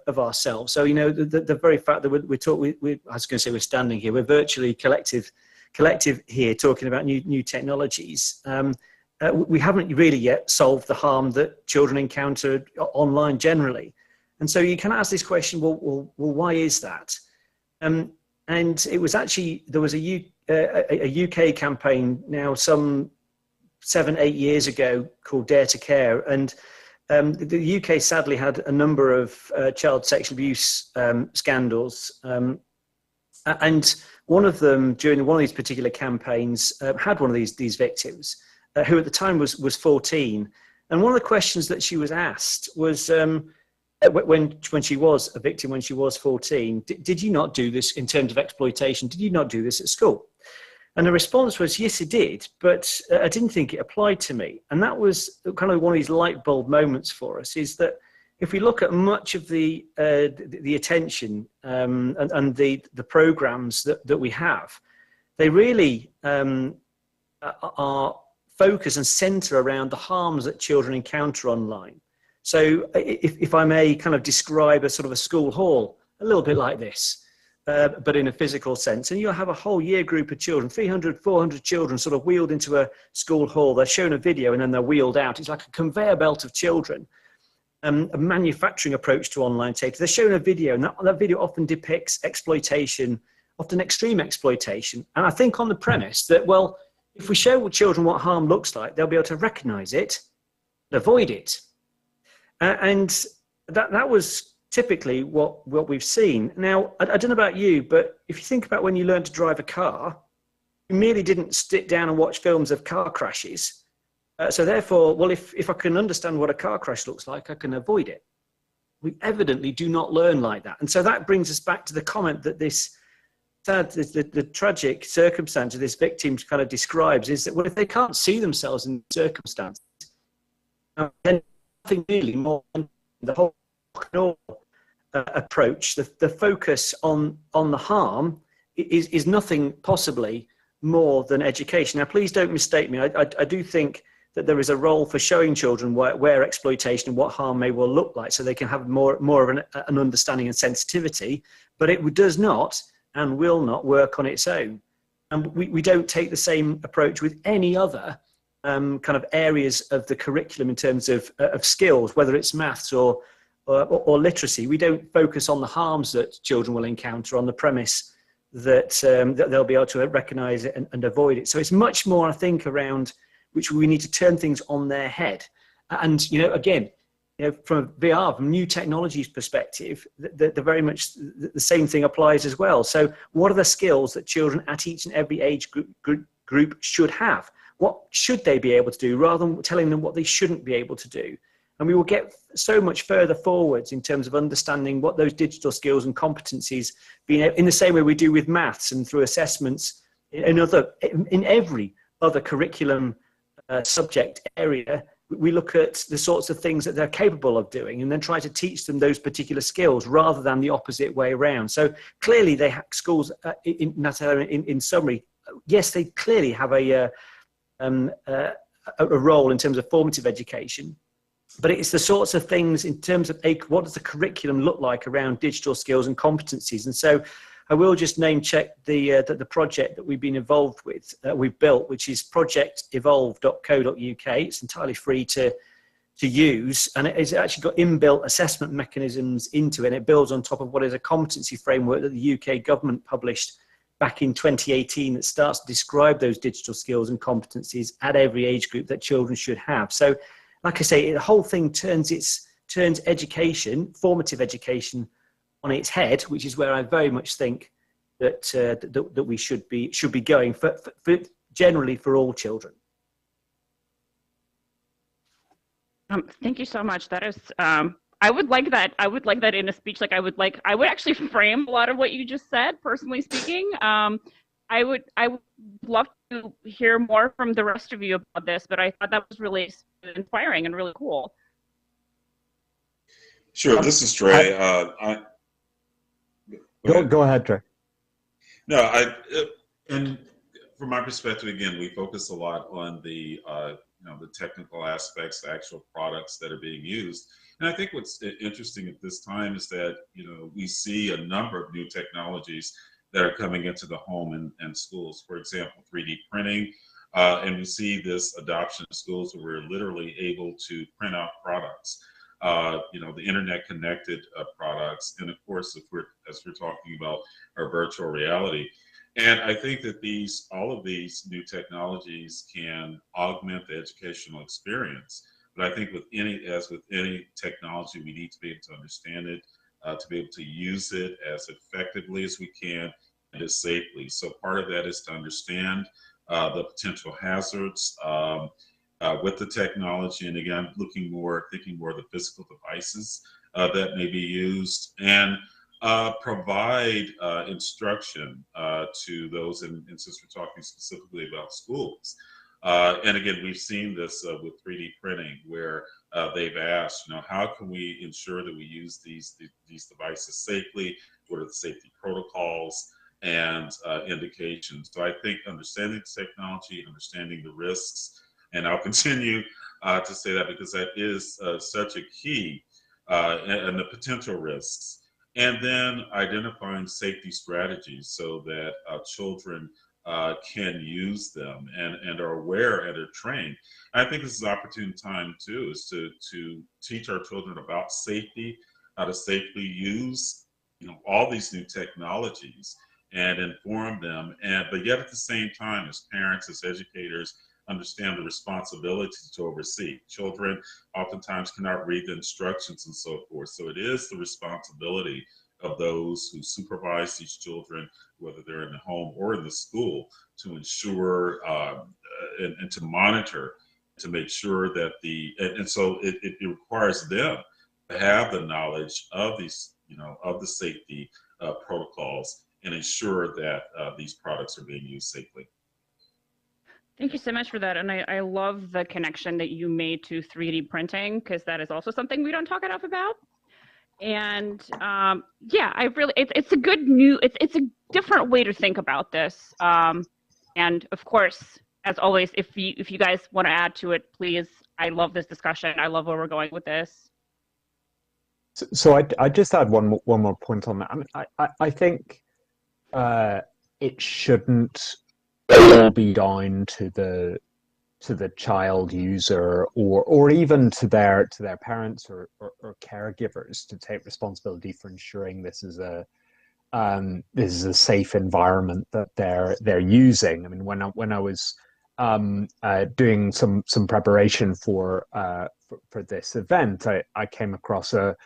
S7: of ourselves. So the very fact that we're standing here, we're virtually collective here talking about new technologies. We haven't really yet solved the harm that children encounter online generally, and so you can ask this question: well, why is that? And it was actually, there was a UK campaign now some 7-8 years ago called Dare to Care, and the UK sadly had a number of child sexual abuse scandals, and one of them during one of these particular campaigns had one of these victims who at the time was 14, And one of the questions that she was asked was, when she was a victim, when she was 14, did you not do this in terms of exploitation? Did you not do this at school? And the response was, yes, I did, but I didn't think it applied to me. And that was kind of one of these light bulb moments for us, is that if we look at much of the attention and the programs that we have, they really are focused and center around the harms that children encounter online. So if I may kind of describe a sort of a school hall, a little bit like this, but in a physical sense, and you'll have a whole year group of children, 300, 400 children sort of wheeled into a school hall. They're shown a video and then they're wheeled out. It's like a conveyor belt of children, a manufacturing approach to online safety. They're shown a video, and that video often depicts exploitation, often extreme exploitation. And I think on the premise that, well, if we show children what harm looks like, they'll be able to recognize it and avoid it. And that was typically what we've seen. Now, I don't know about you, but if you think about when you learned to drive a car, you merely didn't sit down and watch films of car crashes. So therefore, well, if I can understand what a car crash looks like, I can avoid it. We evidently do not learn like that. And so that brings us back to the comment that this sad, the tragic circumstance of this victim kind of describes is that, well, if they can't see themselves in circumstances, then nothing really more than the whole approach, the focus on the harm is nothing possibly more than education. Now, please don't mistake me. I do think that there is a role for showing children where exploitation and what harm may well look like, so they can have more of an understanding and sensitivity, but it does not and will not work on its own. And we don't take the same approach with any other kind of areas of the curriculum in terms of skills, whether it's maths or literacy. We don't focus on the harms that children will encounter on the premise that they'll be able to recognize it and avoid it. So it's much more, I think, around which we need to turn things on their head. And, again, from VR, from new technologies perspective, the very much the same thing applies as well. So what are the skills that children at each and every age group should have? What should they be able to do, rather than telling them what they shouldn't be able to do? And we will get so much further forwards in terms of understanding what those digital skills and competencies, in the same way we do with maths and through assessments in every other curriculum subject area. We look at the sorts of things that they're capable of doing and then try to teach them those particular skills rather than the opposite way around. So clearly schools, in summary, yes, they clearly have a role in terms of formative education, but it's the sorts of things in terms of what does the curriculum look like around digital skills and competencies. And so I will just name check the project that we've been involved with, we've built, which is projectevolve.co.uk. It's entirely free to use, and it's actually got inbuilt assessment mechanisms into it, and it builds on top of what is a competency framework that the UK government published back in 2018 that starts to describe those digital skills and competencies at every age group that children should have. So, like I say, the whole thing turns education, formative education, on its head, which is where I very much think that we should be going for generally for all children.
S4: Thank you so much. That is, I would like that. I would like that in a speech. I would actually frame a lot of what you just said. Personally speaking, I would love to hear more from the rest of you about this. But I thought that was really inspiring and really cool.
S10: Sure. This is Dre.
S9: Go ahead, Trey.
S10: No, and from my perspective, again, we focus a lot on the the technical aspects, the actual products that are being used. And I think what's interesting at this time is that we see a number of new technologies that are coming into the home and schools. For example, 3D printing, and we see this adoption in schools where we're literally able to print out products. The internet connected products, and of course, as we're talking about our virtual reality. And I think that all of these new technologies can augment the educational experience. But I think as with any technology, we need to be able to understand it, to be able to use it as effectively as we can and as safely. So part of that is to understand the potential hazards, with the technology, and again, thinking more of the physical devices that may be used, and provide instruction to those, and since we're talking specifically about schools, and again, we've seen this with 3D printing, where they've asked, how can we ensure that we use these devices safely? What are the safety protocols and indications? So I think understanding the technology, understanding the risks, and I'll continue to say that because that is such a key, and the potential risks. And then identifying safety strategies so that children can use them and are aware and are trained. I think this is an opportune time too, is to teach our children about safety, how to safely use all these new technologies, and inform them. But yet at the same time, as parents, as educators, understand the responsibility to oversee. Children oftentimes cannot read the instructions and so forth. So it is the responsibility of those who supervise these children, whether they're in the home or in the school, to ensure and to monitor, to make sure that so it requires them to have the knowledge of these, of the safety protocols, and ensure that these products are being used safely.
S4: Thank you so much for that. And I love the connection that you made to 3D printing, because that is also something we don't talk enough about. And yeah, it's a good it's a different way to think about this. And of course, as always, if you guys want to add to it, please. I love this discussion. I love where we're going with this.
S9: So I just add one more point on that. I mean, I think it shouldn't all be down to the child user or even to their parents or caregivers to take responsibility for ensuring this is a safe environment that they're using. I mean, when I was doing some preparation for this event, I came across a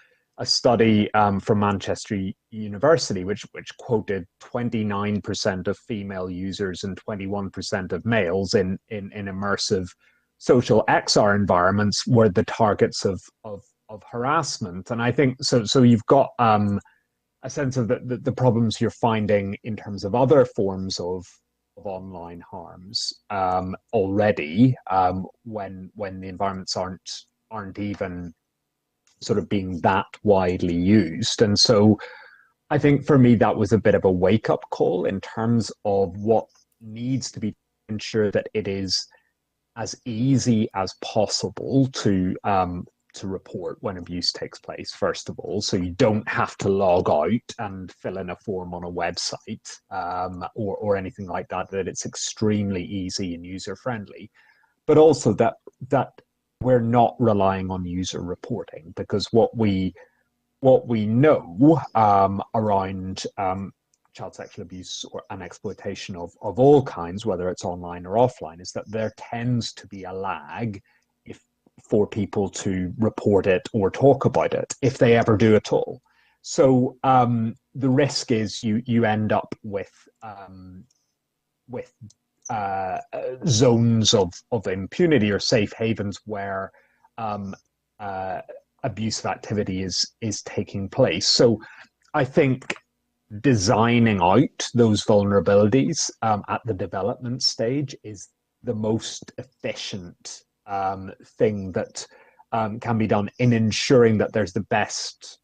S9: study from Manchester University, which quoted 29% of female users and 21% of males in immersive social XR environments were the targets of harassment. And I think so you've got a sense of the problems you're finding in terms of other forms of online harms already, when the environments aren't even sort of being that widely used. And so I think for me that was a bit of a wake-up call in terms of what needs to be ensured that it is as easy as possible to report when abuse takes place, first of all, so you don't have to log out and fill in a form on a website or anything like that, that it's extremely easy and user-friendly, but also that we're not relying on user reporting, because what we know around child sexual abuse and exploitation of all kinds, whether it's online or offline, is that there tends to be a lag for people to report it or talk about it, if they ever do at all. So the risk is you end up with zones of impunity or safe havens where abusive activity is taking place. So I think designing out those vulnerabilities at the development stage is the most efficient thing that can be done in ensuring that there's the best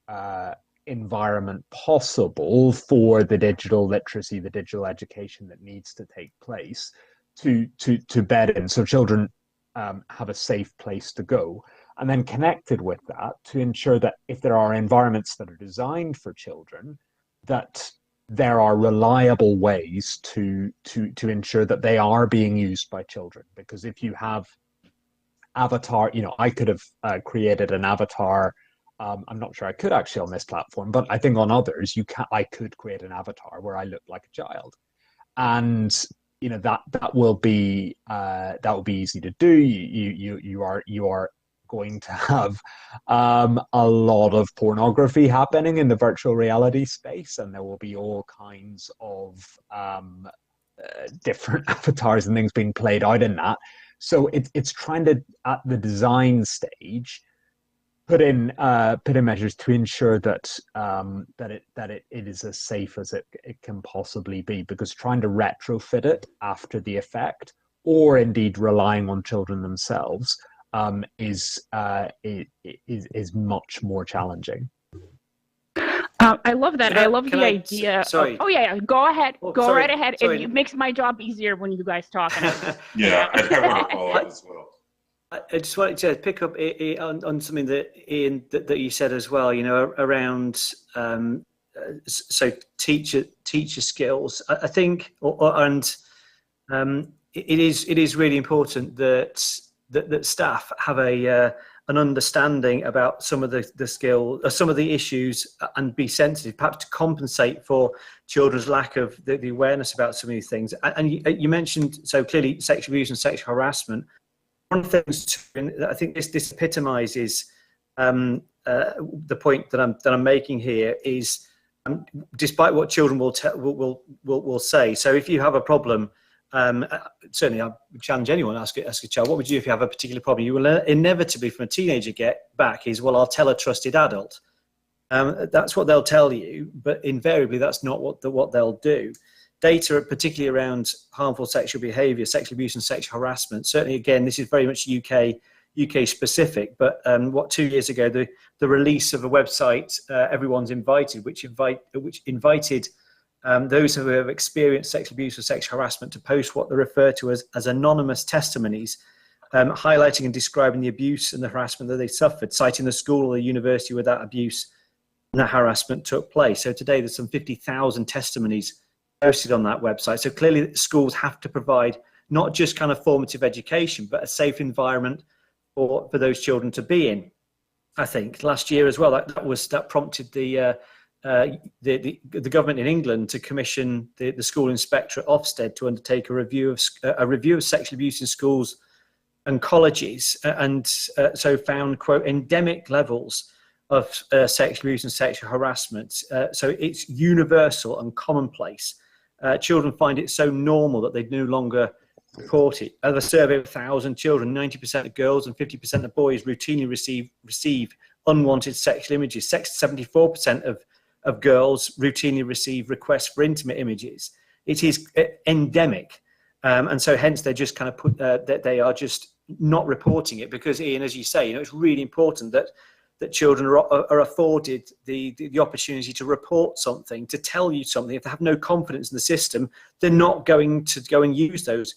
S9: environment possible for the digital literacy, the digital education that needs to take place to bed in, so children have a safe place to go. And then connected with that, to ensure that if there are environments that are designed for children, that there are reliable ways to ensure that they are being used by children. Because if you have avatar, I could have created an avatar. I'm not sure I could actually on this platform, but I think on others I could create an avatar where I look like a child, and that will be easy to do. You are going to have a lot of pornography happening in the virtual reality space, and there will be all kinds of different avatars and things being played out in that. So it's trying to, at the design stage, put in measures to ensure that it is as safe as it can possibly be, because trying to retrofit it after the effect, or indeed relying on children themselves, is much more challenging.
S4: I love that. I love the idea.
S7: Sorry.
S4: Oh yeah, go ahead.
S7: Oh,
S4: Go
S7: sorry,
S4: right ahead.
S7: sorry.
S4: It makes my job easier when you guys talk.
S10: Yeah, I have a follow-up as well.
S7: I just wanted to pick up on something that Ian that you said as well. Around so teacher skills. I think, it is really important that staff have an understanding about some of the skill, some of the issues, and be sensitive, perhaps to compensate for children's lack of the awareness about some of these things. And you mentioned so clearly sexual abuse and sexual harassment. One of the things that I think this epitomizes the point that I'm making here is, despite what children will say. So if you have a problem, certainly I would challenge anyone, ask a child, what would you do if you have a particular problem? You will inevitably, from a teenager, get back is, well, I'll tell a trusted adult. That's what they'll tell you, but invariably that's not what they'll do. Data, particularly around harmful sexual behaviour, sexual abuse and sexual harassment, certainly, again, this is very much UK specific, but 2 years ago, the release of a website, Everyone's Invited, which invited those who have experienced sexual abuse or sexual harassment to post what they refer to as anonymous testimonies, highlighting and describing the abuse and the harassment that they suffered, citing the school or the university where that abuse and that harassment took place. So today there's some 50,000 testimonies posted on that website. So clearly schools have to provide not just kind of formative education, but a safe environment for those children to be in. I think last year as well, that prompted the government in England to commission the school inspector at Ofsted to undertake a review of sexual abuse in schools and colleges, and so found, quote, endemic levels of sexual abuse and sexual harassment. So it's universal and commonplace. Children find it so normal that they no longer report it. Of a survey of 1,000 children, 90% of girls and 50% of boys routinely receive unwanted sexual images. 74% of girls routinely receive requests for intimate images. It is endemic. And so hence they're just kind of put that they are just not reporting it, because, Ian, as you say, it's really important that children are afforded the opportunity to report something, to tell you something. If they have no confidence in the system, they're not going to go and use those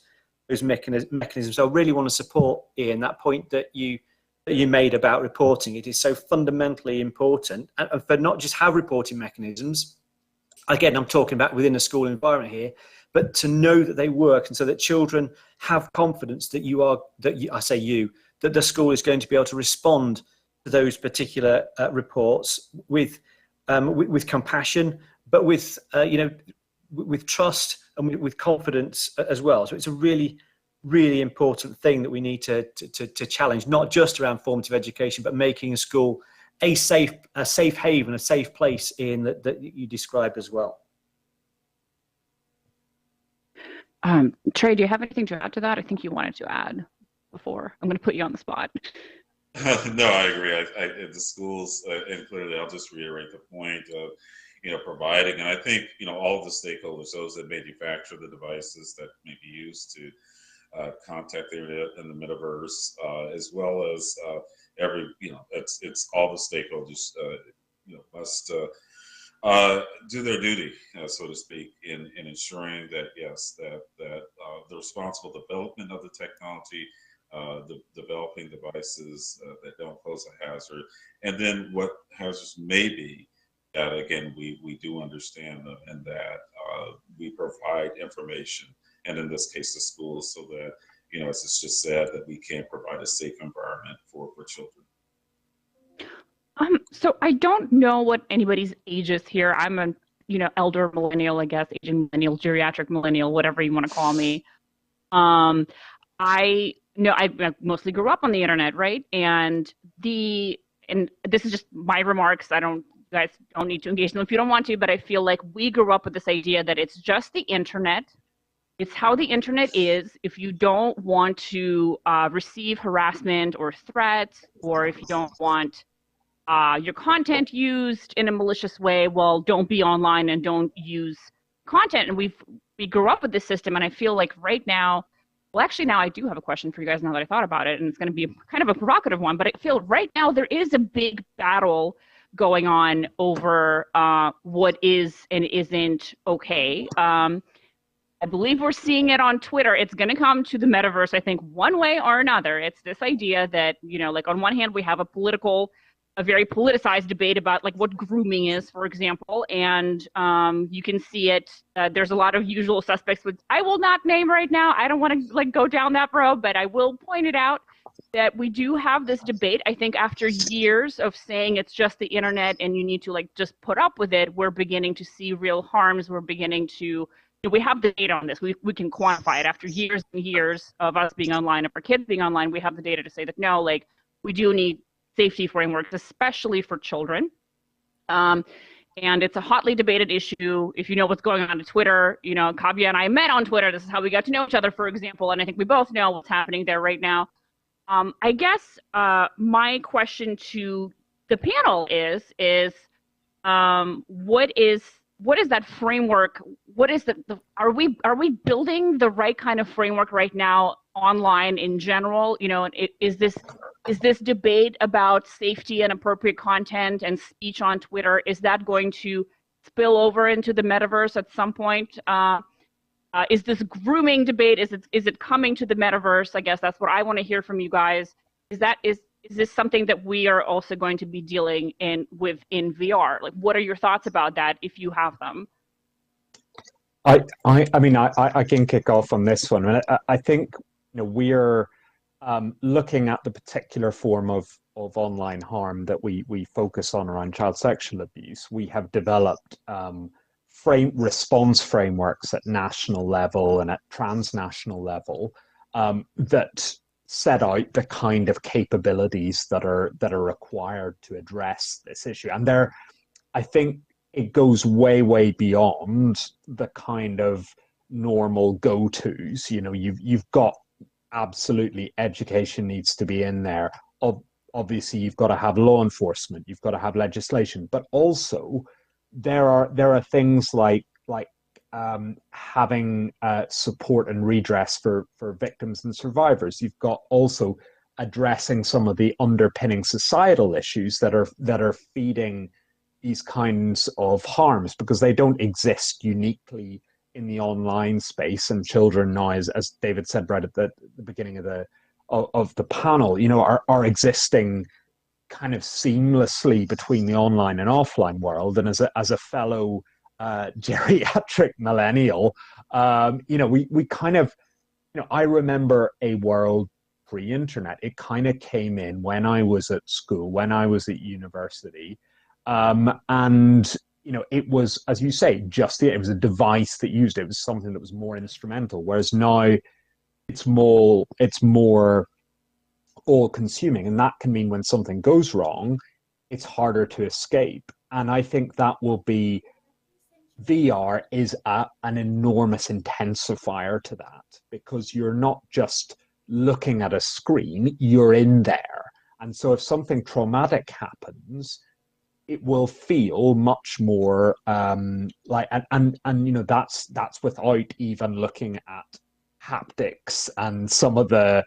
S7: mechanisms. So I really want to support, Ian, that point that you made about reporting. It is so fundamentally important, and for not just have reporting mechanisms. Again, I'm talking about within a school environment here, but to know that they work, and so that children have confidence that that the school is going to be able to respond to those particular reports with compassion, but with trust and with confidence as well. So it's a really, really important thing that we need to challenge, not just around formative education, but making a school a safe haven, a safe place in that you described as well.
S4: Trey, do you have anything to add to that? I think you wanted to add before. I'm going to put you on the spot.
S10: No, I agree. The schools, and clearly I'll just reiterate the point of, providing, and I think, all of the stakeholders, those that manufacture the devices that may be used to contact the internet and the metaverse, as well as it's all the stakeholders, must do their duty, so to speak, in ensuring that, yes, that the responsible development of the technology, developing devices that don't pose a hazard, and then what hazards may be, that again we do understand them, and that we provide information, and in this case the schools, so that as it's just said, that we can provide a safe environment for children.
S4: So I don't know what anybody's age is here. I'm a elder millennial, I guess, aging millennial, geriatric millennial, whatever you want to call me. I mostly grew up on the internet, right? And this is just my remarks. You guys don't need to engage them if you don't want to, but I feel like we grew up with this idea that it's just the internet It's how the internet is. If you don't want to receive harassment or threats, or if you don't want your content used in a malicious way, well, don't be online and don't use content. And we grew up with this system, and I feel like right now, well, actually now I do have a question for you guys now that I thought about it, and it's going to be kind of a provocative one, but I feel right now there is a big battle going on over what is and isn't okay. I believe we're seeing it on Twitter. It's going to come to the metaverse, I think, one way or another. It's this idea that, you know, like on one hand, we have a very politicized debate about like what grooming is, for example. And you can see it. There's a lot of usual suspects, which I will not name right now. I don't want to like go down that road, but I will point it out that we do have this debate. I think after years of saying it's just the internet and you need to like just put up with it, we're beginning to see real harms. We're beginning to, we have the data on this. We can quantify it after years and years of us being online, of our kids being online. We have the data to say that no, like we do need safety frameworks, especially for children. And it's a hotly debated issue. If you know what's going on Twitter, you know, Kavya and I met on Twitter. This is how we got to know each other, for example. And I think we both know what's happening there right now. I guess my question to the panel is what is that framework? What is are we building the right kind of framework right now online in general? You know, is this debate about safety and appropriate content and speech on Twitter, is that going to spill over into the metaverse at some point? Is this grooming debate, is it coming to the metaverse? I guess that's what I want to hear from you guys. Is this something that we are also going to be dealing with in VR? Like, what are your thoughts about that, if you have them?
S9: I mean, I can kick off on this one. I think, you know, we're looking at the particular form of online harm that we focus on around child sexual abuse. We have developed response frameworks at national level and at transnational level that set out the kind of capabilities that are required to address this issue. And I think it goes way beyond the kind of normal go-tos. You know, you've got absolutely education needs to be in there. Obviously, you've got to have law enforcement, you've got to have legislation, but also there are things like having support and redress for victims and survivors. You've got also addressing some of the underpinning societal issues that are feeding these kinds of harms, because they don't exist uniquely in the online space. And children now, as David said right at the beginning of the panel, you know, are existing kind of seamlessly between the online and offline world. And as a fellow geriatric millennial, you know, we kind of, you know, I remember a world pre-internet. It kind of came in when I was at school, when I was at university, and you know, it was, as you say, it was a device that used it. It was something that was more instrumental. Whereas now, it's more all-consuming, and that can mean when something goes wrong, it's harder to escape. And I think that will be, VR is an enormous intensifier to that, because you're not just looking at a screen, you're in there. And so if something traumatic happens, it will feel much more like, and you know, that's without even looking at haptics and some of the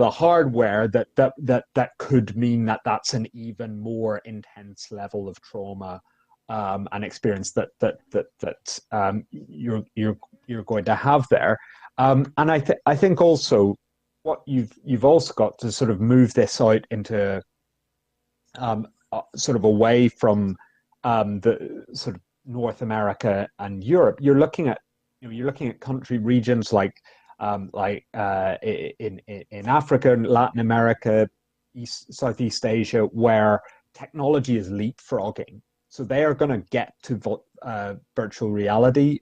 S9: hardware that could mean that's an even more intense level of trauma and experience that you're going to have there. And I think also what you've also got to sort of move this out into sort of away from the sort of North America and Europe. You're looking at country regions like in Africa and Latin America, Southeast Asia, where technology is leapfrogging. So they are going to get to virtual reality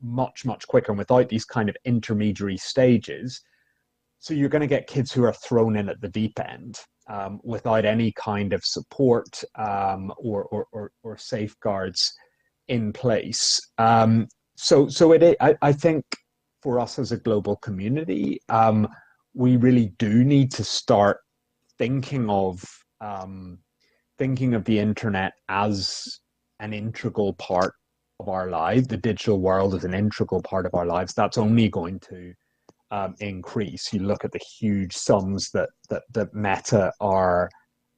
S9: much quicker and without these kind of intermediary stages. So you're going to get kids who are thrown in at the deep end without any kind of support or safeguards in place. I think for us as a global community, we really do need to start thinking of the internet as an integral part of our lives. The digital world is an integral part of our lives. That's only going to increase. You look at the huge sums that Meta are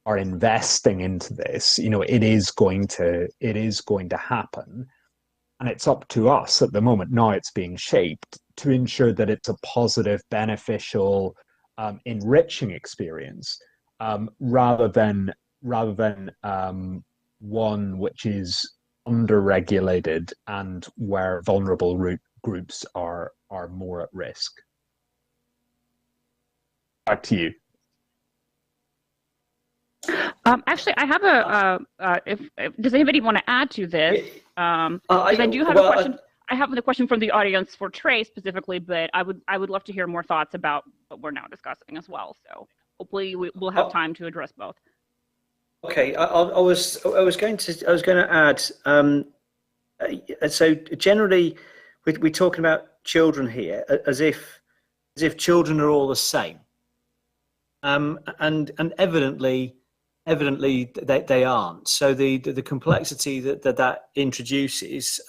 S9: investing into this. It is going to happen, and it's up to us at the moment. Now it's being shaped to ensure that it's a positive, beneficial, enriching experience, rather than one which is under-regulated and where vulnerable groups are more at risk. Back to you.
S4: Actually, I have if does anybody want to add to this? Because I do have a question. I have a question from the audience for Trey specifically, but I would love to hear more thoughts about what we're now discussing as well. So hopefully we'll have time to address both.
S7: Okay, I was going to add. So generally, we're talking about children here as if children are all the same, and evidently they aren't. So the complexity that introduces,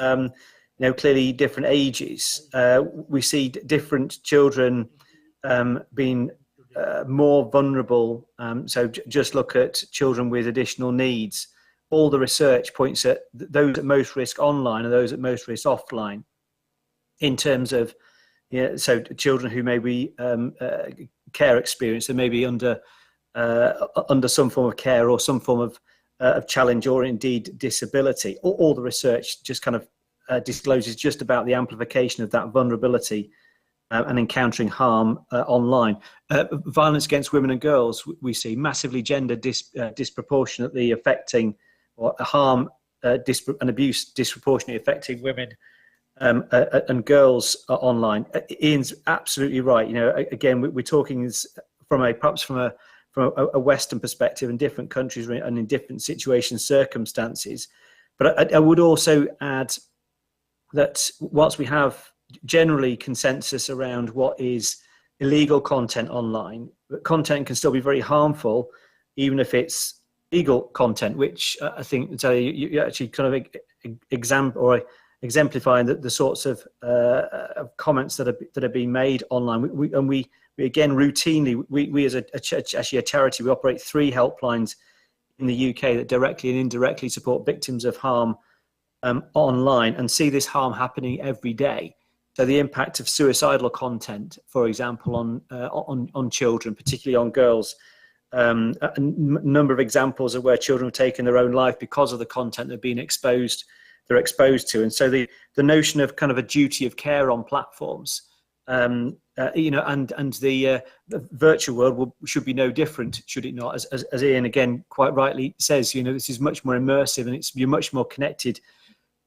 S7: clearly different ages. We see different children being more vulnerable. So just look at children with additional needs. All the research points at those at most risk online and those at most risk offline, in terms of, so children who may be care experience, they may be under some form of care or some form of challenge or indeed disability. All the research just kind of discloses just about the amplification of that vulnerability and encountering harm online. Violence against women and girls, we see massively gender disproportionately affecting, or harm and abuse disproportionately affecting women and girls online. Ian's absolutely right. Again, we're talking perhaps from a Western perspective in different countries and in different situations, circumstances. But I would also add that whilst we have generally consensus around what is illegal content online, but content can still be very harmful, even if it's legal content, which I think you actually kind of exemplifying the sorts of comments that are being made online. We again routinely, we as actually a charity, we operate 3 helplines in the UK that directly and indirectly support victims of harm online, and see this harm happening every day. So the impact of suicidal content, for example, on children, particularly on girls. A number of examples of where children have taken their own life because of the content they're exposed to. And so the notion of kind of a duty of care on platforms, and the virtual world should be no different, should it not? As Ian again quite rightly says, this is much more immersive, and you're much more connected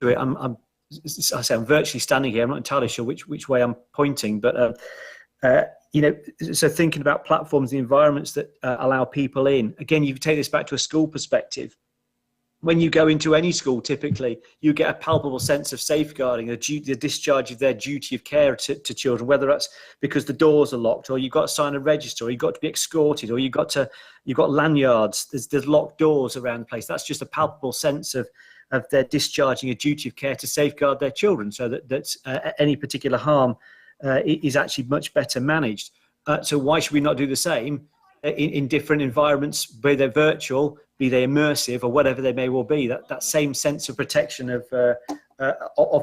S7: to it. I'm virtually standing here. I'm not entirely sure which way I'm pointing, but so thinking about platforms, the environments that allow people in. Again, you take this back to a school perspective. When you go into any school, typically you get a palpable sense of safeguarding, the discharge of their duty of care to children, whether that's because the doors are locked, or you've got to sign a register, or you've got to be escorted, or you've got lanyards. There's locked doors around the place. That's just a palpable sense of their discharging a duty of care to safeguard their children, so that any particular harm is actually much better managed. So why should we not do the same in different environments, be they virtual, be they immersive, or whatever they may well be? That same sense of protection of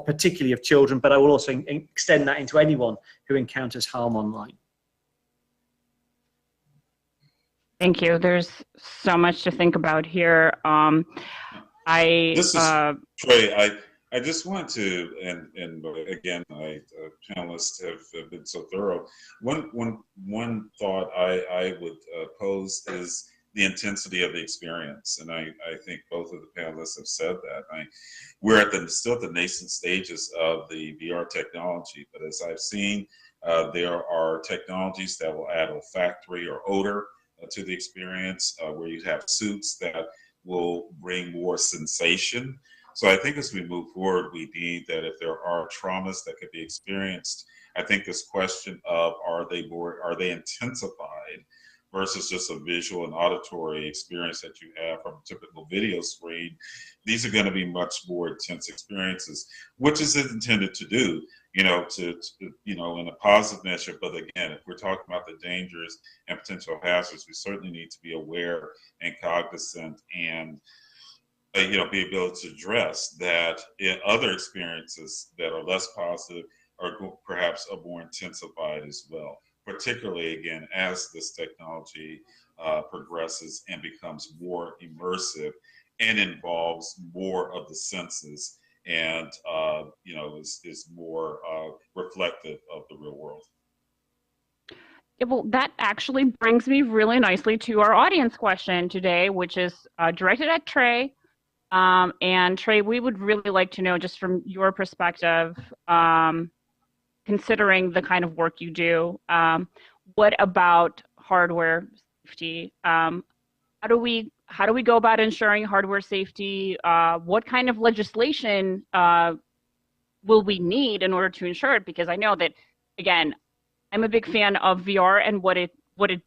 S7: particularly of children, but I will also extend that into anyone who encounters harm online.
S4: Thank you. There's so much to think about here.
S10: This is Trey. I just want to, and again, panelists have been so thorough. One thought I would pose is the intensity of the experience, and I think both of the panelists have said that. We're still at the nascent stages of the VR technology, but as I've seen, there are technologies that will add olfactory or odor to the experience, where you have suits that will bring more sensation So I think as we move forward, we need that if there are traumas that could be experienced, I think this question of are they intensified versus just a visual and auditory experience that you have from a typical video screen, these are going to be much more intense experiences, which is intended to do, in a positive measure. But again, if we're talking about the dangers and potential hazards, we certainly need to be aware and cognizant and be able to address that in other experiences that are less positive or perhaps are more intensified as well, particularly, again, as this technology progresses and becomes more immersive and involves more of the senses and, is more reflective of the real world.
S4: Yeah, well, that actually brings me really nicely to our audience question today, which is directed at Trey. And Trey, we would really like to know, just from your perspective, considering the kind of work you do, what about hardware safety? How do we go about ensuring hardware safety? What kind of legislation will we need in order to ensure it? Because I know that, again, I'm a big fan of VR and what it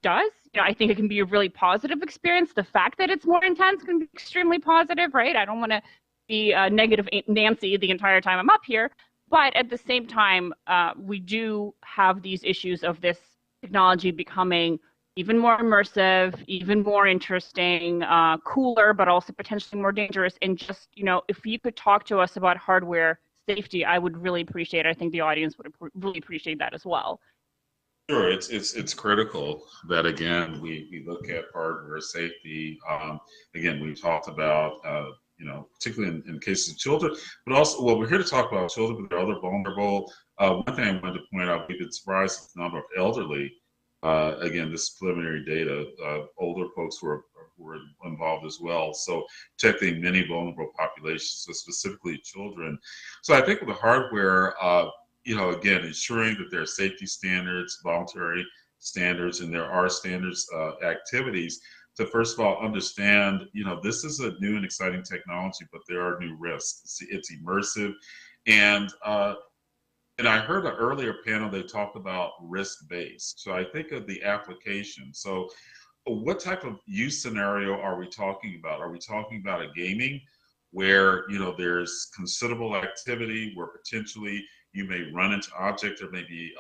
S4: does. I think it can be a really positive experience. The fact that it's more intense can be extremely positive, right? I don't want to be negative Nancy the entire time I'm up here. But at the same time, we do have these issues of this technology becoming even more immersive, even more interesting, cooler, but also potentially more dangerous. And just, if you could talk to us about hardware safety, I would really appreciate it. I think the audience would really appreciate that as well.
S10: Sure, it's critical that, again, we look at hardware safety. Again, we talked about particularly in cases of children, but also, we're here to talk about children, but there are other vulnerable. One thing I wanted to point out, we've been surprised at the number of elderly. Again, this is preliminary data. Older folks were involved as well. So protecting many vulnerable populations, so specifically children. So I think with the hardware, again, ensuring that there are safety standards, voluntary standards, and there are standards activities to, first of all, understand, this is a new and exciting technology, but there are new risks. It's immersive. And I heard an earlier panel, they talked about risk-based. So I think of the application. So what type of use scenario are we talking about? Are we talking about a gaming where, there's considerable activity where potentially you may run into objects, or maybe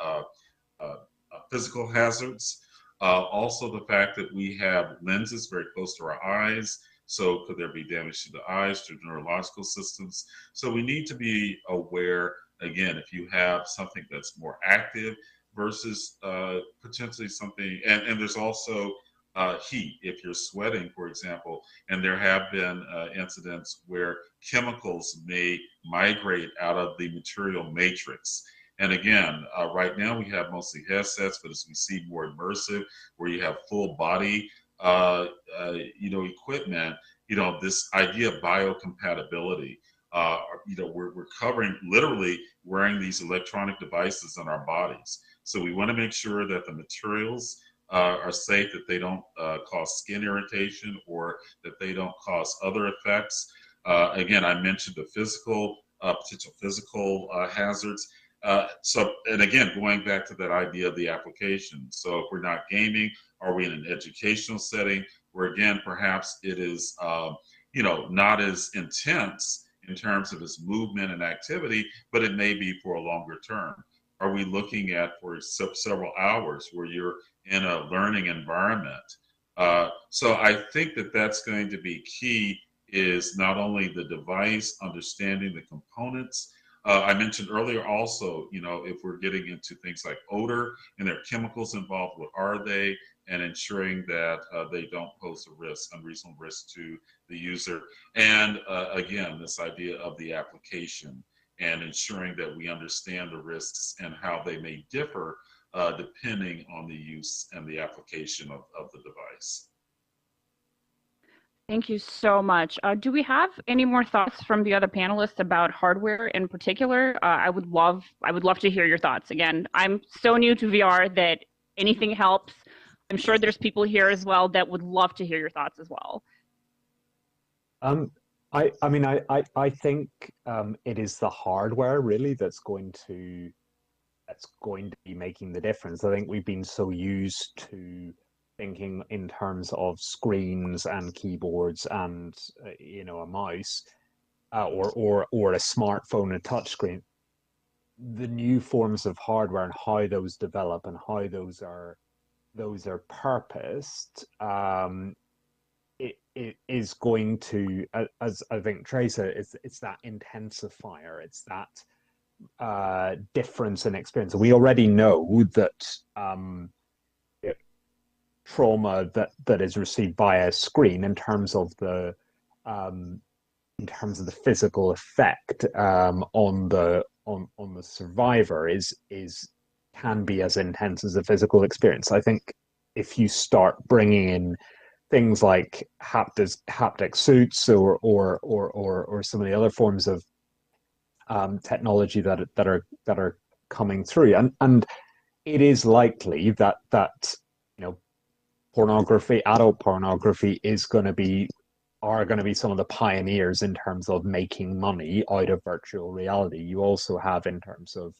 S10: physical hazards? Also, the fact that we have lenses very close to our eyes, so could there be damage to the eyes, to neurological systems? So we need to be aware, again, if you have something that's more active versus potentially something, and there's also heat. If you're sweating, for example, and there have been incidents where chemicals may migrate out of the material matrix. And again, right now we have mostly headsets, but as we see more immersive, where you have full body, equipment, this idea of biocompatibility. We're covering, literally wearing these electronic devices on our bodies. So we want to make sure that the materials are safe, that they don't cause skin irritation, or that they don't cause other effects. Again, I mentioned the potential physical hazards. And again, going back to that idea of the application. So if we're not gaming, are we in an educational setting where, again, perhaps it is, not as intense in terms of its movement and activity, but it may be for a longer term? Are we looking at for several hours where you're in a learning environment? So I think that that's going to be key, is not only the device, understanding the components. I mentioned earlier also, if we're getting into things like odor and there are chemicals involved, what are they? And ensuring that they don't pose a risk, unreasonable risk to the user. And again, this idea of the application and ensuring that we understand the risks and how they may differ depending on the use and the application of the device.
S4: Thank you so much. Do we have any more thoughts from the other panelists about hardware in particular? I would love to hear your thoughts. Again, I'm so new to VR that anything helps. I'm sure there's people here as well that would love to hear your thoughts as well.
S9: I think it is the hardware really that's going to be making the difference. I think we've been so used to thinking in terms of screens and keyboards and a mouse or a smartphone, a touchscreen. The new forms of hardware and how those develop and how those are purposed, it is going to, as I think Trey said, it's that intensifier, it's that difference in experience. We already know that trauma that is received by a screen in terms of the physical effect on the survivor can be as intense as a physical experience. I think if you start bringing in things like haptic suits or some of the other forms of technology that are coming through, and it is likely that pornography, adult pornography, are going to be some of the pioneers in terms of making money out of virtual reality. You also have, in terms of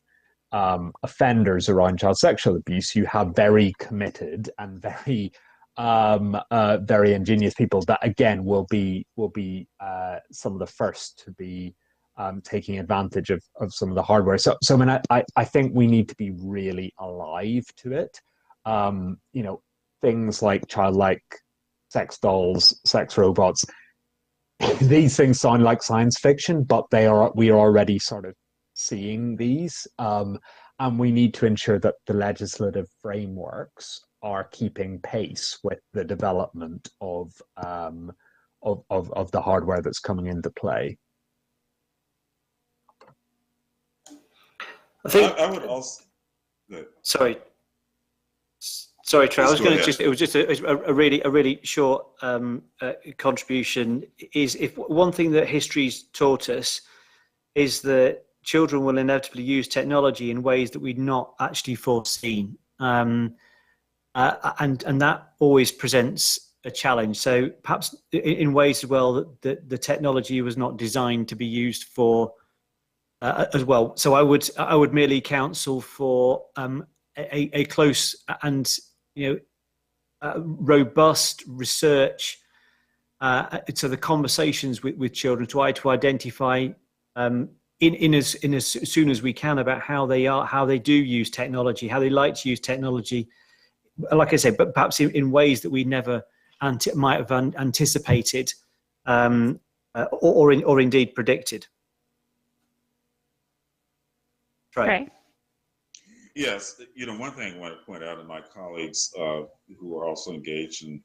S9: offenders around child sexual abuse, you have very committed and very ingenious people that again will be some of the first to be taking advantage of some of the hardware. So I mean, I think we need to be really alive to it. Things like childlike sex dolls, sex robots, these things sound like science fiction, but we are already sort of seeing these, and we need to ensure that the legislative frameworks are keeping pace with the development of the hardware that's coming into play.
S7: I think
S10: I would also.
S7: Sorry, Trey. I was going to it was just a really short contribution. Is if one thing that history's taught us is that children will inevitably use technology in ways that we'd not actually foreseen, and that always presents a challenge. So perhaps in ways as well that the technology was not designed to be used for as well. So I would merely counsel for a close and robust research to the conversations with children, try to identify in as soon as we can about how they do use technology, how they like to use technology, like I said, but perhaps in ways that we never might have anticipated or indeed predicted.
S4: Right.
S10: Yes, one thing I want to point out, and my colleagues who are also engaged and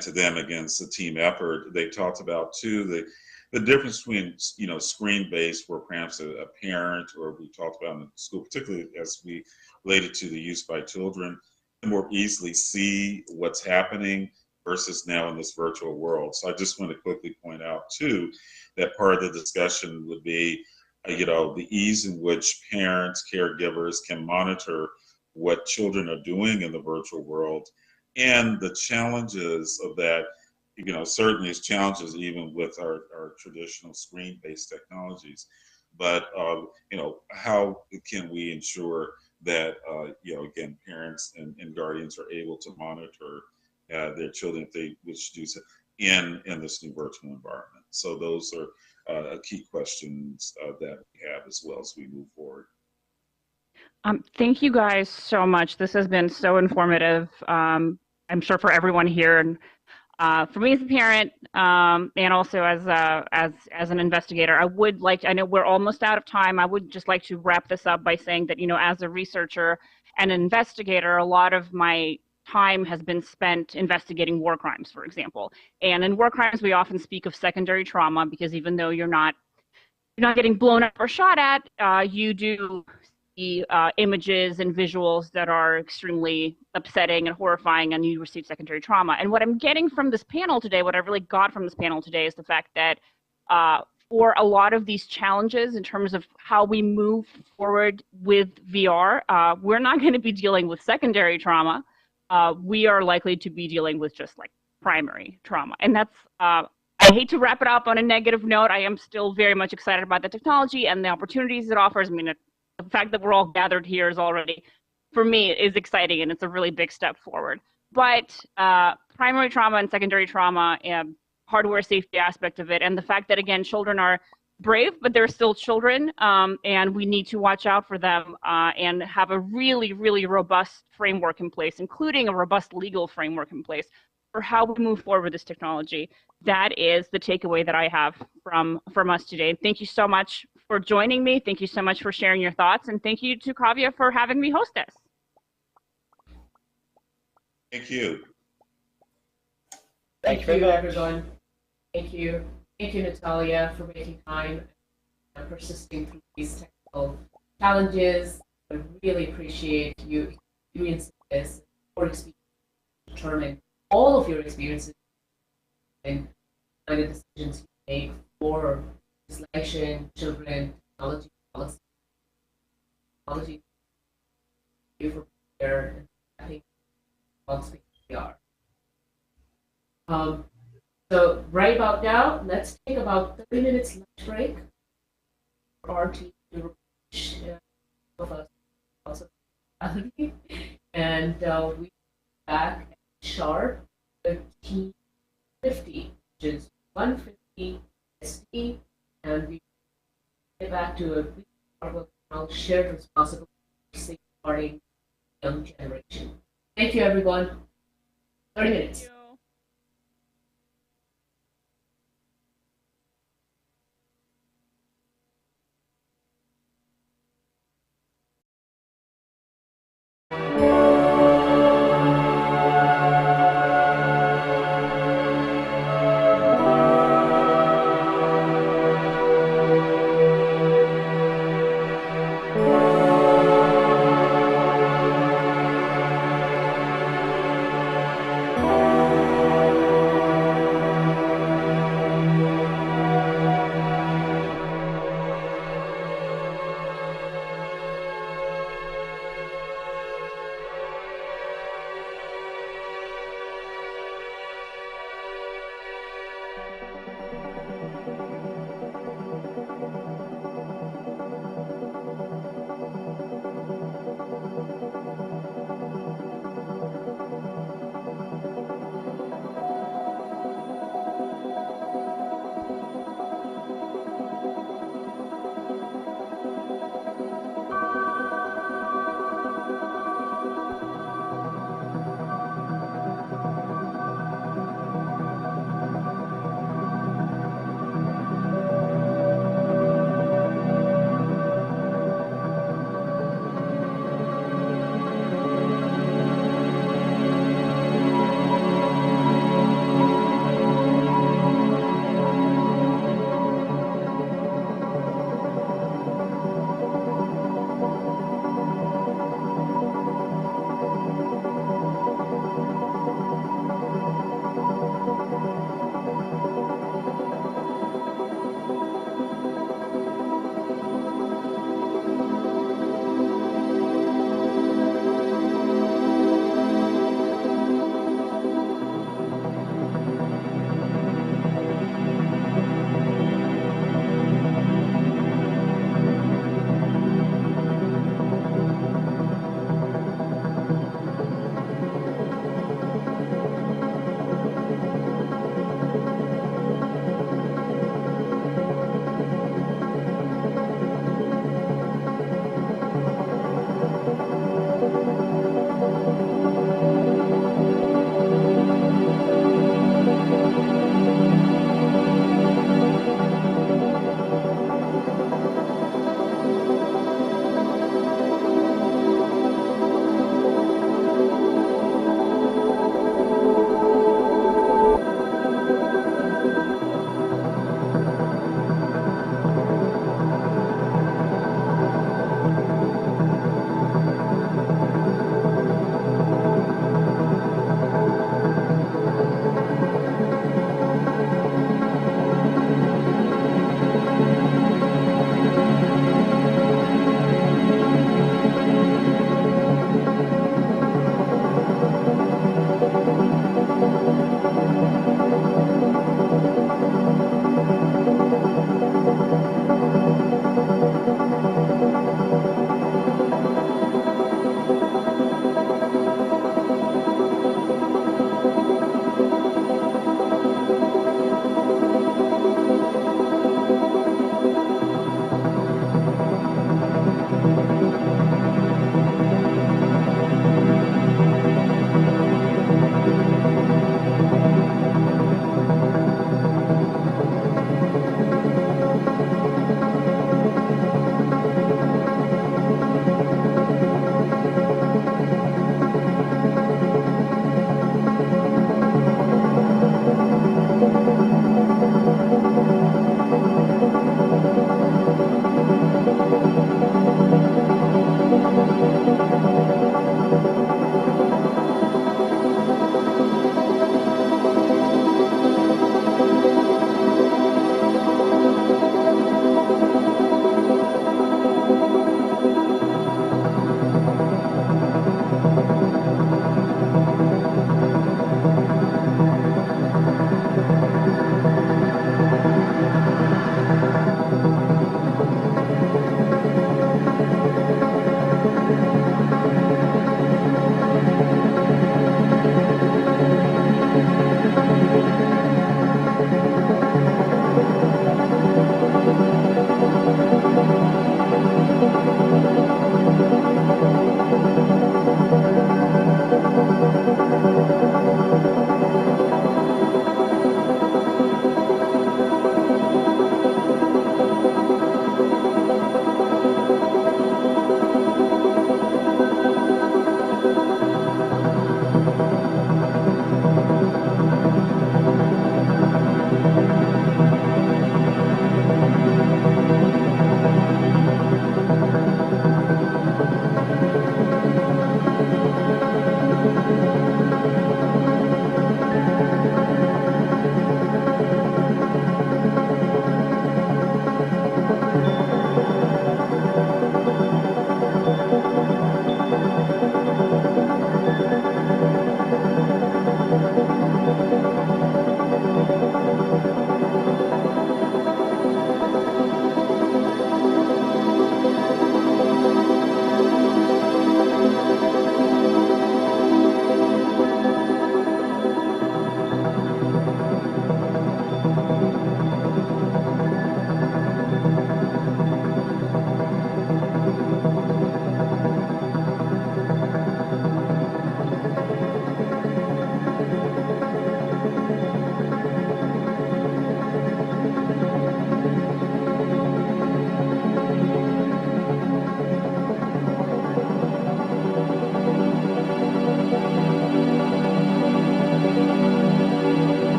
S10: to them, again, it's a team effort. They talked about too the difference between screen-based, where perhaps a parent, or we talked about in the school, particularly as we related to the use by children, can more easily see what's happening versus now in this virtual world. So I just want to quickly point out too that part of the discussion would be the ease in which parents, caregivers can monitor what children are doing in the virtual world, and the challenges of that. Certainly it's challenges even with our traditional screen-based technologies, but how can we ensure that again, parents and guardians are able to monitor their children if they wish to do so in this new virtual environment. So those are key questions that we have as well as we move forward.
S4: Thank you guys so much. This has been so informative. I'm sure for everyone here, and for me as a parent, and also as an investigator, I know we're almost out of time. I would just like to wrap this up by saying that, as a researcher and an investigator, a lot of my time has been spent investigating war crimes, for example. And in war crimes, we often speak of secondary trauma, because even though you're not getting blown up or shot at, you do see images and visuals that are extremely upsetting and horrifying, and you receive secondary trauma. And what I'm getting from this panel today, what I really got from this panel today, is the fact that for a lot of these challenges in terms of how we move forward with VR, we're not going to be dealing with secondary trauma. We are likely to be dealing with just like primary trauma. And that's, I I hate to wrap it up on a negative note. I am still very much excited about the technology and the opportunities it offers. I mean, the fact that we're all gathered here is already, for me, is exciting, and it's a really big step forward. But primary trauma and secondary trauma, hardware safety aspect of it, and the fact that, again, children are brave, but they're still children, and we need to watch out for them and have a really, really robust framework in place, including a robust legal framework in place for how we move forward with this technology. That is the takeaway that I have from us today. Thank you so much for joining me. Thank you so much for sharing your thoughts, and thank you to Kavya for having me host this.
S10: Thank you.
S1: Thank you, everyone. Thank you. Thank you, Natalia, for making time and persisting through these technical challenges. I really appreciate you experiencing this, your experience, determine all of your experiences and kind of decisions you make for legislation, children, technology, policy. Technology, you for there, and I think we are. So right about now, let's take about 30 minutes lunch break for our team to of us also and we'll be back at sharp 13:50, which is 1:50 ST, and we get back to a shared responsibility for safeguarding young generation. Thank you, everyone. 30 minutes.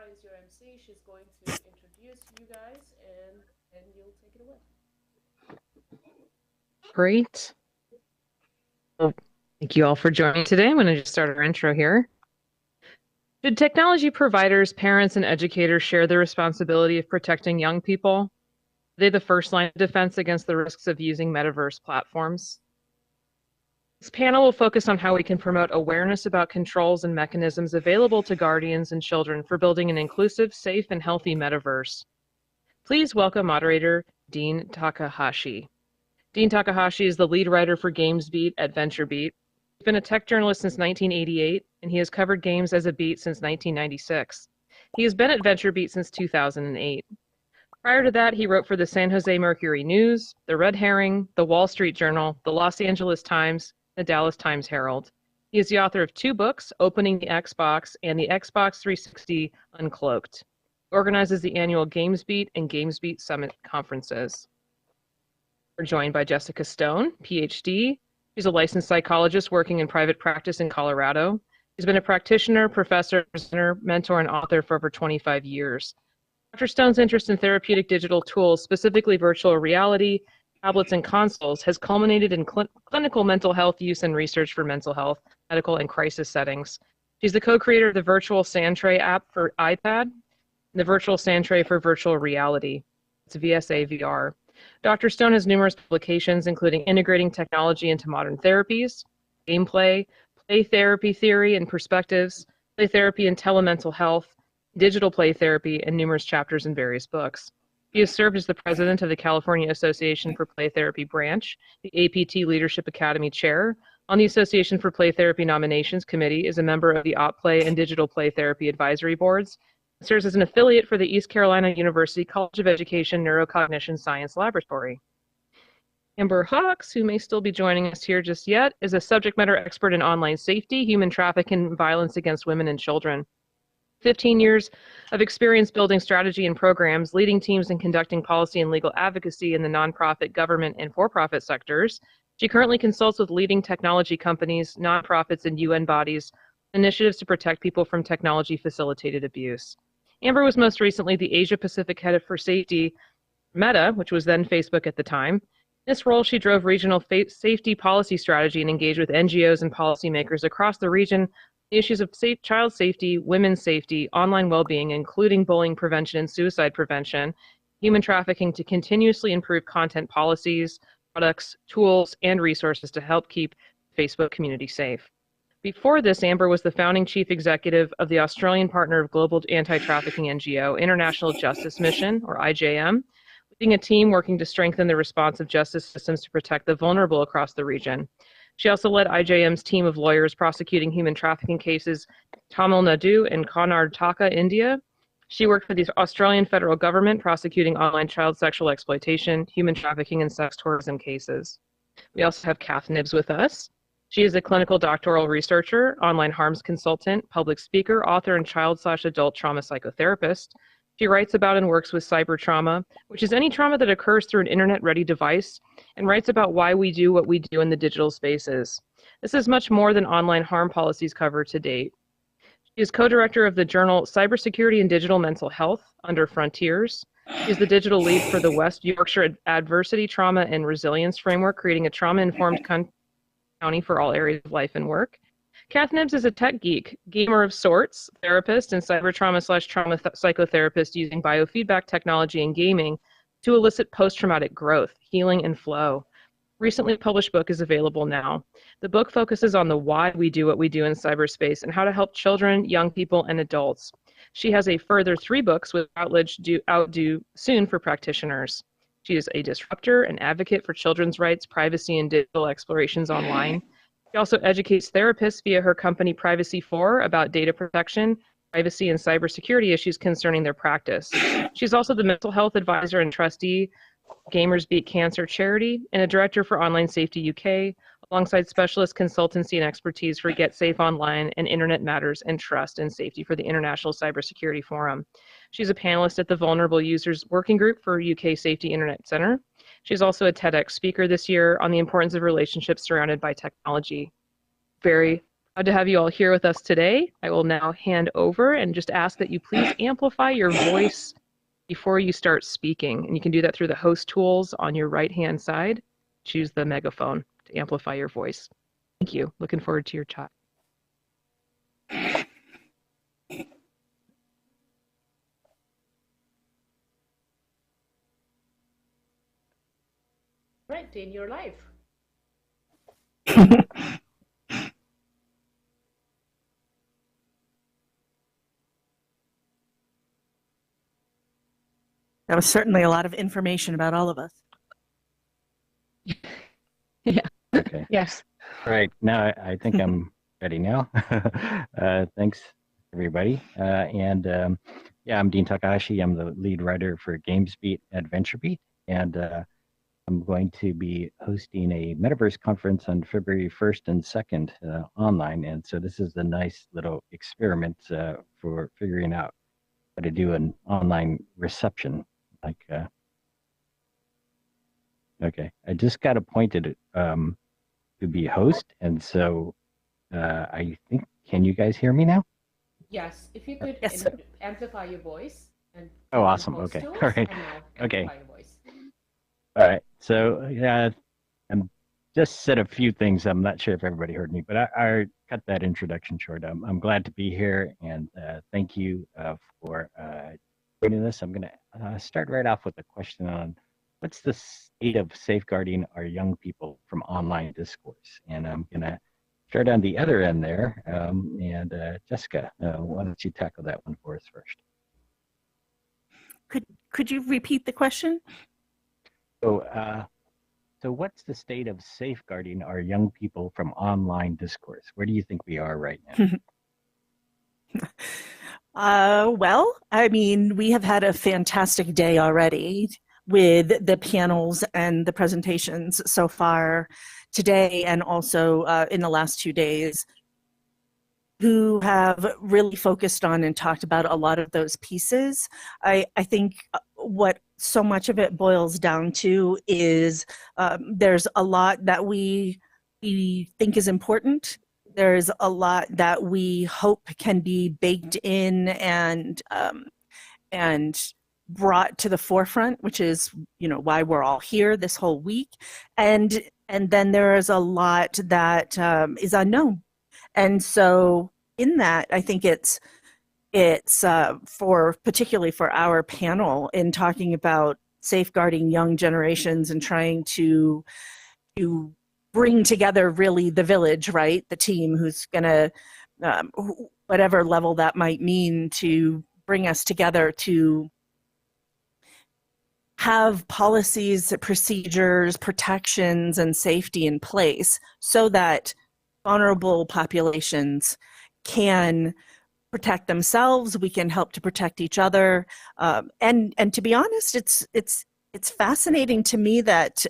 S1: Laura is your MC. She's going to introduce you guys, and you'll take it away.
S2: Great. Well, thank you all for joining today. I'm going to just start our intro here. Should technology providers, parents, and educators share the responsibility of protecting young people? Are they the first line of defense against the risks of using metaverse platforms? This panel will focus on how we can promote awareness about controls and mechanisms available to guardians and children for building an inclusive, safe, and healthy metaverse. Please welcome moderator Dean Takahashi. Dean Takahashi is the lead writer for GamesBeat at VentureBeat. He's been a tech journalist since 1988, and he has covered games as a beat since 1996. He has been at VentureBeat since 2008. Prior to that, he wrote for the San Jose Mercury News, the Red Herring, the Wall Street Journal, the Los Angeles Times, the Dallas Times Herald. He is the author of 2 books, Opening the Xbox and the Xbox 360 Uncloaked. He organizes the annual GamesBeat and GamesBeat Summit conferences. We're joined by Jessica Stone, PhD. She's a licensed psychologist working in private practice in Colorado. She's been a practitioner, professor, presenter, mentor, and author for over 25 years. Dr. Stone's interest in therapeutic digital tools, specifically virtual reality, tablets, and consoles, has culminated in clinical mental health use and research for mental health, medical, and crisis settings. She's the co-creator of the Virtual Sandtray app for iPad and the Virtual Sandtray for virtual reality. It's VSA VR. Dr. Stone has numerous publications, including Integrating Technology into Modern Therapies, Gameplay, Play Therapy Theory and Perspectives, Play Therapy and Telemental Health, Digital Play Therapy, and numerous chapters in various books. He has served as the president of the California Association for Play Therapy branch, the APT Leadership Academy chair, on the Association for Play Therapy Nominations Committee, is a member of the OpPlay and Digital Play Therapy Advisory Boards, and serves as an affiliate for the East Carolina University College of Education Neurocognition Science Laboratory. Amber Hawks, who may still be joining us here just yet, is a subject matter expert in online safety, human trafficking, and violence against women and children. 15 years of experience building strategy and programs, leading teams, and conducting policy and legal advocacy in the nonprofit, government, and for-profit sectors. She currently consults with leading technology companies, nonprofits, and UN bodies, initiatives to protect people from technology-facilitated abuse. Amber was most recently the Asia-Pacific head for safety, Meta, which was then Facebook at the time. In this role, she drove regional safety policy strategy and engaged with NGOs and policymakers across the region the issues of child safety, women's safety, online well-being, including bullying prevention and suicide prevention, human trafficking, to continuously improve content policies, products, tools, and resources to help keep the Facebook community safe. Before this, Amber was the founding chief executive of the Australian partner of global anti-trafficking NGO, International Justice Mission, or IJM, leading a team working to strengthen the responsive justice systems to protect the vulnerable across the region. She also led IJM's team of lawyers prosecuting human trafficking cases in Tamil Nadu and Karnataka, India. She worked for the Australian federal government prosecuting online child sexual exploitation, human trafficking, and sex tourism cases. We also have Kath Nibbs with us. She is a clinical doctoral researcher, online harms consultant, public speaker, author, and child/adult trauma psychotherapist. She writes about and works with cyber trauma, which is any trauma that occurs through an internet-ready device, and writes about why we do what we do in the digital spaces. This is much more than online harm policies cover to date. She is co-director of the journal Cybersecurity and Digital Mental Health under Frontiers. She is the digital lead for the West Yorkshire Adversity, Trauma, and Resilience Framework, creating a trauma-informed county for all areas of life and work. Kath Nibbs is a tech geek, gamer of sorts, therapist, and cyber trauma/trauma psychotherapist using biofeedback technology and gaming to elicit post-traumatic growth, healing, and flow. Recently published book is available now. The book focuses on the why we do what we do in cyberspace and how to help children, young people, and adults. She has a further 3 books with outlets due soon for practitioners. She is a disruptor, an advocate for children's rights, privacy, and digital explorations online. She also educates therapists via her company Privacy4 about data protection, privacy, and cybersecurity issues concerning their practice. She's also the mental health advisor and trustee of Gamers Beat Cancer charity and a director for Online Safety UK, alongside specialist consultancy and expertise for Get Safe Online and Internet Matters and Trust and Safety for the International Cybersecurity Forum. She's a panelist at the Vulnerable Users Working Group for UK Safety Internet Center. She's also a TEDx speaker this year on the importance of relationships surrounded by technology. Very Glad to have you all here with us today. I will now hand over and just ask that you please amplify your voice before you start speaking. And you can do that through the host tools on your right-hand side. Choose the megaphone to amplify your voice. Thank you. Looking forward to your chat.
S1: Right, in your life.
S21: That was certainly a lot of information about all of us.
S15: Yeah.
S11: Okay.
S15: Yes.
S11: All right. Now I think I'm ready now. Thanks, everybody. Yeah, I'm Dean Takahashi. I'm the lead writer for GamesBeat AdventureBeat. And I'm going to be hosting a Metaverse conference on February 1st and 2nd online. And so this is a nice little experiment for figuring out how to do an online reception. Okay, I just got appointed to be host. And so I think, can you guys hear me now?
S1: Yes, if you could amplify your voice. And
S11: Oh, awesome.
S1: host
S11: Okay.
S1: tools,
S11: All right.
S1: and now
S11: Okay.
S1: amplify your voice.
S11: All right. So yeah, I'm just said a few things. I'm not sure if everybody heard me, but I cut that introduction short. I'm glad to be here, and thank you for joining us. I'm going to start right off with a question on what's the state of safeguarding our young people from online discourse, and I'm going to start on the other end there. Jessica, why don't you tackle that one for us first?
S21: Could you repeat the question?
S11: So what's the state of safeguarding our young people from online discourse? Where do you think we are right now?
S21: Well, I mean, we have had a fantastic day already with the panels and the presentations so far today, and also in the last 2 days, who have really focused on and talked about a lot of those pieces. I think what so much of it boils down to is there's a lot that we think is important. There's a lot that we hope can be baked in and brought to the forefront, which is, you know, why we're all here this whole week. And then there is a lot that is unknown. And so in that, I think it's for particularly for our panel in talking about safeguarding young generations and trying to bring together really the village, right? The team who's going to, whatever level that might mean, to bring us together to have policies, procedures, protections, and safety in place so that vulnerable populations can protect themselves. We can help to protect each other. And to be honest, it's fascinating to me that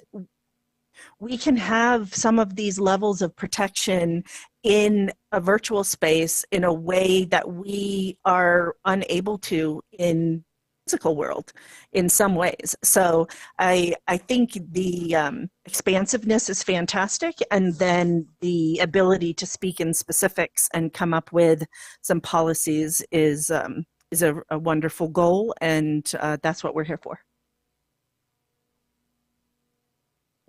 S21: we can have some of these levels of protection in a virtual space in a way that we are unable to in physical world in some ways. So I think the expansiveness is fantastic, and then the ability to speak in specifics and come up with some policies is a wonderful goal, and that's what we're here for.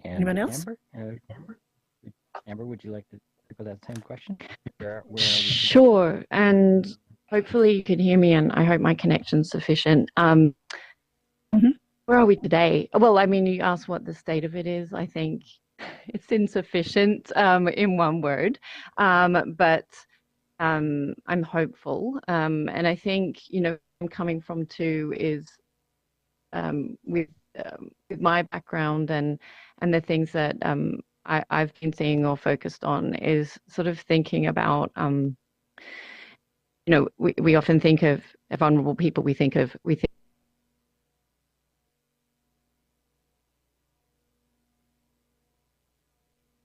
S11: And
S21: anyone else?
S11: Amber, would you like to tackle that same question? Where are we?
S15: Sure, and hopefully you can hear me, and I hope my connection's sufficient. Where are we today? Well, I mean, you asked what the state of it is. I think it's insufficient in one word, but I'm hopeful. And I think, you know, I'm coming from too is with my background and the things that I've been seeing or focused on is sort of thinking about, you know, we often think of vulnerable people. We think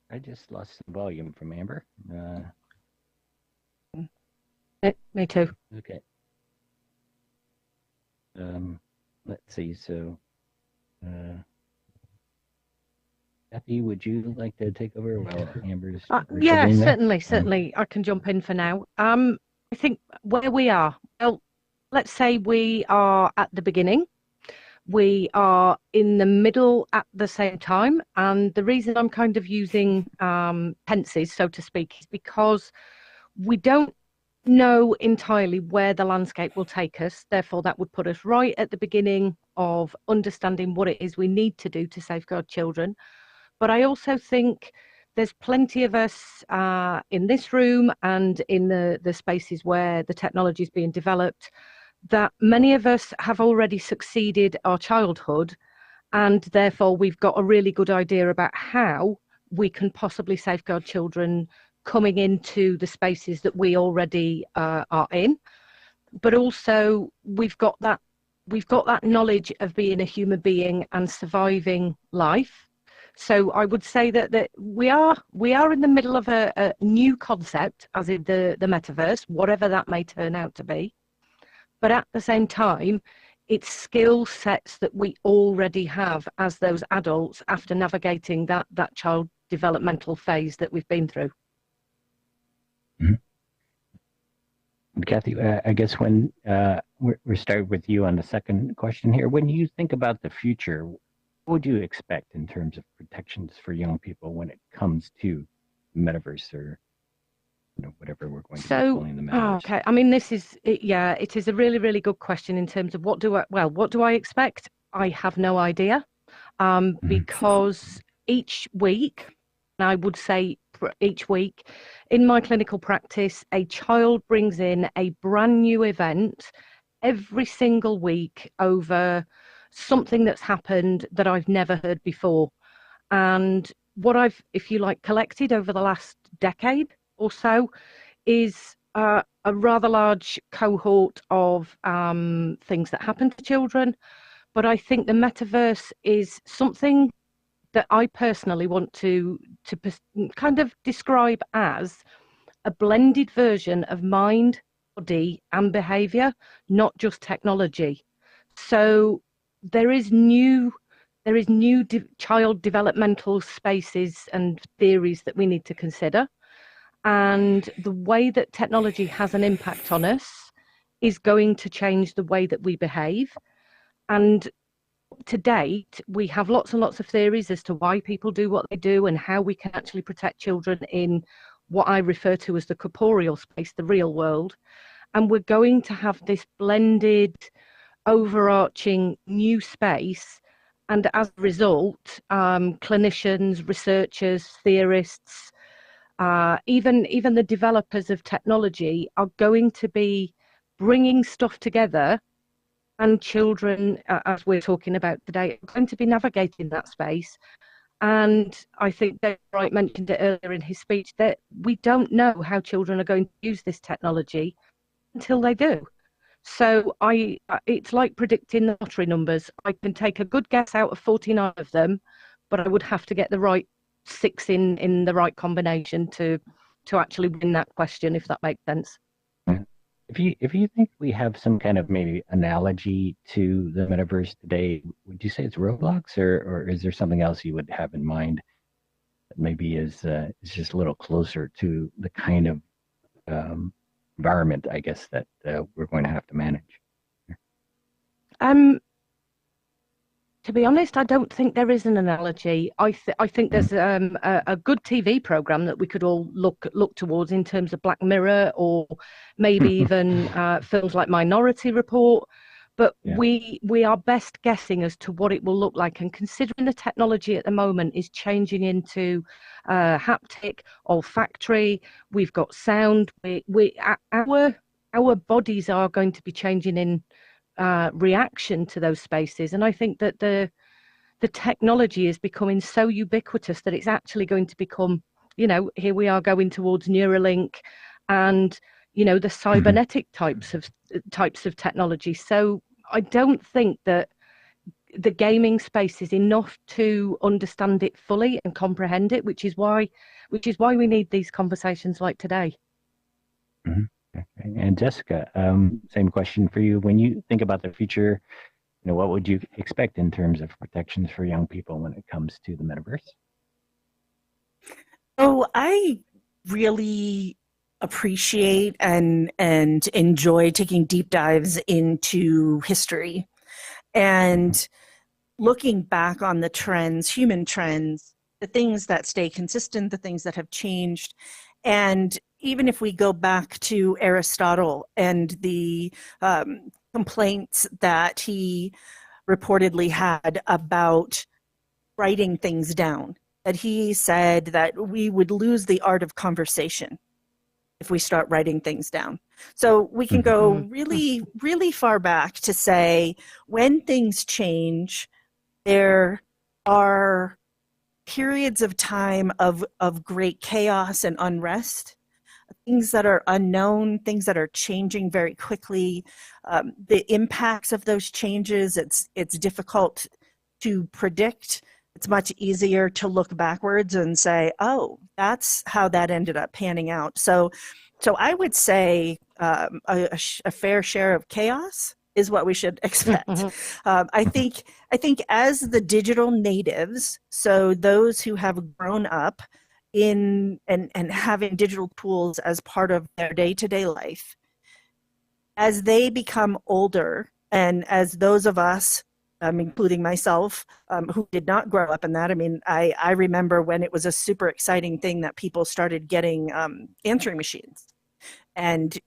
S11: I just lost some volume from Amber.
S15: Me too.
S11: Okay. Let's see. So, Kathy, would you like to take over while Amber's
S15: Yeah,
S11: recovering there?
S15: certainly. I can jump in for now. I think where we are, well, let's say we are at the beginning. We are in the middle at the same time. And the reason I'm kind of using tenses, so to speak, is because we don't know entirely where the landscape will take us. Therefore, that would put us right at the beginning of understanding what it is we need to do to safeguard children. But I also think there's plenty of us in this room and in the spaces where the technology is being developed, that many of us have already succeeded our childhood, and therefore we've got a really good idea about how we can possibly safeguard children coming into the spaces that we already are in. But also we've got that knowledge of being a human being and surviving life. So I would say that we are in the middle of a new concept, as in the metaverse, whatever that may turn out to be. But at the same time, it's skill sets that we already have as those adults after navigating that child developmental phase that we've been through.
S11: Kathy, I guess when we're starting with you on the second question here, when you think about the future, what would you expect in terms of protections for young people when it comes to metaverse or whatever we're going to be calling the metaverse?
S15: Okay. I mean, it is a really, really good question in terms of what do I expect? I have no idea, because each week, and I would say each week in my clinical practice, a child brings in a brand new event every single week over something that's happened that I've never heard before. And what I've, if you like, collected over the last decade or so is a rather large cohort of things that happen to children. But I think the metaverse is something that I personally want to kind of describe as a blended version of mind, body, and behavior, not just technology. So there is new child developmental spaces and theories that we need to consider. And the way that technology has an impact on us is going to change the way that we behave. And to date, we have lots and lots of theories as to why people do what they do and how we can actually protect children in what I refer to as the corporeal space, the real world. And we're going to have this blended, overarching new space. And as a result, clinicians, researchers, theorists, even the developers of technology are going to be bringing stuff together, and children, as we're talking about today, are going to be navigating that space. And I think Dave Wright mentioned it earlier in his speech that we don't know how children are going to use this technology until they do. So it's like predicting the lottery numbers. I can take a good guess out of 49 of them, but I would have to get the right 6 in the right combination to actually win that question, if that makes sense.
S11: If you think we have some kind of maybe analogy to the metaverse today, would you say it's Roblox, or is there something else you would have in mind that maybe is just a little closer to the kind of environment, I guess, that we're going to have to manage?
S15: To be honest, I don't think there is an analogy. I think there's a good TV program that we could all look towards in terms of Black Mirror, or maybe even films like Minority Report. But we are best guessing as to what it will look like. And considering the technology at the moment is changing into haptic, olfactory, we've got sound. Our bodies are going to be changing in reaction to those spaces. And I think that the technology is becoming so ubiquitous that it's actually going to become, here we are going towards Neuralink and, the cybernetic types of technology. So I don't think that the gaming space is enough to understand it fully and comprehend it, which is why we need these conversations like today.
S11: Mm-hmm. And Jessica, same question for you. When you think about the future, what would you expect in terms of protections for young people when it comes to the metaverse?
S12: So I really appreciate and enjoy taking deep dives into history and looking back on the trends, human trends, the things that stay consistent, the things that have changed. And even if we go back to Aristotle and the complaints that he reportedly had about writing things down, that he said that we would lose the art of conversation if we start writing things down. So we can go really, really far back to say when things change, there are periods of time of great chaos and unrest, things that are unknown, things that are changing very quickly. The impacts of those changes, it's difficult to predict. It's much easier to look backwards and say, oh, that's how that ended up panning out. So I would say a fair share of chaos is what we should expect. I think as the digital natives, so those who have grown up in and having digital tools as part of their day-to-day life, as they become older, and as those of us, including myself, who did not grow up in that. I mean, I remember when it was a super exciting thing that people started getting answering machines. And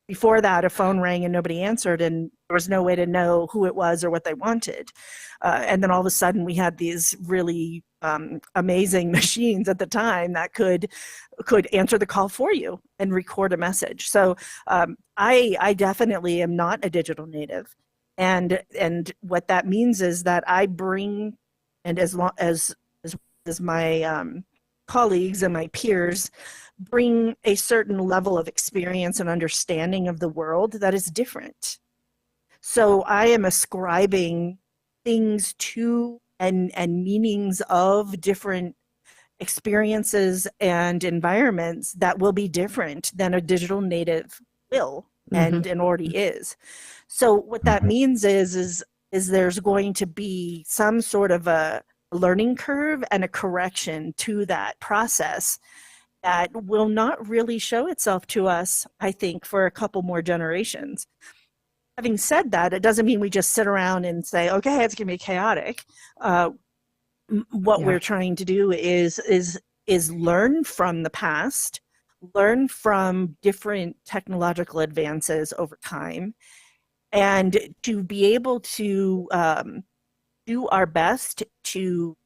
S12: before that, a phone rang and nobody answered, and there was no way to know who it was or what they wanted. And then all of a sudden, we had these really amazing machines at the time that could answer the call for you and record a message. So I definitely am not a digital native. And what that means is that I bring, and as my colleagues and my peers bring a certain level of experience and understanding of the world that is different. So I am ascribing things to and meanings of different experiences and environments that will be different than a digital native will and already is. So what that means is there's going to be some sort of a learning curve and a correction to that process that will not really show itself to us, I think, for a couple more generations. Having said that, it doesn't mean we just sit around and say, okay, it's going to be chaotic. What we're trying to do is learn from the past, learn from different technological advances over time, and to be able to do our best to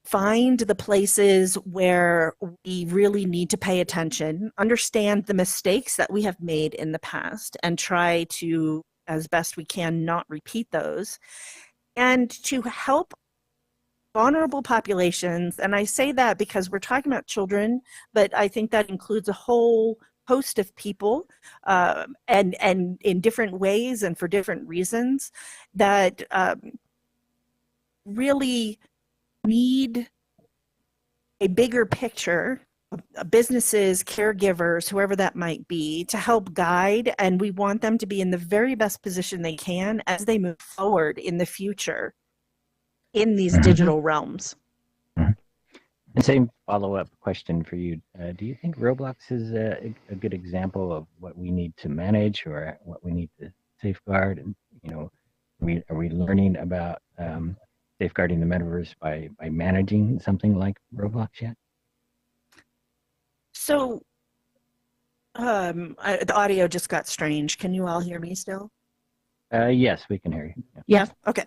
S12: find the places where we really need to pay attention, understand the mistakes that we have made in the past, and try to, as best we can, not repeat those, and to help vulnerable populations. And I say that because we're talking about children, but I think that includes a whole host of people, and in different ways and for different reasons, that really need a bigger picture, businesses, caregivers, whoever that might be, to help guide. And we want them to be in the very best position they can as they move forward in the future in these digital realms.
S11: And same follow-up question for you. Do you think Roblox is a good example of what we need to manage or what we need to safeguard? And, you know, are we learning about safeguarding the metaverse by managing something like Roblox yet?
S12: So the audio just got strange. Can you all hear me still?
S11: Yes, we can hear you.
S12: Yeah. Okay.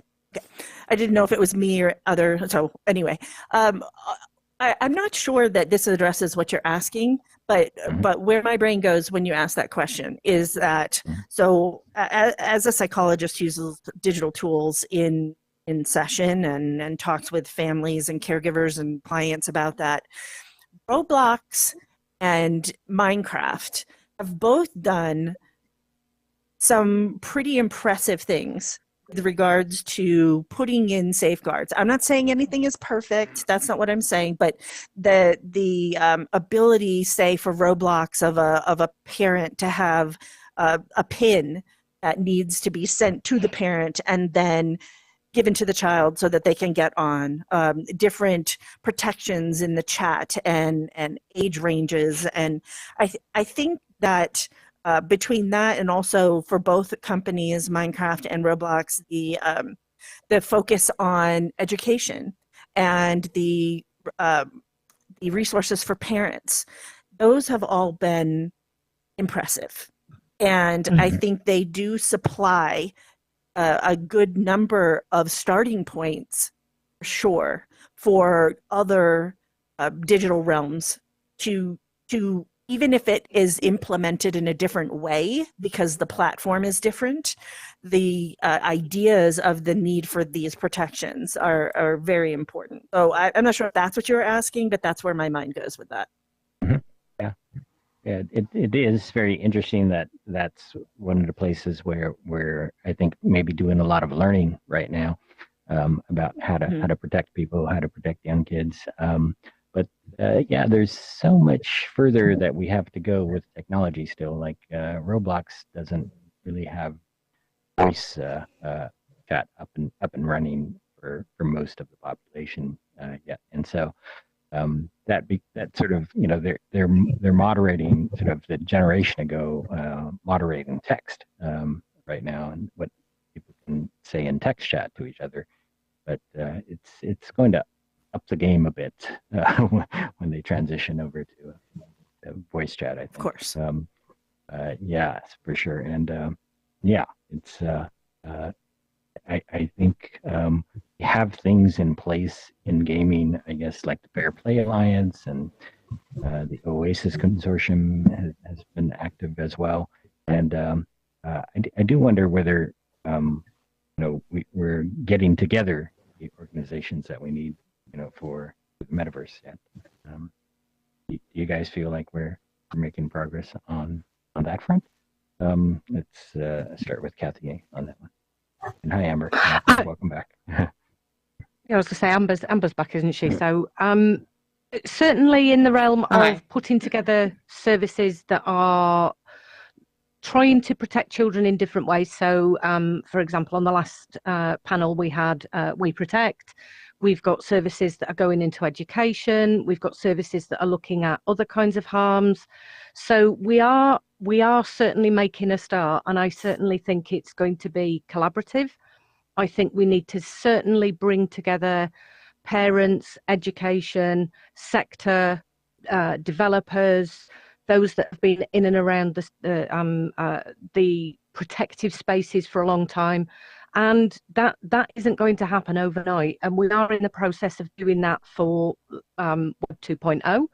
S12: I didn't know if it was me or other. So anyway, I'm not sure that this addresses what you're asking, but where my brain goes when you ask that question is that, so as a psychologist who uses digital tools in session and talks with families and caregivers and clients about that, Roblox and Minecraft have both done some pretty impressive things with regards to putting in safeguards. I'm not saying anything is perfect. That's not what I'm saying. But the ability, say, for Roblox of a parent to have a PIN that needs to be sent to the parent, and then given to the child so that they can get on, different protections in the chat and age ranges. And I think that between that and also for both companies, Minecraft and Roblox, the focus on education and the resources for parents, those have all been impressive. And I think they do supply a good number of starting points, for sure, for other digital realms to even if it is implemented in a different way because the platform is different, the ideas of the need for these protections are very important. So I'm not sure if that's what you were asking, but that's where my mind goes with that.
S11: Yeah, it is very interesting that that's one of the places where I think maybe doing a lot of learning right now about how to protect people, how to protect young kids. But yeah, there's so much further that we have to go with technology still. Like Roblox doesn't really have voice chat up and running for most of the population yet, and so. That sort of, you know, they're moderating sort of the generation ago moderating text right now and what people can say in text chat to each other, but it's going to up the game a bit when they transition over to voice chat, I think. Of
S12: course.
S11: Yeah, for sure, and yeah, it's I think we have things in place in gaming, I guess, like the Fair Play Alliance and the Oasis Consortium has been active as well. And I do wonder whether, you know, we're getting together the organizations that we need, you know, for the metaverse yet. Do you guys feel like we're making progress on that front? Let's start with Kathy on that one. And hi, Amber. Welcome back.
S16: Yeah, I was going to say Amber's back, isn't she? So certainly in the realm of putting together services that are trying to protect children in different ways. So, for example, on the last panel we had We Protect. We've got services that are going into education. We've got services that are looking at other kinds of harms. So we are certainly making a start, and I certainly think it's going to be collaborative. I think we need to certainly bring together parents, education, sector, developers, those that have been in and around the protective spaces for a long time. And that isn't going to happen overnight. And we are in the process of doing that for Web 2.0.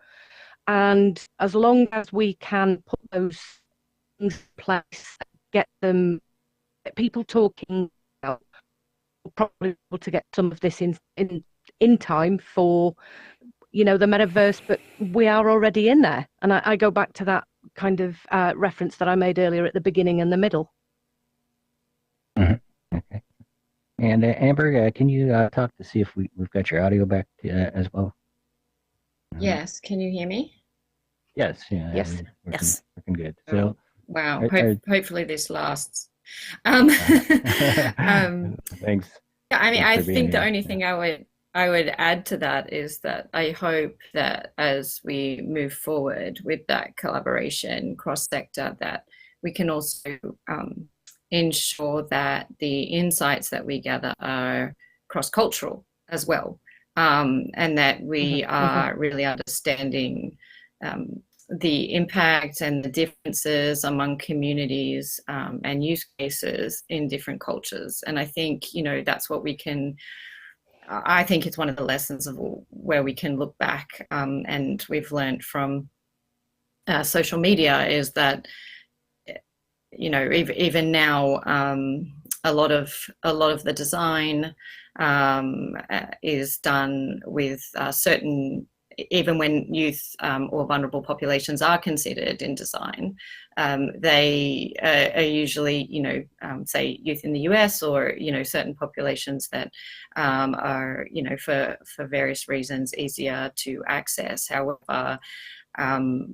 S16: And as long as we can put those things in place, get people talking, we'll probably be able to get some of this in time for, you know, the metaverse, but we are already in there. And I go back to that kind of reference that I made earlier at the beginning and the middle.
S11: Okay. And Amber, can you talk to see if we've got your audio back as well?
S8: Yes. Can you hear me?
S11: Yes. Yeah.
S12: Yes.
S11: Working good. So.
S8: Wow. Hopefully this lasts.
S11: Thanks.
S8: Yeah, I mean, I think the
S11: here.
S8: only thing I would add to that is that I hope that as we move forward with that collaboration cross-sector, that we can also ensure that the insights that we gather are cross-cultural as well, and that we are really understanding the impact and the differences among communities and use cases in different cultures. And I think, you know, that's what we can, I think it's one of the lessons of where we can look back and we've learned from social media is that, you know, even now, a lot of the design is done with certain, even when youth or vulnerable populations are considered in design, they are usually, you know, say youth in the US or, you know, certain populations that are, you know, for various reasons easier to access. However,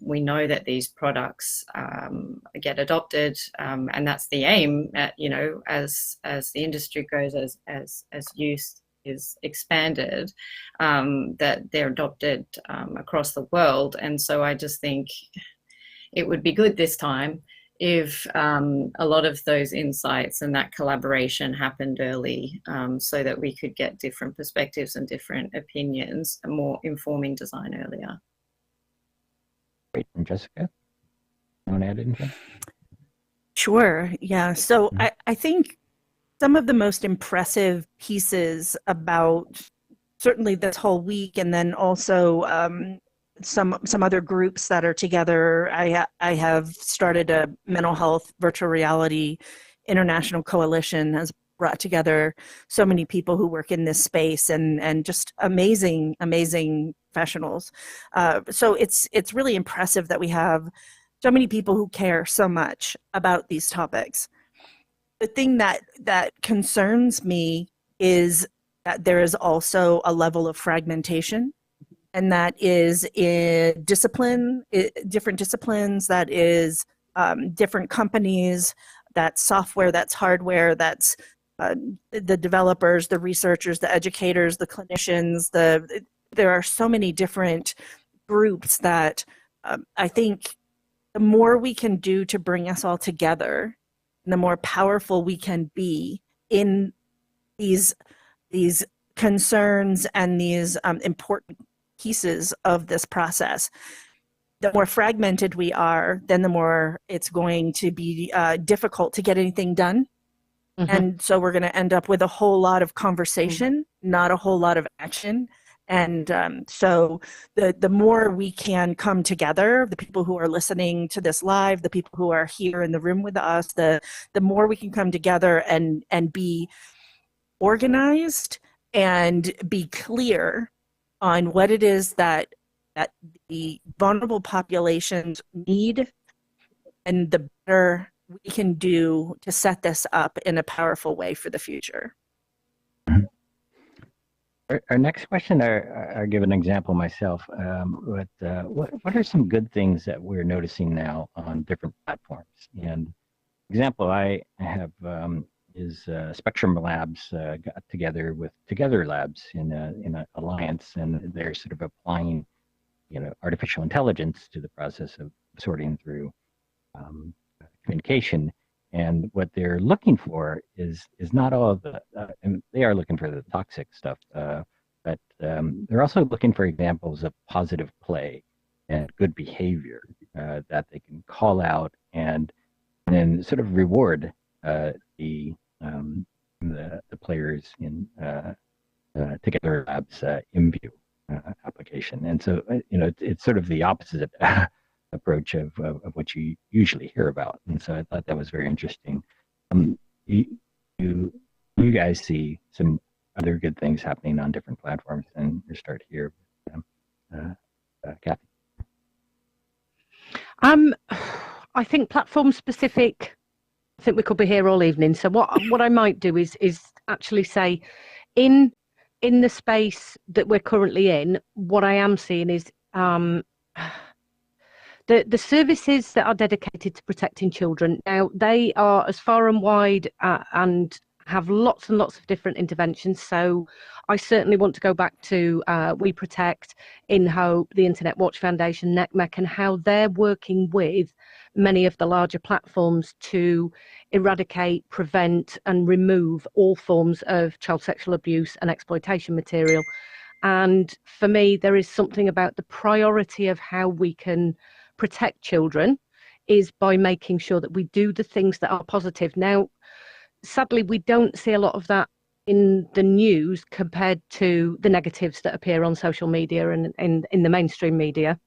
S8: we know that these products get adopted, and that's the aim. As the industry grows, as use is expanded, that they're adopted across the world. And so I just think it would be good this time if a lot of those insights and that collaboration happened early, so that we could get different perspectives and different opinions, and more informing design earlier.
S11: Great. And Jessica, you want to add anything?
S12: Sure. Yeah. So I think some of the most impressive pieces about certainly this whole week, and then also some other groups that are together. I have started a mental health virtual reality international coalition, has brought together so many people who work in this space, and just amazing professionals. So it's really impressive that we have so many people who care so much about these topics. The thing that concerns me is that there is also a level of fragmentation, and that is in different disciplines, that is different companies, that's software, that's hardware, that's the developers, the researchers, the educators, the clinicians. There are so many different groups that I think the more we can do to bring us all together, the more powerful we can be in these concerns and these important pieces of this process. The more fragmented we are, then the more it's going to be difficult to get anything done. Mm-hmm. And so we're going to end up with a whole lot of conversation, not a whole lot of action. And so the more we can come together, the people who are listening to this live, the people who are here in the room with us, the more we can come together and be organized and be clear on what it is that the vulnerable populations need, and the better we can do to set this up in a powerful way for the future.
S11: Our next question, I'll give an example myself. What are some good things that we're noticing now on different platforms? And example I have is Spectrum Labs got together with Together Labs in an alliance, and they're sort of applying, artificial intelligence to the process of sorting through communication. And what they're looking for is not all of the, and they are looking for the toxic stuff, but they're also looking for examples of positive play and good behavior that they can call out and then sort of reward the players in Together Labs InView application. And so, it's sort of the opposite approach of what you usually hear about. And so I thought that was very interesting. You guys see some other good things happening on different platforms, and we'll start here with Kathy.
S16: I think platform specific. I think we could be here all evening. So what I might do is actually say, in the space that we're currently in, what I am seeing is the services that are dedicated to protecting children. Now, they are as far and wide and have lots and lots of different interventions. So I certainly want to go back to We Protect, In Hope, the Internet Watch Foundation, NECMEC, and how they're working with many of the larger platforms to eradicate, prevent, and remove all forms of child sexual abuse and exploitation material. And for me, there is something about the priority of how we can protect children is by making sure that we do the things that are positive. Now, sadly, we don't see a lot of that in the news compared to the negatives that appear on social media and in the mainstream media.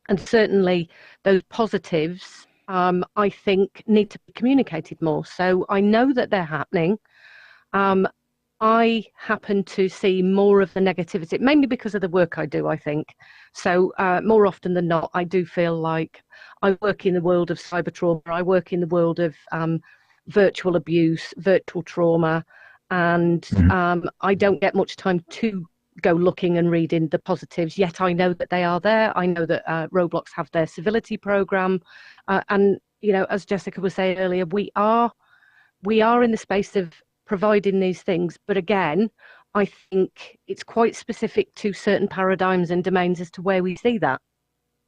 S16: And certainly those positives, I think, need to be communicated more. So I know that they're happening. I happen to see more of the negativity, mainly because of the work I do, I think. So more often than not, I do feel like I work in the world of cyber trauma. I work in the world of virtual abuse, virtual trauma, and I don't get much time to go looking and reading the positives, yet I know that they are there. I know that Roblox have their civility program, and as Jessica was saying earlier, we are in the space of providing these things, but again, I think it's quite specific to certain paradigms and domains as to where we see that.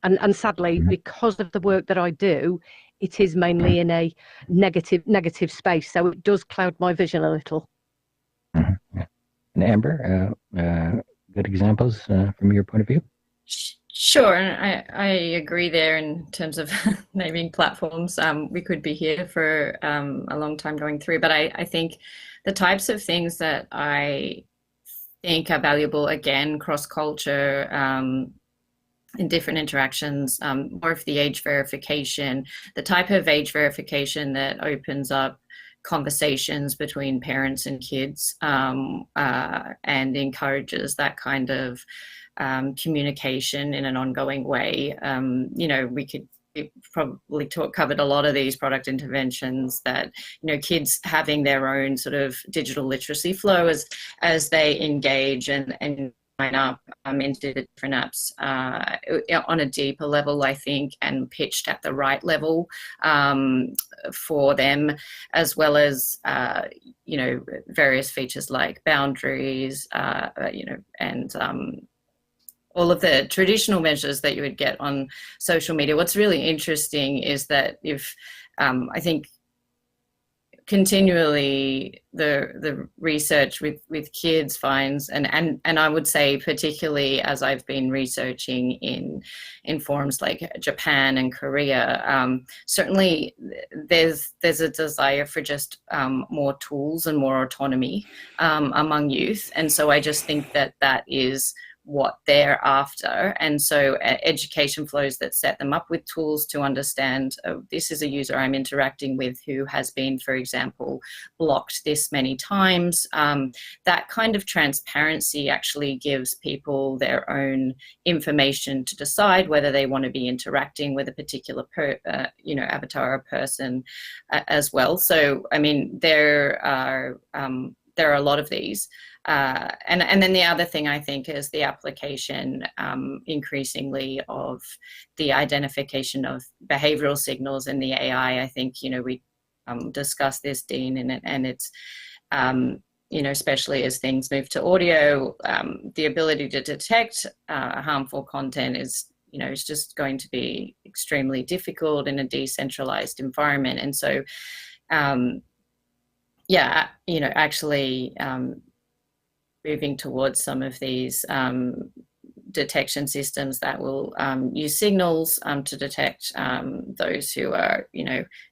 S16: And sadly, because of the work that I do, it is mainly in a negative space. So it does cloud my vision a little.
S11: And Amber, good examples from your point of view?
S8: Sure, and I agree there in terms of naming platforms. We could be here for a long time going through, but I think the types of things that I think are valuable, again, cross-culture, in different interactions, more of the age verification, the type of age verification that opens up conversations between parents and kids, and encourages that kind of communication in an ongoing way. We probably covered a lot of these product interventions that, kids having their own sort of digital literacy flow as they engage and sign up into the different apps on a deeper level, I think, and pitched at the right level for them, as well as, various features like boundaries, and all of the traditional measures that you would get on social media. What's really interesting is that if I think continually the research with kids finds, and I would say particularly as I've been researching in forums like Japan and Korea, certainly there's a desire for just more tools and more autonomy among youth, and so I just think that is what they're after. And so education flows that set them up with tools to understand, oh, this is a user I'm interacting with who has been, for example, blocked this many times. That kind of transparency actually gives people their own information to decide whether they want to be interacting with a particular avatar or person as well. So, I mean, there are a lot of these. And then the other thing I think is the application increasingly of the identification of behavioral signals in the AI. I think, we discussed this, Dean, and it's, especially as things move to audio, the ability to detect harmful content is just going to be extremely difficult in a decentralized environment. And so, actually, moving towards some of these detection systems that will use signals to detect those who are,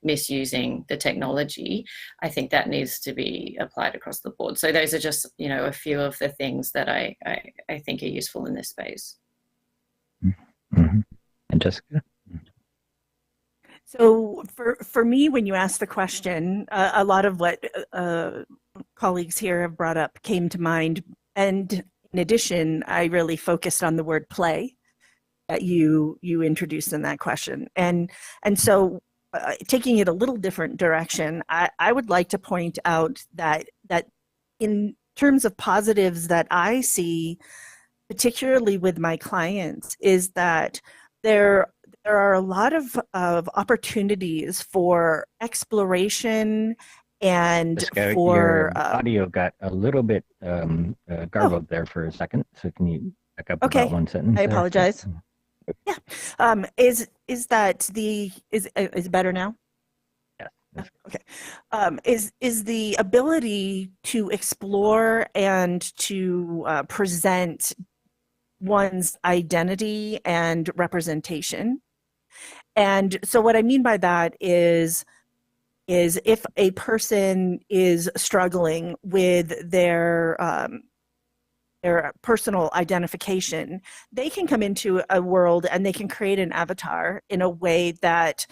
S8: misusing the technology. I think that needs to be applied across the board. So those are just, a few of the things that I think are useful in this space.
S11: Mm-hmm. And Jessica?
S12: So for me, when you asked the question, a lot of what colleagues here have brought up came to mind. And in addition, I really focused on the word play that you introduced in that question. And so taking it a little different direction, I would like to point out that in terms of positives that I see, particularly with my clients, is that there are a lot of opportunities for exploration and
S11: Jessica,
S12: for
S11: your audio got a little bit garbled there for a second. So can you back up about one sentence?
S12: I apologize. Yeah. Is it better now?
S11: Yeah.
S12: Okay. Is the ability to explore and to present one's identity and representation. And so what I mean by that is if a person is struggling with their personal identification, they can come into a world and they can create an avatar in a way that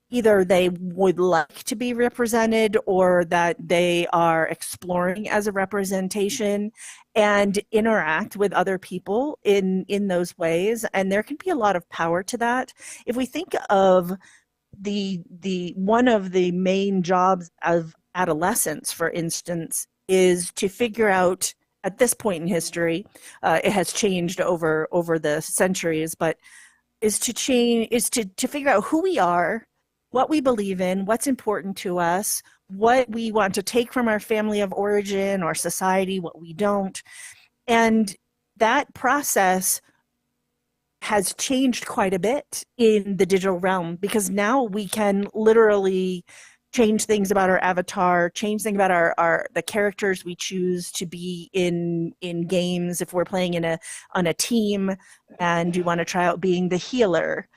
S12: either they would like to be represented or that they are exploring as a representation and interact with other people in those ways. And there can be a lot of power to that. If we think of the one of the main jobs of adolescents, for instance, is to figure out at this point in history. It has changed over the centuries, but is to figure out who we are, what we believe in, what's important to us, what we want to take from our family of origin or society, what we don't. And that process has changed quite a bit in the digital realm, because now we can literally change things about our avatar, change things about the characters we choose to be in games. If we're playing on a team and you want to try out being the healer,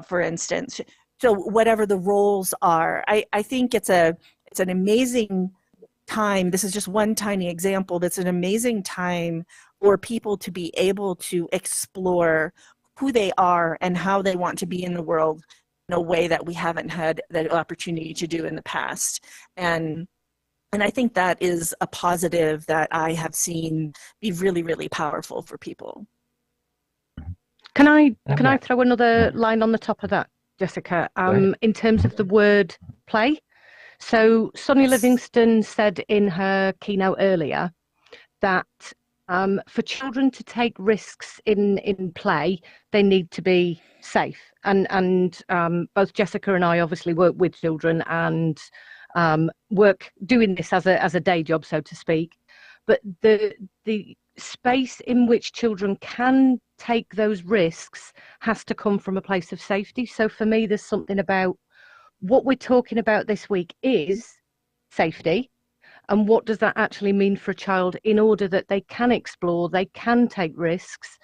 S12: for instance. So whatever the roles are, I think it's an amazing time. This is just one tiny example. That's an amazing time for people to be able to explore who they are and how they want to be in the world in a way that we haven't had the opportunity to do in the past. And I think that is a positive that I have seen be really, really powerful for people.
S15: Can I throw another line on the top of that, Jessica? In terms of the word play. So Sonia Livingston said in her keynote earlier that for children to take risks in play, they need to be safe. And both Jessica and I obviously work with children and work doing this as a day job, so to speak. But the space in which children can take those risks has to come from a place of safety. So for me, there's something about what we're talking about this week is safety. And what does that actually mean for a child in order that they can explore, they can take risks?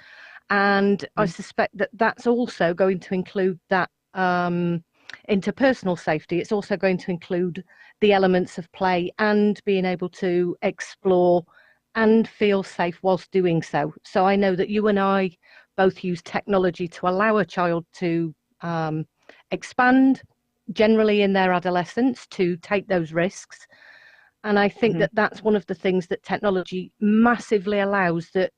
S15: And I suspect that that's also going to include that interpersonal safety. It's also going to include the elements of play and being able to explore and feel safe whilst doing so. So I know that you and I both use technology to allow a child to expand generally in their adolescence, to take those risks. And I think that that's one of the things that technology massively allows that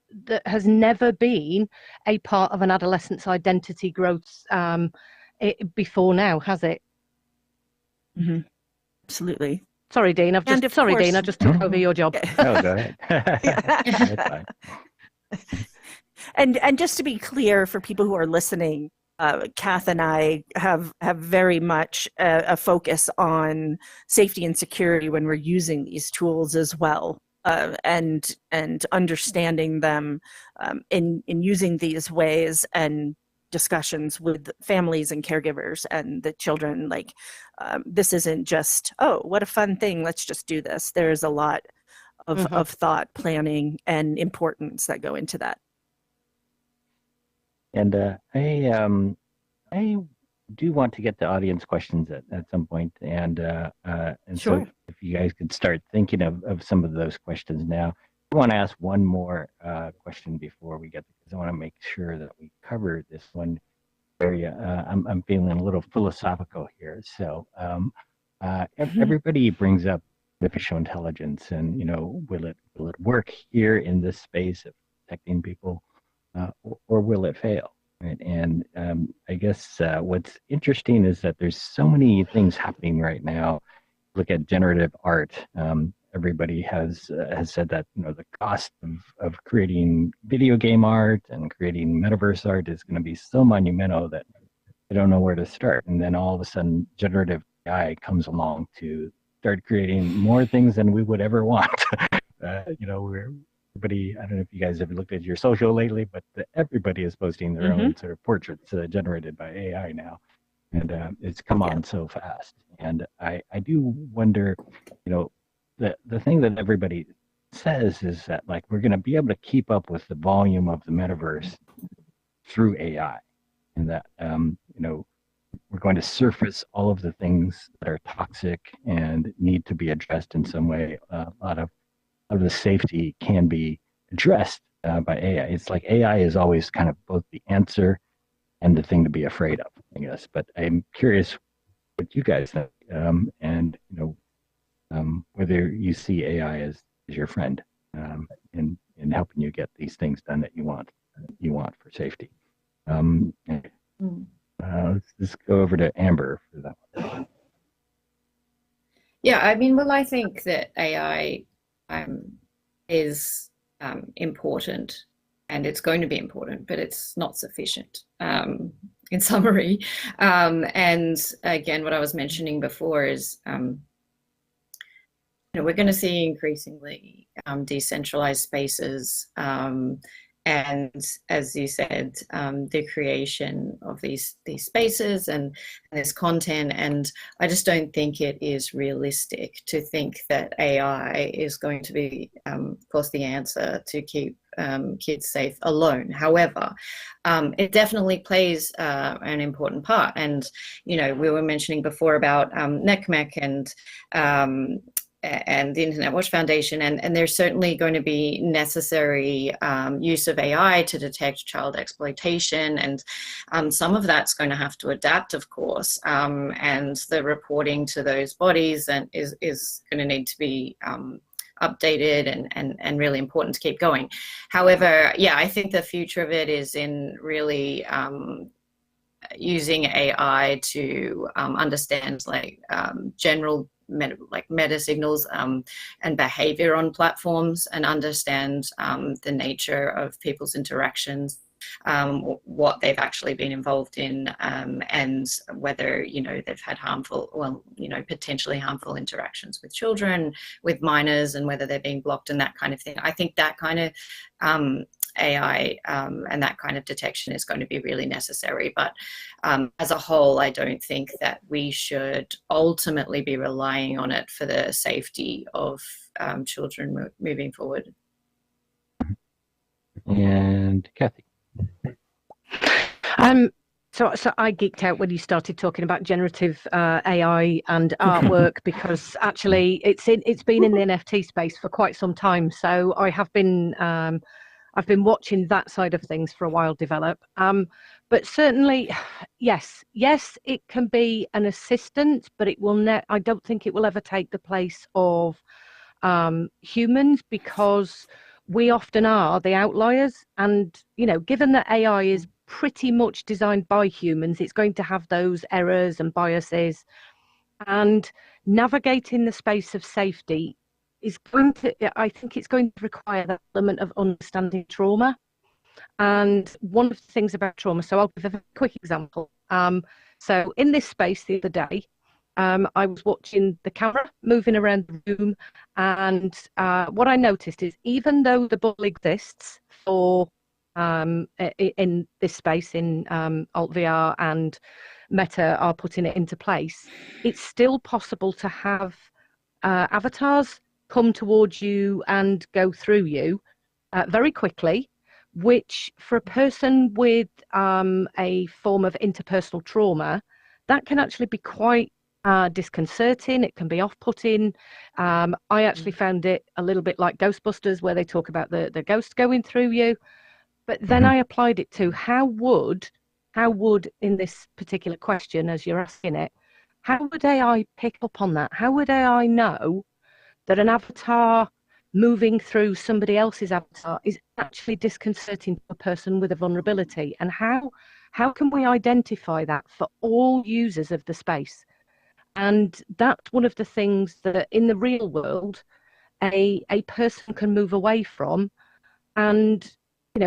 S15: has never been a part of an adolescent's identity growth before now, has it?
S12: Absolutely.
S15: Sorry, Dean. Dean. I just took over your job.
S11: No, go ahead. That's fine.
S12: And just to be clear for people who are listening, Kath and I have very much a focus on safety and security when we're using these tools as well, and understanding them in using these ways, and discussions with families and caregivers and the children. Like this isn't just, oh, what a fun thing, let's just do this. There's a lot of thought, planning, and importance that go into that.
S11: And I do want to get to audience questions at some point, and
S12: Sure.
S11: So if you guys could start thinking of some of those questions now. I want to ask one more question before we get, because I want to make sure that we cover this one area. I'm feeling a little philosophical here, so everybody brings up artificial intelligence, and will it work here in this space of protecting people? Or will it fail? Right? And I guess what's interesting is that there's so many things happening right now. Look at generative art. Everybody has said that the cost of creating video game art and creating metaverse art is going to be so monumental that I don't know where to start. And then all of a sudden, generative AI comes along to start creating more things than we would ever want. Everybody, I don't know if you guys have looked at your social lately, but everybody is posting their own sort of portraits generated by AI now. And it's come on so fast. And I do wonder, the thing that everybody says is that like we're going to be able to keep up with the volume of the metaverse through AI. And that, we're going to surface all of the things that are toxic and need to be addressed in some way. A lot of the safety can be addressed by AI. It's like AI is always kind of both the answer and the thing to be afraid of, I guess. But I'm curious what you guys think, and whether you see AI as your friend in helping you get these things done that you want for safety. Let's just go over to Amber for that one.
S8: Yeah, I mean, well, I think that AI is important, and it's going to be important, but it's not sufficient. In summary, and again, what I was mentioning before is, we're going to see increasingly decentralized spaces, and as you said, the creation of these spaces and this content. And I just don't think it is realistic to think that AI is going to be, of course, the answer to keep kids safe alone. However, it definitely plays an important part. And, we were mentioning before about NECMEC and the Internet Watch Foundation, and there's certainly going to be necessary use of AI to detect child exploitation, and some of that's going to have to adapt, of course, and the reporting to those bodies is going to need to be updated and really important to keep going. However, yeah, I think the future of it is in really using AI to understand general meta signals and behavior on platforms, and understand the nature of people's interactions, what they've actually been involved in, and whether they've had potentially harmful interactions with children, with minors, and whether they're being blocked and that kind of thing. I think that kind of AI and that kind of detection is going to be really necessary. But as a whole, I don't think that we should ultimately be relying on it for the safety of children moving forward.
S11: And Kathy.
S16: So I geeked out when you started talking about generative AI and artwork, because actually it's been in the NFT space for quite some time. So I've been watching that side of things for a while develop. But certainly, yes, it can be an assistant, but it will I don't think it will ever take the place of humans, because we often are the outliers. And given that AI is pretty much designed by humans, it's going to have those errors and biases, and navigating the space of safety is I think it's going to require that element of understanding trauma. And one of the things about trauma, so I'll give a quick example. So in this space the other day, I was watching the camera moving around the room, and what I noticed is, even though the bubble exists for in this space, in Alt VR and Meta are putting it into place, it's still possible to have avatars come towards you and go through you very quickly, which for a person with a form of interpersonal trauma, that can actually be quite disconcerting. It can be off-putting. I actually found it a little bit like Ghostbusters, where they talk about the ghost going through you. But then I applied it to how would in this particular question, as you're asking it, how would AI pick up on that? How would AI know that an avatar moving through somebody else's avatar is actually disconcerting to a person with a vulnerability? And how can we identify that for all users of the space? And that's one of the things that in the real world, a person can move away from. And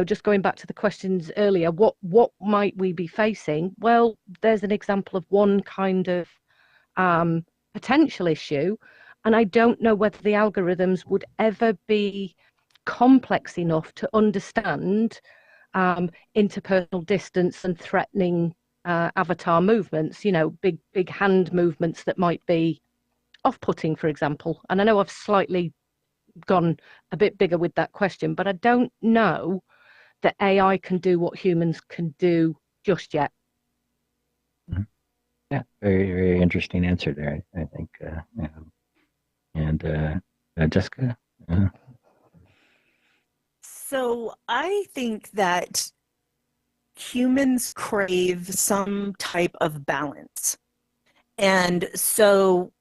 S16: just going back to the questions earlier, what might we be facing? Well, there's an example of one kind of potential issue, and I don't know whether the algorithms would ever be complex enough to understand interpersonal distance and threatening avatar movements, big hand movements that might be off-putting, for example. And I know I've slightly gone a bit bigger with that question, but I don't know that AI can do what humans can do just yet.
S11: Yeah, very, very interesting answer there, I think. And Jessica?
S12: So I think that humans crave some type of balance. And so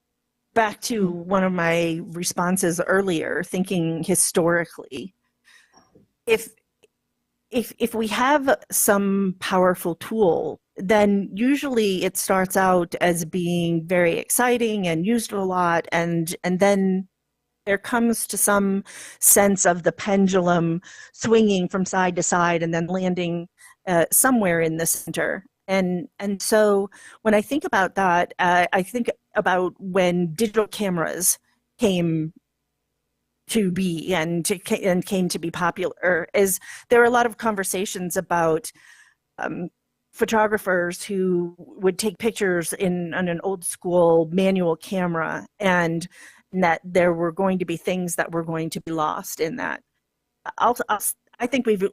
S12: back to one of my responses earlier, thinking historically, if we have some powerful tool, then usually it starts out as being very exciting and used a lot, and then there comes to some sense of the pendulum swinging from side to side and then landing somewhere in the center. And so when I think about that, I think about when digital cameras came to be and came to be popular. Is there are a lot of conversations about photographers who would take pictures on an old school manual camera, and that there were going to be things that were going to be lost in that. I think we've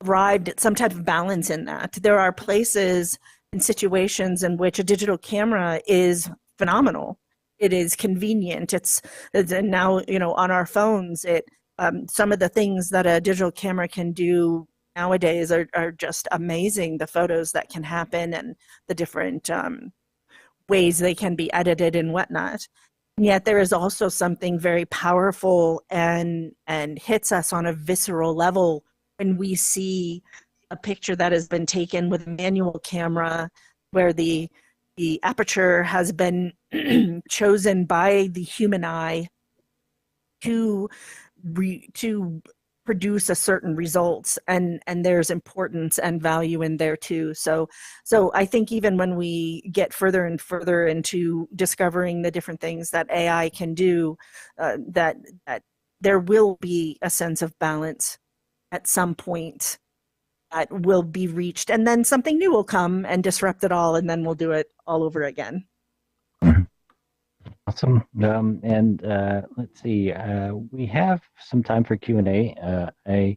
S12: arrived at some type of balance in that. There are places and situations in which a digital camera is phenomenal. It is convenient. It's now, on our phones, some of the things that a digital camera can do nowadays are just amazing. The photos that can happen and the different ways they can be edited and whatnot. And yet there is also something very powerful and hits us on a visceral level when we see a picture that has been taken with a manual camera where the aperture has been chosen by the human eye to produce a certain results, and there's importance and value in there too. So I think even when we get further and further into discovering the different things that AI can do, that there will be a sense of balance at some point that will be reached, and then something new will come and disrupt it all, and then we'll do it all over again.
S11: Awesome. And let's see, we have some time for Q&A. I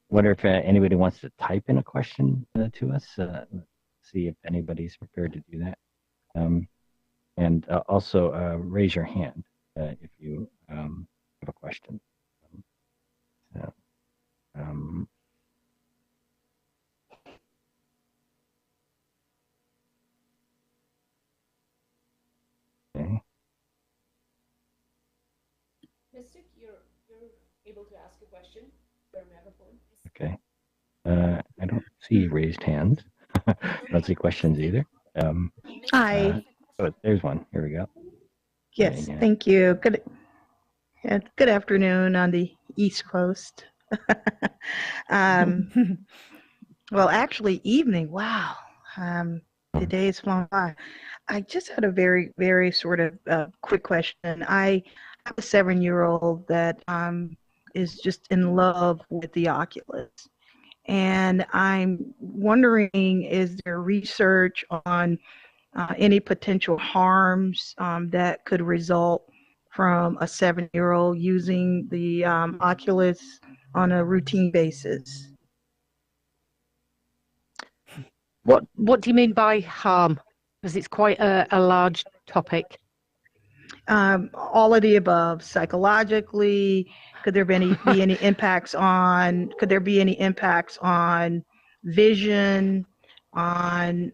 S11: wonder if anybody wants to type in a question to us. Let's see if anybody's prepared to do that. And also raise your hand if you have a question. Okay.
S1: Mystic, you're able to ask a question. Your microphone.
S11: Okay. I don't see raised hands. I don't see questions either.
S13: Hi.
S11: Oh, there's one. Here we go.
S13: Yes,
S11: Yeah.
S13: thank you. Good afternoon on the East Coast. Well, actually, evening. Wow. The day has flown by. I just had a very, very sort of quick question. I have a 7-year-old that is just in love with the Oculus. And I'm wondering, is there research on any potential harms that could result from a 7-year-old using the Oculus on a routine basis?
S16: What do you mean by harm? Because it's quite a large topic.
S13: All of the above. Psychologically, could there be any impacts on? Could there be any impacts on vision? On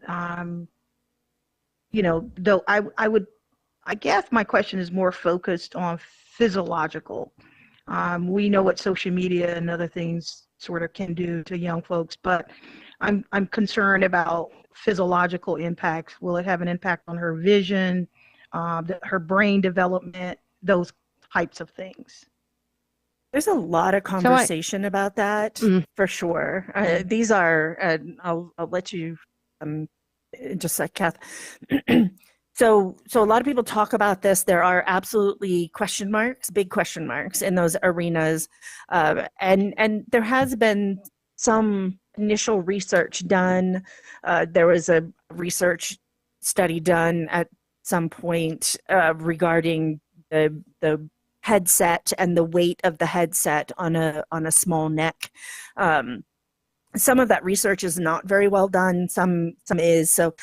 S13: though I guess my question is more focused on physiological. We know what social media and other things sort of can do to young folks, but I'm concerned about physiological impacts. Will it have an impact on her vision, her brain development, those types of things?
S12: There's a lot of conversation about that for sure. These are, I'll let you just like Kath. So a lot of people talk about this. There are absolutely question marks, big question marks in those arenas. And there has been some initial research done. There was a research study done at some point regarding the headset and the weight of the headset on a small neck. Some of that research is not very well done. Some is. So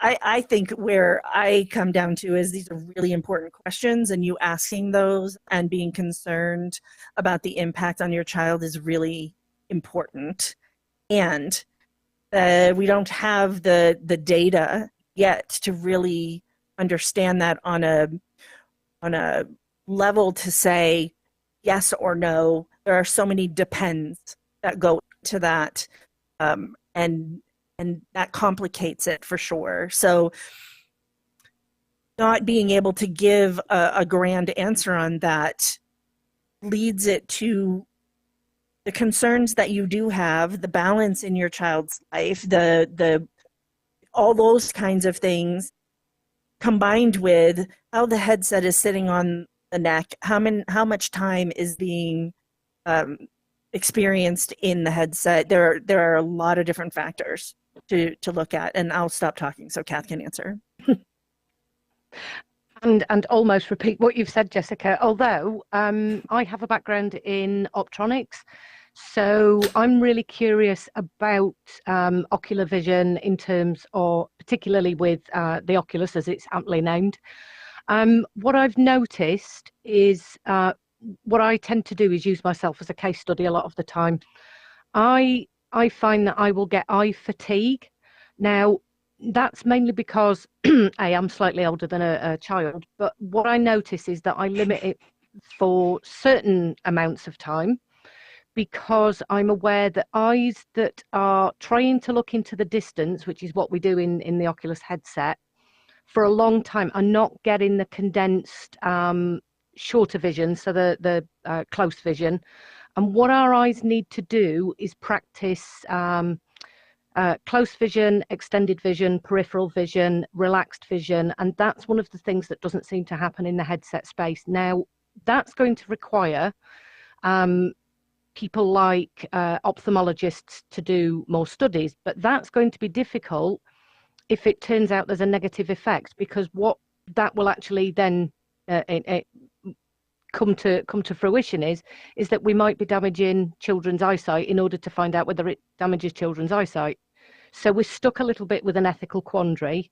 S12: I think where I come down to is these are really important questions, and you asking those and being concerned about the impact on your child is really important. And we don't have the data yet to really understand that on a level to say yes or no. There are so many depends that go into that, and that complicates it for sure. So not being able to give a grand answer on that leads it to the concerns that you do have, the balance in your child's life, the all those kinds of things, combined with how the headset is sitting on the neck, how much time is being experienced in the headset. There are a lot of different factors to look at, and I'll stop talking so Kath can answer.
S16: And almost repeat what you've said, Jessica, although I have a background in optronics, so I'm really curious about ocular vision in terms of, particularly with the Oculus as it's aptly named. What I've noticed is what I tend to do is use myself as a case study a lot of the time. I find that I will get eye fatigue. Now, that's mainly because I am slightly older than a child, but what I notice is that I limit it for certain amounts of time, because I'm aware that eyes that are trying to look into the distance, which is what we do in the Oculus headset, for a long time are not getting the condensed shorter vision, so the close vision. And what our eyes need to do is practice close vision, extended vision, peripheral vision, relaxed vision, and that's one of the things that doesn't seem to happen in the headset space. Now, that's going to require people like ophthalmologists to do more studies, but that's going to be difficult if it turns out there's a negative effect, because what that will actually then come to fruition is that we might be damaging children's eyesight in order to find out whether it damages children's eyesight. So we're stuck a little bit with an ethical quandary.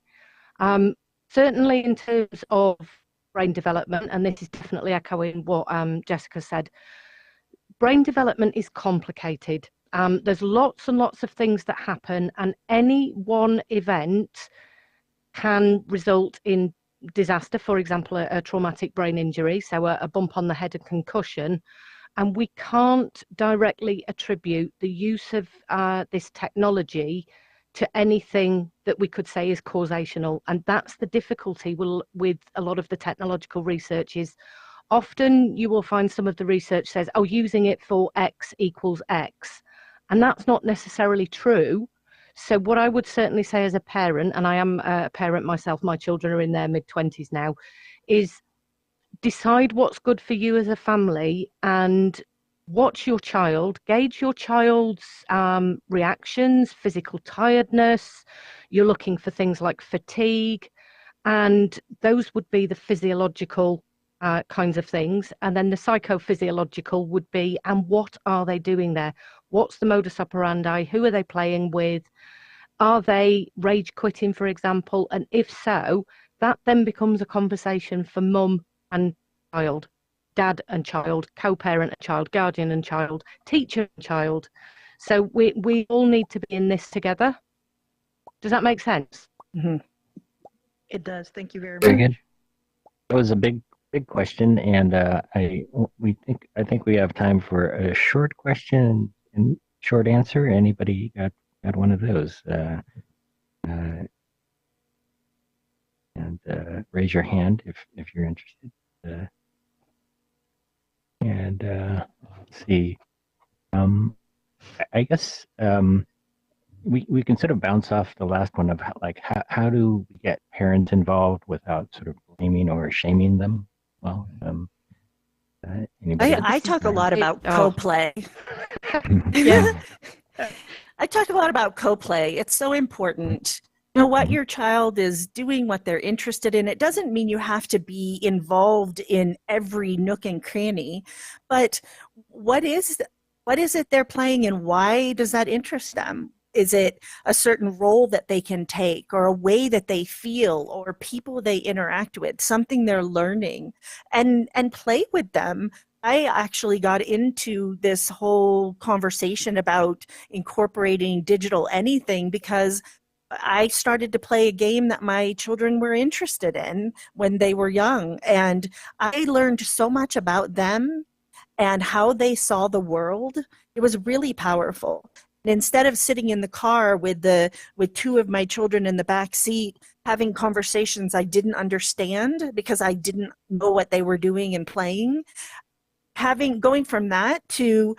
S16: Certainly in terms of brain development, and this is definitely echoing what Jessica said, brain development is complicated. There's lots and lots of things that happen, and any one event can result in disaster, for example, a traumatic brain injury, so a bump on the head, a concussion, and we can't directly attribute the use of this technology to anything that we could say is causational. And that's the difficulty with a lot of the technological research. Is often you will find some of the research says, oh, using it for X equals X, and that's not necessarily true. So what I would certainly say as a parent, and I am a parent myself, my children are in their mid-20s now, is decide what's good for you as a family and watch your child, gauge your child's reactions, physical tiredness. You're looking for things like fatigue, and those would be the physiological kinds of things. And then the psychophysiological would be, and what are they doing there? What's the modus operandi? Who are they playing with? Are they rage quitting, for example? And if so, that then becomes a conversation for mum and child, dad and child, co-parent and child, guardian and child, teacher and child. So we all need to be in this together. Does that make sense?
S12: Mm-hmm. It does. Thank you very
S11: Very
S12: much.
S11: good. That was a big question, and I think we have time for a short question and short answer. Anybody got one of those? And raise your hand if you're interested. Let's see. I guess we can sort of bounce off the last one of how do we get parents involved without sort of blaming or shaming them? Well,
S12: I talk a lot about co-play. Yeah. I talk a lot about co-play. It's so important. You know what your child is doing, what they're interested in. It doesn't mean you have to be involved in every nook and cranny, but what is it they're playing, and why does that interest them? Is it a certain role that they can take, or a way that they feel, or people they interact with, something they're learning, and play with them? I actually got into this whole conversation about incorporating digital anything because I started to play a game that my children were interested in when they were young, and I learned so much about them and how they saw the world. It was really powerful. And instead of sitting in the car with two of my children in the back seat having conversations I didn't understand because I didn't know what they were doing and playing. Going from that to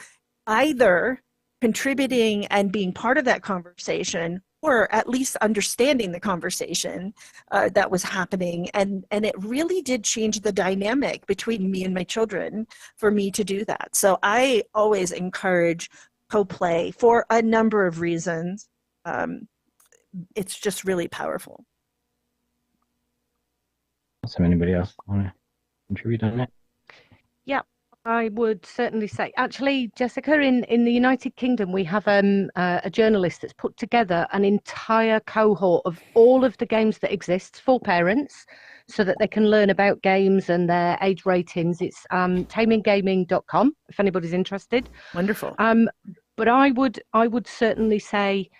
S12: either contributing and being part of that conversation, or at least understanding the conversation that was happening. And it really did change the dynamic between me and my children for me to do that. So I always encourage co-play for a number of reasons. It's just really powerful.
S11: So anybody else want to contribute on that?
S16: Yeah, I would certainly say. Actually, Jessica, in the United Kingdom, we have a journalist that's put together an entire cohort of all of the games that exist for parents so that they can learn about games and their age ratings. It's taminggaming.com, if anybody's interested.
S12: Wonderful.
S16: But I would certainly say,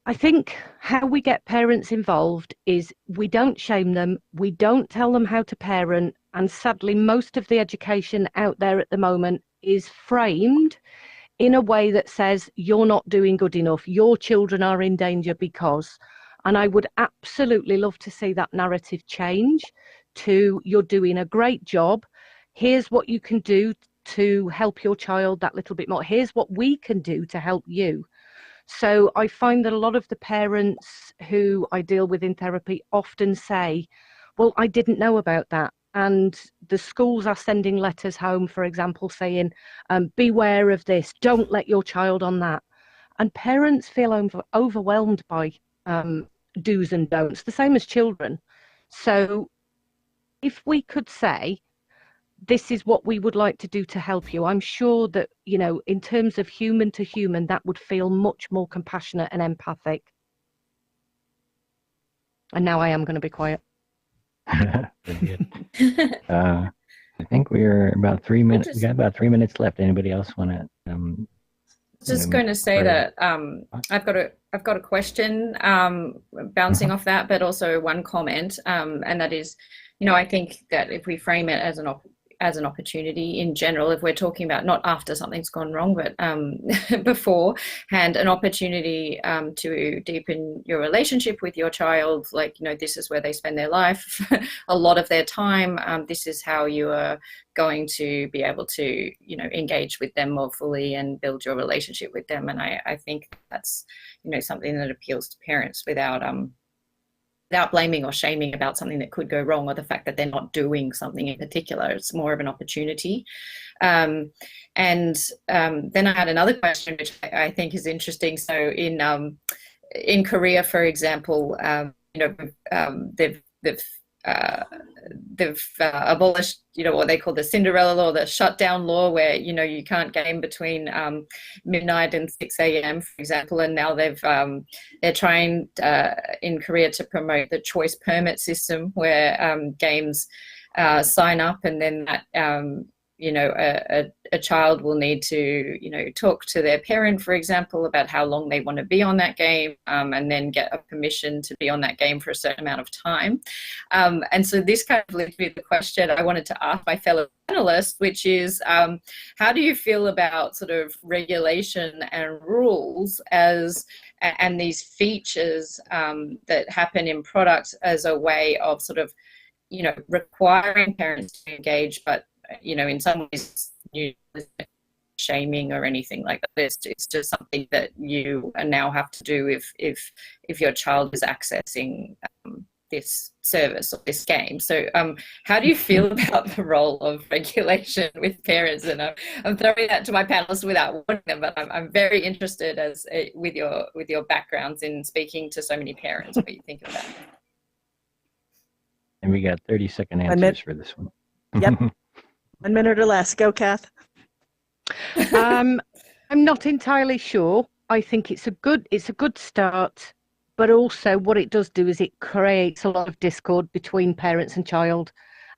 S16: I think how we get parents involved is we don't shame them, we don't tell them how to parent, and sadly most of the education out there at the moment is framed in a way that says you're not doing good enough, your children are in danger because, and I would absolutely love to see that narrative change to you're doing a great job, here's what you can do to help your child that little bit more, here's what we can do to help you. So I find that a lot of the parents who I deal with in therapy often say, well, I didn't know about that. And the schools are sending letters home, for example, saying, beware of this, don't let your child on that. And parents feel overwhelmed by do's and don'ts, the same as children. So if we could say, this is what we would like to do to help you, I'm sure that, you know, in terms of human to human, that would feel much more compassionate and empathic. And now I am going to be quiet.
S11: Very good. I think we're about 3 minutes. We got about 3 minutes left. Anybody else want to?
S8: Just going to say that I've got a question bouncing off that, but also one comment, and that is, you know, I think that if we frame it as an opportunity in general, if we're talking about not after something's gone wrong, but beforehand, an opportunity to deepen your relationship with your child, like, you know, this is where they spend their life, a lot of their time. This is how you are going to be able to, you know, engage with them more fully and build your relationship with them. And I think that's, you know, something that appeals to parents without blaming or shaming about something that could go wrong or the fact that they're not doing something in particular. It's more of an opportunity. And then I had another question, which I think is interesting. So in Korea, for example, you know, they've abolished, you know, what they call the Cinderella law, the shutdown law, where, you know, you can't game between midnight and 6 a.m., for example. And now they're trying in Korea to promote the choice permit system, where games sign up, and then that you know, a child will need to, you know, talk to their parent, for example, about how long they want to be on that game, and then get a permission to be on that game for a certain amount of time. And so this kind of leads me to the question I wanted to ask my fellow panelists, which is, how do you feel about sort of regulation and rules and these features that happen in products as a way of sort of, you know, requiring parents to engage, but, you know, in some ways, shaming or anything like that. It's just something that you now have to do if your child is accessing this service or this game. So how do you feel about the role of regulation with parents? And I'm throwing that to my panelists without warning them, but I'm very interested with your backgrounds in speaking to so many parents, what you think of that.
S11: And we got 30-second answers for this one.
S12: Yep. 1 minute or less. Go, Kath.
S16: I'm not entirely sure. I think it's a good start, but also what it does do is it creates a lot of discord between parents and child.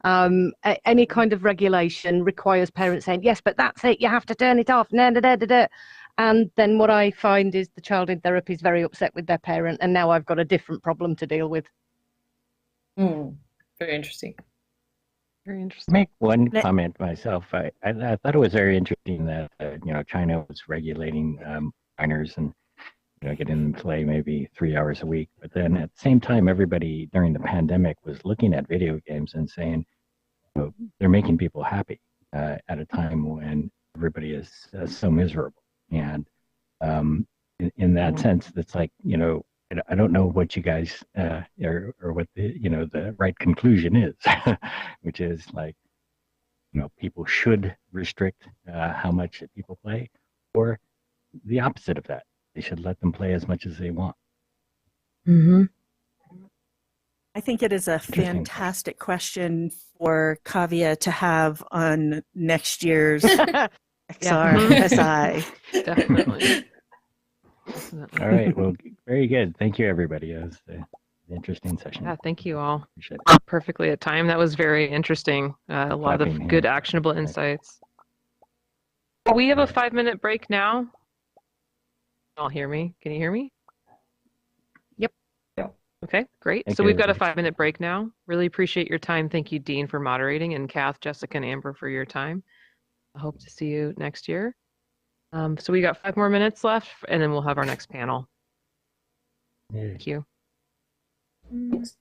S16: Any kind of regulation requires parents saying, yes, but that's it, you have to turn it off. And then what I find is the child in therapy is very upset with their parent, and now I've got a different problem to deal with.
S8: Very interesting.
S16: Very interesting.
S11: Make one comment myself. I thought it was very interesting that you know, China was regulating minors, and get in and play maybe 3 hours a week. But then at the same time, everybody during the pandemic was looking at video games and saying, they're making people happy at a time when everybody is so miserable. And in that sense, it's like, I don't know what you guys or what the right conclusion is, which is like, people should restrict how much people play, or the opposite of that. They should let them play as much as they want.
S12: Mm-hmm. I think it is a fantastic question for Kavya to have on next year's XRSI.
S2: Definitely.
S11: All right. Well, very good. Thank you, everybody. It was an interesting session.
S2: Yeah, thank you all.
S11: Appreciate it.
S2: Perfectly at time. That was very interesting. A lot of good actionable insights. We have a 5-minute break now. All hear me? Can you hear me?
S8: Yep.
S2: Okay, great.
S11: Thank
S2: So
S11: you,
S2: we've got a
S11: everybody.
S2: 5-minute break now. Really appreciate your time. Thank you, Dean, for moderating, and Kath, Jessica, and Amber for your time. I hope to see you next year. So we got 5 more minutes left, and then we'll have our next panel. Thank you.
S11: Let's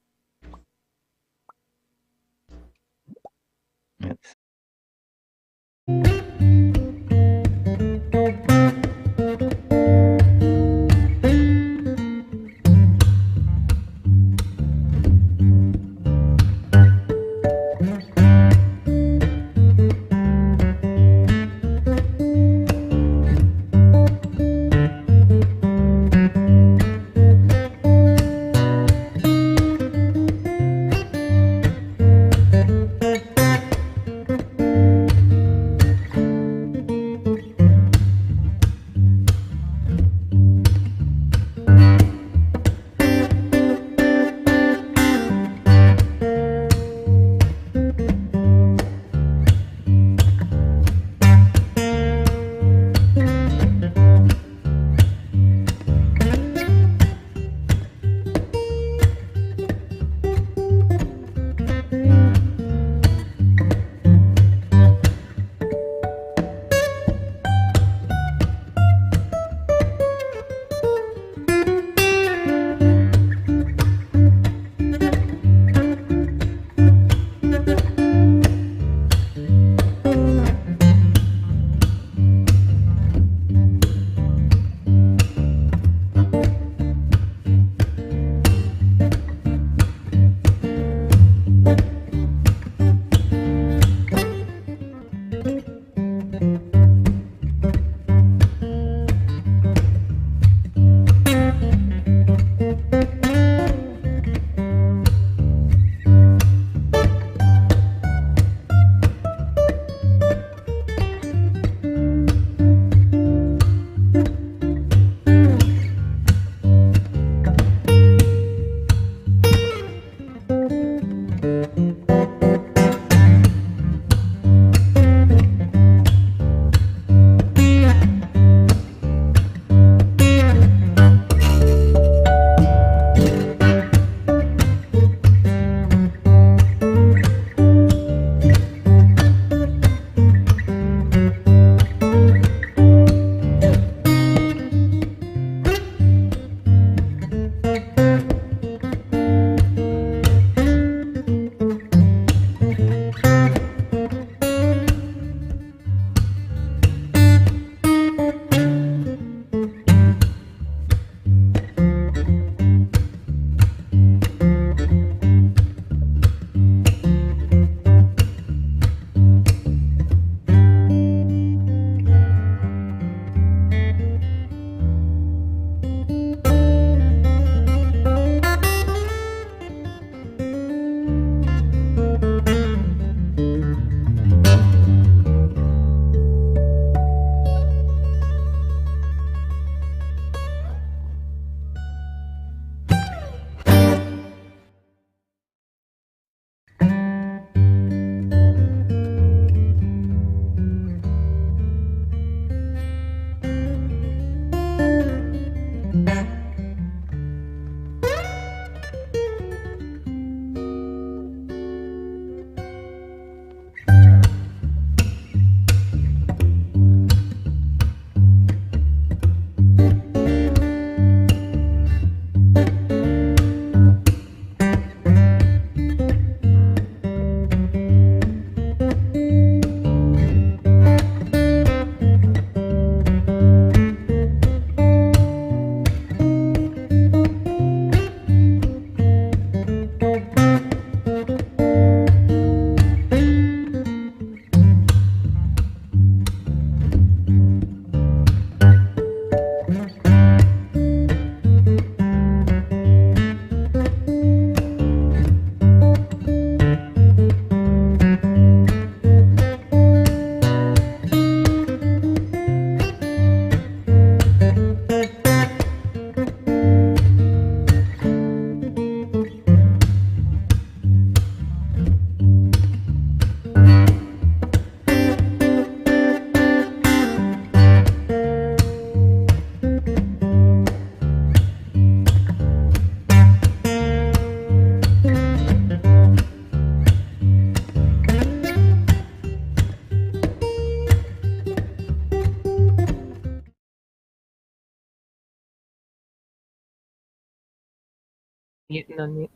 S2: Mute and unmute.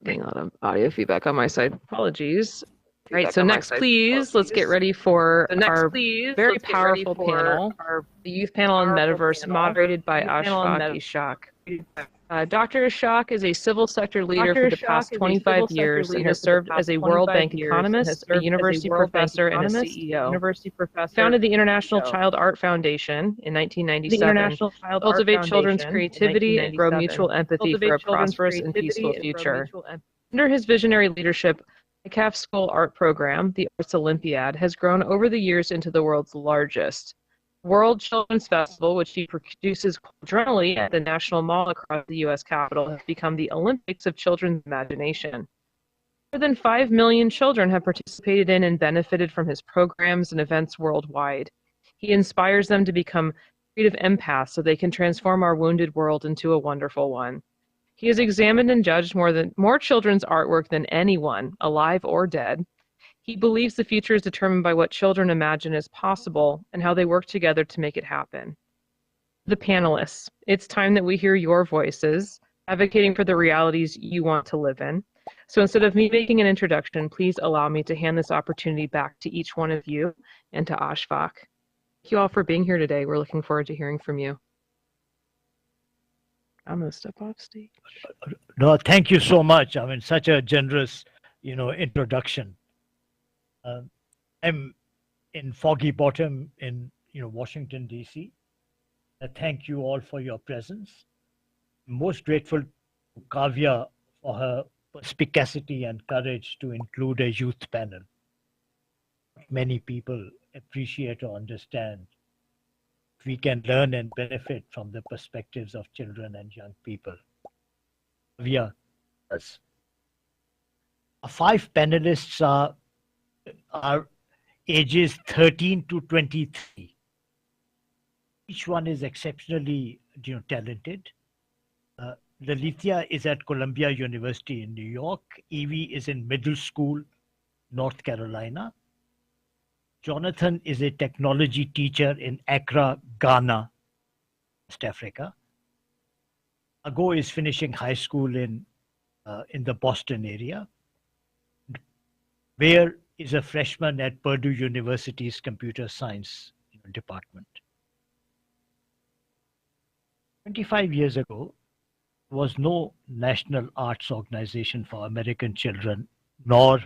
S2: Getting a lot of audio feedback on my side. Apologies. All right, so next, please, let's get ready for our very powerful panel, the youth panel on Metaverse, moderated by Ashfaq Ishaq. Dr. Ishaq is a civil sector leader for the past 25 years and has served as a World Bank economist, a university professor, and a CEO. Founded the International Child Art Foundation in 1997 to cultivate children's creativity and grow mutual empathy for a prosperous and peaceful future. Under his visionary leadership, ICAF School Art Program, the Arts Olympiad, has grown over the years into the world's largest World Children's Festival, which he produces quadrennially at the National Mall across the U.S. Capitol, has become the Olympics of children's imagination. More than 5 million children have participated in and benefited from his programs and events worldwide. He inspires them to become creative empaths so they can transform our wounded world into a wonderful one. He has examined and judged more children's artwork than anyone, alive or dead. He believes the future is determined by what children imagine as possible and how they work together to make it happen. The panelists, it's time that we hear your voices, advocating for the realities you want to live in. So instead of me making an introduction, please allow me to hand this opportunity back to each one of you and to Ashfaq. Thank you all for being here today. We're looking forward to hearing from you. I'm going to step off stage.
S14: No, thank you so much. I mean, such a generous, introduction. I'm in Foggy Bottom in, Washington, D.C. Thank you all for your presence. Most grateful to Kavya for her perspicacity and courage to include a youth panel. Many people appreciate or understand. We can learn and benefit from the perspectives of children and young people. Kavya, yes. Our 5 panelists are ages 13 to 23. Each one is exceptionally talented. Lalitya is at Columbia University in New York. Evie is in middle school, North Carolina. Jonathan is a technology teacher in Accra, Ghana, West Africa. Ago is finishing high school in the Boston area. Where is a freshman at Purdue University's computer science department. 25 years ago, there was no national arts organization for American children, nor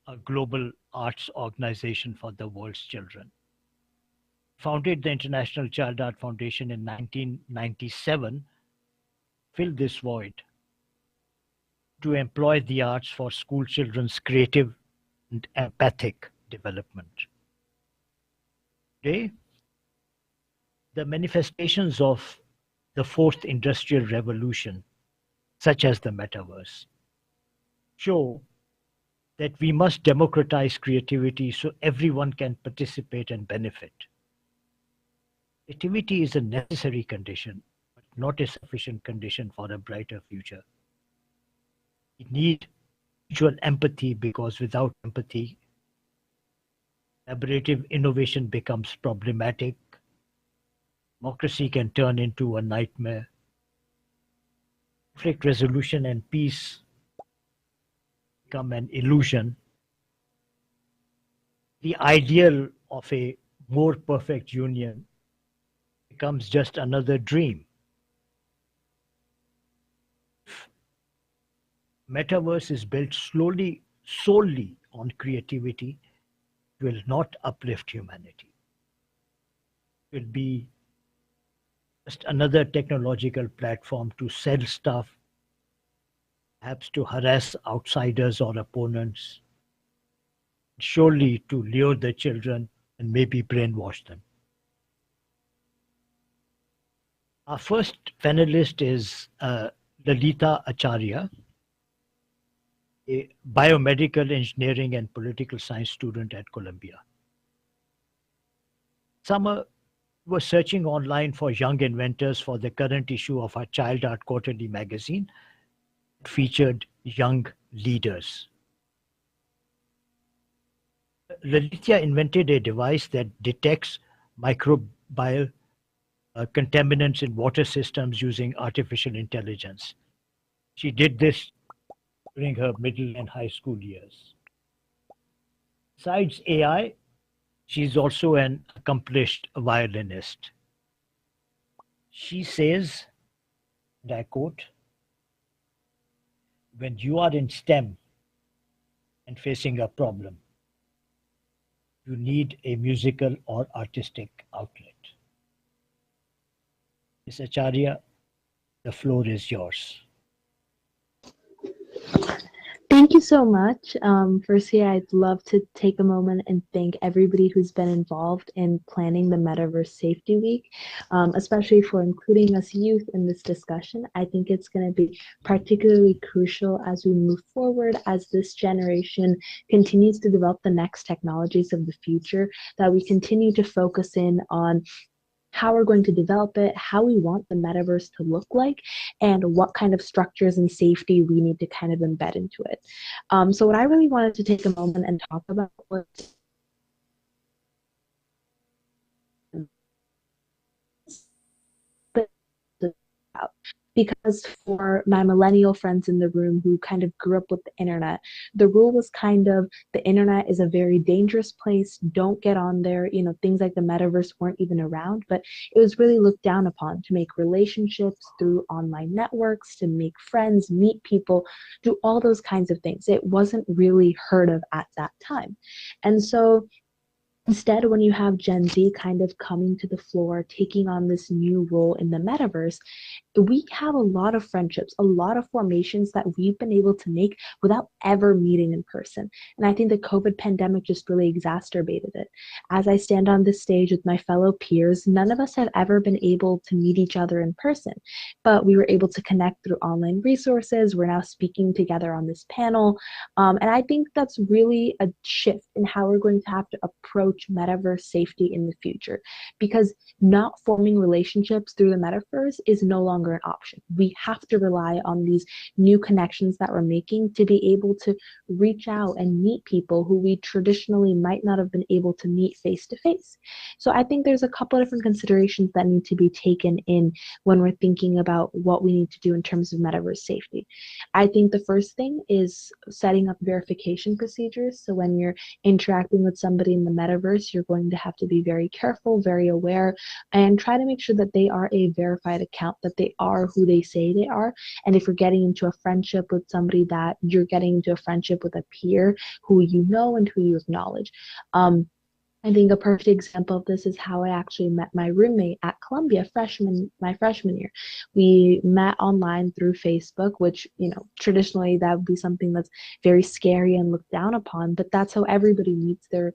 S14: a global arts organization for the world's children. Founded the International Child Art Foundation in 1997, filled this void to employ the arts for school children's creative and empathic development. Today, the manifestations of the 4th industrial revolution, such as the metaverse, show that we must democratize creativity so everyone can participate and benefit. Creativity is a necessary condition, but not a sufficient condition for a brighter future. We need mutual empathy because without empathy, collaborative innovation becomes problematic. Democracy can turn into a nightmare. Conflict resolution and peace become an illusion. The ideal of a more perfect union becomes just another dream. Metaverse is built solely on creativity, it will not uplift humanity. It will be just another technological platform to sell stuff, perhaps to harass outsiders or opponents, surely to lure the children and maybe brainwash them. Our first panelist is Lalita Acharya, a biomedical engineering and political science student at Columbia. Summer was searching online for young inventors for the current issue of our Child Art Quarterly magazine. It featured young leaders. Lalita invented a device that detects microbial contaminants in water systems using artificial intelligence. She did this during her middle and high school years. Besides AI, she's also an accomplished violinist. She says, and I quote, "When you are in STEM and facing a problem, you need a musical or artistic outlet." Ms. Acharya, the floor is yours.
S17: Thank you so much. Firstly, I'd love to take a moment and thank everybody who's been involved in planning the Metaverse Safety Week, especially for including us youth in this discussion. I think it's going to be particularly crucial as we move forward, as this generation continues to develop the next technologies of the future, that we continue to focus in on how we're going to develop it, how we want the metaverse to look like, and what kind of structures and safety we need to kind of embed into it. So what I really wanted to take a moment and talk about was because for my millennial friends in the room who kind of grew up with the internet, the rule was kind of the internet is a very dangerous place. Don't get on there. You know, things like the metaverse weren't even around, but it was really looked down upon to make relationships through online networks, to make friends, meet people, do all those kinds of things. It wasn't really heard of at that time. And so instead, when you have Gen Z kind of coming to the floor, taking on this new role in the metaverse, we have a lot of friendships, a lot of formations that we've been able to make without ever meeting in person. And I think the COVID pandemic just really exacerbated it. As I stand on this stage with my fellow peers, none of us have ever been able to meet each other in person, but we were able to connect through online resources. We're now speaking together on this panel. And I think that's really a shift in how we're going to have to approach metaverse safety in the future, because not forming relationships through the metaverse is no longer an option. We have to rely on these new connections that we're making to be able to reach out and meet people who we traditionally might not have been able to meet face to face. So I think there's a couple of different considerations that need to be taken in when we're thinking about what we need to do in terms of metaverse safety. I think the first thing is setting up verification procedures. So when you're interacting with somebody in the metaverse, you're going to have to be very careful, very aware, and try to make sure that they are a verified account, that they are who they say they are. And if you're getting into a friendship with somebody, that you're getting into a friendship with a peer who you know and who you acknowledge. I think a perfect example of this is how I actually met my roommate at Columbia my freshman year. We met online through Facebook, which, you know, traditionally that would be something that's very scary and looked down upon, but that's how everybody meets their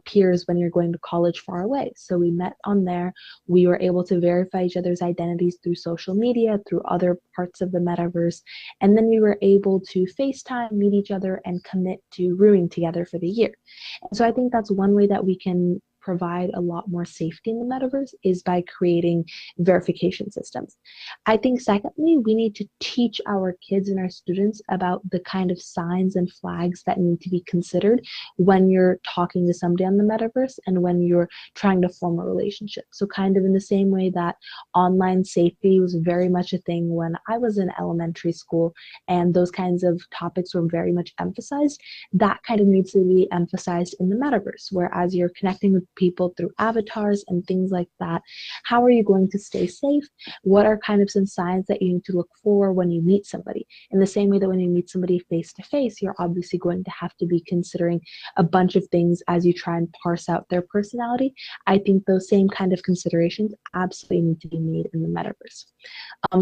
S17: peers when you're going to college far away. So we met on there. We were able to verify each other's identities through social media, through other parts of the metaverse, and then we were able to FaceTime, meet each other, and commit to rooming together for the year. And so I think that's one way that we can provide a lot more safety in the metaverse, is by creating verification systems. I think secondly, we need to teach our kids and our students about the kind of signs and flags that need to be considered when you're talking to somebody on the metaverse and when you're trying to form a relationship. So kind of in the same way that online safety was very much a thing when I was in elementary school, and those kinds of topics were very much emphasized, that kind of needs to be emphasized in the metaverse, where as you're connecting with people through avatars and things like that, how are you going to stay safe? What are kind of some signs that you need to look for when you meet somebody? In the same way that when you meet somebody face to face, you're obviously going to have to be considering a bunch of things as you try and parse out their personality. I think those same kind of considerations absolutely need to be made in the metaverse.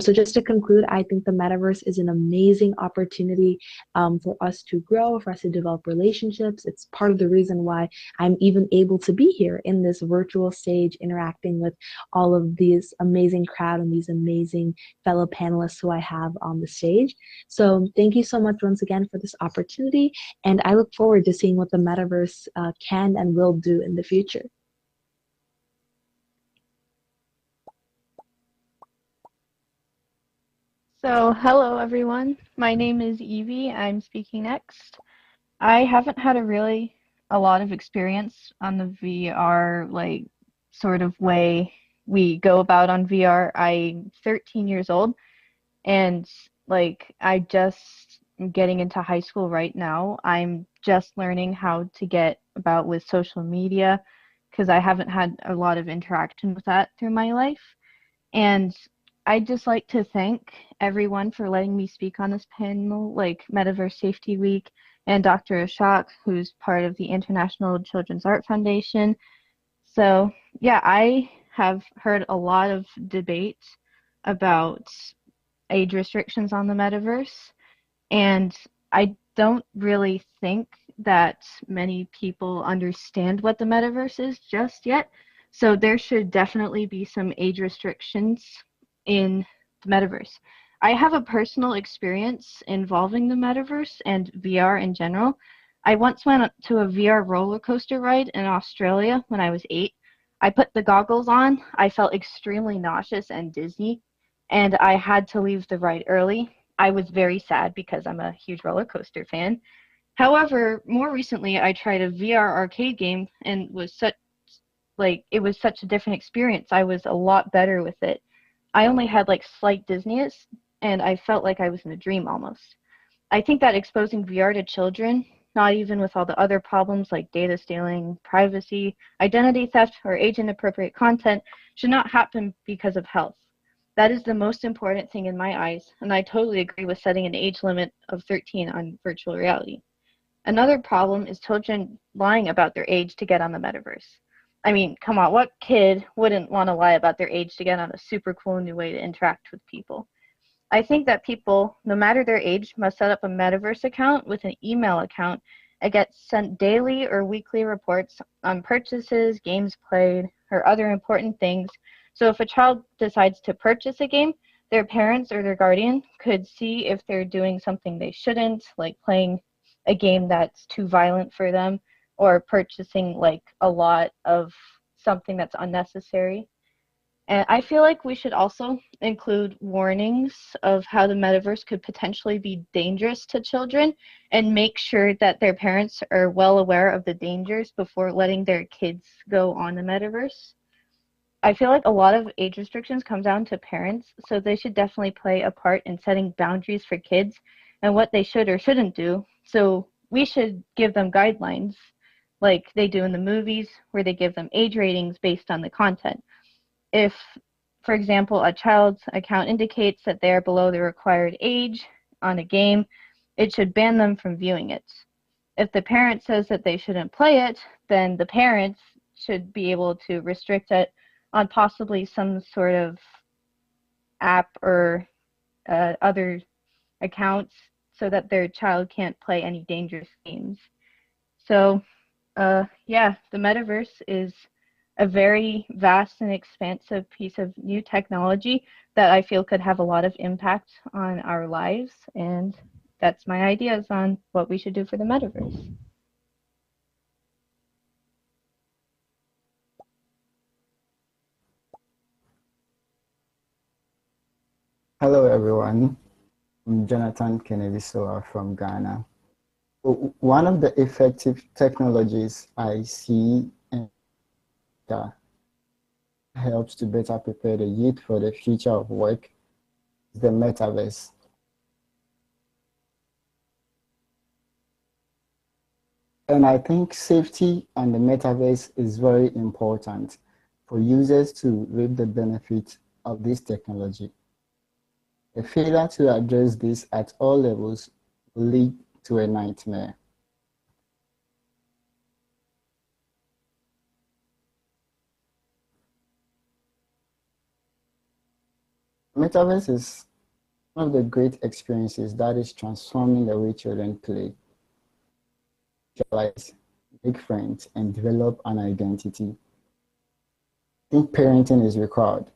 S17: So just to conclude, I think the metaverse is an amazing opportunity for us to grow, for us to develop relationships. It's part of the reason why I'm even able to be here in this virtual stage, interacting with all of these amazing crowd and these amazing fellow panelists who I have on the stage. So thank you so much once again for this opportunity, and I look forward to seeing what the metaverse can and will do in the future.
S19: So, hello everyone. My name is Evie. I'm speaking next. I haven't had a lot of experience on the VR, like, sort of way we go about on VR. I'm 13 years old, and Like, I just am getting into high school right now. I'm just learning how to get about with social media because I haven't had a lot of interaction with that through my life. And I'd just like to thank everyone for letting me speak on this panel, like Metaverse Safety Week and Dr. Ashok, who's part of the International Children's Art Foundation. So, yeah, I have heard a lot of debate about age restrictions on the metaverse, and I don't really think that many people understand what the metaverse is just yet. So there should definitely be some age restrictions in the metaverse. I have a personal experience involving the metaverse and VR in general. I once went to a VR roller coaster ride in Australia when I was 8. I put the goggles on. I felt extremely nauseous and dizzy, and I had to leave the ride early. I was very sad because I'm a huge roller coaster fan. However, more recently, I tried a VR arcade game and it was such a different experience. I was a lot better with it. I only had like slight dizziness, and I felt like I was in a dream almost. I think that exposing VR to children, not even with all the other problems like data stealing, privacy, identity theft, or age-inappropriate content, should not happen because of health. That is the most important thing in my eyes, and I totally agree with setting an age limit of 13 on virtual reality. Another problem is children lying about their age to get on the metaverse. I mean, come on, what kid wouldn't want to lie about their age to get on a super cool new way to interact with people? I think that people, no matter their age, must set up a metaverse account with an email account and get sent daily or weekly reports on purchases, games played, or other important things. So if a child decides to purchase a game, their parents or their guardian could see if they're doing something they shouldn't, like playing a game that's too violent for them, or purchasing like a lot of something that's unnecessary. And I feel like we should also include warnings of how the metaverse could potentially be dangerous to children and make sure that their parents are well aware of the dangers before letting their kids go on the metaverse. I feel like a lot of age restrictions come down to parents, so they should definitely play a part in setting boundaries for kids and what they should or shouldn't do. So we should give them guidelines like they do in the movies, where they give them age ratings based on the content. If, for example, a child's account indicates that they are below the required age on a game, it should ban them from viewing it. If the parent says that they shouldn't play it, then the parents should be able to restrict it on possibly some sort of app or other accounts so that their child can't play any dangerous games. So, yeah, the metaverse is a very vast and expansive piece of new technology that I feel could have a lot of impact on our lives, and that's my ideas on what we should do for the metaverse.
S18: Hello, everyone. I'm Jonathan Kennedy Soa from Ghana. One of the effective technologies I see that helps to better prepare the youth for the future of work is the metaverse. And I think safety on the metaverse is very important for users to reap the benefit of this technology. A failure to address this at all levels will lead to a nightmare. Metaverse is one of the great experiences that is transforming the way children play, socialize, make friends, and develop an identity. I think parenting is required.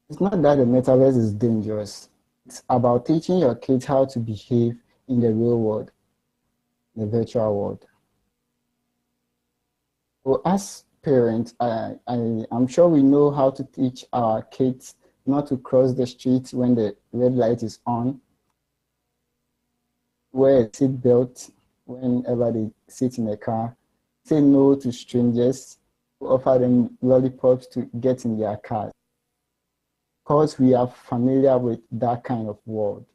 S18: It's not that the metaverse is dangerous. It's about teaching your kids how to behave in the real world, the virtual world. So as parents, I'm sure we know how to teach our kids not to cross the street when the red light is on, wear a seatbelt whenever they sit in a car, say no to strangers, offer them lollipops to get in their cars. because we are familiar with that kind of world.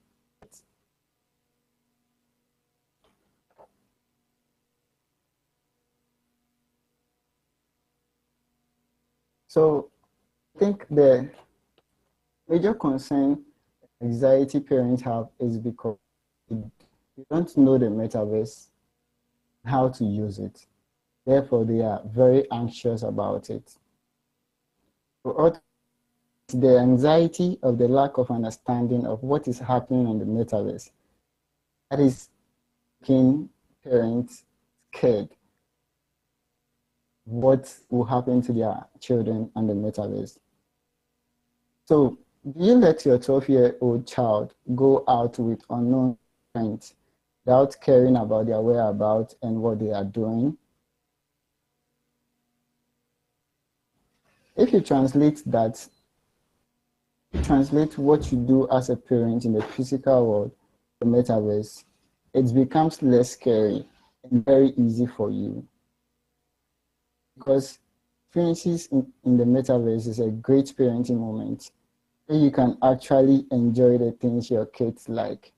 S18: So I think the major concern anxiety parents have is because you don't know the metaverse, how to use it. Therefore, they are very anxious about it. So the anxiety of the lack of understanding of what is happening on the metaverse that is making parents scared what will happen to their children on the metaverse. So, do you let your 12-year-old child go out with unknown friends without caring about their whereabouts and what they are doing? If you translate that, translate what you do as a parent in the physical world, the metaverse, it becomes less scary and very easy for you. Because experiences in the metaverse is a great parenting moment where you can actually enjoy the things your kids like.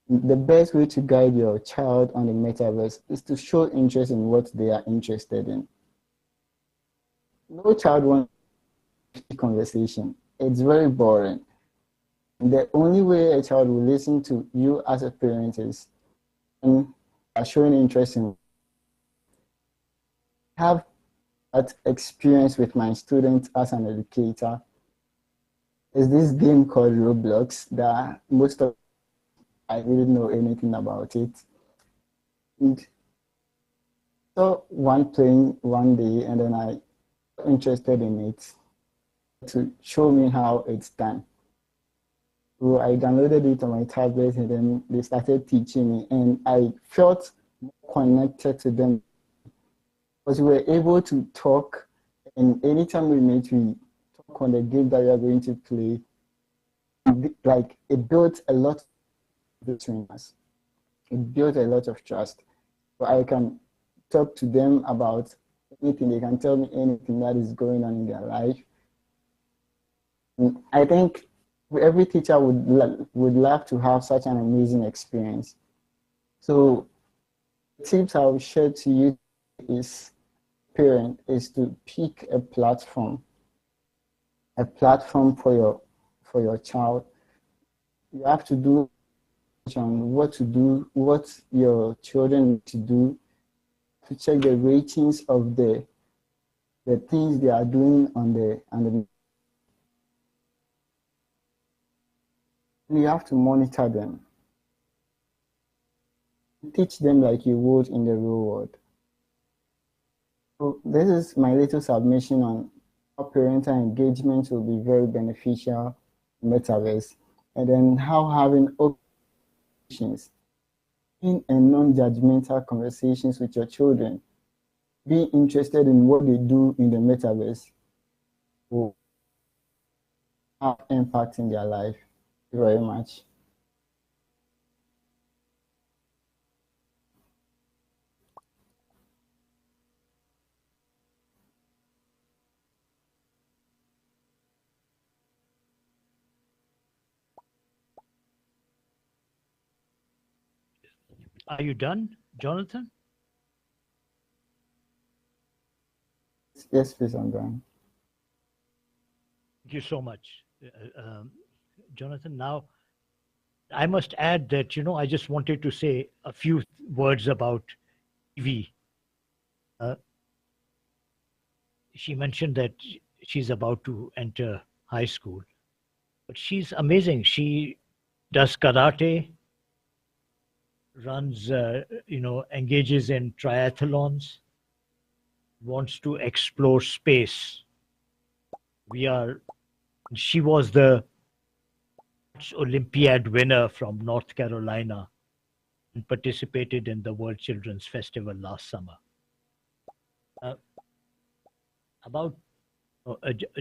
S18: The best way to guide your child on the metaverse is to show interest in what they are interested in. No child wants conversation. It's very boring. The only way a child will listen to you as a parent is when are showing interest in. Have that experience with my students as an educator. There's this game called Roblox that most of I didn't know anything about it. And saw one playing one day, and then I got interested in it to show me how it's done. So I downloaded it on my tablet, and then they started teaching me, and I felt more connected to them because we were able to talk, and anytime we meet, we talk on the game that we are going to play. Like, it built a lot between us. It built a lot of trust. So I can talk to them about anything. They can tell me anything that is going on in their life. And I think every teacher would love to have such an amazing experience. So the tips I will share to you is to pick a platform for your child. You have to do on what your children need to do, to check the ratings of the things they are doing on the you have to monitor them. Teach them like you would in the real world. So this is my little submission on how parental engagement will be very beneficial in Metaverse, and then how having open and non-judgmental conversations with your children, being interested in what they do in the Metaverse will have impact in their life. Thank you very much.
S14: Are you done, Jonathan?
S18: Yes, please, I'm done.
S14: Thank you so much, Jonathan. Now, I must add that, I just wanted to say a few words about Evie. She mentioned that she's about to enter high school, but she's amazing. She does karate, runs, engages in triathlons, wants to explore space. She was the Olympiad winner from North Carolina and participated in the World Children's Festival last summer.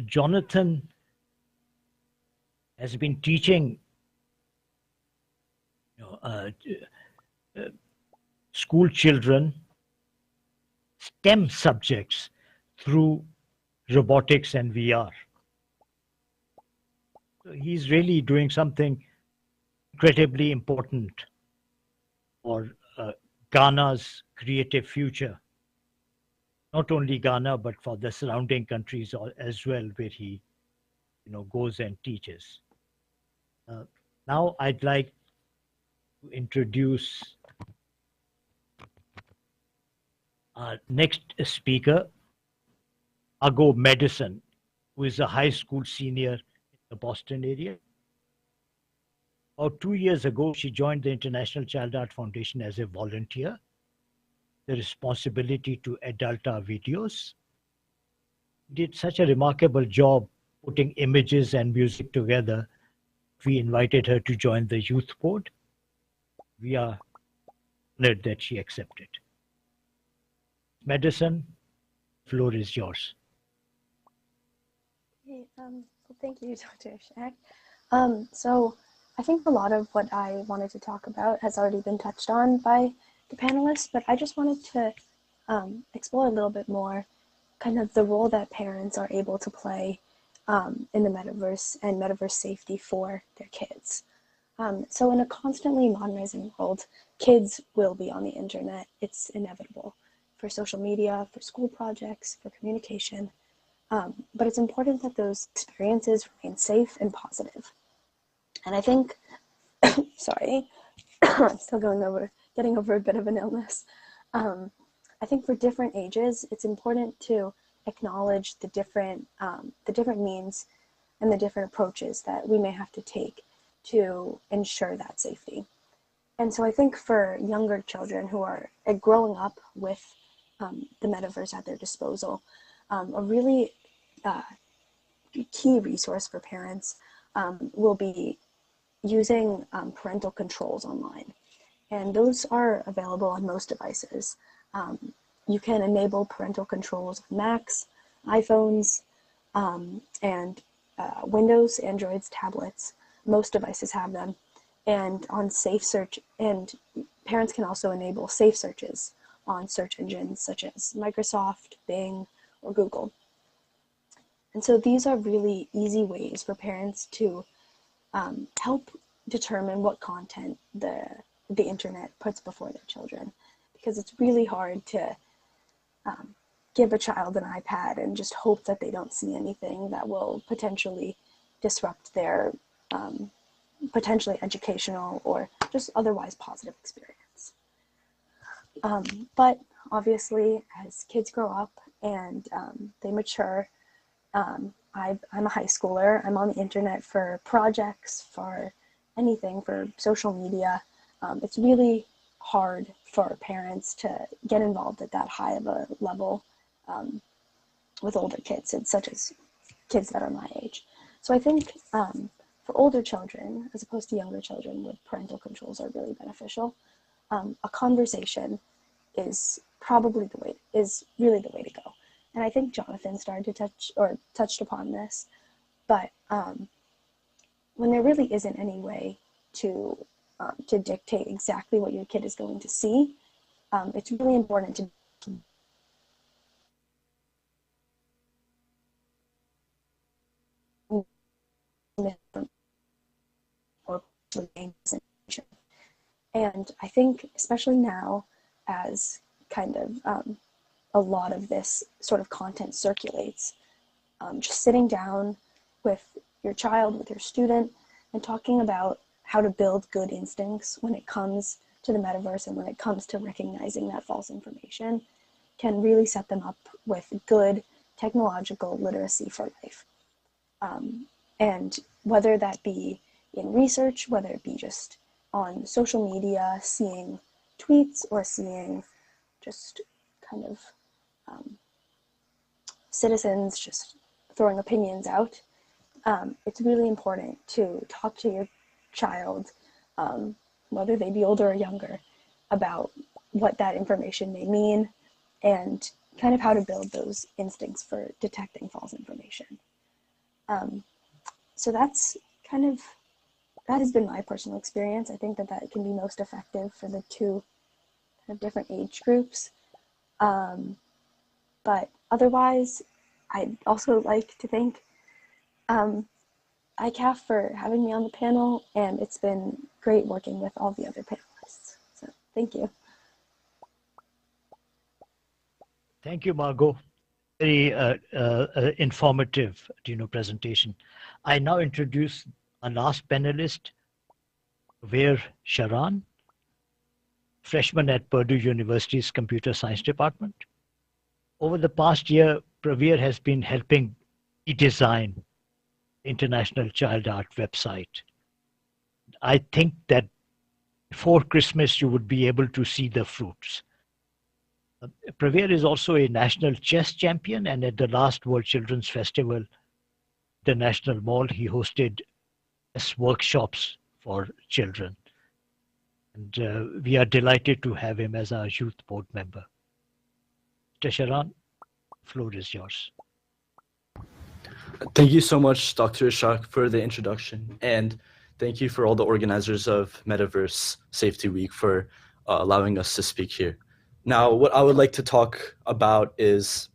S14: Jonathan has been teaching school children STEM subjects through robotics and VR. He's really doing something incredibly important for Ghana's creative future. Not only Ghana, but for the surrounding countries as well, where he, goes and teaches. Now I'd like to introduce our next speaker, Ago Madison, who is a high school senior in the Boston area. About 2 years ago, she joined the International Child Art Foundation as a volunteer. The responsibility to adult our videos. Did such a remarkable job putting images and music together. We invited her to join the youth board. We are honored that she accepted. Madison, floor is yours.
S3: Hey, well, thank you, Dr. Shaq. So I think a lot of what I wanted to talk about has already been touched on by the panelists, but I just wanted to explore a little bit more kind of the role that parents are able to play in the metaverse and metaverse safety for their kids. So in a constantly modernizing world, kids will be on the internet. It's inevitable for social media, for school projects, for communication. But it's important that those experiences remain safe and positive. And I think, sorry, I'm still getting over a bit of an illness. I think for different ages, it's important to acknowledge the different means and the different approaches that we may have to take to ensure that safety. And so I think for younger children who are growing up with the metaverse at their disposal, a really key resource for parents will be using parental controls online. And those are available on most devices. You can enable parental controls on Macs, iPhones, and Windows, Androids, tablets. Most devices have them. And on safe search, and parents can also enable safe searches on search engines such as Microsoft, Bing, or Google. And so these are really easy ways for parents to help determine what content the internet puts before their children, because it's really hard to give a child an iPad and just hope that they don't see anything that will potentially disrupt their potentially educational or just otherwise positive experience. But obviously, as kids grow up and they mature, I'm a high schooler. I'm on the internet for projects, for anything, for social media. It's really hard for parents to get involved at that high of a level with older kids, and such as kids that are my age. So I think for older children, as opposed to younger children, with parental controls are really beneficial. A conversation is probably really the way to go. And I think Jonathan started to touched upon this, but when there really isn't any way to dictate exactly what your kid is going to see, it's really important to and I think especially now, as kind of a lot of this sort of content circulates, just sitting down with your child, with your student, and talking about how to build good instincts when it comes to the metaverse and when it comes to recognizing that false information can really set them up with good technological literacy for life. And whether that be in research, whether it be just on social media, seeing tweets or seeing just kind of citizens just throwing opinions out, it's really important to talk to your child, whether they be older or younger, about what that information may mean and kind of how to build those instincts for detecting false information. So that's that has been my personal experience. I think that can be most effective for the two kind of different age groups. But otherwise, I'd also like to thank ICAF for having me on the panel, and it's been great working with all the other panelists. So thank you.
S14: Thank you, Margot. Very informative, presentation. I now introduce our last panelist, Praveer Sharan, freshman at Purdue University's Computer Science Department. Over the past year, Praveer has been helping redesign the International Child Art website. I think that before Christmas, you would be able to see the fruits. Praveer is also a national chess champion, and at the last World Children's Festival, the National Mall, he hosted chess workshops for children. And we are delighted to have him as our youth board member. Mr. Sharan, the floor is yours.
S5: Thank you so much, Dr. Ishaq, for the introduction. And thank you for all the organizers of Metaverse Safety Week for allowing us to speak here. Now, what I would like to talk about is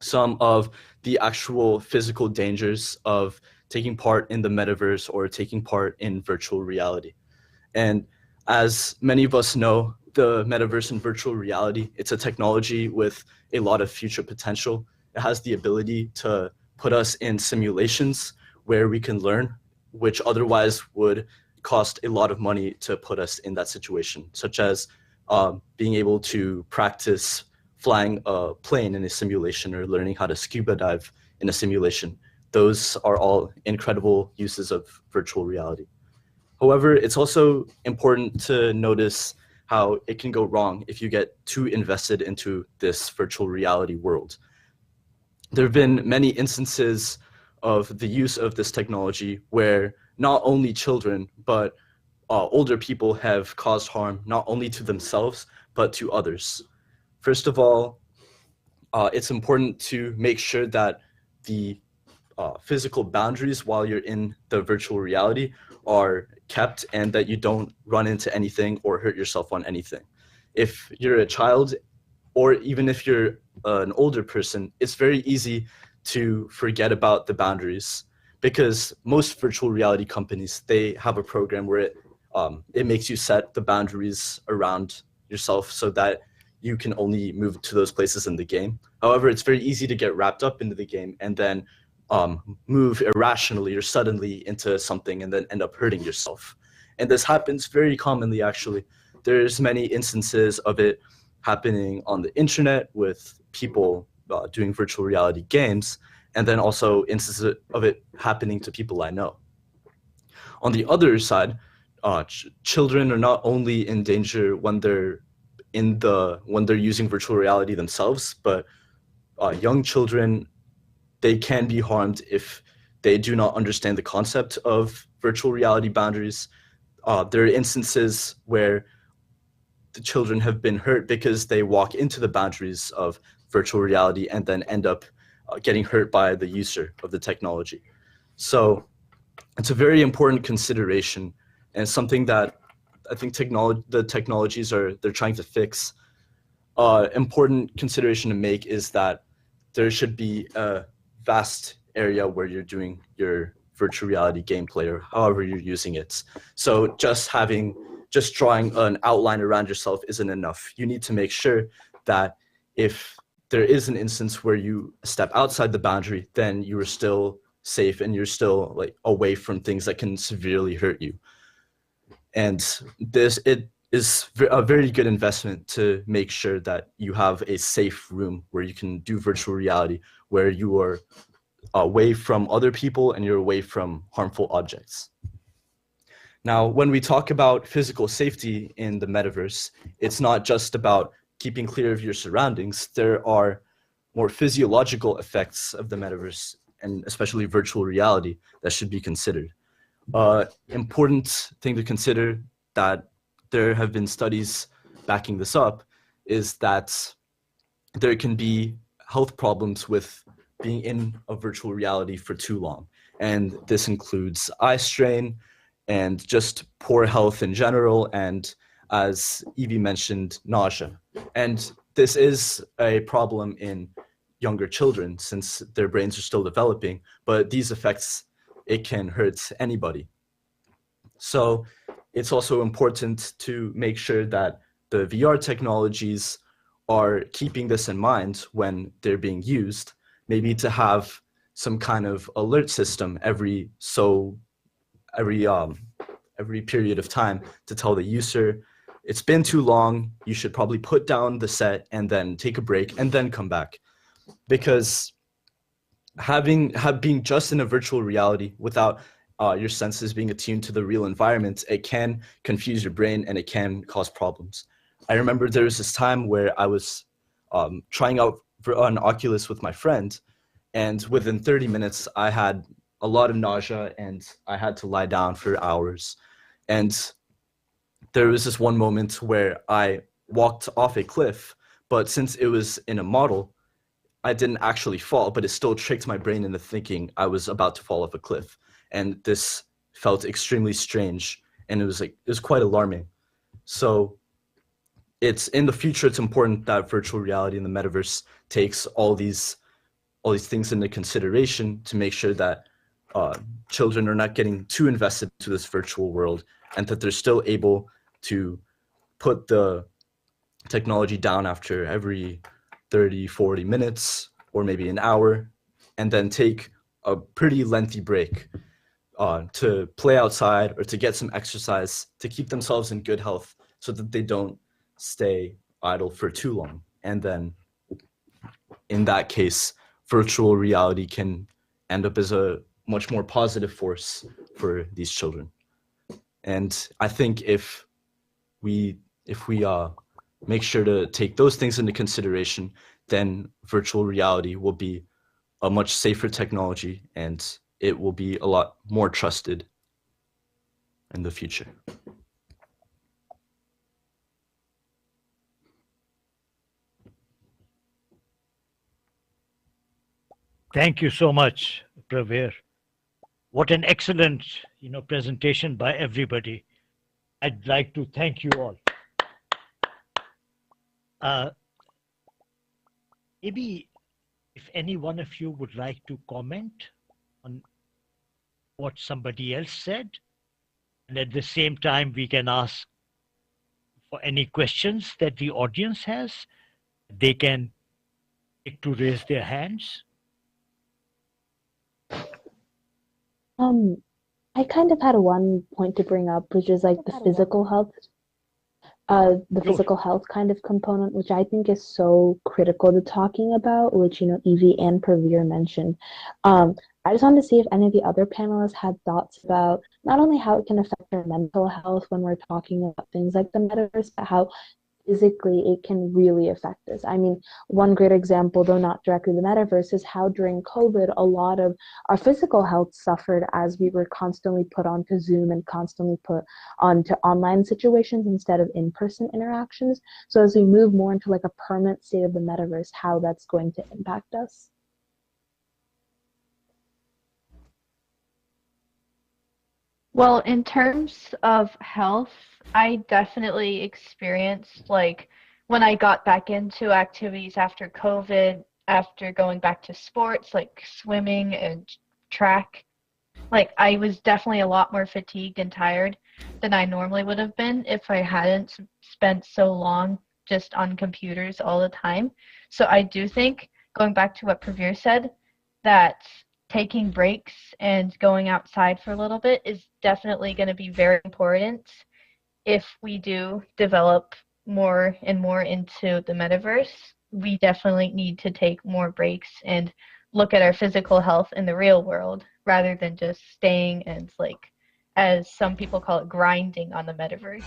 S5: some of the actual physical dangers of taking part in the metaverse or taking part in virtual reality. And as many of us know, the metaverse and virtual reality, it's a technology with a lot of future potential. It has the ability to put us in simulations where we can learn, which otherwise would cost a lot of money to put us in that situation, such as being able to practice flying a plane in a simulation or learning how to scuba dive in a simulation. Those are all incredible uses of virtual reality. However, it's also important to notice how it can go wrong if you get too invested into this virtual reality world. There have been many instances of the use of this technology where not only children, but older people have caused harm not only to themselves, but to others. First of all, it's important to make sure that the physical boundaries while you're in the virtual reality are kept and that you don't run into anything or hurt yourself on anything. If you're a child, or even if you're an older person, it's very easy to forget about the boundaries because most virtual reality companies, they have a program where it makes you set the boundaries around yourself so that you can only move to those places in the game. However, it's very easy to get wrapped up into the game and then move irrationally or suddenly into something and then end up hurting yourself. And this happens very commonly, actually. There's many instances of it happening on the internet with people doing virtual reality games, and then also instances of it happening to people I know. On the other side, children are not only in danger when they're using virtual reality themselves, but young children, they can be harmed if they do not understand the concept of virtual reality boundaries. There are instances where the children have been hurt because they walk into the boundaries of virtual reality and then end up getting hurt by the user of the technology. So it's a very important consideration and something that I think the technologies they're trying to fix. Important consideration to make is that there should be a vast area where you're doing your virtual reality gameplay or however you're using it. So just drawing an outline around yourself isn't enough. You need to make sure that if there is an instance where you step outside the boundary, then you are still safe and you're still like away from things that can severely hurt you. And it is a very good investment to make sure that you have a safe room where you can do virtual reality, where you are away from other people and you're away from harmful objects. Now, when we talk about physical safety in the metaverse, it's not just about keeping clear of your surroundings. There are more physiological effects of the metaverse, and especially virtual reality, that should be considered. Important thing to consider that there have been studies backing this up is that there can be health problems with being in a virtual reality for too long. And this includes eye strain and just poor health in general, and as Evie mentioned, nausea. And this is a problem in younger children since their brains are still developing, but these effects it can hurt anybody. So it's also important to make sure that the VR technologies are keeping this in mind when they're being used, maybe to have some kind of alert system every period of time to tell the user, it's been too long, you should probably put down the set and then take a break and then come back. Because being just in a virtual reality without your senses being attuned to the real environment, it can confuse your brain and it can cause problems. I remember there was this time where I was trying out an Oculus with my friend, and within 30 minutes, I had a lot of nausea and I had to lie down for hours. And there was this one moment where I walked off a cliff, but since it was in a model, I didn't actually fall, but it still tricked my brain into thinking I was about to fall off a cliff. And this felt extremely strange, and it was quite alarming. So it's in the future, it's important that virtual reality and the metaverse takes all these things into consideration to make sure that children are not getting too invested to this virtual world, and that they're still able to put the technology down after every 30, 40 minutes, or maybe an hour, and then take a pretty lengthy break to play outside or to get some exercise to keep themselves in good health so that they don't stay idle for too long. And then in that case, virtual reality can end up as a much more positive force for these children. And I think if we make sure to take those things into consideration, then virtual reality will be a much safer technology and it will be a lot more trusted in the future.
S14: Thank you so much, Praveer. What an excellent, presentation by everybody. I'd like to thank you all. Maybe if any one of you would like to comment on what somebody else said, and at the same time we can ask for any questions that the audience has, they can pick to raise their hands.
S17: I kind of had one point to bring up, which is like the physical health, physical health kind of component, which I think is so critical to talking about, which, Evie and Praveer mentioned. I just wanted to see if any of the other panelists had thoughts about not only how it can affect our mental health when we're talking about things like the metaverse, but how physically it can really affect us. I mean, one great example, though not directly the metaverse, is how during COVID, a lot of our physical health suffered as we were constantly put onto Zoom and constantly put onto online situations instead of in-person interactions. So as we move more into like a permanent state of the metaverse, how that's going to impact us.
S19: Well, in terms of health, I definitely experienced, like, when I got back into activities after COVID, after going back to sports like swimming and track, like, I was definitely a lot more fatigued and tired than I normally would have been if I hadn't spent so long just on computers all the time. So I do think, going back to what Praveer said, that taking breaks and going outside for a little bit is definitely going to be very important if we do develop more and more into the metaverse. We definitely need to take more breaks and look at our physical health in the real world rather than just staying and, like, as some people call it, grinding on the metaverse.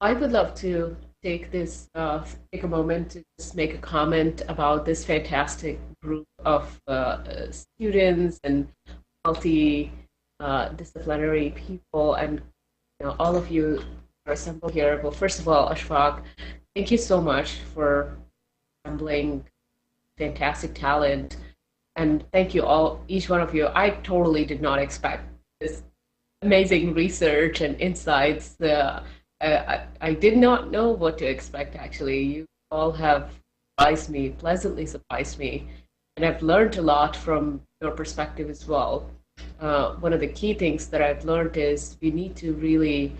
S1: I would love to take a moment to just make a comment about this fantastic group of students and multi-disciplinary people, and all of you are assembled here. Well, first of all, Ashfaq, thank you so much for assembling fantastic talent, and thank you each one of you. I totally did not expect this amazing research and insights. I did not know what to expect, actually. You all have surprised me, pleasantly surprised me, and I've learned a lot from your perspective as well. One of the key things that I've learned is we need to really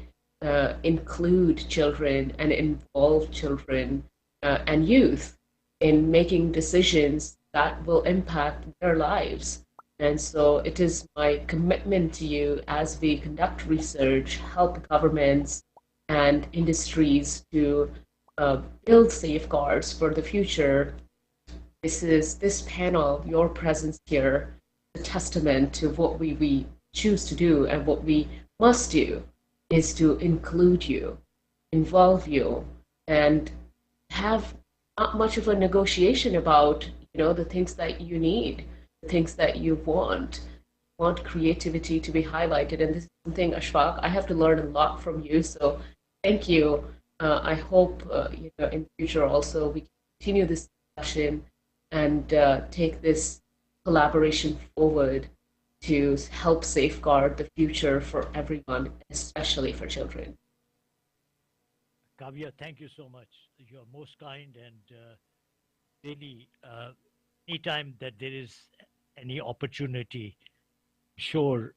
S1: include children and involve children and youth in making decisions that will impact their lives. And so it is my commitment to you as we conduct research, help governments and industries to build safeguards for the future. This panel, your presence here, a testament to what we choose to do and what we must do is to include you, involve you, and have not much of a negotiation about the things that you need, the things that you want creativity to be highlighted. And this is something, Ashfaq, I have to learn a lot from you. So thank you. I hope in future also we can continue this discussion and take this collaboration forward to help safeguard the future for everyone, especially for children.
S14: Kavya, thank you so much. You're most kind, and really, anytime that there is any opportunity, sure,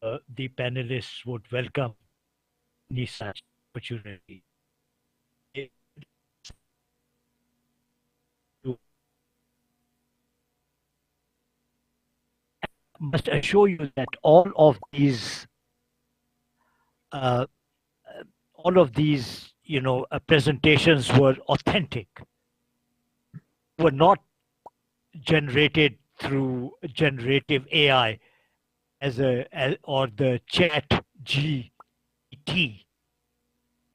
S14: the panelists would welcome any such opportunity. I must assure you that all of these presentations were authentic, were not generated through generative AI or the chat GPT.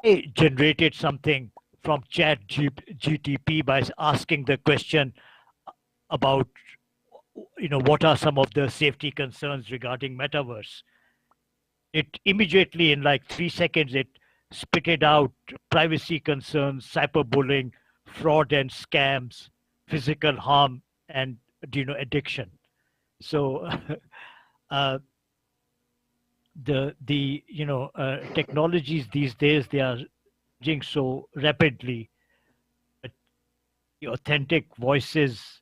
S14: They generated something from chat GTP by asking the question about what are some of the safety concerns regarding metaverse. It immediately, in like 3 seconds, it spitted out privacy concerns, cyberbullying, fraud and scams, physical harm, and addiction. So technologies these days, they are changing so rapidly. But the authentic voices,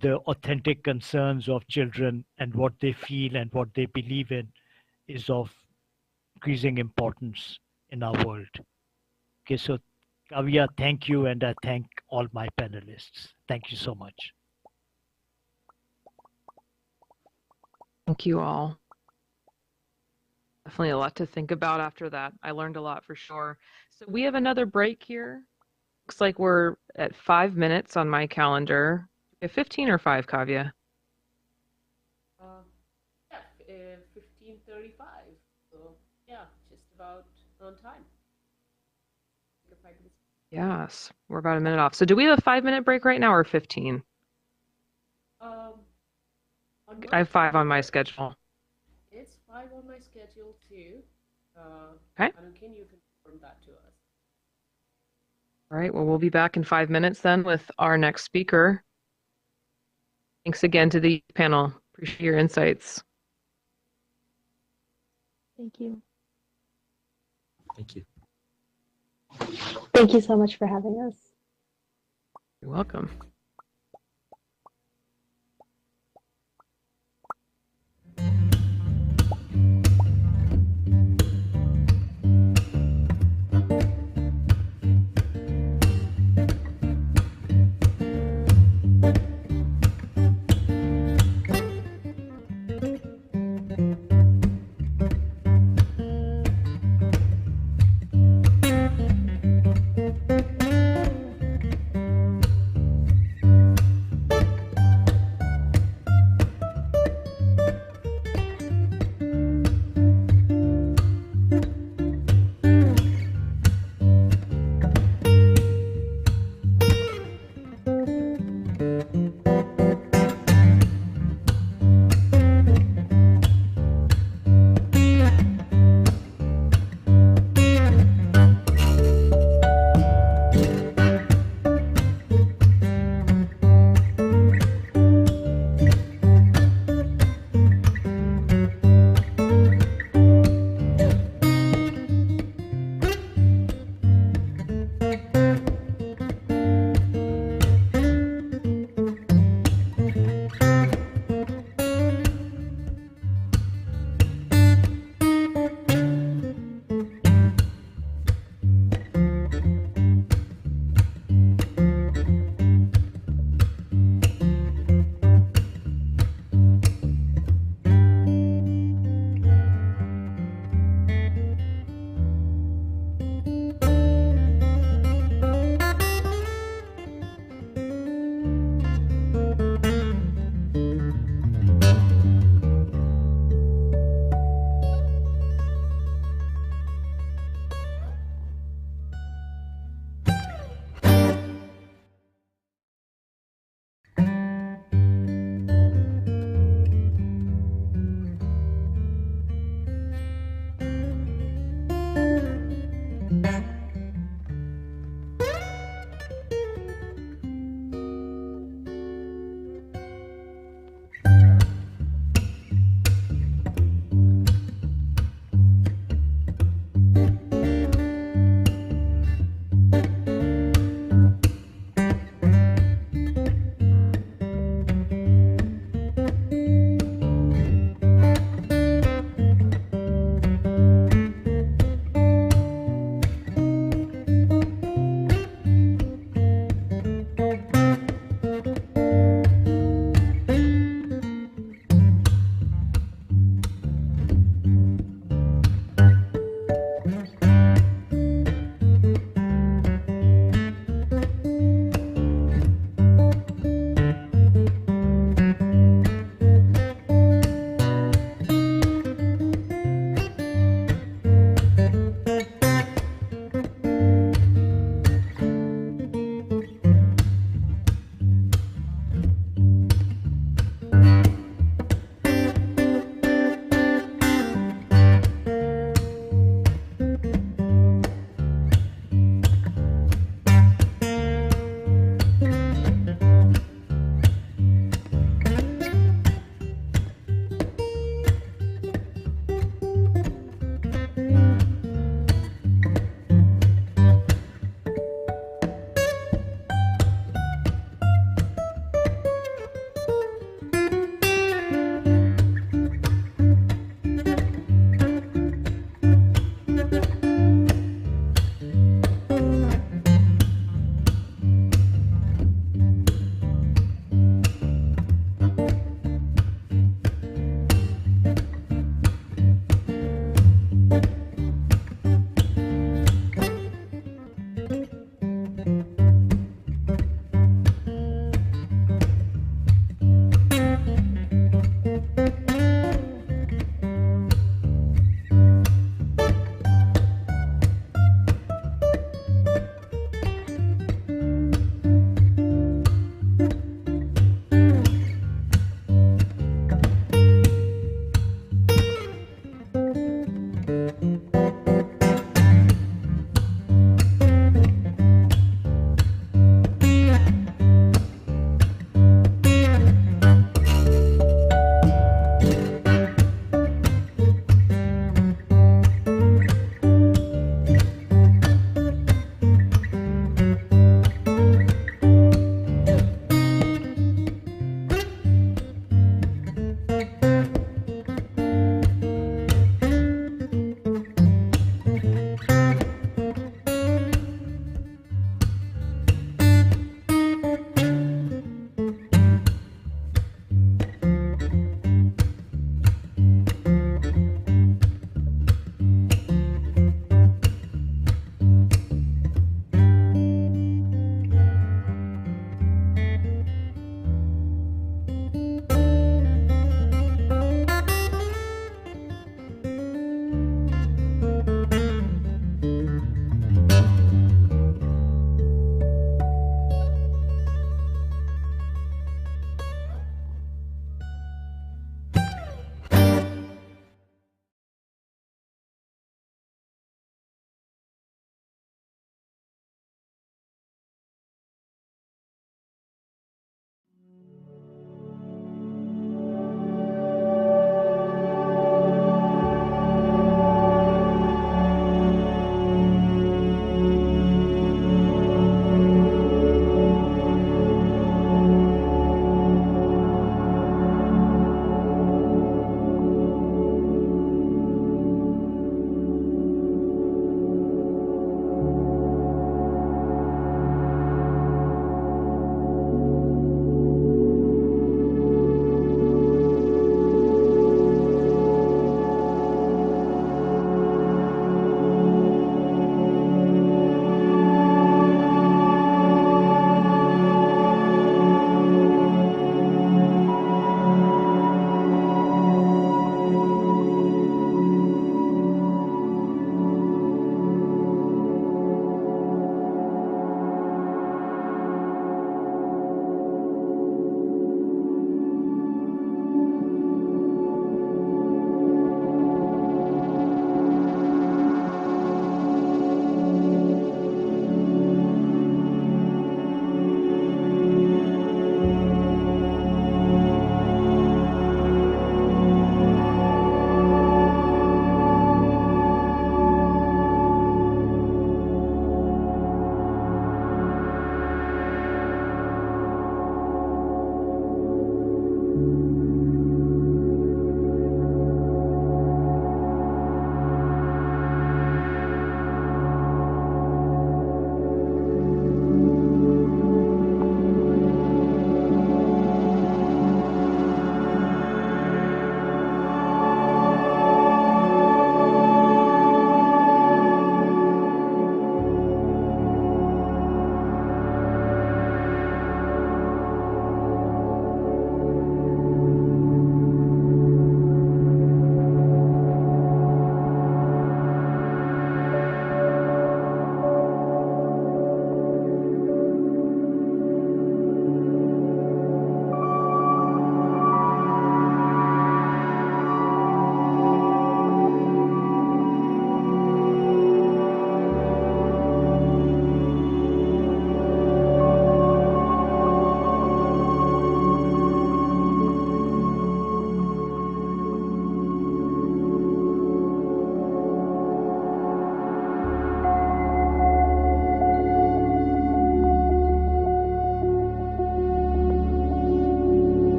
S14: the authentic concerns of children and what they feel and what they believe in is of increasing importance in our world. Okay, so Kavya, thank you, and I thank all my panelists. Thank you so much.
S2: Thank you all. Definitely a lot to think about after that. I learned a lot for sure. So we have another break here. Looks like we're at 5 minutes on my calendar. 15 or 5, Kavya?
S1: Yeah, 15:35. So yeah, just about on time.
S2: Yes, we're about a minute off. So do we have a 5-minute break right now or 15? I have 5 on my schedule.
S1: It's 5 on my schedule too.
S2: Okay.
S1: Can you confirm that to us?
S2: All right, well, we'll be back in 5 minutes then with our next speaker. Thanks again to the panel. Appreciate your insights.
S3: Thank you.
S5: Thank you.
S17: Thank you so much for having us.
S2: You're welcome.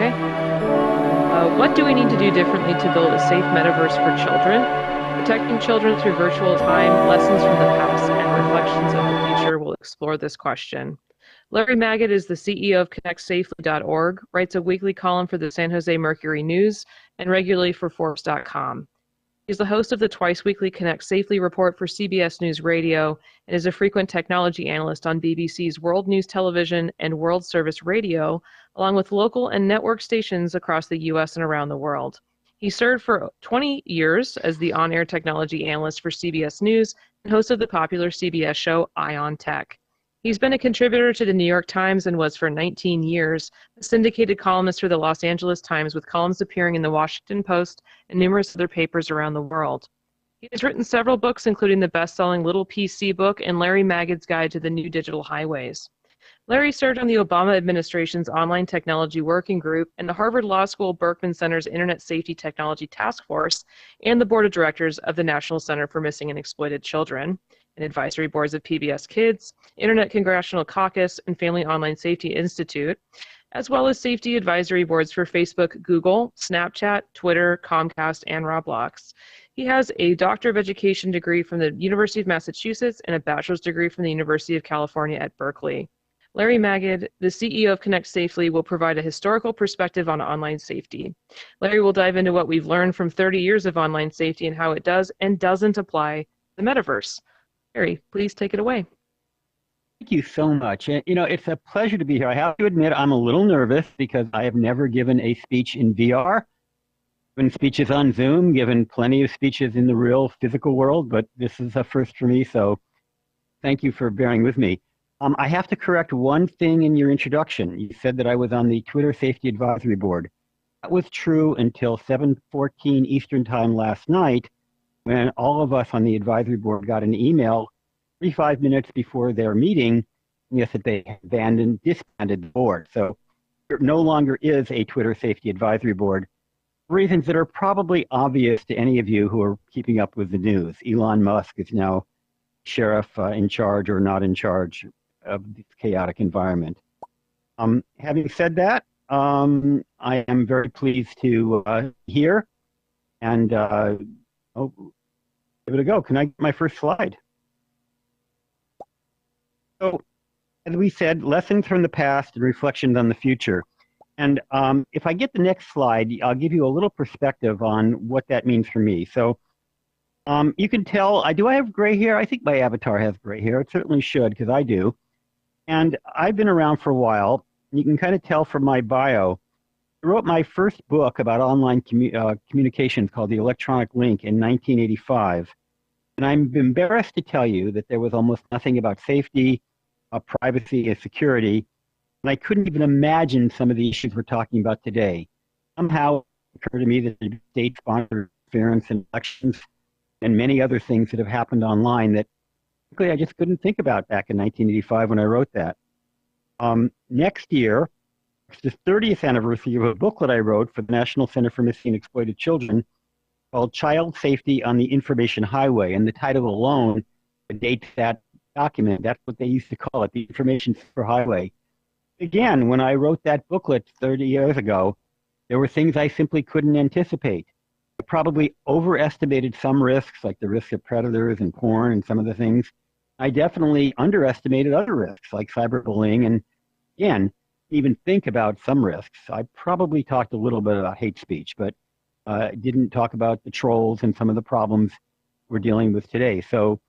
S2: Okay. What do we need to do differently to build a safe metaverse for children? Protecting children through virtual time, lessons from the past, and reflections of the future will explore this question. Larry Magid is the CEO of ConnectSafely.org, writes a weekly column for the San Jose Mercury News, and regularly for Forbes.com. He's the host of the twice-weekly Connect Safely report for CBS News Radio and is a frequent technology analyst on BBC's World News Television and World Service Radio, along with local and network stations across the U.S. and around the world. He served for 20 years as the on-air technology analyst for CBS News and host of the popular CBS show Eye on Tech. He's been a contributor to the New York Times and was for 19 years a syndicated columnist for the Los Angeles Times, with columns appearing in the Washington Post and numerous other papers around the world. He has written several books, including the best-selling Little PC book and Larry Magid's Guide to the New Digital Highways. Larry served on the Obama administration's Online Technology Working Group and the Harvard Law School Berkman Center's Internet Safety Technology Task Force and the board of directors of the National Center for Missing and Exploited Children, and advisory boards of PBS Kids, Internet Congressional Caucus, and Family Online Safety Institute, as well as safety advisory boards for Facebook, Google, Snapchat, Twitter, Comcast, and Roblox. He has a Doctor of Education degree from the University of Massachusetts and a bachelor's degree from the University of California at Berkeley. Larry Magid, the CEO of Connect Safely, will provide a historical perspective on online safety. Larry will dive into what we've learned from 30 years of online safety and how it does and doesn't apply to the metaverse. Larry, please take it away.
S11: Thank you so much. And, it's a pleasure to be here. I have to admit I'm a little nervous because I have never given a speech in VR. Given speeches on Zoom, given plenty of speeches in the real physical world, but this is a first for me, so thank you for bearing with me. I have to correct one thing in your introduction. You said that I was on the Twitter Safety Advisory Board. That was true until 7:14 Eastern Time last night, when all of us on the advisory board got an email 35 minutes before their meeting, yes, that they disbanded the board. So there no longer is a Twitter Safety Advisory Board, for reasons that are probably obvious to any of you who are keeping up with the news. Elon Musk is now sheriff in charge or not in charge of this chaotic environment. Having said that, I am very pleased to hear and give it a go. Can I get my first slide? So, as we said, lessons from the past and reflections on the future. And if I get the next slide, I'll give you a little perspective on what that means for me. So, you can tell, do I have gray hair? I think my avatar has gray hair. It certainly should, because I do. And I've been around for a while. You can kind of tell from my bio. I wrote my first book about online communications called The Electronic Link in 1985. And I'm embarrassed to tell you that there was almost nothing about safety, privacy, and security. And I couldn't even imagine some of the issues we're talking about today. Somehow it occurred to me that the state-sponsored interference in elections and many other things that have happened online that frankly I just couldn't think about back in 1985 when I wrote that. Next year, it's the 30th anniversary of a booklet I wrote for the National Center for Missing and Exploited Children called Child Safety on the Information Highway. And the title alone dates that document. That's what they used to call it, the Information Highway. Again, when I wrote that booklet 30 years ago, there were things I simply couldn't anticipate. I probably overestimated some risks, like the risk of predators and porn and some of the things. I definitely underestimated other risks, like cyberbullying, and again, even think about some risks. I probably talked a little bit about hate speech, but didn't talk about the trolls and some of the problems we're dealing with today. So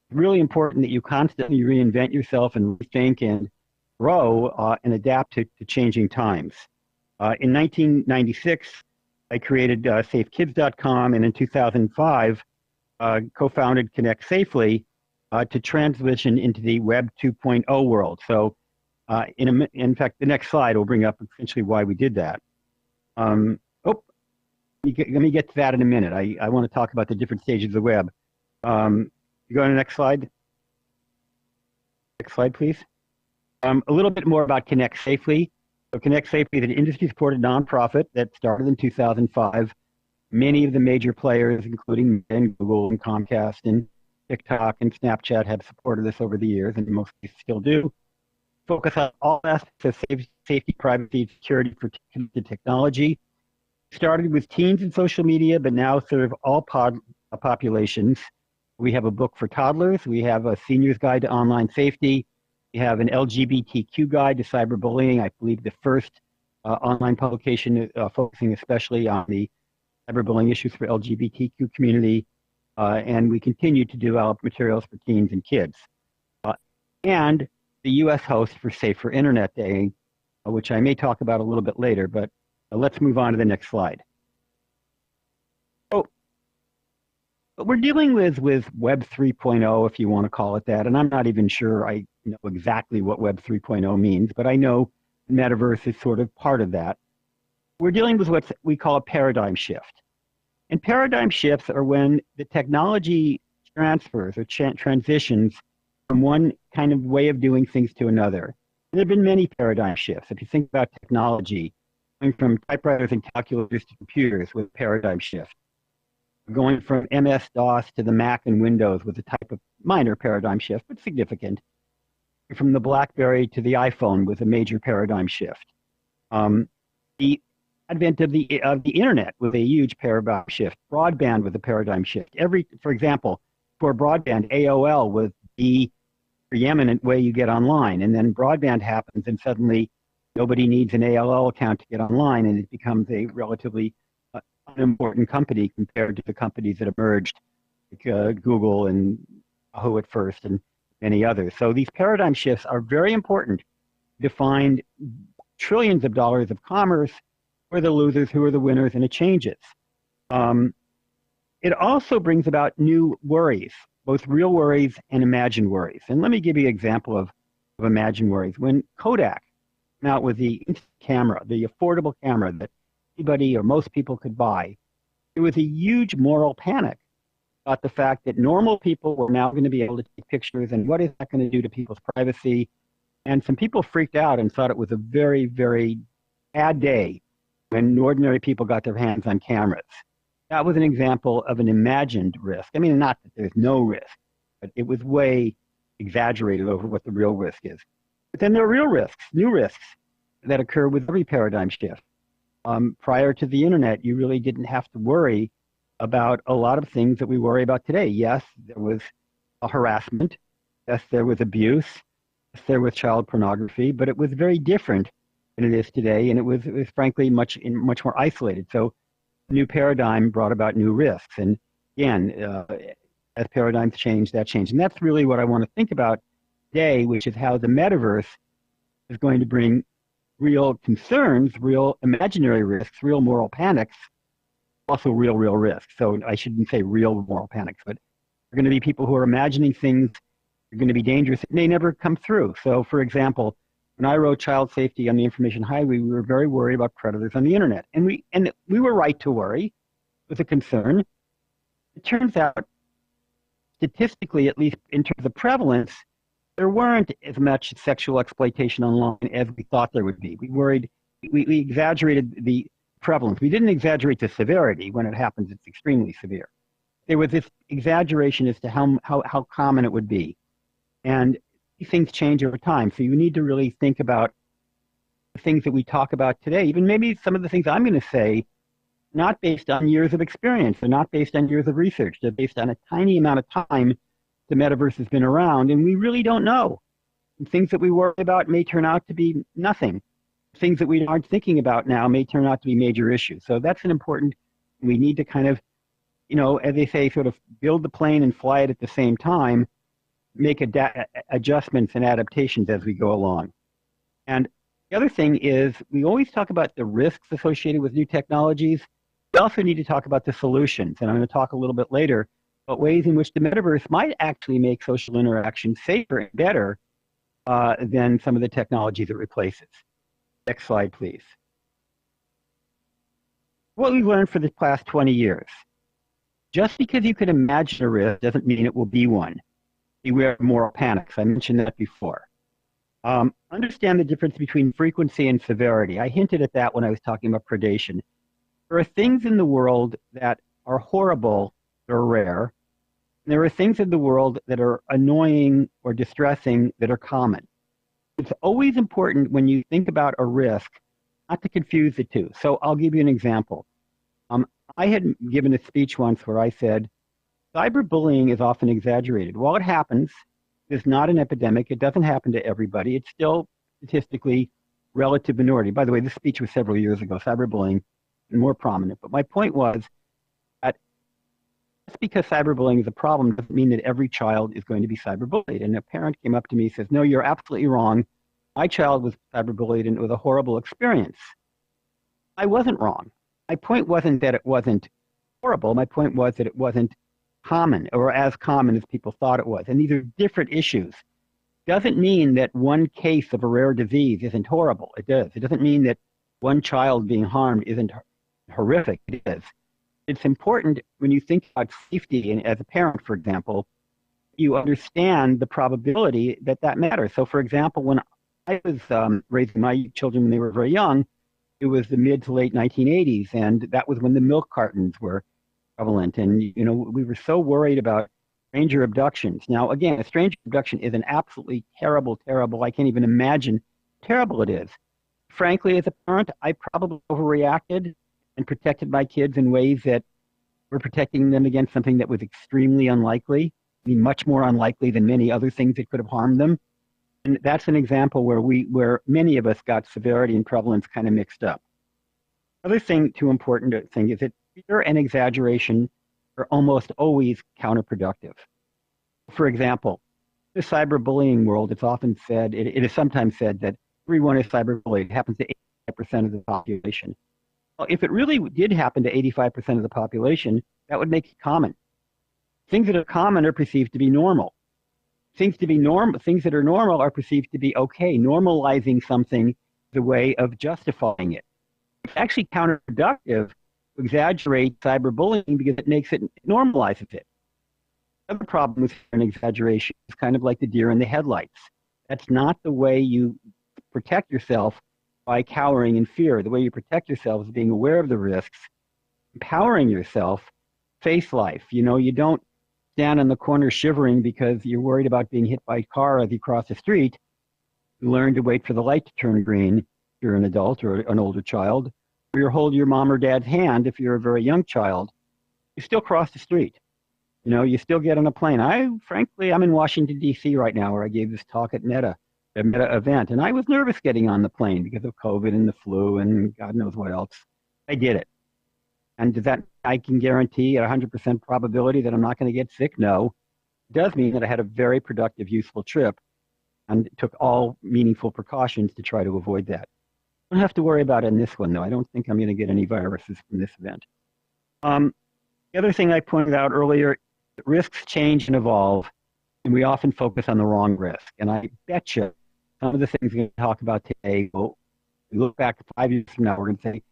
S11: it's really important that you constantly reinvent yourself and rethink and grow and adapt to changing times. In 1996, I created safekids.com, and in 2005, co-founded Connect Safely to transition into the Web 2.0 world. So in fact, the next slide will bring up essentially why we did that. Let me get to that in a minute. I want to talk about the different stages of the web. You go to the next slide. Next slide, please. A little bit more about Connect Safely. So Connect Safely is an industry-supported nonprofit that started in 2005. Many of the major players, including Google and Comcast and TikTok and Snapchat, have supported us over the years, and most still do.
S20: focus on all aspects of safety, privacy, and security for connected technology. Started with teens and social media, but now serve all populations. We have a book for toddlers. We have a senior's guide to online safety. We have an LGBTQ guide to cyberbullying. I believe the first online publication focusing especially on the cyberbullying issues for LGBTQ community. And we continue to develop materials for teens and kids. And the U.S. host for Safer Internet Day, which I may talk about a little bit later, but let's move on to the next slide. But we're dealing with Web 3.0, if you want to call it that, and I'm not even sure I know exactly what Web 3.0 means, but I know Metaverse is sort of part of that. We're dealing with what we call a paradigm shift. And paradigm shifts are when the technology transfers or transitions from one kind of way of doing things to another. And there have been many paradigm shifts. If you think about technology, going from typewriters and calculators to computers with a paradigm shift. Going from MS-DOS to the Mac and Windows with a type of minor paradigm shift, but significant. From the BlackBerry to the iPhone with a major paradigm shift. The advent of the internet with a huge paradigm shift. Broadband with a paradigm shift. For example, for broadband, AOL was the preeminent way you get online, and then broadband happens, and suddenly nobody needs an AOL account to get online, and it becomes a relatively unimportant company compared to the companies that emerged, like Google and Yahoo at first, and many others. So these paradigm shifts are very important to find trillions of dollars of commerce. Who are the losers, who are the winners, and it changes. It also brings about new worries, both real worries and imagined worries. And let me give you an example of imagined worries. When Kodak came out with the camera, the affordable camera that anybody or most people could buy, there was a huge moral panic about the fact that normal people were now going to be able to take pictures, and what is that going to do to people's privacy? And some people freaked out and thought it was a very, very bad day when ordinary people got their hands on cameras. That was an example of an imagined risk. I mean, not that there's no risk, but it was way exaggerated over what the real risk is. But then there are real risks, new risks that occur with every paradigm shift. Prior to the internet, you really didn't have to worry about a lot of things that we worry about today. Yes, there was a harassment. Yes, there was abuse. Yes, there was child pornography, but it was very different than it is today, and it was frankly much more isolated. So the new paradigm brought about new risks. And again, as paradigms change, that changed. And that's really what I want to think about today, which is how the metaverse is going to bring real concerns, real imaginary risks, real moral panics, also real risks. So I shouldn't say real moral panics, but there are going to be people who are imagining things that are going to be dangerous and they never come through. So for example, when I wrote Child Safety on the Information Highway, we were very worried about predators on the internet. And we were right to worry with a concern. It turns out, statistically, at least in terms of prevalence, there weren't as much sexual exploitation online as we thought there would be. We worried, we exaggerated the prevalence. We didn't exaggerate the severity. When it happens, it's extremely severe. There was this exaggeration as to how common it would be. And these things change over time. So you need to really think about the things that we talk about today, even maybe some of the things I'm going to say, not based on years of experience. They're not based on years of research. They're based on a tiny amount of time the metaverse has been around, and we really don't know. And things that we worry about may turn out to be nothing. Things that we aren't thinking about now may turn out to be major issues. So that's an important, we need to kind of, as they say, sort of build the plane and fly it at the same time, make adjustments and adaptations as we go along. And the other thing is we always talk about the risks associated with new technologies. We also need to talk about the solutions. And I'm going to talk a little bit later about ways in which the metaverse might actually make social interaction safer and better than some of the technologies it replaces. Next slide, please. What we've learned for the past 20 years. Just because you can imagine a risk doesn't mean it will be one. Beware of moral panics. I mentioned that before. Understand the difference between frequency and severity. I hinted at that when I was talking about predation. There are things in the world that are horrible, that are rare. And there are things in the world that are annoying or distressing that are common. It's always important when you think about a risk not to confuse the two. So I'll give you an example. I had given a speech once where I said, cyberbullying is often exaggerated. While it happens, it's not an epidemic. It doesn't happen to everybody. It's still statistically relative minority. By the way, this speech was several years ago. Cyberbullying is more prominent. But my point was that just because cyberbullying is a problem doesn't mean that every child is going to be cyberbullied. And a parent came up to me and says, no, you're absolutely wrong. My child was cyberbullied and it was a horrible experience. I wasn't wrong. My point wasn't that it wasn't horrible. My point was that it wasn't common or as common as people thought it was. And these are different issues. Doesn't mean that one case of a rare disease isn't horrible. It does. It doesn't mean that one child being harmed isn't horrific. It is. It's important when you think about safety, and as a parent, for example, you understand the probability that that matters. So, for example, when I was raising my children when they were very young, it was the mid to late 1980s, and that was when the milk cartons were prevalent. And, you know, we were so worried about stranger abductions. Now, again, a stranger abduction is an absolutely terrible, I can't even imagine how terrible it is. Frankly, as a parent, I probably overreacted and protected my kids in ways that were protecting them against something that was extremely unlikely. I mean, much more unlikely than many other things that could have harmed them. And that's an example where many of us got severity and prevalence kind of mixed up. Other thing, too important to think, is that fear and exaggeration are almost always counterproductive. For example, the cyberbullying world, it's often said, it is sometimes said that everyone is cyberbullied. It happens to 85% of the population. Well, if it really did happen to 85% of the population, that would make it common. Things that are common are perceived to be normal. Things that are normal are perceived to be okay. Normalizing something is a way of justifying it. It's actually counterproductive to exaggerate cyberbullying because it normalizes it. Another problem with an exaggeration is kind of like the deer in the headlights. That's not the way you protect yourself by cowering in fear. The way you protect yourself is being aware of the risks, empowering yourself, face life. You know, you don't stand on the corner shivering because you're worried about being hit by a car as you cross the street. You learn to wait for the light to turn green if you're an adult or an older child, or you hold your mom or dad's hand if you're a very young child. You still cross the street. You know, you still get on a plane. Frankly, I'm in Washington, D.C. right now, where I gave this talk at a Meta event, and I was nervous getting on the plane because of COVID and the flu and God knows what else. I did it. And does that, I can guarantee at 100% probability that I'm not going to get sick? No. It does mean that I had a very productive, useful trip and took all meaningful precautions to try to avoid that. I don't have to worry about it in this one, though. I don't think I'm going to get any viruses from this event. The other thing I pointed out earlier, risks change and evolve, and we often focus on the wrong risk. And I bet you some of the things we're going to talk about today, well, we look back 5 years from now, we're going to say,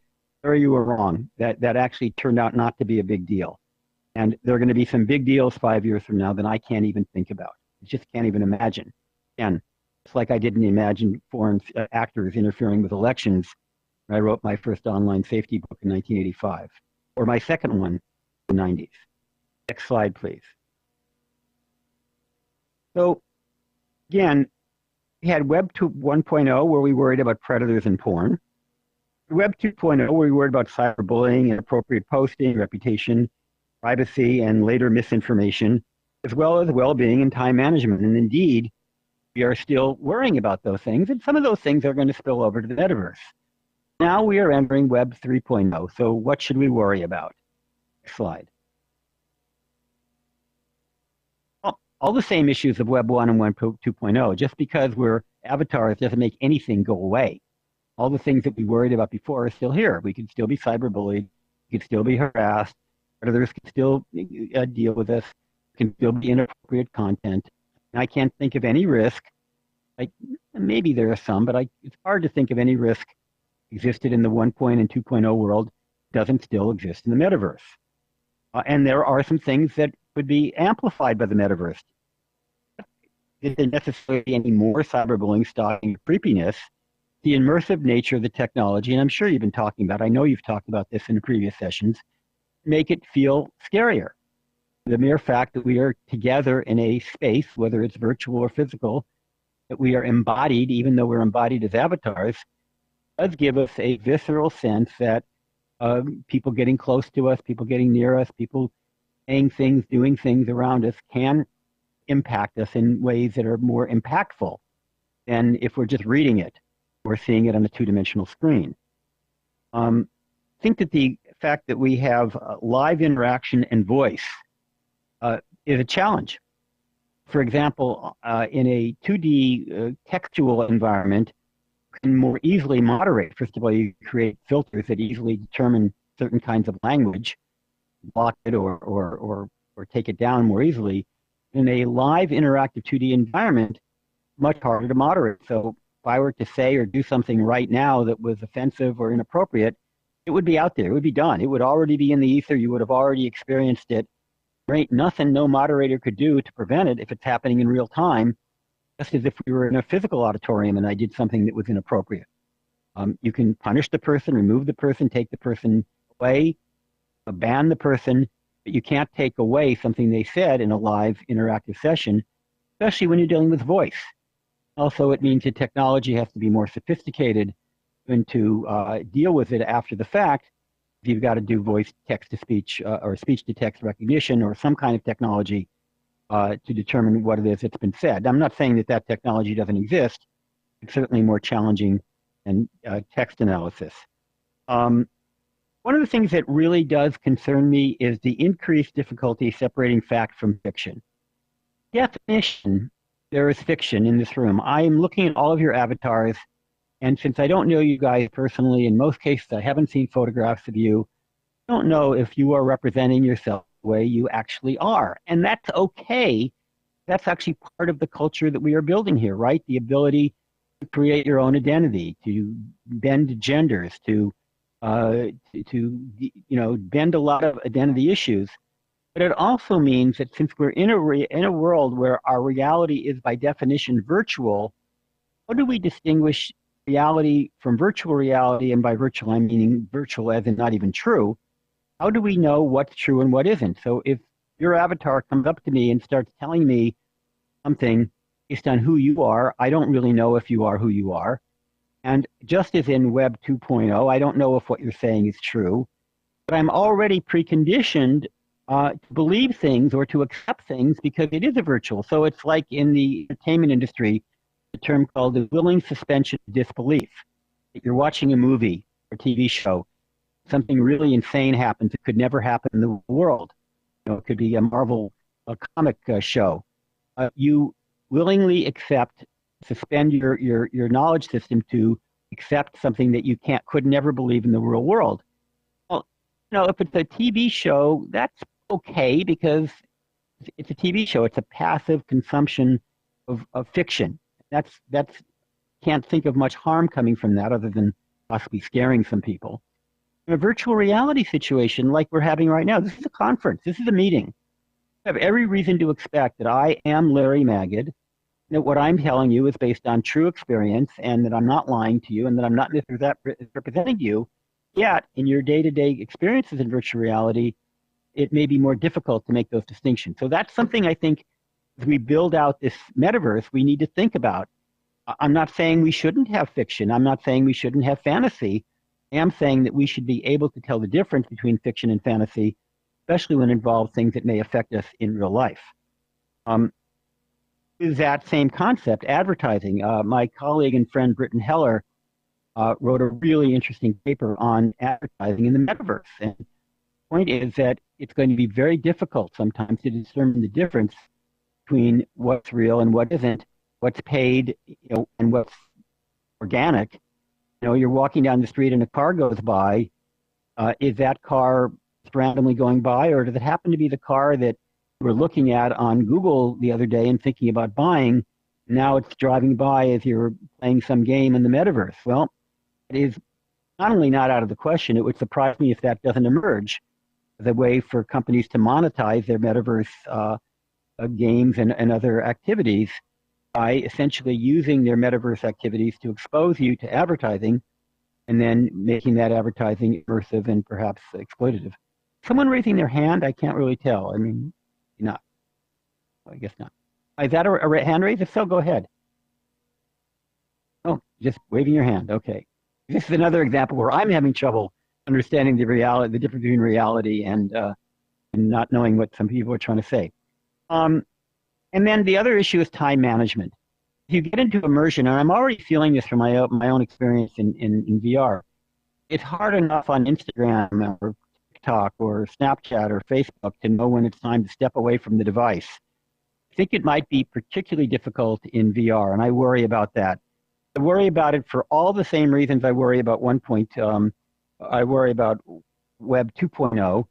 S20: sorry, you were wrong. That actually turned out not to be a big deal. And there are going to be some big deals 5 years from now that I can't even think about. I just can't even imagine. And it's like I didn't imagine foreign actors interfering with elections when I wrote my first online safety book in 1985, or my second one in the 90s. Next slide, please. So again, we had Web 1.0 where we worried about predators and porn. Web 2.0 where we worried about cyberbullying, inappropriate posting, reputation, privacy, and later misinformation, as well as well-being and time management. And indeed, we are still worrying about those things, and some of those things are going to spill over to the metaverse. Now we are entering Web 3.0, so what should we worry about? Next slide. All the same issues of Web 1 and Web 2.0. Just because we're avatars doesn't make anything go away. All the things that we worried about before are still here. We can still be cyberbullied. We can still be harassed. Predators can still deal with us. Can still be inappropriate content. And I can't think of any risk. Maybe there are some, but it's hard to think of any risk existed in the 1.0 and 2.0 world doesn't still exist in the metaverse. And there are some things that would be amplified by the metaverse. Is there necessarily any more cyberbullying, stalking, creepiness? The immersive nature of the technology, and I'm sure you've been talking about, I know you've talked about this in previous sessions, make it feel scarier. The mere fact that we are together in a space, whether it's virtual or physical, that we are embodied, even though we're embodied as avatars, does give us a visceral sense that people getting close to us, people getting near us, people saying things, doing things around us can impact us in ways that are more impactful than if we're just reading it or seeing it on a two-dimensional screen. I think that the fact that we have live interaction and voice is a challenge. For example, in a 2D textual environment, you can more easily moderate. First of all, you create filters that easily determine certain kinds of language, block it or take it down more easily. In a live interactive 2D environment, much harder to moderate. So if I were to say or do something right now that was offensive or inappropriate, it would be out there. It would be done. It would already be in the ether. You would have already experienced it. There ain't nothing no moderator could do to prevent it if it's happening in real time, just as if we were in a physical auditorium and I did something that was inappropriate. You can punish the person, remove the person, take the person away, ban the person, but you can't take away something they said in a live interactive session, especially when you're dealing with voice. Also, it means that technology has to be more sophisticated and to deal with it after the fact. You've got to do voice text-to-speech or speech-to-text recognition or some kind of technology to determine what it is that's been said. I'm not saying that that technology doesn't exist. It's certainly more challenging than text analysis. One of the things that really does concern me is the increased difficulty separating fact from fiction. Definition, there is fiction in this room. I am looking at all of your avatars, and since I don't know you guys personally, in most cases I haven't seen photographs of you, I don't know if you are representing yourself the way you actually are. And that's okay. That's actually part of the culture that we are building here, right? The ability to create your own identity, to bend genders, to bend a lot of identity issues. But it also means that since we're in a world where our reality is by definition virtual, how do we distinguish reality from virtual reality? And by virtual, I'm meaning virtual as in not even true. How do we know what's true and what isn't? So if your avatar comes up to me and starts telling me something based on who you are, I don't really know if you are who you are. And just as in Web 2.0, I don't know if what you're saying is true, but I'm already preconditioned to believe things or to accept things because it is a virtual. So it's like in the entertainment industry, a term called the willing suspension of disbelief. If you're watching a movie or TV show, something really insane happens. It could never happen in the world. It could be a Marvel comic show. You willingly suspend your knowledge system to accept something that you could never believe in the real world. Well, if it's a TV show, that's okay because it's a TV show. It's a passive consumption of fiction. That's can't think of much harm coming from that other than possibly scaring some people. In a virtual reality situation like we're having right now, this is a conference, this is a meeting. I have every reason to expect that I am Larry Magid, that what I'm telling you is based on true experience and that I'm not lying to you and that I'm not misrepresenting you. Yet, in your day-to-day experiences in virtual reality, it may be more difficult to make those distinctions. So that's something I think as we build out this metaverse, we need to think about. I'm not saying we shouldn't have fiction. I'm not saying we shouldn't have fantasy. I am saying that we should be able to tell the difference between fiction and fantasy, especially when it involves things that may affect us in real life. Is that same concept, advertising. My colleague and friend Britton Heller wrote a really interesting paper on advertising in the metaverse. And the point is that it's going to be very difficult sometimes to determine the difference between what's real and what isn't, what's paid, and what's organic. You're walking down the street and a car goes by. Is that car randomly going by, or does it happen to be the car that you were looking at on Google the other day and thinking about buying? Now it's driving by as you're playing some game in the metaverse. Well, it is not only not out of the question, it would surprise me if that doesn't emerge as a way for companies to monetize their metaverse games and other activities by essentially using their metaverse activities to expose you to advertising and then making that advertising immersive and perhaps exploitative. Someone raising their hand? I can't really tell. I mean, not. I guess not. Is that a hand raise? If so, go ahead. Oh, just waving your hand. Okay. This is another example where I'm having trouble understanding the reality, the difference between reality and not knowing what some people are trying to say. And then the other issue is time management. If you get into immersion, and I'm already feeling this from my own experience in VR, it's hard enough on Instagram or TikTok or Snapchat or Facebook to know when it's time to step away from the device. I think it might be particularly difficult in VR, and I worry about that. I worry about it for all the same reasons I worry about I worry about Web 2.0.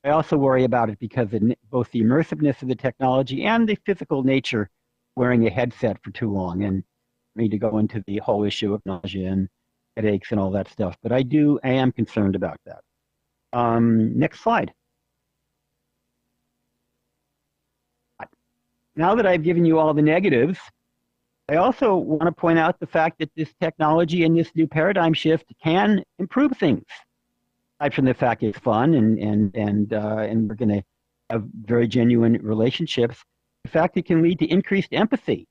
S20: I also worry about it because of both the immersiveness of the technology and the physical nature wearing a headset for too long, and I need to go into the whole issue of nausea and headaches and all that stuff. But I am concerned about that. Next slide. Now that I've given you all the negatives, I also want to point out the fact that this technology and this new paradigm shift can improve things. Aside from the fact it's fun and we're going to have very genuine relationships, the fact it can lead to increased empathy.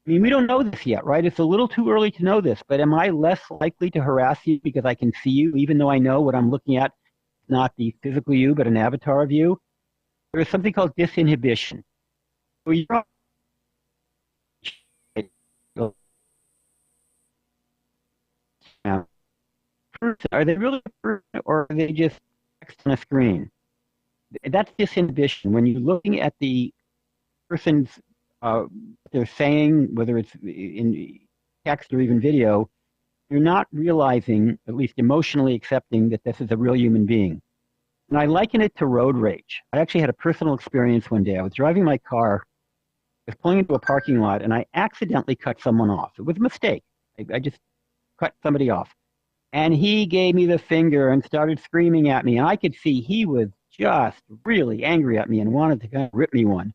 S20: I mean, we don't know this yet, right? It's a little too early to know this, but am I less likely to harass you because I can see you, even though I know what I'm looking at is not the physical you, but an avatar of you? There's something called disinhibition. So you're are they really a person or are they just text on a screen? That's disinhibition. When you're looking at the person's they're saying, whether it's in text or even video, you're not realizing, at least emotionally accepting, that this is a real human being. And I liken it to road rage. I actually had a personal experience one day. I was driving my car, I was pulling into a parking lot, and I accidentally cut someone off. It was a mistake. I just cut somebody off. And he gave me the finger and started screaming at me. And I could see he was just really angry at me and wanted to kind of rip me one.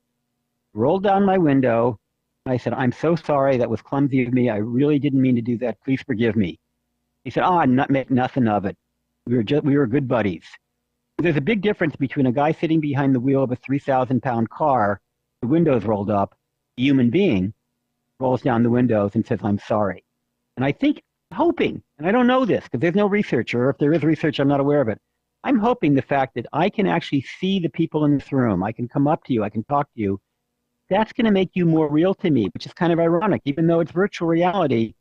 S20: Rolled down my window. I said, "I'm so sorry. That was clumsy of me. I really didn't mean to do that. Please forgive me." He said, "Oh, not make nothing of it. We were good buddies." There's a big difference between a guy sitting behind the wheel of a 3,000-pound car, the windows rolled up, a human being rolls down the windows and says, "I'm sorry." And I think, hoping, and I don't know this because there's no research, or if there is research, I'm not aware of it. I'm hoping the fact that I can actually see the people in this room, I can come up to you, I can talk to you, that's going to make you more real to me, which is kind of ironic. Even though it's virtual reality,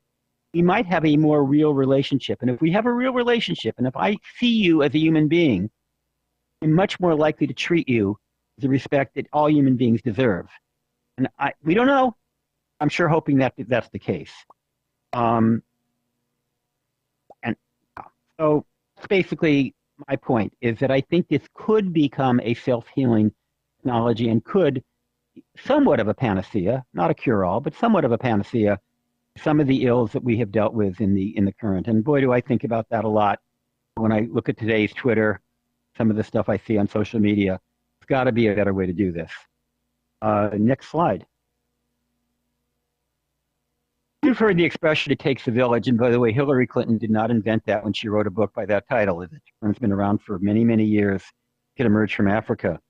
S20: we might have a more real relationship. And if we have a real relationship, and if I see you as a human being, I'm much more likely to treat you with the respect that all human beings deserve. And we don't know. I'm sure hoping that that's the case. And so basically my point is that I think this could become a self-healing technology and could somewhat of a panacea, not a cure-all, but somewhat of a panacea, some of the ills that we have dealt with in the current. And boy, do I think about that a lot when I look at today's Twitter, some of the stuff I see on social media. There's got to be a better way to do this. Next slide. You've heard the expression, "it takes a village," and by the way, Hillary Clinton did not invent that when she wrote a book by that title. The term's been around for many, many years. It emerged from Africa.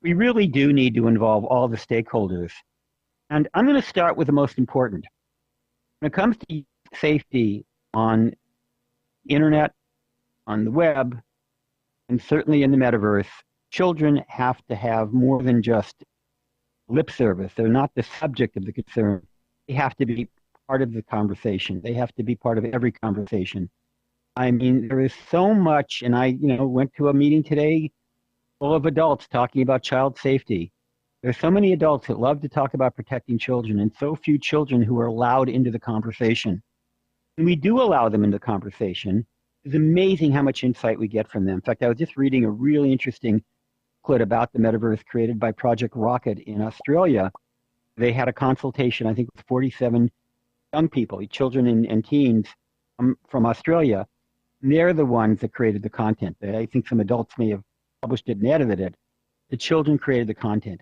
S20: We really do need to involve all the stakeholders. And I'm going to start with the most important. When it comes to safety on the internet, on the web, and certainly in the metaverse, children have to have more than just lip service. They're not the subject of the concern. They have to be part of the conversation. They have to be part of every conversation. I mean, there is so much, and I went to a meeting today full of adults talking about child safety. There's so many adults that love to talk about protecting children and so few children who are allowed into the conversation. When we do allow them into the conversation, it's amazing how much insight we get from them. In fact, I was just reading a really interesting booklet about the metaverse created by Project Rocket in Australia. They had a consultation, I think, with 47 young people, children and teens from Australia. And they're the ones that created the content. I think some adults may have published it and edited it. The children created the content.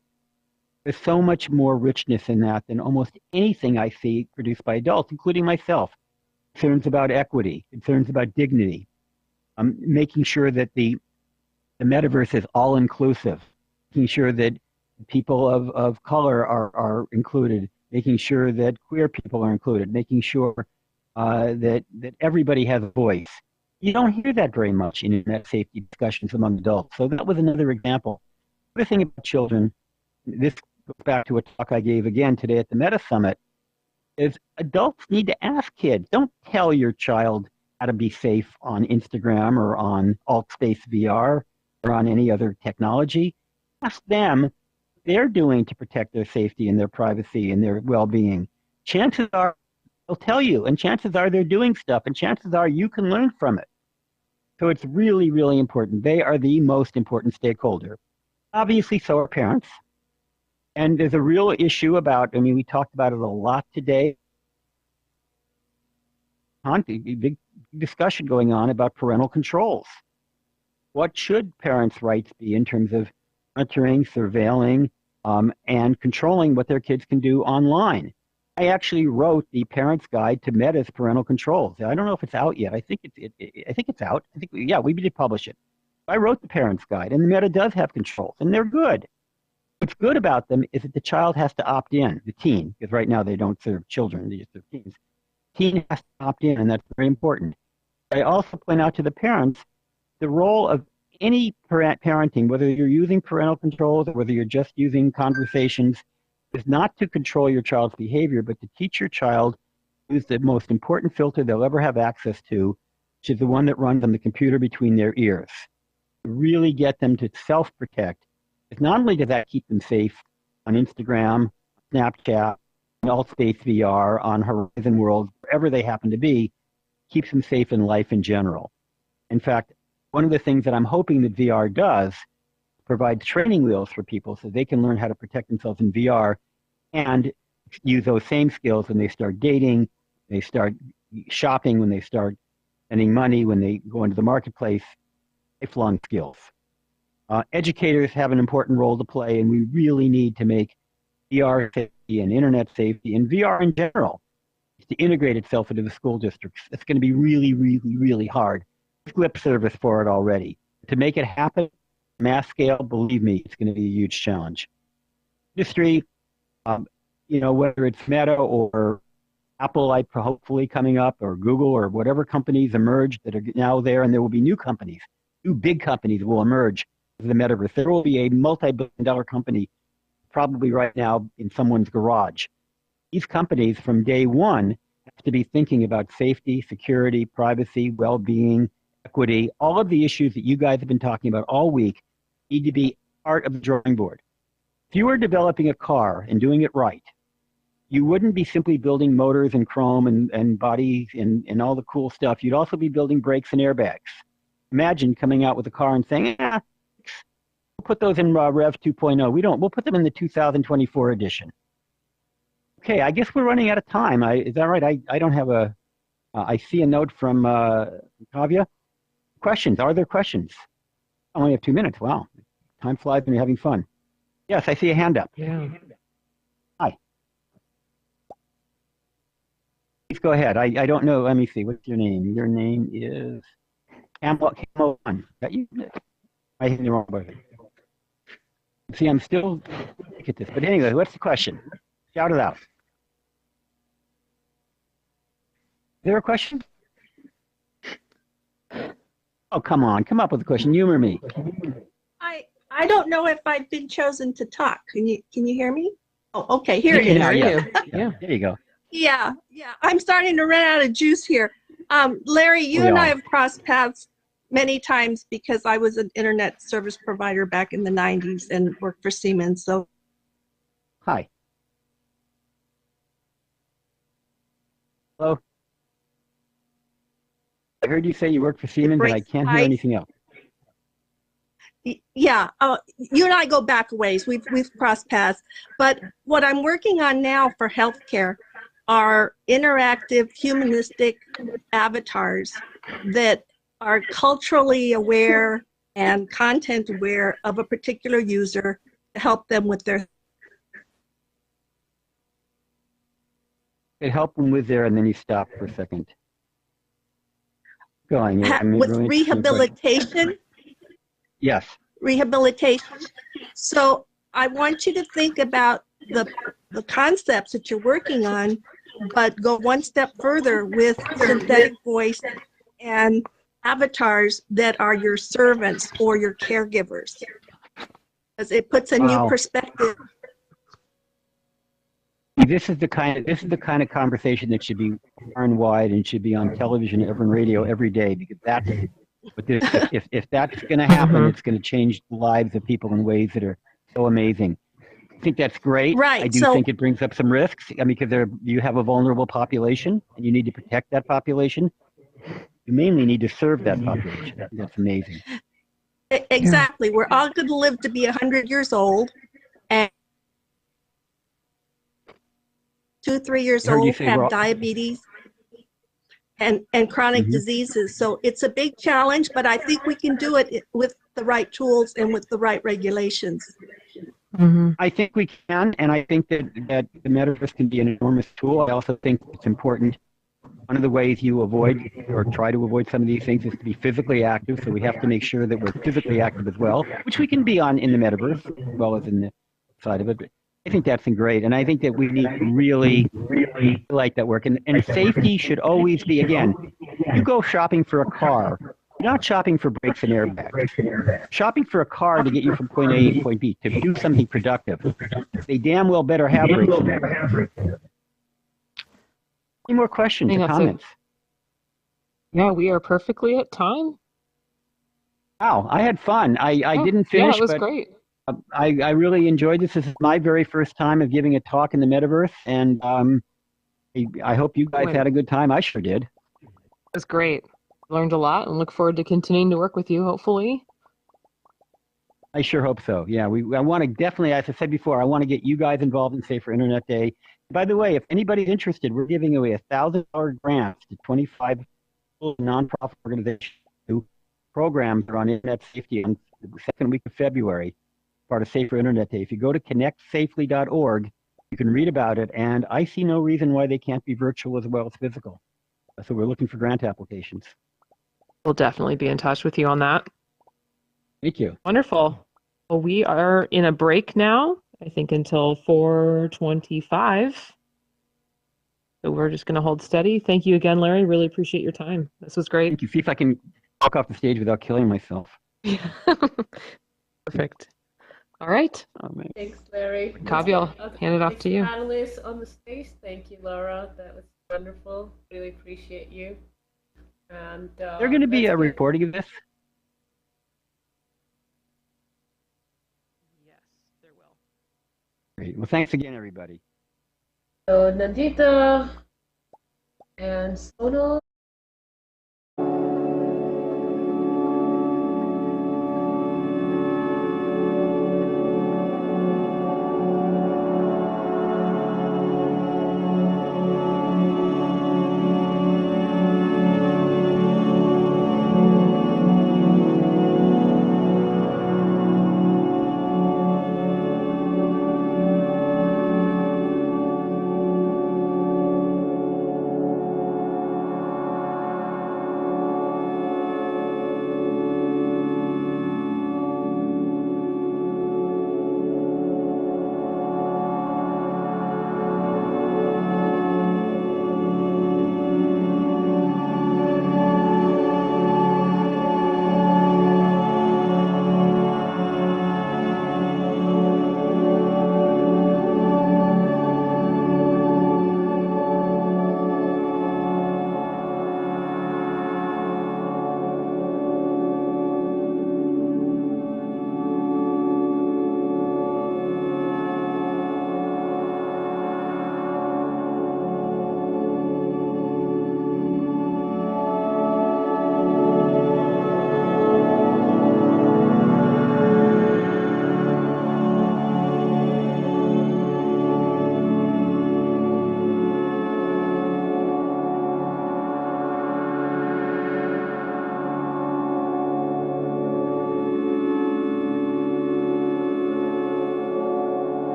S20: There's so much more richness in that than almost anything I see produced by adults, including myself. Concerns about equity, concerns about dignity, making sure that the metaverse is all-inclusive, making sure that people of color are included, making sure that queer people are included, making sure that everybody has a voice. You don't hear that very much in internet safety discussions among adults. So that was another example. The thing about children, this goes back to a talk I gave again today at the Meta Summit, is adults need to ask kids. Don't tell your child how to be safe on Instagram or on AltSpace VR or on any other technology. Ask them what they're doing to protect their safety and their privacy and their well-being. Chances are they'll tell you, and chances are they're doing stuff, and chances are you can learn from it. So it's really, really important. They are the most important stakeholder. Obviously, so are parents. And there's a real issue about, I mean, we talked about it a lot today. Big discussion going on about parental controls. What should parents' rights be in terms of monitoring, surveilling, and controlling what their kids can do online? I actually wrote the Parents Guide to Meta's Parental Controls. I don't know if it's out yet. I think it's out. Yeah, we did publish it. I wrote the Parents Guide, and Meta does have controls, and they're good. What's good about them is that the child has to opt in, the teen, because right now they don't serve children, they just serve teens. Teen has to opt in, and that's very important. I also point out to the parents the role of any parenting, whether you're using parental controls or whether you're just using conversations, is not to control your child's behavior, but to teach your child to use the most important filter they'll ever have access to, which is the one that runs on the computer between their ears. To really get them to self-protect. Because not only does that keep them safe on Instagram, Snapchat, on AltSpace VR, on Horizon World, wherever they happen to be, keeps them safe in life in general. In fact, one of the things that I'm hoping that VR does provides training wheels for people so they can learn how to protect themselves in VR and use those same skills when they start dating, they start shopping, when they start spending money, when they go into the marketplace, lifelong skills. Educators have an important role to play, and we really need to make VR safety and internet safety and VR in general to integrate itself into the school districts. It's going to be really, really, really hard. Lip service for it already. To make it happen, mass scale, believe me, it's going to be a huge challenge. Industry, whether it's Meta or Apple, hopefully coming up, or Google, or whatever companies emerge that are now there, and there will be new companies, new big companies will emerge in the metaverse. There will be a multi-billion-dollar company probably right now in someone's garage. These companies from day one have to be thinking about safety, security, privacy, well-being, equity, all of the issues that you guys have been talking about all week need to be part of the drawing board. If you were developing a car and doing it right, you wouldn't be simply building motors and chrome and bodies and all the cool stuff. You'd also be building brakes and airbags. Imagine coming out with a car and saying, we'll put those in Rev 2.0. We'll put them in the 2024 edition. Okay, I guess we're running out of time. Is that right? I don't have I see a note from Kavya. Questions, are there questions? I only have 2 minutes, wow. Time flies when you're having fun. Yes, I see a hand up.
S2: Yeah.
S20: Hi. Please go ahead. I don't know, let me see, what's your name? Your name is Camel 1. Is that you? I hit the wrong button. See, I'm still look at this. But anyway, what's the question? Shout it out. Is there a question? Oh, come on. Come up with a question. Humor me.
S6: I don't know if I've been chosen to talk. Can you hear me? Oh, okay. Here
S20: You
S6: it
S20: can
S6: is.
S20: hear you. Yeah, there you go.
S6: Yeah. I'm starting to run out of juice here. Larry, you
S20: We
S6: and
S20: are.
S6: I have crossed paths many times because I was an internet service provider back in the 90s and worked for Siemens. So
S20: Hi. Hello. I heard you say you work for Siemens, and I can't hear anything else.
S6: yeah, you and I go back a ways. We've crossed paths. But what I'm working on now for healthcare are interactive humanistic avatars that are culturally aware and content aware of a particular user to help them with their
S20: It helped them with there, and then you stopped for a second. Going.
S6: with rehabilitation.
S20: Yes.
S6: Rehabilitation. So I want you to think about the concepts that you're working on but go one step further with synthetic voice and avatars that are your servants or your caregivers. Because it puts a new perspective.
S20: This is the kind of conversation that should be far and wide and should be on television, on radio every day, because that's what this, if that's going to happen, it's going to change the lives of people in ways that are so amazing. I think that's great.
S6: Right.
S20: I do think it brings up some risks. I mean, because you have a vulnerable population and you need to protect that population. You mainly need to serve that population. That's amazing.
S6: Exactly. We're all going to live to be 100 years old, and 2-3 years old have diabetes and chronic diseases. So it's a big challenge, but I think we can do it with the right tools and with the right regulations.
S20: I think we can, and I think that the metaverse can be an enormous tool. I also think it's important. One of the ways you avoid or try to avoid some of these things is to be physically active. So we have to make sure that we're physically active as well, which we can be in the metaverse as well as in the side of it. But I think that's great, and I think that we need to really like that work. And safety should always be, again, you go shopping for a car, you're not shopping for brakes and airbags. Shopping for a car to get you from point A to point B, to do something productive. They damn well better have brakes and airbags. Any more questions or comments?
S2: Yeah, we are perfectly at time.
S20: Wow, I had fun. I didn't finish,
S2: yeah, it was
S20: but
S2: great.
S20: I really enjoyed this. This is my very first time of giving a talk in the metaverse, and I hope you guys had a good time. I sure did.
S2: It was great. Learned a lot and look forward to continuing to work with you, hopefully.
S20: I sure hope so. Yeah, I want to definitely, as I said before, I want to get you guys involved in Safer Internet Day. By the way, if anybody's interested, we're giving away $1,000 grants to 25 nonprofit organizations who programs are on internet safety in the second week of February, part of Safer Internet Day. If you go to connectsafely.org, you can read about it, and I see no reason why they can't be virtual as well as physical. So we're looking for grant applications.
S2: We'll definitely be in touch with you on that.
S20: Thank you.
S2: Wonderful. Well, we are in a break now, I think until 4:25. So we're just going to hold steady. Thank you again, Larry. Really appreciate your time. This was great.
S20: Thank you. See if I can walk off the stage without killing myself.
S2: Perfect. All right.
S1: Thanks, Larry.
S2: Kavya, I'll hand it off to you.
S1: Panelists on the stage. Thank you, Laura. That was wonderful. Really appreciate you. And
S20: They're going to be a recording of this?
S2: Yes, there will.
S20: Great. Well, thanks again, everybody.
S1: So Nandita and Sonal.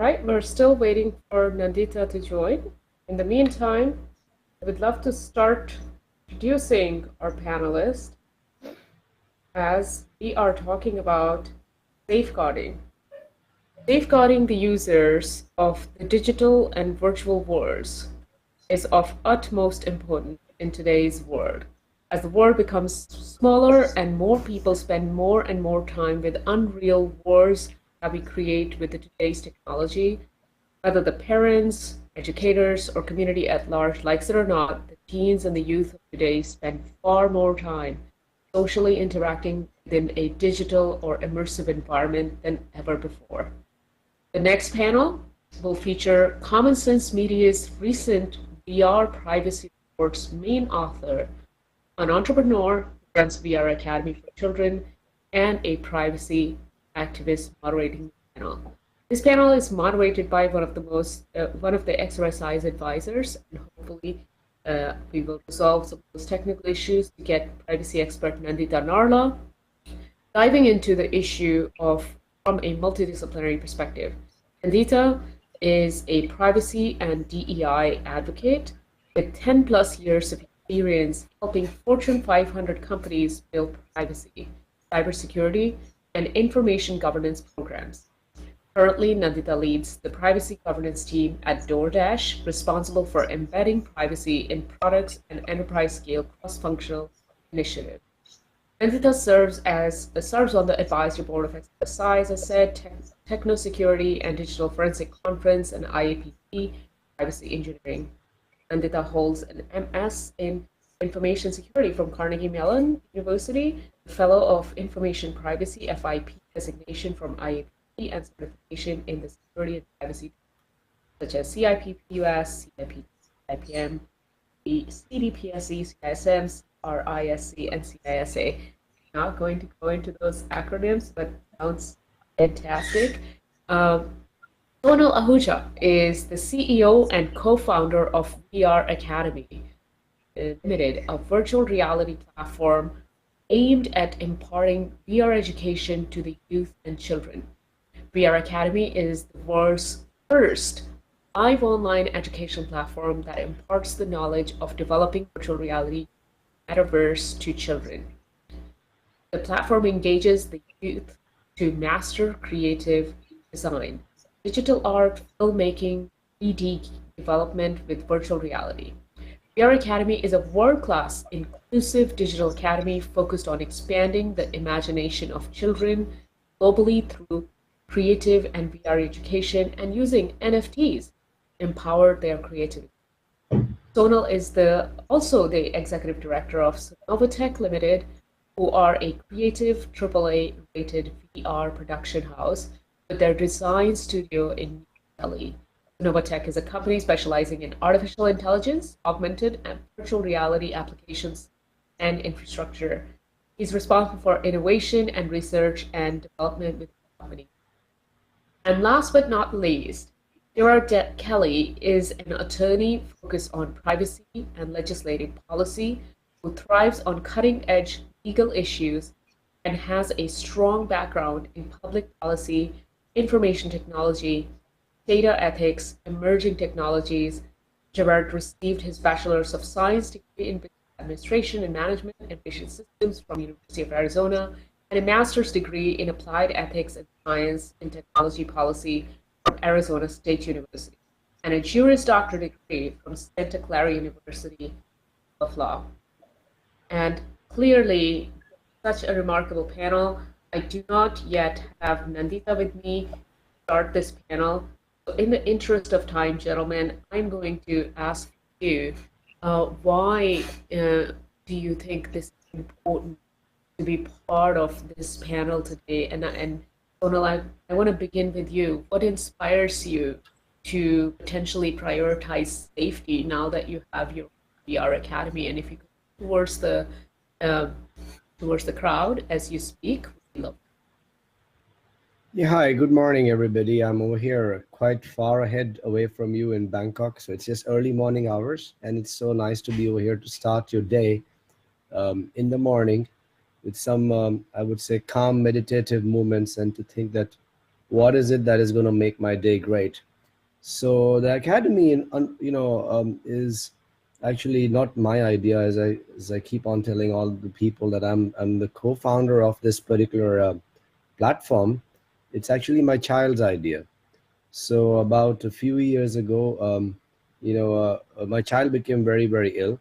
S1: right, we're still waiting for Nandita to join. In the meantime, I would love to start introducing our panelists as we are talking about safeguarding. Safeguarding the users of the digital and virtual worlds is of utmost importance in today's world. As the world becomes smaller and more people spend more and more time with unreal worlds that we create with today's technology, whether the parents, educators, or community at large likes it or not, the teens and the youth of today spend far more time socially interacting within a digital or immersive environment than ever before. The next panel will feature Common Sense Media's recent VR privacy report's main author, an entrepreneur who runs VR Academy for Children, and a privacy activist moderating the panel. This panel is moderated by one of the XRSI's advisors, and hopefully we will resolve some of those technical issues to get privacy expert Nandita Narla diving into the issue from a multidisciplinary perspective. Nandita is a privacy and DEI advocate with 10 plus years of experience helping Fortune 500 companies build privacy, cybersecurity, and information governance programs. Currently, Nandita leads the privacy governance team at DoorDash, responsible for embedding privacy in products and enterprise-scale cross-functional initiatives. Nandita serves on the advisory board of XRSI, as I said, Techno Security and Digital Forensic Conference, and IAPT, Privacy Engineering. Nandita holds an MS in Information Security from Carnegie Mellon University, a Fellow of Information Privacy FIP designation from IAPT, and certification in the security and privacy, such as CIPP-US, CIP, CIPM, CDPSE, CISM, RISC, and CISA. I'm not going to go into those acronyms, but sounds fantastic. Sonal Ahuja is the CEO and co-founder of VR Academy Limited, a virtual reality platform aimed at imparting VR education to the youth and children. VR Academy is the world's first live online education platform that imparts the knowledge of developing virtual reality metaverse to children. The platform engages the youth to master creative design, digital art, filmmaking, 3D development with virtual reality. VR Academy is a world-class inclusive digital academy focused on expanding the imagination of children globally through creative and VR education and using NFTs to empower their creativity. Sonal is also the executive director of Novelty Limited, who are a creative AAA rated VR production house with their design studio in New Delhi. Novatech is a company specializing in artificial intelligence, augmented and virtual reality applications and infrastructure. He's responsible for innovation and research and development with the company. And last but not least, Gerard Kelly is an attorney focused on privacy and legislative policy who thrives on cutting-edge legal issues and has a strong background in public policy, information technology, data ethics, emerging technologies. Gerard received his Bachelor's of Science degree in Business Administration and Management and Information Systems from University of Arizona, and a master's degree in Applied Ethics and Science and Technology Policy from Arizona State University, and a Juris Doctor degree from Santa Clara University of Law. And clearly, such a remarkable panel. I do not yet have Nandita with me to start this panel. So in the interest of time, gentlemen, I'm going to ask you, why do you think this is important to be part of this panel today? And Sonal, I want to begin with you. What inspires you to potentially prioritize safety now that you have your VR Academy? And if you go towards the crowd as you speak, we'd love.
S9: Yeah, hi, good morning, everybody. I'm over here quite far ahead away from you in Bangkok. So it's just early morning hours, and it's so nice to be over here to start your day in the morning with some, I would say, calm meditative moments, and to think that what is it that is going to make my day great. So the academy, is actually not my idea, as I keep on telling all the people that I'm the co-founder of this particular platform. It's actually my child's idea. So about a few years ago, my child became very, very ill.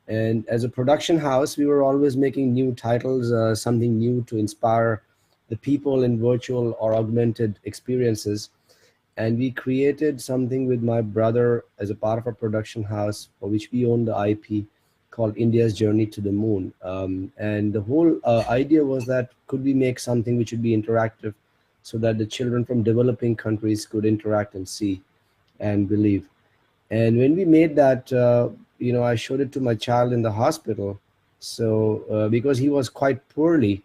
S9: And as a production house, we were always making new titles, something new to inspire the people in virtual or augmented experiences. And we created something with my brother as a part of our production house, for which we own the IP, called India's Journey to the Moon. And the whole idea was that could we make something which would be interactive, so that the children from developing countries could interact and see and believe. And when we made that, I showed it to my child in the hospital. So because he was quite poorly,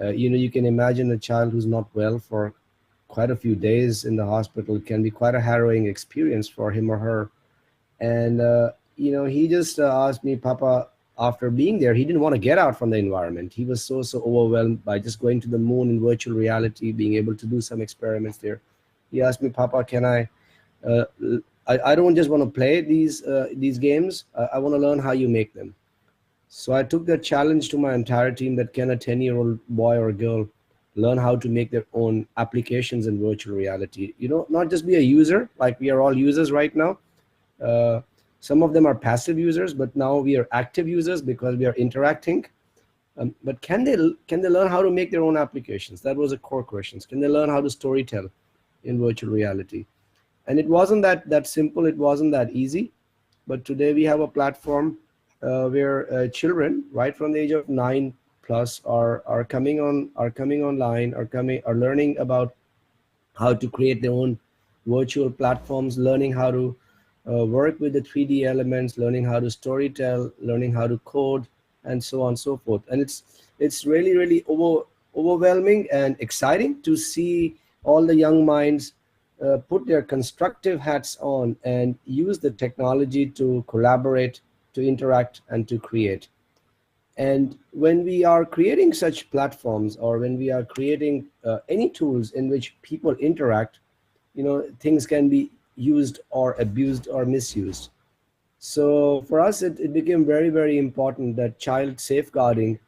S9: you can imagine a child who's not well for quite a few days in the hospital can be quite a harrowing experience for him or her. And, he just asked me, Papa, after being there, he didn't want to get out from the environment. He was so overwhelmed by just going to the moon in virtual reality, being able to do some experiments there. He asked me, Papa, can I don't just want to play these games. I want to learn how you make them. So I took that challenge to my entire team, that can a 10-year-old boy or girl learn how to make their own applications in virtual reality. Not just be a user, like we are all users right now. Some of them are passive users, but now we are active users because we are interacting. But can they learn how to make their own applications? That was a core question. Can they learn how to storytell in virtual reality? And it wasn't that simple. It wasn't that easy. But today we have a platform where children, right from the age of 9 plus, are coming online, are learning about how to create their own virtual platforms, learning how to work with the 3D elements, learning how to storytell, learning how to code, and so on and so forth. And it's really, really overwhelming and exciting to see all the young minds put their constructive hats on and use the technology to collaborate, to interact, and to create. And when we are creating such platforms, or when we are creating any tools in which people interact, things can be used or abused or misused. So for us, it became very, very important that child safeguarding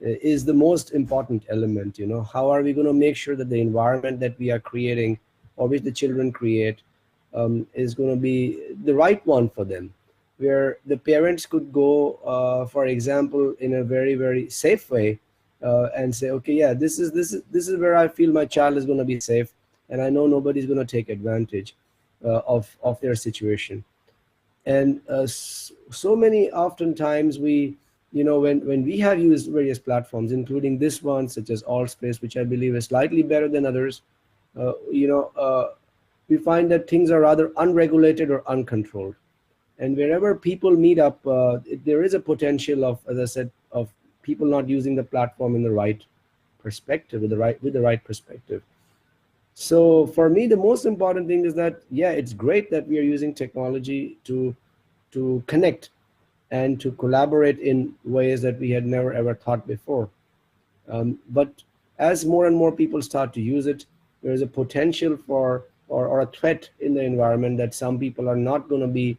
S9: is the most important element. How are we going to make sure that the environment that we are creating, or which the children create, is going to be the right one for them, where the parents could go, for example, in a very, very safe way, and say, okay, yeah, this is where I feel my child is going to be safe, and I know nobody's going to take advantage of their situation. And so many oftentimes we, when we have used various platforms, including this one, such as AllSpace, which I believe is slightly better than others, we find that things are rather unregulated or uncontrolled. And wherever people meet up, there is a potential of, as I said, of people not using the platform in the right perspective, with the right perspective. So for me, the most important thing is that, yeah, it's great that we are using technology to connect and to collaborate in ways that we had never ever thought before. But as more and more people start to use it, there is a potential for or a threat in the environment that some people are not going to be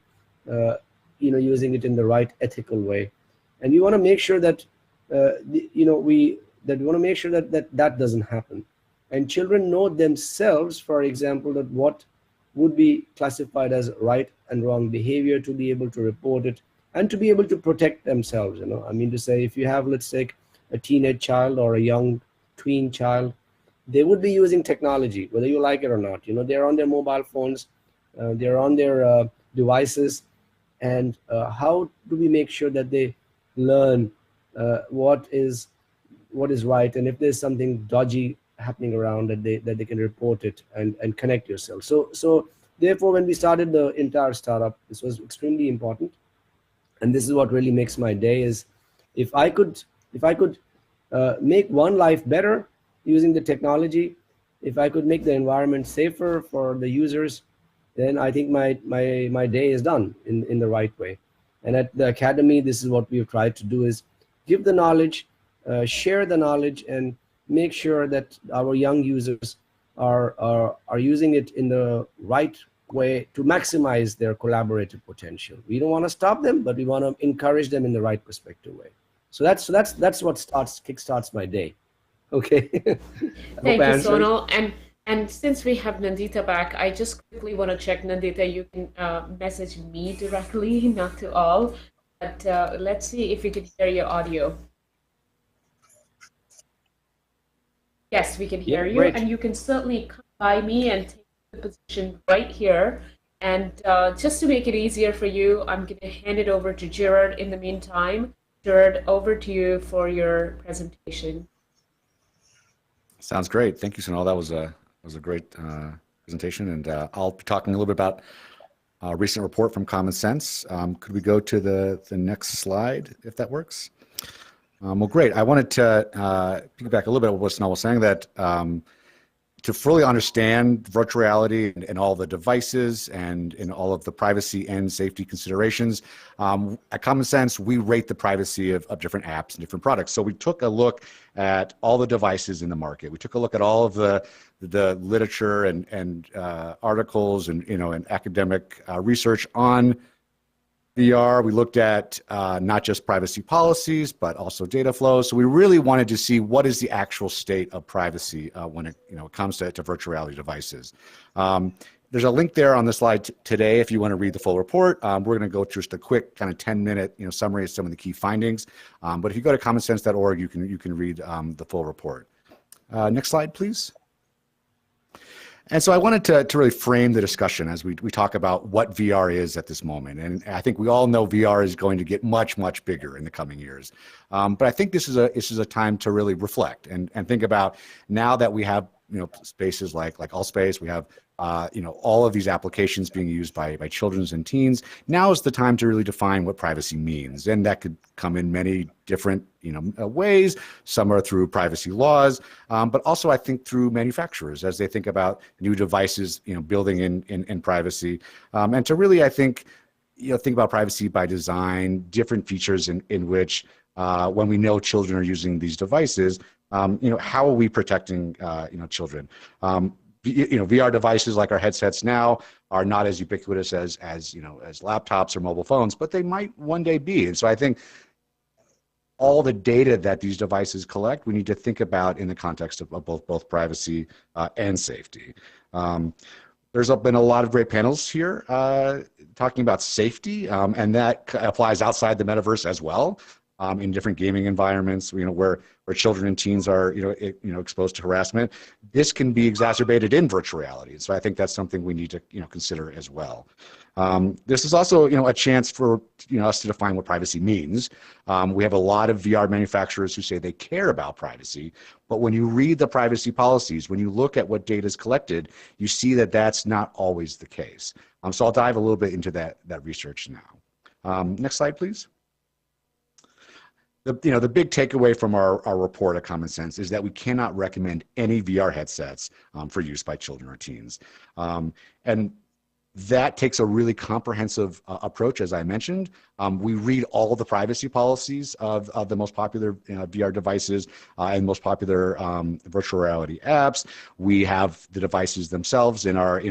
S9: using it in the right ethical way. And we want to make sure that that doesn't happen. And children know themselves, for example, that what would be classified as right and wrong behavior, to be able to report it and to be able to protect themselves. I mean to say, if you have, let's say, a teenage child or a young tween child, they would be using technology, whether you like it or not. They're on their mobile phones, they're on their devices, and how do we make sure that they learn what is right, and if there's something dodgy happening around, that they can report it and connect yourself. So therefore, when we started the entire startup, this was extremely important, and this is what really makes my day. Is if I could make one life better using the technology, if I could make the environment safer for the users, then I think my day is done in the right way. And at the Academy, this is what we've tried to do, is give the knowledge, share the knowledge, and make sure that our young users are using it in the right way to maximize their collaborative potential. We don't want to stop them, but we want to encourage them in the right perspective way. So that's what kickstarts my day. Okay.
S1: Thank you, Sonal. And since we have Nandita back, I just quickly want to check, Nandita, you can message me directly, not to all. But let's see if we can hear your audio. Yes, we can hear you,
S9: great.
S1: and you can certainly come by me and take the position right here. And just to make it easier for you, I'm going to hand it over to Gerard in the meantime. Gerard, over to you for your presentation.
S7: Sounds great. Thank you, Sonal. That was a great presentation, and I'll be talking a little bit about a recent report from Common Sense. Could we go to the next slide, if that works? Well, great. I wanted to piggyback a little bit on what Sonal was saying, that to fully understand virtual reality and all the devices and in all of the privacy and safety considerations, at Common Sense, we rate the privacy of different apps and different products. So we took a look at all the devices in the market. We took a look at all of the literature and articles and and academic research on VR. We looked at not just privacy policies, but also data flows. So we really wanted to see what is the actual state of privacy when it comes to virtual reality devices. There's a link there on the slide today if you want to read the full report. We're going to go through just a quick kind of 10-minute summary of some of the key findings. But if you go to commonsense.org, you can read the full report. Next slide, please. And so I wanted to really frame the discussion as we talk about what VR is at this moment. And I think we all know VR is going to get much, much bigger in the coming years. But I think this is a time to really reflect and think about, now that we have spaces like Allspace, we have all of these applications being used by children and teens. Now is the time to really define what privacy means, and that could come in many different ways. Some are through privacy laws, but also I think through manufacturers as they think about new devices, building in privacy, and to really, I think, think about privacy by design, different features in which when we know children are using these devices, how are we protecting children? VR devices like our headsets now are not as ubiquitous as laptops or mobile phones, but they might one day be. And so I think all the data that these devices collect, we need to think about in the context of both privacy and safety. There's been a lot of great panels here talking about safety, and that applies outside the metaverse as well. In different gaming environments, where children and teens are, exposed to harassment, this can be exacerbated in virtual reality. So I think that's something we need to, consider as well. This is also, a chance for us to define what privacy means. We have a lot of VR manufacturers who say they care about privacy, but when you read the privacy policies, when you look at what data is collected, you see that that's not always the case. So I'll dive a little bit into that research now. Next slide, please. The big takeaway from our report at Common Sense is that we cannot recommend any VR headsets for use by children or teens. And that takes a really comprehensive approach, as I mentioned. We read all the privacy policies of the most popular VR devices and most popular virtual reality apps. We have the devices themselves in our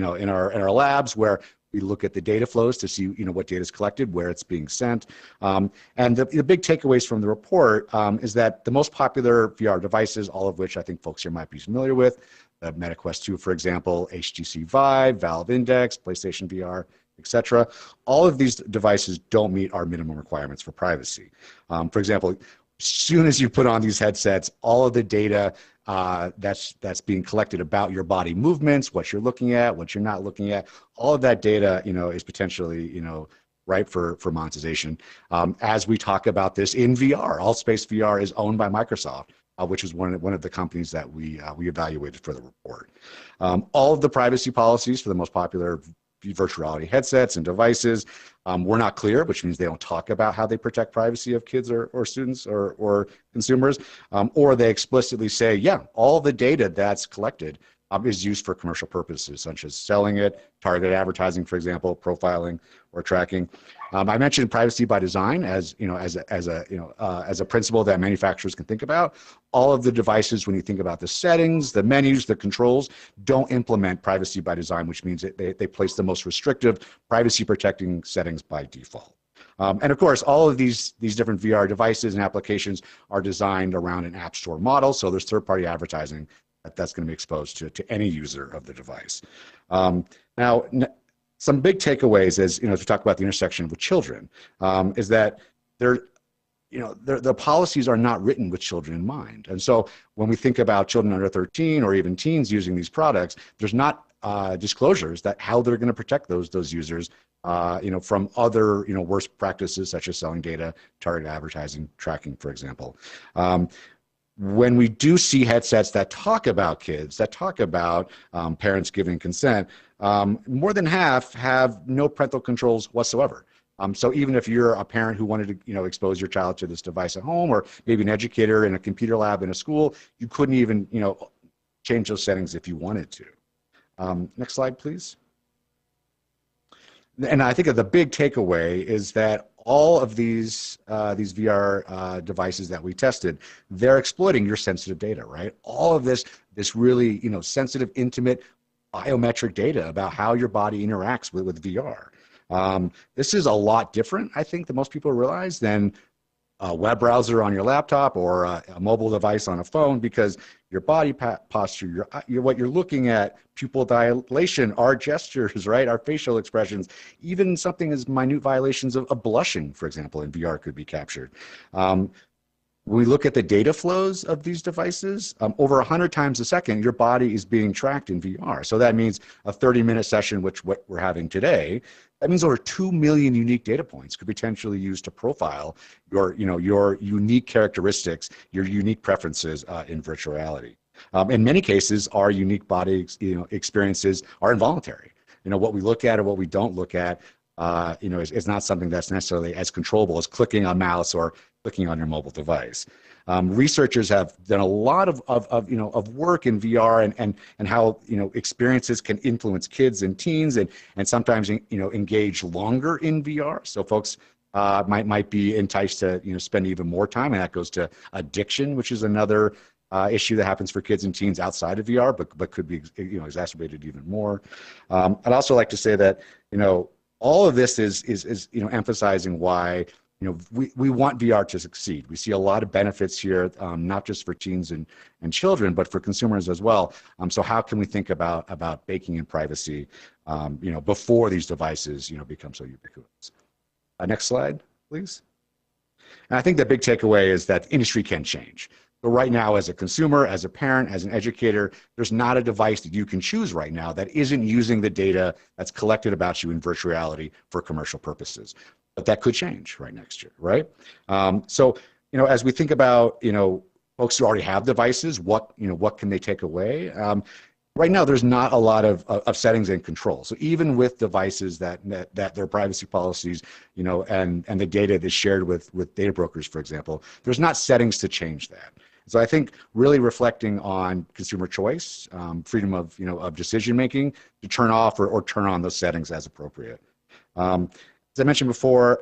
S7: labs, where we look at the data flows to see, what data is collected, where it's being sent. And the big takeaways from the report is that the most popular VR devices, all of which I think folks here might be familiar with, the Meta Quest 2, for example, HTC Vive, Valve Index, PlayStation VR, etc. All of these devices don't meet our minimum requirements for privacy. For example, as soon as you put on these headsets, all of the data that's being collected about your body movements, what you're looking at, what you're not looking at, all of that data, is potentially, ripe for monetization. As we talk about this in VR, Allspace VR is owned by Microsoft, which is one of the companies that we evaluated for the report. All of the privacy policies for the most popular virtual reality headsets and devices were not clear, which means they don't talk about how they protect privacy of kids or students or consumers, or they explicitly say, yeah, all the data that's collected is used for commercial purposes, such as selling it, targeted advertising, for example, profiling or tracking. I mentioned privacy by design as a principle that manufacturers can think about. All of the devices, when you think about the settings, the menus, the controls, don't implement privacy by design, which means that they place the most restrictive privacy protecting settings by default. And of course, all of these different VR devices and applications are designed around an app store model. So there's third-party advertising that's going to be exposed to any user of the device. Now, some big takeaways as we talk about the intersection with children is that the policies are not written with children in mind. And so when we think about children under 13 or even teens using these products, there's not disclosures that how they're going to protect those users from other worst practices such as selling data, targeted advertising, tracking, for example. When we do see headsets that talk about kids, that talk about parents giving consent, more than half have no parental controls whatsoever. So even if you're a parent who wanted to expose your child to this device at home, or maybe an educator in a computer lab in a school, you couldn't even change those settings if you wanted to. Next slide, please. And I think that the big takeaway is that all of these VR devices that we tested, they're exploiting your sensitive data, right? All of this really sensitive, intimate biometric data about how your body interacts with VR. This is a lot different, I think, than most people realize than a web browser on your laptop or a mobile device on a phone, because your body posture, what you're looking at, pupil dilation, our gestures, right, our facial expressions, even something as minute violations of blushing, for example, in VR could be captured. When we look at the data flows of these devices, over 100 times a second, your body is being tracked in VR. So that means a 30-minute session, which what we're having today, that means over 2 million unique data points could potentially used to profile your unique characteristics, your unique preferences in virtual reality. In many cases, our unique body experiences are involuntary. What we look at or what we don't look at is not something that's necessarily as controllable as clicking on a mouse or clicking on your mobile device. Researchers have done a lot of work in VR and how experiences can influence kids and teens and sometimes engage longer in VR. So folks might be enticed to spend even more time, and that goes to addiction, which is another issue that happens for kids and teens outside of VR, but could be exacerbated even more. I'd also like to say that all of this is emphasizing why we want VR to succeed. We see a lot of benefits here, not just for teens and children, but for consumers as well. So how can we think about baking in privacy, before these devices, become so ubiquitous? Next slide, please. And I think the big takeaway is that industry can change. But right now, as a consumer, as a parent, as an educator, there's not a device that you can choose right now that isn't using the data that's collected about you in virtual reality for commercial purposes. But that could change right next year, right? So, as we think about, folks who already have devices, what can they take away? Right now, there's not a lot of settings and control. So even with devices that their privacy policies, and the data that's shared with data brokers, for example, there's not settings to change that. So I think really reflecting on consumer choice, freedom of decision making to turn off or turn on those settings as appropriate. As I mentioned before,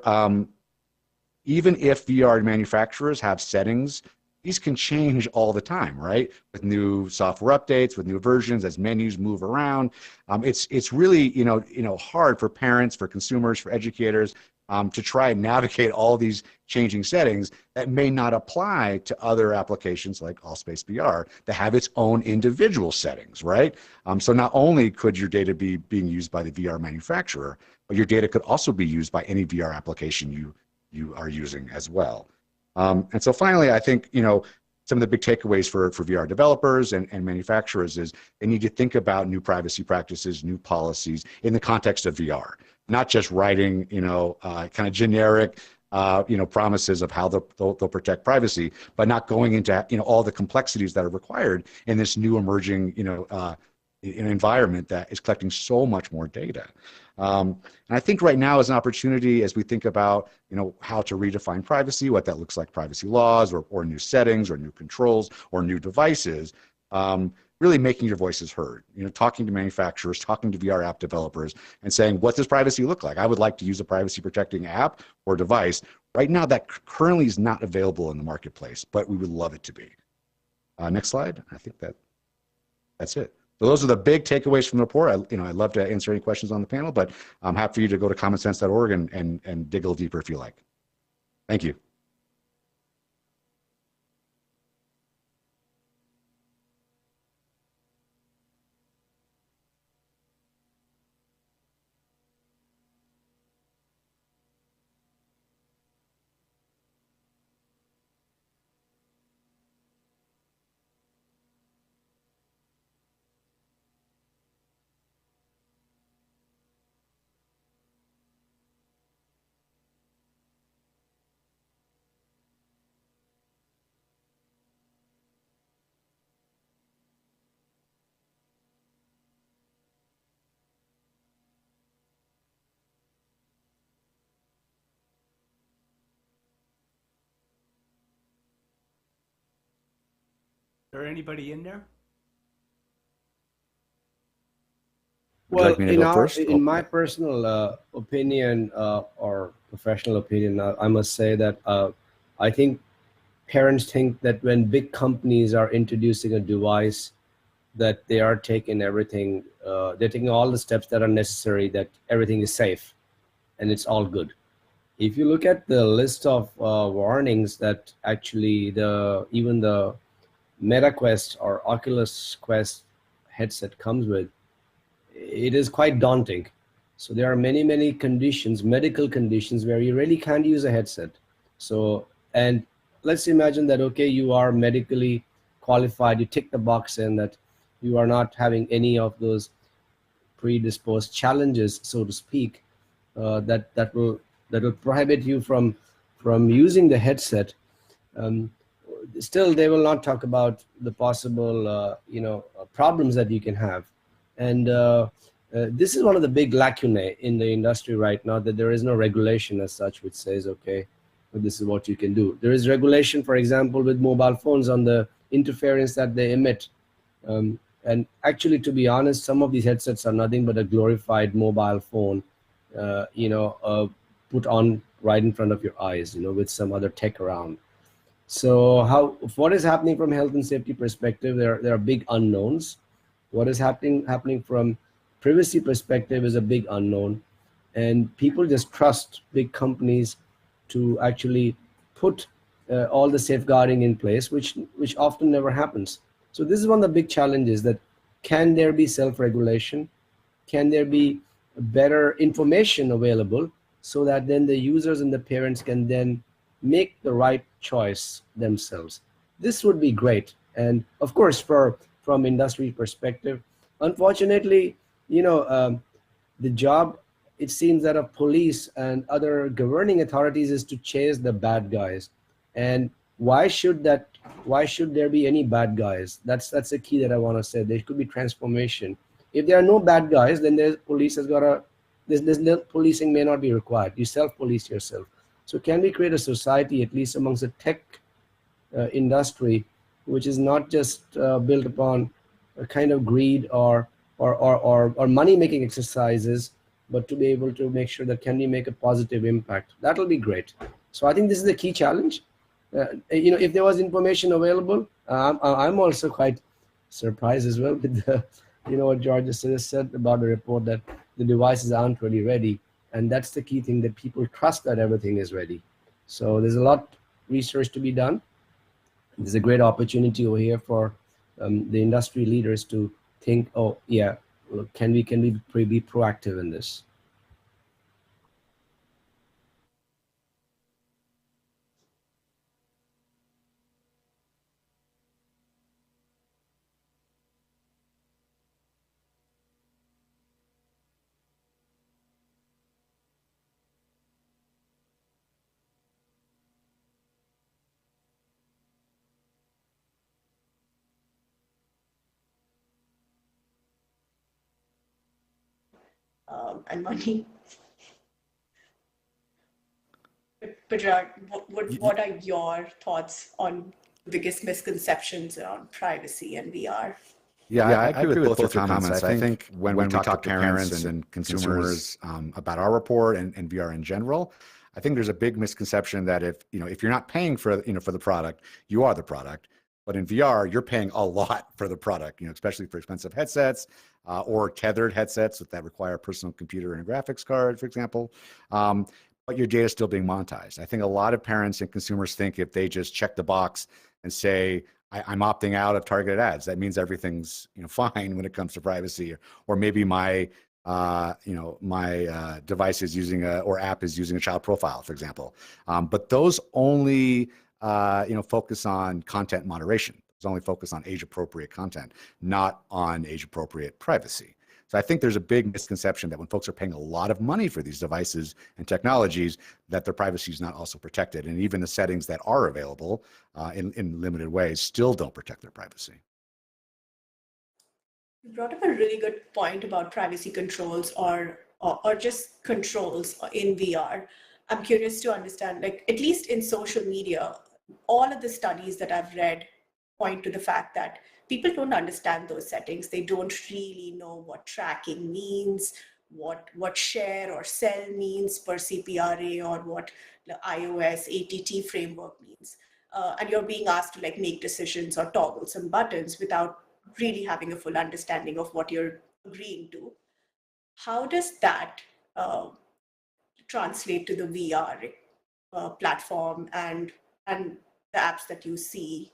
S7: even if VR manufacturers have settings, these can change all the time, right? With new software updates, with new versions, as menus move around. It's really hard for parents, for consumers, for educators to try and navigate all these changing settings that may not apply to other applications like Allspace VR that have its own individual settings, right? So not only could your data be being used by the VR manufacturer, but your data could also be used by any VR application you are using as well. And so finally, I think, some of the big takeaways for VR developers and manufacturers is they need to think about new privacy practices, new policies in the context of VR, not just writing, kind of generic, promises of how they'll protect privacy, but not going into, all the complexities that are required in this new emerging, environment that is collecting so much more data. And I think right now is an opportunity as we think about, how to redefine privacy, what that looks like, privacy laws or new settings or new controls or new devices. really making your voices heard, talking to manufacturers, talking to VR app developers, and saying, what does privacy look like? I would like to use a privacy protecting app or device. Right now, that currently is not available in the marketplace, but we would love it to be. Next slide. I think that's it. So those are the big takeaways from the report. I'd love to answer any questions on the panel, but I'm happy for you to go to commonsense.org and dig a little deeper if you like. Thank you.
S4: Is there anybody in there?
S7: Would you like me to go first?
S9: In my personal opinion or professional opinion, I must say that I think parents think that when big companies are introducing a device, that they are taking everything, they're taking all the steps that are necessary, that everything is safe and it's all good. If you look at the list of warnings that actually even the Meta Quest or Oculus Quest headset comes with, it is quite daunting. So there are many conditions, medical conditions, where you really can't use a headset. So, and let's imagine that, okay, you are medically qualified, you tick the box in that you are not having any of those predisposed challenges, so to speak, that will prohibit you from using the headset. Still, they will not talk about the possible problems that you can have. And this is one of the big lacunae in the industry right now, that there is no regulation as such which says, okay, well, this is what you can do. There is regulation, for example, with mobile phones on the interference that they emit. And actually, to be honest, some of these headsets are nothing but a glorified mobile phone, put on right in front of your eyes, with some other tech around. So what is happening from health and safety perspective? There are big unknowns. What is happening from privacy perspective is a big unknown, and people just trust big companies to actually put all the safeguarding in place, which often never happens. So this is one of the big challenges, that can there be self-regulation? Can there be better information available so that then the users and the parents can then make the right choice themselves? This would be great. And of course, from industry perspective, unfortunately, the job, it seems, that of police and other governing authorities is to chase the bad guys. And why should there be any bad guys? That's the key that I want to say. There could be transformation. If there are no bad guys, then policing may not be required. You self-police yourself. So can we create a society, at least amongst the tech industry, which is not just built upon a kind of greed or money-making exercises, but to be able to make sure that can we make a positive impact? That'll be great. So I think this is the key challenge. If there was information available, I'm also quite surprised as well with what George just said about the report, that the devices aren't really ready. And that's the key thing, that people trust that everything is ready. So there's a lot of research to be done. There's a great opportunity over here for the industry leaders to think, oh yeah, look, can we be proactive in this?
S22: And money. But what are your thoughts on the biggest misconceptions around privacy and VR?
S7: Yeah, I agree with both your comments. I think when we talk to parents and consumers about our report and VR in general, I think there's a big misconception that if you're not paying for the product, you are the product. But in VR, you're paying a lot for the product, especially for expensive headsets or tethered headsets that require a personal computer and a graphics card, for example. But your data is still being monetized. I think a lot of parents and consumers think if they just check the box and say, I'm opting out of targeted ads, that means everything's fine when it comes to privacy, or maybe my device is using or app is using a child profile, for example. But those only focus on content moderation. Those only focus on age-appropriate content, not on age-appropriate privacy. So I think there's a big misconception that when folks are paying a lot of money for these devices and technologies, that their privacy is not also protected. And even the settings that are available in limited ways still don't protect their privacy.
S22: You brought up a really good point about privacy controls or just controls in VR. I'm curious to understand, like, at least in social media, all of the studies that I've read point to the fact that people don't understand those settings. They don't really know what tracking means, what share or sell means per CPRA, or what the iOS ATT framework means. And you're being asked to make decisions or toggle some buttons without really having a full understanding of what you're agreeing to. How does that translate to the VR platform and the apps that you see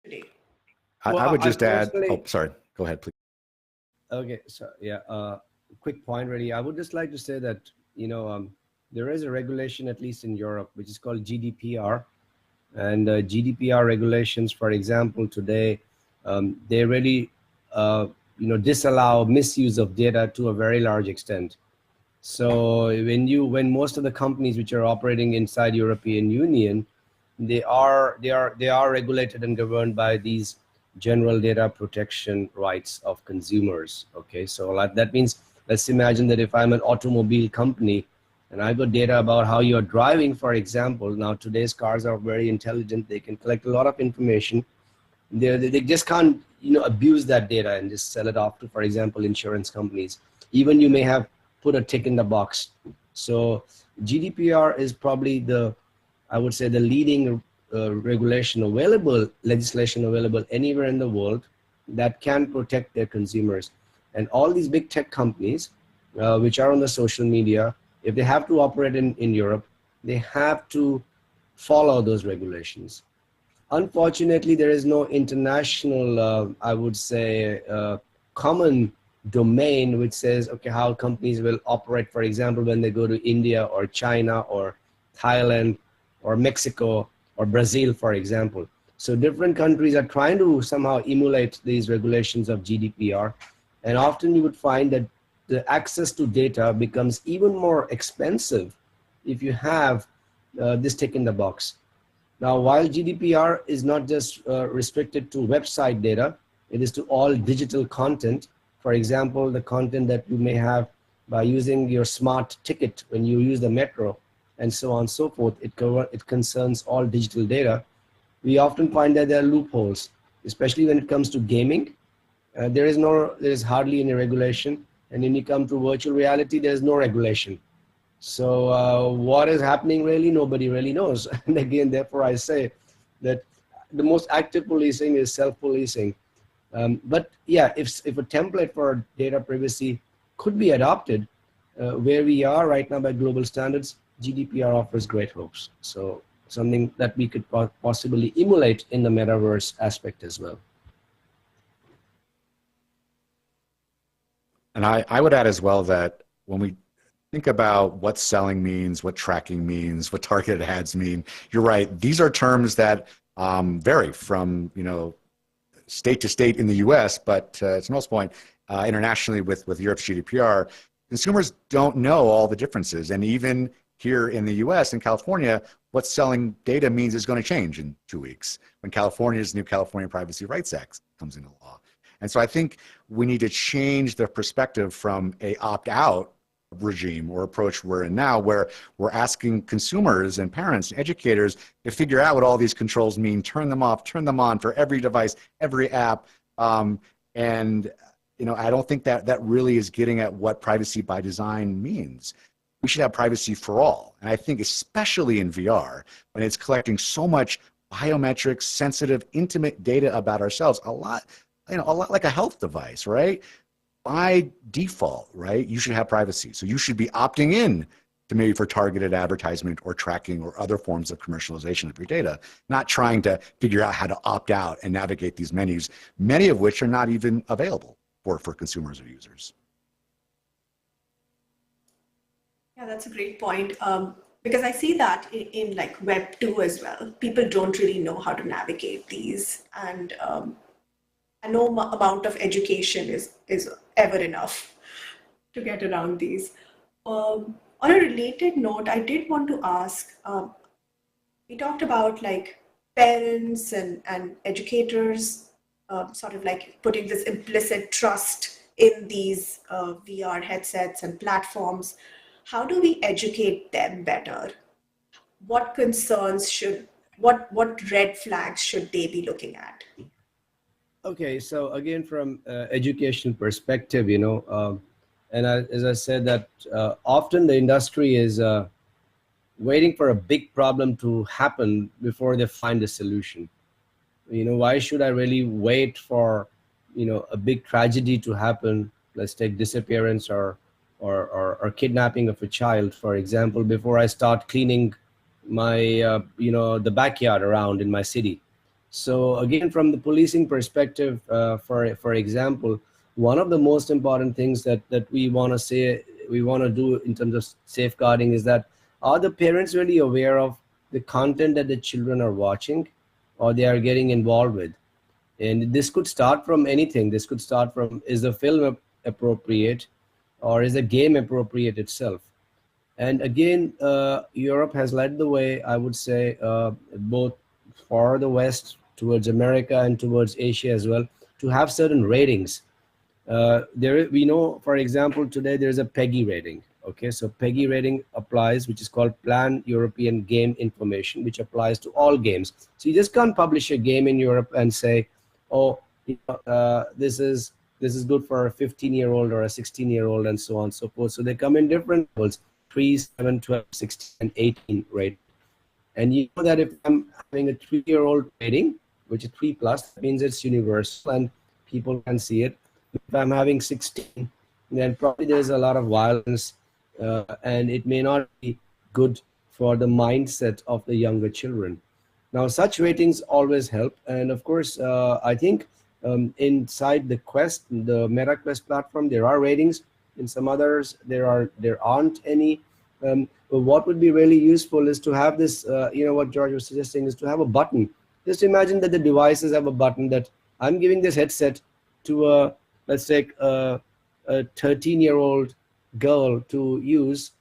S22: today?
S7: I would just add, sorry, go ahead, please.
S9: Okay, so yeah, quick point really. I would just like to say that, there is a regulation, at least in Europe, which is called GDPR. And GDPR regulations, for example, today, they really, disallow misuse of data to a very large extent. So when most of the companies which are operating inside European Union, they are regulated and governed by these general data protection rights of consumers. Okay, so that means, let's imagine that if I'm an automobile company and I got data about how you're driving, for example. Now today's cars are very intelligent. They can collect a lot of information. They just can't abuse that data and just sell it off to, for example, insurance companies. Even you may have put a tick in the box. So GDPR is probably I would say the leading legislation available anywhere in the world that can protect their consumers. And all these big tech companies, which are on the social media, if they have to operate in Europe, they have to follow those regulations. Unfortunately, there is no international, I would say, common domain which says, okay, how companies will operate, for example, when they go to India or China or Thailand or Mexico or Brazil, for example. So different countries are trying to somehow emulate these regulations of GDPR. And often you would find that the access to data becomes even more expensive if you have this tick in the box. Now, while GDPR is not just restricted to website data, it is to all digital content. For example, the content that you may have by using your smart ticket when you use the metro, and so on and so forth. It concerns all digital data. We often find that there are loopholes, especially when it comes to gaming. There is hardly any regulation. And when you come to virtual reality, there's no regulation. So what is happening really, nobody really knows. And again, therefore I say that the most active policing is self-policing. But yeah, if a template for data privacy could be adopted, where we are right now by global standards, GDPR offers great hopes. So something that we could possibly emulate in the metaverse aspect as well.
S7: And I would add as well that when we think about what selling means, what tracking means, what targeted ads mean, you're right. These are terms that vary from state to state in the U.S., but to most point, internationally with Europe's GDPR, consumers don't know all the differences. And even here in the U.S. and California, what selling data means is going to change in 2 weeks when California's new California Privacy Rights Act comes into law. And so I think we need to change the perspective from a opt-out regime or approach we're in now, where we're asking consumers and parents and educators to figure out what all these controls mean, turn them off, turn them on for every device, every app, And I don't think that really is getting at what privacy by design means. We should have privacy for all. And I think especially in VR, when it's collecting so much biometric, sensitive, intimate data about ourselves, a lot like a health device, right? By default, right, you should have privacy. So you should be opting in to maybe for targeted advertisement or tracking or other forms of commercialization of your data, not trying to figure out how to opt out and navigate these menus, many of which are not even available for consumers or users.
S22: Yeah, that's a great point. Because I see that in like Web 2 as well. People don't really know how to navigate these, and no amount of education is ever enough to get around these. On a related note, I did want to ask, we talked about like parents and educators sort of like putting this implicit trust in these VR headsets and platforms. How do we educate them better? What concerns what red flags should they be looking at?
S9: Okay, so again, from education perspective, as I said that often the industry is waiting for a big problem to happen before they find a solution. Why should I really wait for, a big tragedy to happen? Let's take disappearance or kidnapping of a child, for example, before I start cleaning my, the backyard around in my city. So again, from the policing perspective, for example, one of the most important things that we want to do in terms of safeguarding is that, are the parents really aware of the content that the children are watching or they are getting involved with? And this could start from anything. This could start from, is the film appropriate, or is the game appropriate itself? And again, Europe has led the way, I would say, both for the West, towards America and towards Asia as well, to have certain ratings. We know, for example, today there's a PEGI rating. Okay, so PEGI rating applies, which is called Plan European Game Information, which applies to all games. So you just can't publish a game in Europe and say, oh, this is good for a 15-year-old or a 16-year-old and so on and so forth. So they come in different levels, 3, 7, 12, 16, and 18 rate. And you know that if I'm having a 3-year-old rating, which is 3+, that means it's universal and people can see it. If I'm having 16, then probably there's a lot of violence and it may not be good for the mindset of the younger children. Now, such ratings always help. And of course, I think inside the Quest, the Meta Quest platform, there are ratings. In some others, there aren't any. But what would be really useful is to have this, what George was suggesting, is to have a button. Just imagine that the devices have a button that I'm giving this headset to let's take a 13-year-old girl to use,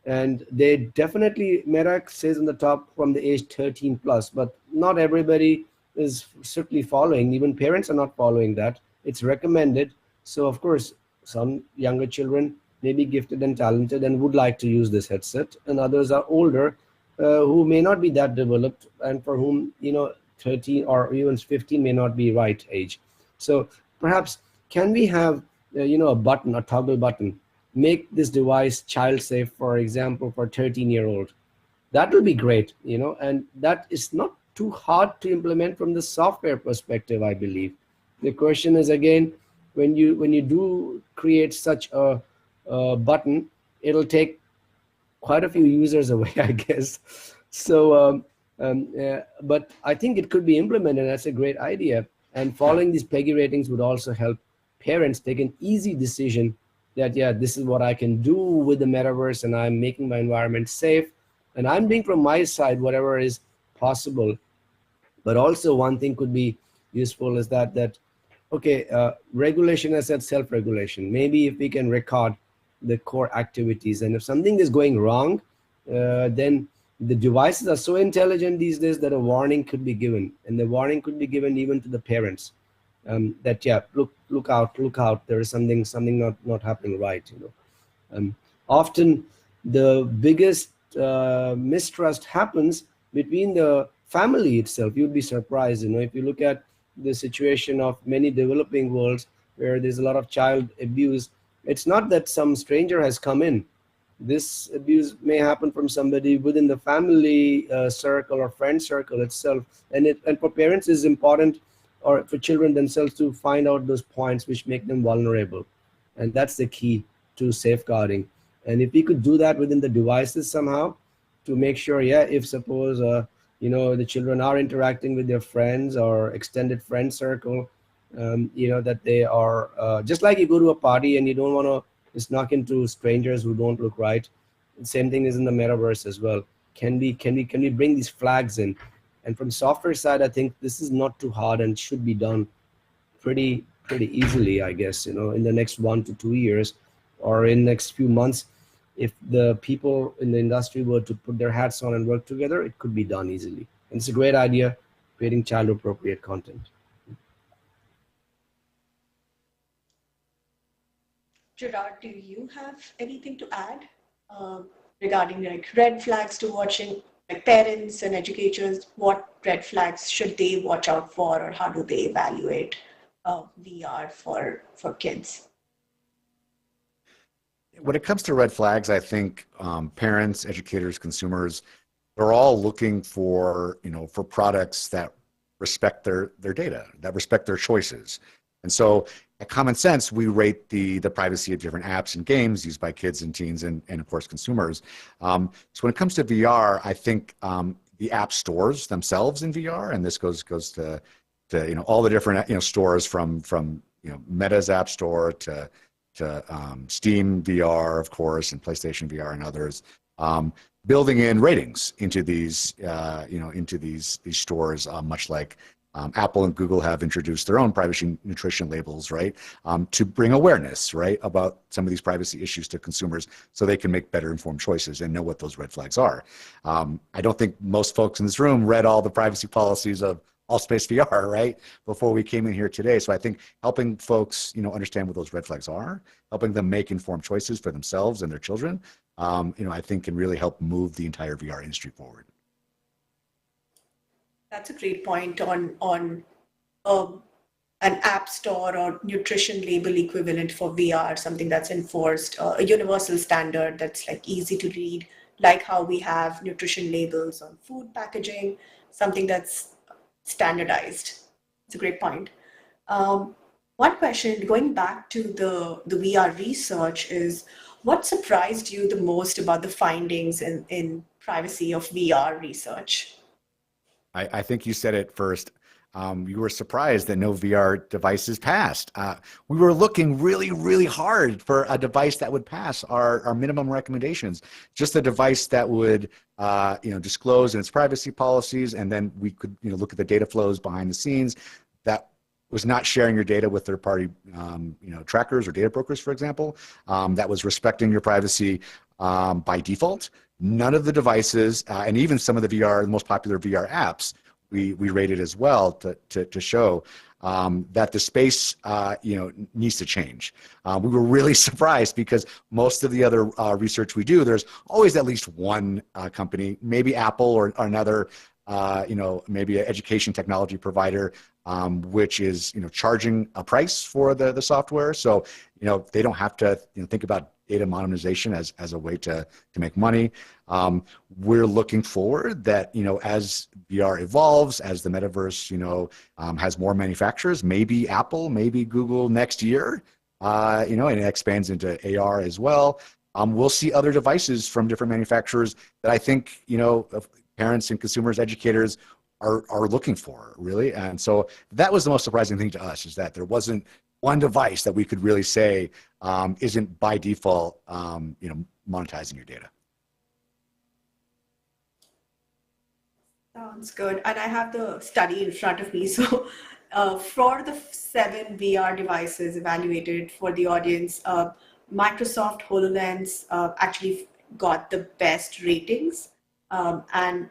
S9: and they definitely, Meta says on the top from the age 13+, but not everybody is strictly following. Even parents are not following that. It's recommended. So of course, some younger children may be gifted and talented and would like to use this headset, and others are older who may not be that developed, and for whom 13 or even 15 may not be right age. So perhaps can we have a button, a toggle button, make this device child safe, for example, for 13-year-old? That will be great, and that is not too hard to implement from the software perspective, I believe. The question is, again, when you do create such a button, it'll take quite a few users away, I guess. So, but I think it could be implemented. That's a great idea. And following these PEGI ratings would also help parents take an easy decision that, yeah, this is what I can do with the metaverse, and I'm making my environment safe, and I'm doing from my side whatever is possible. But also one thing could be useful is that okay, regulation as said, self-regulation. Maybe if we can record the core activities, and if something is going wrong, then the devices are so intelligent these days that a warning could be given, and the warning could be given even to the parents, that, yeah, look out, there is something not happening right. Often the biggest mistrust happens between the family itself. You'd be surprised, if you look at the situation of many developing worlds where there's a lot of child abuse. It's not that some stranger has come in. This abuse may happen from somebody within the family circle or friend circle itself. And for parents is important, or for children themselves, to find out those points which make them vulnerable. And that's the key to safeguarding. And if we could do that within the devices somehow, to make sure, yeah, if suppose the children are interacting with their friends or extended friend circle, that they are just like you go to a party and you don't want to just knock into strangers who don't look right. The same thing is in the metaverse as well. Can we bring these flags in? And from software side, I think this is not too hard and should be done pretty easily, I guess, in the next 1 to 2 years or in next few months. If the people in the industry were to put their hats on and work together, it could be done easily. And it's a great idea, creating child appropriate content.
S22: Gerard, do you have anything to add regarding like red flags to watching, like parents and educators, what red flags should they watch out for, or how do they evaluate VR for kids?
S7: When it comes to red flags, I think parents, educators, consumers, they're all looking for, for products that respect their data, that respect their choices. And so at Common Sense, we rate the privacy of different apps and games used by kids and teens and of course, consumers. So when it comes to VR, I think the app stores themselves in VR, and this goes to all the different stores from Meta's App Store to Steam VR, of course, and PlayStation VR and others, building in ratings into these these stores, much like Apple and Google have introduced their own privacy nutrition labels, right, to bring awareness, right, about some of these privacy issues to consumers so they can make better informed choices and know what those red flags are. I don't think most folks in this room read all the privacy policies of Allspace VR, right, before we came in here today. So I think helping folks, understand what those red flags are, helping them make informed choices for themselves and their children, I think can really help move the entire VR industry forward.
S22: That's a great point on an app store or nutrition label equivalent for VR, something that's enforced, a universal standard that's like easy to read, like how we have nutrition labels on food packaging, something that's standardized. It's a great point. One question, going back to the VR research, is what surprised you the most about the findings in privacy of VR research?
S7: I think you said it first. You were surprised that no VR devices passed. We were looking really, really hard for a device that would pass our minimum recommendations, just a device that would, disclose in its privacy policies, and then we could, look at the data flows behind the scenes that was not sharing your data with third-party, trackers or data brokers, for example, that was respecting your privacy by default. None of the devices, and even some of the most popular VR apps, we rated as well to show that the space, needs to change. We were really surprised because most of the other research we do, there's always at least one company, maybe Apple or another, maybe an education technology provider, which is, charging a price for the software. So, they don't have to think about data monetization as a way to make money. We're looking forward that, as VR evolves, as the metaverse, has more manufacturers, maybe Apple, maybe Google next year, and it expands into AR as well. We'll see other devices from different manufacturers that I think, parents and consumers, educators are looking for, really. And so that was the most surprising thing to us, is that there wasn't one device that we could really say isn't by default, monetizing your data.
S22: Sounds good. And I have the study in front of me. So for the 7 VR devices evaluated for the audience, Microsoft HoloLens actually got the best ratings, and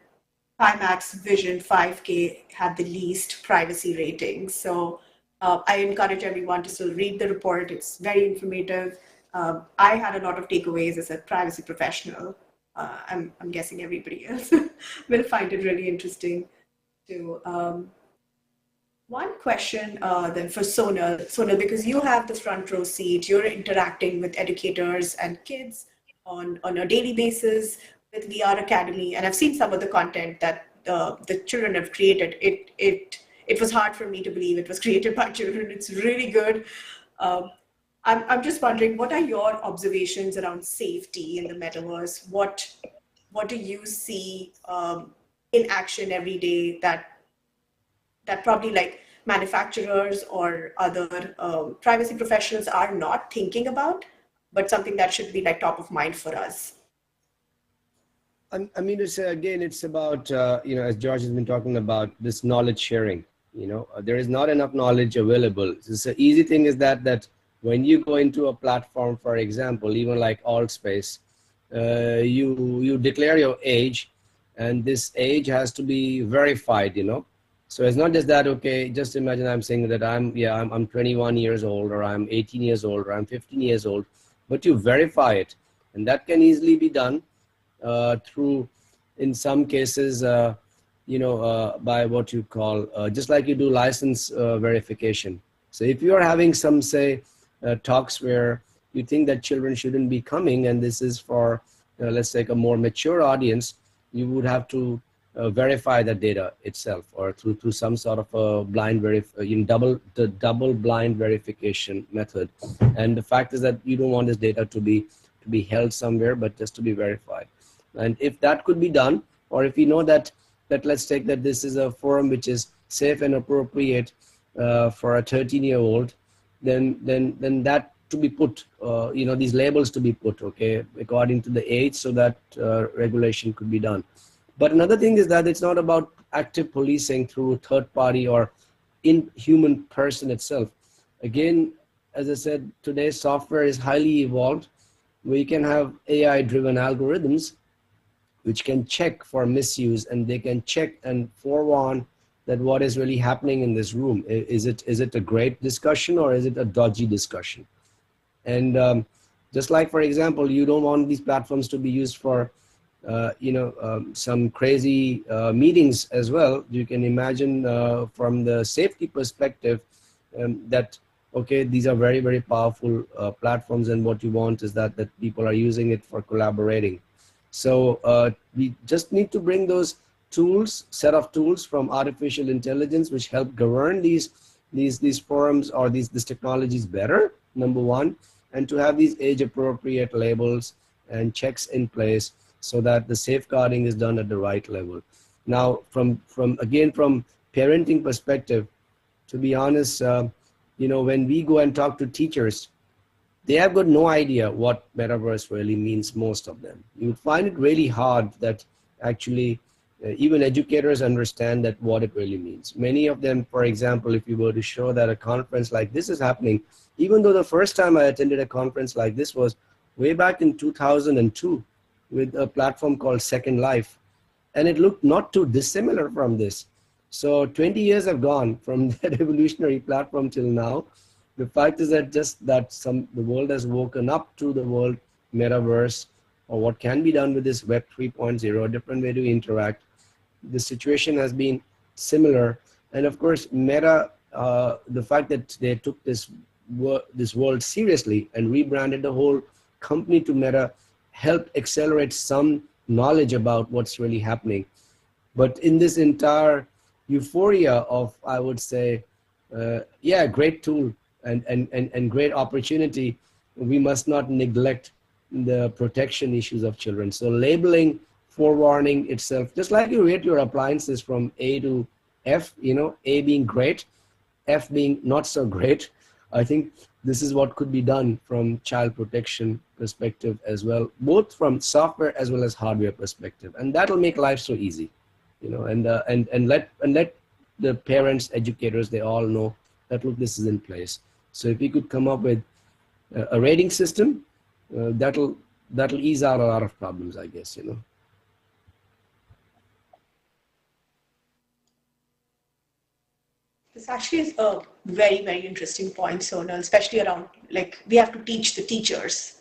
S22: Pimax Vision 5K had the least privacy ratings. So I encourage everyone to still read the report. It's very informative. I had a lot of takeaways as a privacy professional. I'm guessing everybody else will find it really interesting to One question then for Sonal, because you have the front row seat, you're interacting with educators and kids on a daily basis with VR Academy, and I've seen some of the content that the children have created. It was hard for me to believe it was created by children. It's really good. I'm just wondering, what are your observations around safety in the metaverse? What do you see in action every day that probably like manufacturers or other privacy professionals are not thinking about, but something that should be like top of mind for us?
S9: I mean, it's about, as George has been talking about, this knowledge sharing. There is not enough knowledge available. It's an easy thing is that when you go into a platform, for example, even like AltSpace, you declare your age, and this age has to be verified, So it's not just that, okay, just imagine I'm saying that I'm 21 years old, or I'm 18 years old, or I'm 15 years old, but you verify it. And that can easily be done through, in some cases, by what you call, just like you do license verification. So if you are having some, say, talks where you think that children shouldn't be coming, and this is for, let's say, a more mature audience, you would have to verify the data itself, or through some sort of a blind double blind verification method. And the fact is that you don't want this data to be held somewhere, but just to be verified. And if that could be done, or if you know that let's take that this is a forum which is safe and appropriate for a 13-year-old, then that to be put, these labels to be put, okay, according to the age, so that regulation could be done. But another thing is that it's not about active policing through third party or in human person itself. Again, as I said, today's software is highly evolved. We can have AI-driven algorithms which can check for misuse, and they can check and forewarn that what is really happening in this room. Is it a great discussion, or is it a dodgy discussion? And just like, for example, you don't want these platforms to be used for some crazy meetings as well. You can imagine from the safety perspective that, okay, these are very, very powerful platforms, and what you want is that people are using it for collaborating. So we just need to bring those set of tools from artificial intelligence, which help govern these forums or these technologies better, number one, and to have these age-appropriate labels and checks in place, so that the safeguarding is done at the right level. Now, from parenting perspective, to be honest, when we go and talk to teachers, they have got no idea what metaverse really means, most of them. You would find it really hard that actually even educators understand that what it really means. Many of them, for example, if you were to show that a conference like this is happening, even though the first time I attended a conference like this was way back in 2002, with a platform called Second Life, and it looked not too dissimilar from this. So 20 years have gone from that evolutionary platform till now. The fact is that the world has woken up to the world metaverse, or what can be done with this Web 3.0, a different way to interact. The situation has been similar, and of course, Meta, the fact that they took this world seriously and rebranded the whole company to Meta, helped accelerate some knowledge about what's really happening. But in this entire euphoria of, I would say, great tool and great opportunity, we must not neglect the protection issues of children. So labeling, forewarning itself, just like you rate your appliances from A to F, A being great, F being not so great. I think this is what could be done from child protection perspective as well, both from software as well as hardware perspective, and that'll make life so easy, and let the parents, educators, they all know that, look, this is in place. So if we could come up with a rating system, that'll ease out a lot of problems, I guess.
S22: This actually is a very, very interesting point, Sonal, especially around, like, we have to teach the teachers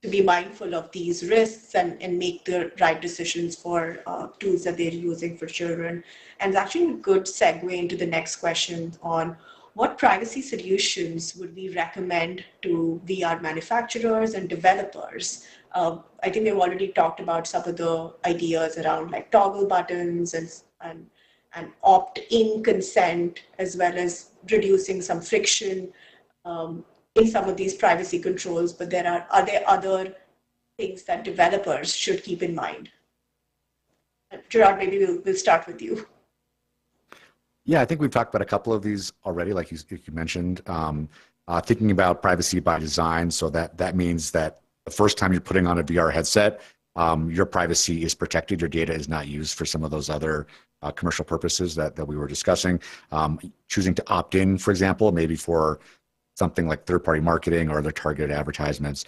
S22: to be mindful of these risks and make the right decisions for tools that they're using for children. And it's actually a good segue into the next question on what privacy solutions would we recommend to VR manufacturers and developers? I think we've already talked about some of the ideas around like toggle buttons and opt-in consent, as well as reducing some friction in some of these privacy controls, but are there other things that developers should keep in mind? Gerard, maybe we'll start with you.
S7: Yeah, I think we've talked about a couple of these already, like you mentioned. Thinking about privacy by design, so that means that the first time you're putting on a VR headset, your privacy is protected. Your data is not used for some of those other commercial purposes that we were discussing. Choosing to opt in, for example, maybe for something like third-party marketing or other targeted advertisements.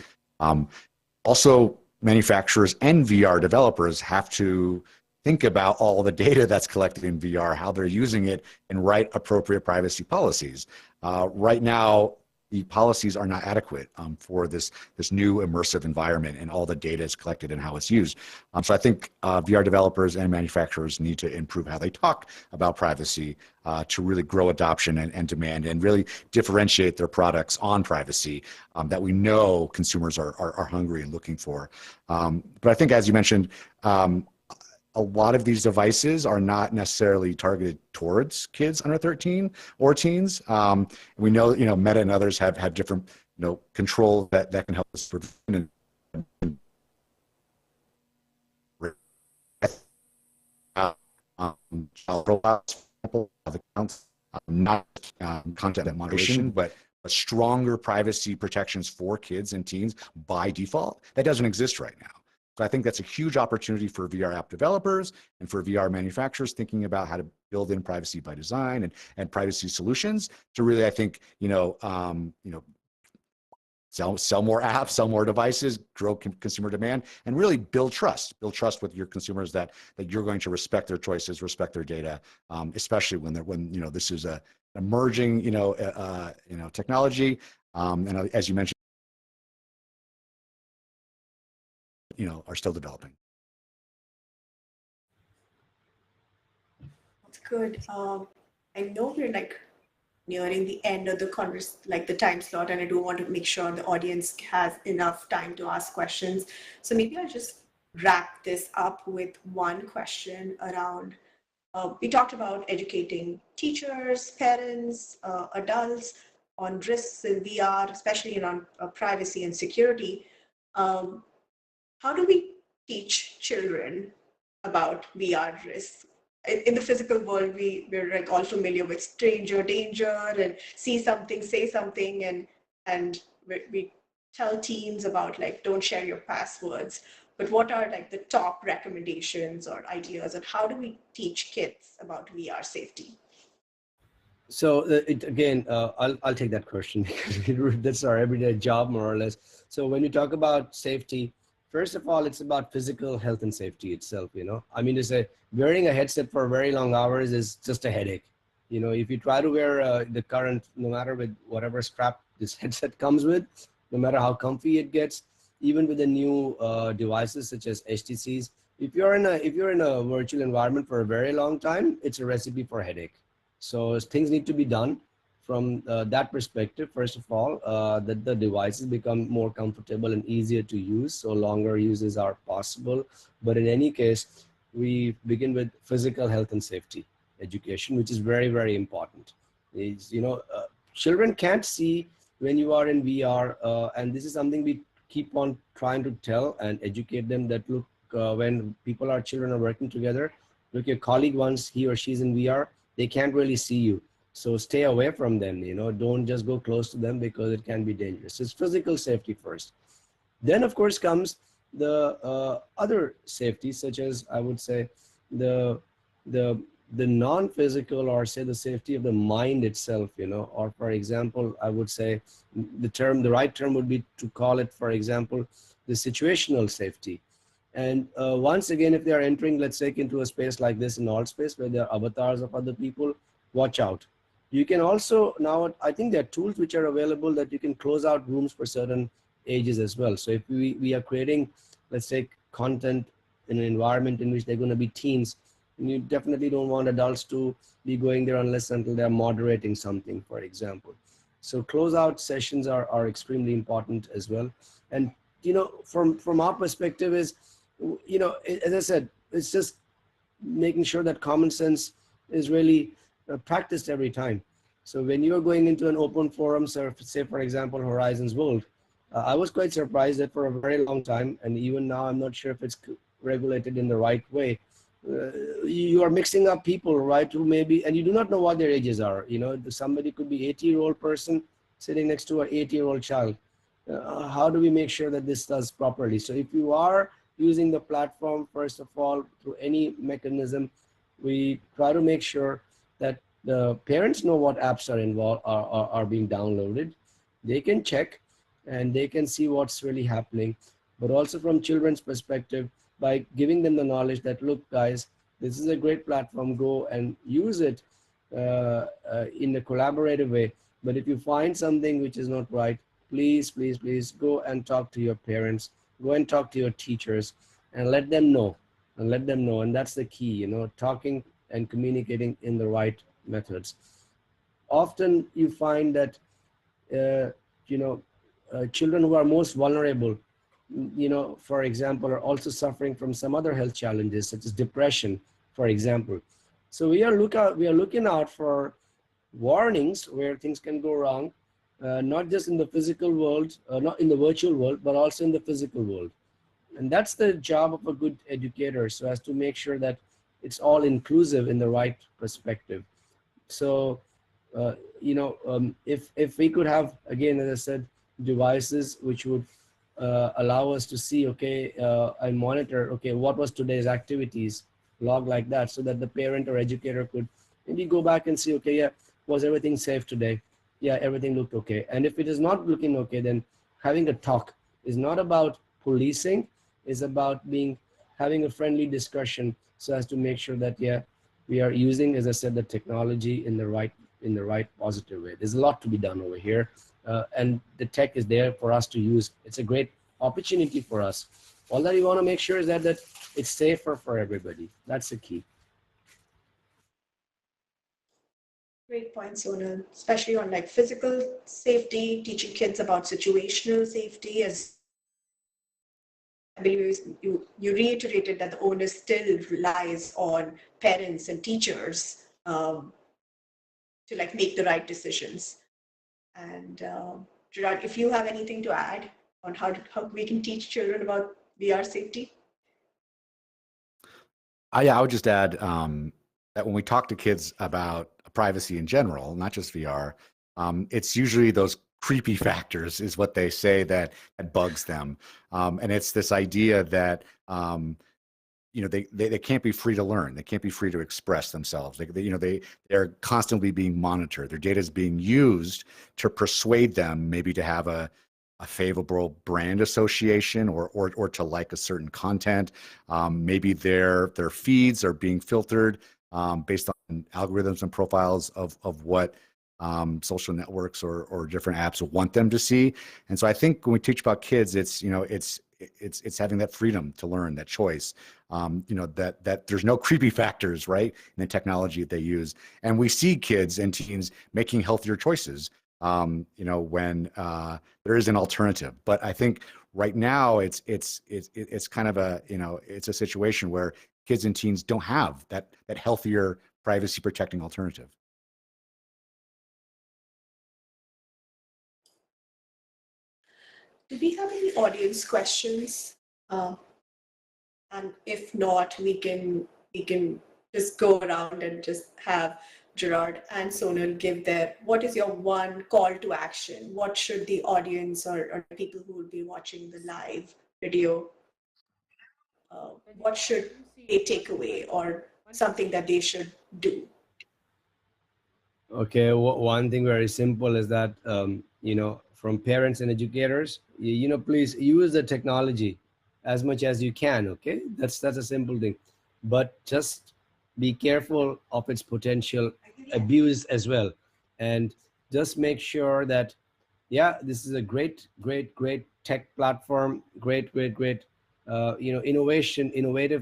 S7: Also, manufacturers and VR developers have to think about all the data that's collected in VR, how they're using it, and write appropriate privacy policies. Right now, the policies are not adequate for this new immersive environment, and all the data is collected and how it's used. So I think VR developers and manufacturers need to improve how they talk about privacy to really grow adoption and demand, and really differentiate their products on privacy that we know consumers are hungry and looking for. But I think, as you mentioned, a lot of these devices are not necessarily targeted towards kids under 13 or teens. We know, Meta and others have different, control that can help us prevent child robots, accounts, not content and moderation, but stronger privacy protections for kids and teens by default. That doesn't exist right now. So I think that's a huge opportunity for VR app developers and for VR manufacturers thinking about how to build in privacy by design and privacy solutions to really, I think, sell more apps, sell more devices, grow consumer demand, and really build trust with your consumers that you're going to respect their choices, respect their data, especially when this is a emerging technology, and as you mentioned, are still developing.
S22: That's good. I know we're nearing the end of the the time slot, and I do want to make sure the audience has enough time to ask questions. So maybe I'll just wrap this up with one question around, we talked about educating teachers, parents, adults on risks in VR, especially around privacy and security. How do we teach children about VR risks? In the physical world, we're all familiar with stranger danger and see something, say something, and we tell teens about don't share your passwords. But what are the top recommendations or ideas, and how do we teach kids about VR safety?
S9: So again, I'll take that question because that's our everyday job, more or less. So when you talk about safety, first of all, it's about physical health and safety itself. I mean to say, wearing a headset for very long hours is just a headache. If you try to wear the current, no matter with whatever strap this headset comes with, no matter how comfy it gets, even with the new devices such as HTCs, if you're in a virtual environment for a very long time, it's a recipe for a headache. So things need to be done from that perspective. First of all, that the devices become more comfortable and easier to use, so longer uses are possible. But in any case, we begin with physical health and safety education, which is very, very important. Children can't see when you are in VR, and this is something we keep on trying to tell and educate them that, look, when children are working together, look, your colleague, once he or she's in VR, they can't really see you. So stay away from them, don't just go close to them because it can be dangerous. It's physical safety first. Then, of course, comes the other safety, such as, I would say, the non-physical, or say the safety of the mind itself, or for example, I would say the right term would be to call it, for example, the situational safety. And once again, if they are entering, let's say, into a space like this, in alt space, where there are avatars of other people, watch out. You can also, now, I think there are tools which are available that you can close out rooms for certain ages as well. So if we are creating, let's say, content in an environment in which they're going to be teens, and you definitely don't want adults to be going there unless until they're moderating something, for example. So closeout sessions are extremely important as well. And, you know, from our perspective is, you know, as I said, it's just making sure that common sense is really practiced every time. So when you're going into an open forum, so say, for example, Horizons World, I was quite surprised that for a very long time, and even now I'm not sure if it's regulated in the right way, you are mixing up people, right, who maybe, and you do not know what their ages are. You know, somebody could be 80-year-old person sitting next to an 8-year-old child. How do we make sure that this does properly? So if you are using the platform, first of all, through any mechanism, we try to make sure that the parents know what apps are involved, are being downloaded. They can check and they can see what's really happening. But also from children's perspective, by giving them the knowledge that, look, guys, this is a great platform, go and use it in a collaborative way. But if you find something which is not right, please, please, please go and talk to your parents, go and talk to your teachers, and let them know, and that's the key, you know, talking and communicating in the right methods. Often you find that, you know, children who are most vulnerable, you know, for example, are also suffering from some other health challenges, such as depression, for example. So we are looking out for warnings where things can go wrong, not just in the physical world, not in the virtual world, but also in the physical world. And that's the job of a good educator, so as to make sure that it's all inclusive in the right perspective. So, you know, if we could have, again, as I said, devices which would allow us to see, okay, and monitor, okay, what was today's activities, log like that, so that the parent or educator could maybe go back and see, okay, yeah, was everything safe today? Yeah, everything looked okay. And if it is not looking okay, then having a talk is not about policing, is about having a friendly discussion, so as to make sure that, yeah, we are using, as I said, the technology in the right positive way. There's a lot to be done over here, and the tech is there for us to use. It's a great opportunity for us. All that we want to make sure is that it's safer for everybody. That's the key.
S22: Great point, Sonal, especially on like physical safety, teaching kids about situational safety. As I believe you reiterated that the onus still relies on parents and teachers to like make the right decisions. And Gerard, if you have anything to add on how we can teach children about VR safety.
S7: Yeah, I would just add that when we talk to kids about privacy in general, not just VR, it's usually those creepy factors is what they say that bugs them. And it's this idea that, you know, they can't be free to learn. They can't be free to express themselves. They're constantly being monitored. Their data is being used to persuade them maybe to have a favorable brand association or to like a certain content. Maybe their feeds are being filtered based on algorithms and profiles of what social networks or different apps want them to see. And so I think when we teach about kids, it's, you know, it's having that freedom to learn, that choice, you know, that there's no creepy factors, right, in the technology that they use. And we see kids and teens making healthier choices, you know, when there is an alternative. But I think right now it's kind of a, you know, it's a situation where kids and teens don't have that healthier privacy protecting alternative.
S22: Do we have any audience questions? And if not, we can just go around and just have Gerard and Sonal give what is your one call to action? What should the audience or people who will be watching the live video, what should they take away or something that they should do?
S9: Okay, one thing very simple is that, you know, from parents and educators, you know, please use the technology as much as you can, okay? That's a simple thing. But just be careful of its potential abuse as well. And just make sure that yeah, this is a great tech platform, great innovative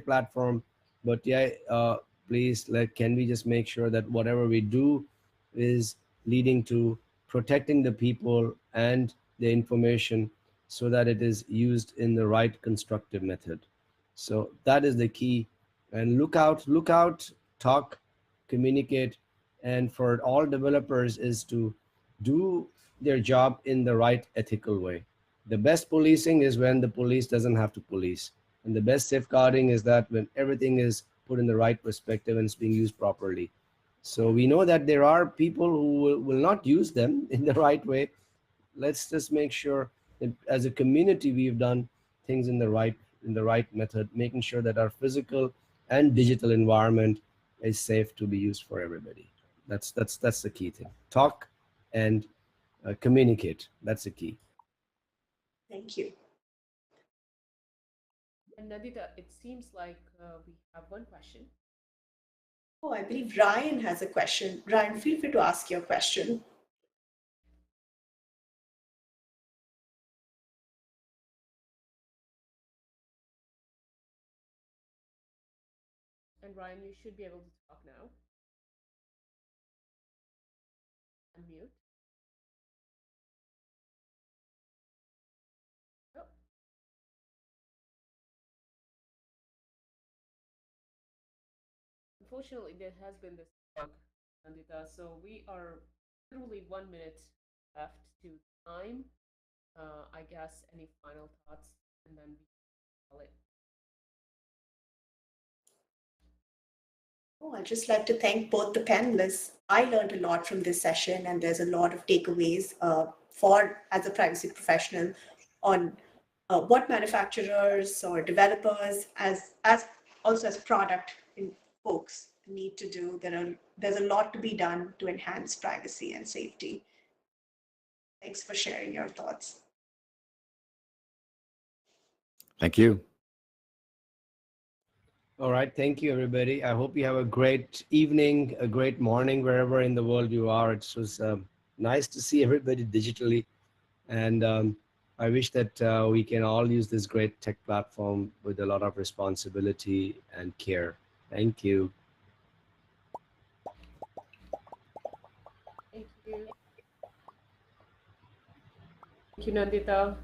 S9: platform. But yeah, please, can we just make sure that whatever we do is leading to protecting the people and the information, so that it is used in the right constructive method. So that is the key. And look out, talk, communicate. And for all developers is to do their job in the right ethical way. The best policing is when the police doesn't have to police. And the best safeguarding is that when everything is put in the right perspective and it's being used properly. So we know that there are people who will not use them in the right way. Let's just make sure that as a community we've done things in the right method, making sure that our physical and digital environment is safe to be used for everybody. That's the key thing. Talk and communicate. That's the key.
S22: Thank you.
S1: And Nandita, it seems like we have one question.
S22: Oh, I believe Ryan has a question. Ryan, feel free to ask your question.
S1: And Ryan, you should be able to talk now. Unmute. Oh. Unfortunately, there has been this bug, Nandita, so we are literally 1 minute left to time. I guess any final thoughts, and then we call it.
S22: Oh, I'd just like to thank both the panelists. I learned a lot from this session, and there's a lot of takeaways as a privacy professional on what manufacturers or developers, as also as product folks need to do. There's a lot to be done to enhance privacy and safety. Thanks for sharing your thoughts.
S7: Thank you.
S9: All right. Thank you, everybody. I hope you have a great evening, a great morning, wherever in the world you are. It was nice to see everybody digitally. And I wish that we can all use this great tech platform with a lot of responsibility and care. Thank you.
S1: Thank you. Thank you, Nandita,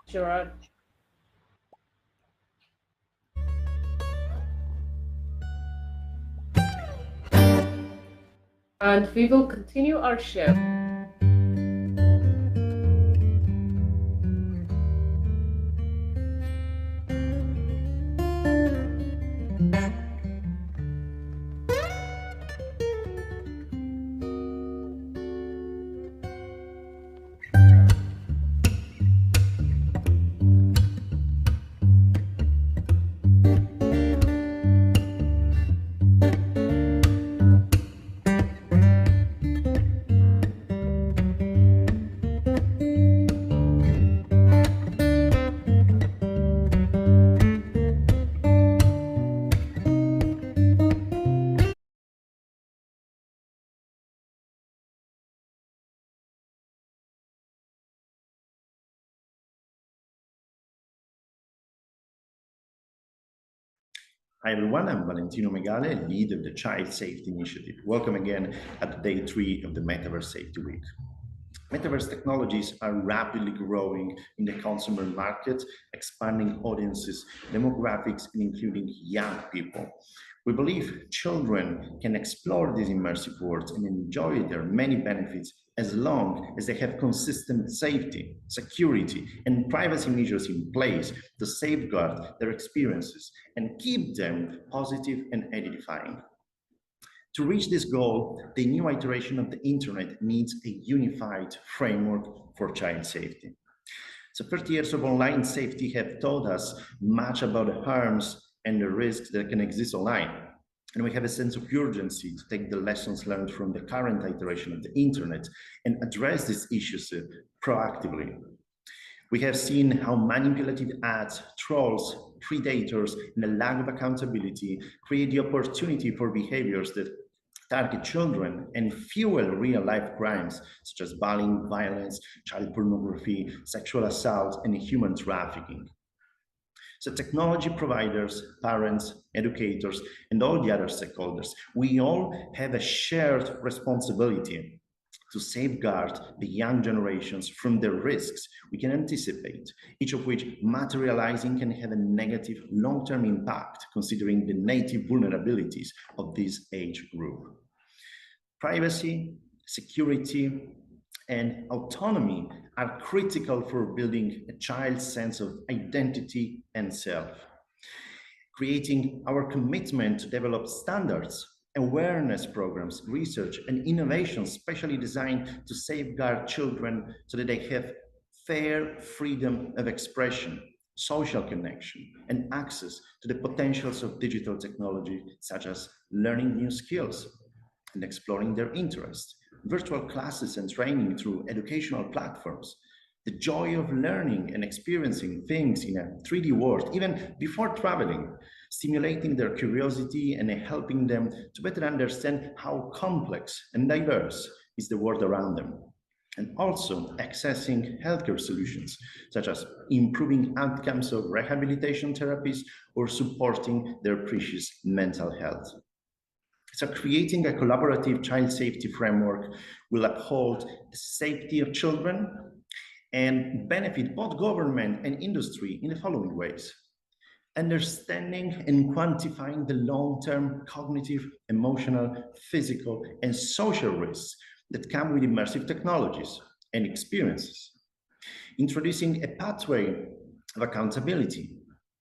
S1: Gerard. And we will continue our show.
S10: Hi everyone, I'm Valentino Megale, lead of the Child Safety Initiative. Welcome again at day 3 of the Metaverse Safety Week. Metaverse technologies are rapidly growing in the consumer market, expanding audiences, demographics, and including young people. We believe children can explore these immersive worlds and enjoy their many benefits as long as they have consistent safety, security, and privacy measures in place to safeguard their experiences and keep them positive and edifying. To reach this goal, the new iteration of the internet needs a unified framework for child safety. So 30 years of online safety have taught us much about the harms and the risks that can exist online. And we have a sense of urgency to take the lessons learned from the current iteration of the internet and address these issues proactively. We have seen how manipulative ads, trolls, predators, and a lack of accountability create the opportunity for behaviors that target children, and fuel real-life crimes such as bullying, violence, child pornography, sexual assault, and human trafficking. So technology providers, parents, educators, and all the other stakeholders, we all have a shared responsibility to safeguard the young generations from the risks we can anticipate, each of which materializing can have a negative long-term impact considering the native vulnerabilities of this age group. Privacy, security, and autonomy are critical for building a child's sense of identity and self. Creating our commitment to develop standards, awareness programs, research, and innovation specially designed to safeguard children so that they have fair freedom of expression, social connection, and access to the potentials of digital technology, such as learning new skills and exploring their interests, virtual classes and training through educational platforms, the joy of learning and experiencing things in a 3D world, even before traveling, stimulating their curiosity and helping them to better understand how complex and diverse is the world around them. And also accessing healthcare solutions, such as improving outcomes of rehabilitation therapies or supporting their precious mental health. So creating a collaborative child safety framework will uphold the safety of children and benefit both government and industry in the following ways. Understanding and quantifying the long-term cognitive, emotional, physical, and social risks that come with immersive technologies and experiences. Introducing a pathway of accountability,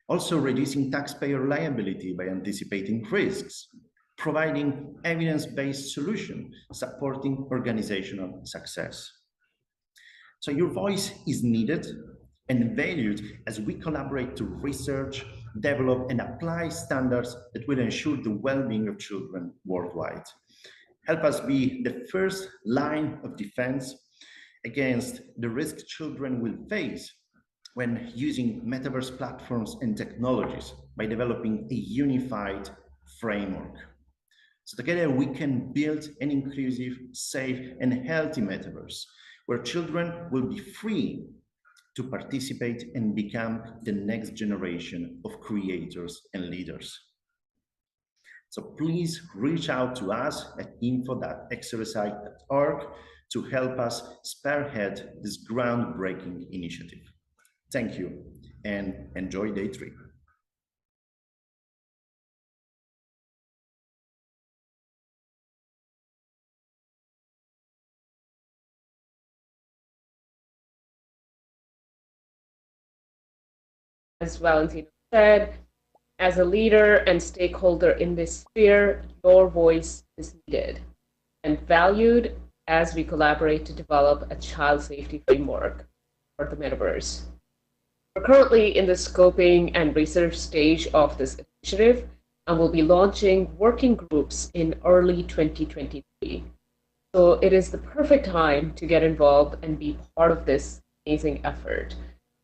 S10: also reducing taxpayer liability by anticipating risks, providing evidence-based solutions, supporting organizational success. So your voice is needed and valued as we collaborate to research, develop, and apply standards that will ensure the well-being of children worldwide. Help us be the first line of defense against the risks children will face when using metaverse platforms and technologies by developing a unified framework. So together we can build an inclusive, safe, and healthy metaverse where children will be free to participate and become the next generation of creators and leaders. So please reach out to us at info.xrsi.org to help us spearhead this groundbreaking initiative. Thank you and enjoy day 3.
S1: As Valentino said, as a leader and stakeholder in this sphere, your voice is needed and valued as we collaborate to develop a child safety framework for the metaverse. We're currently in the scoping and research stage of this initiative and will be launching working groups in early 2023. So it is the perfect time to get involved and be part of this amazing effort.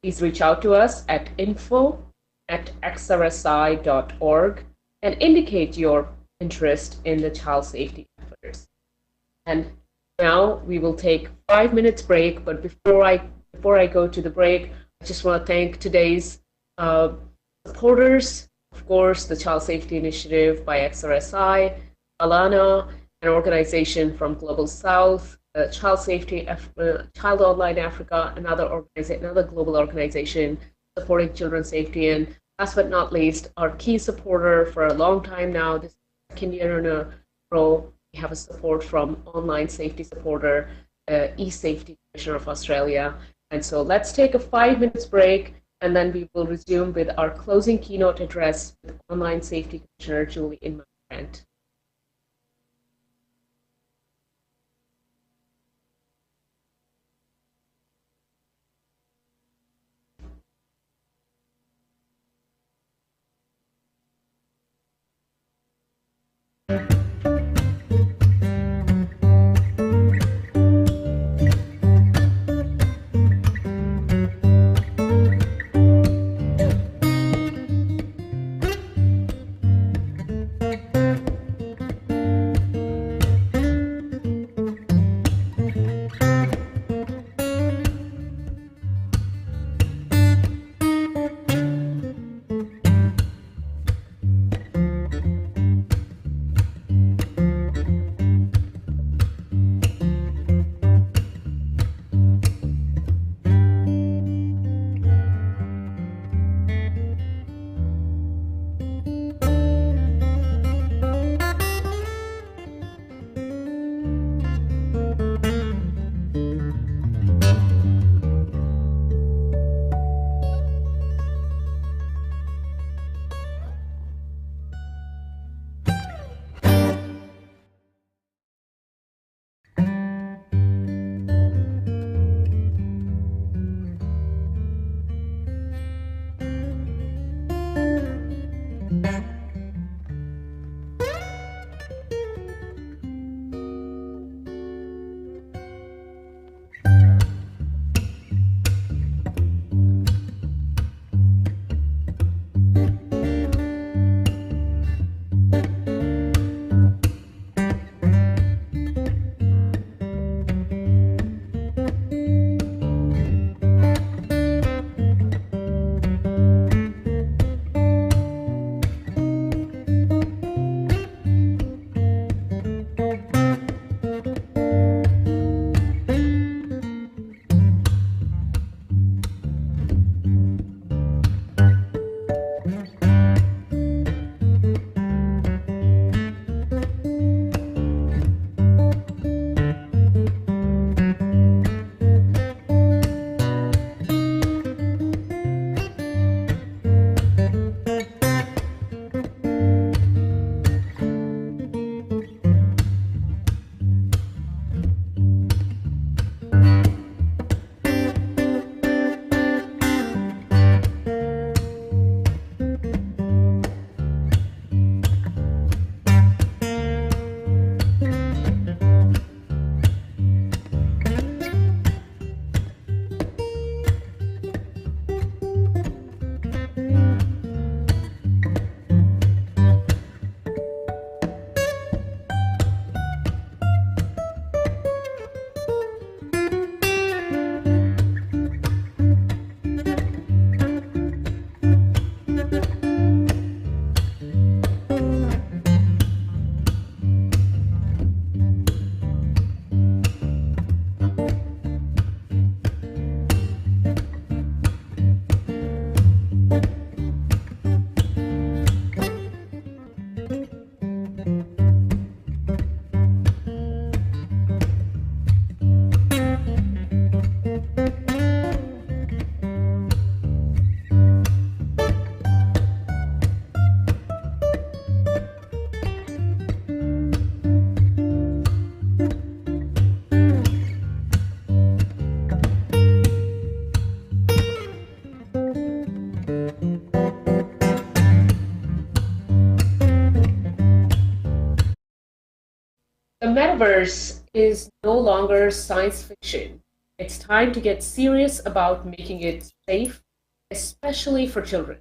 S1: Please reach out to us at info@xrsi.org and indicate your interest in the child safety efforts. And now we will take 5 minutes break, but before I go to the break, I just want to thank today's supporters, of course, the Child Safety Initiative by XRSI, Alana, an organization from Global South, Child Safety, Child Online Africa, another global organization supporting children's safety, and last but not least, our key supporter for a long time now, this second year in a row, we have a support from online safety supporter, eSafety Commissioner of Australia. And so let's take a 5 minutes break, and then we will resume with our closing keynote address with Online Safety Commissioner Julie Inman-Grant. The metaverse is no longer science fiction. It's time to get serious about making it safe, especially for children.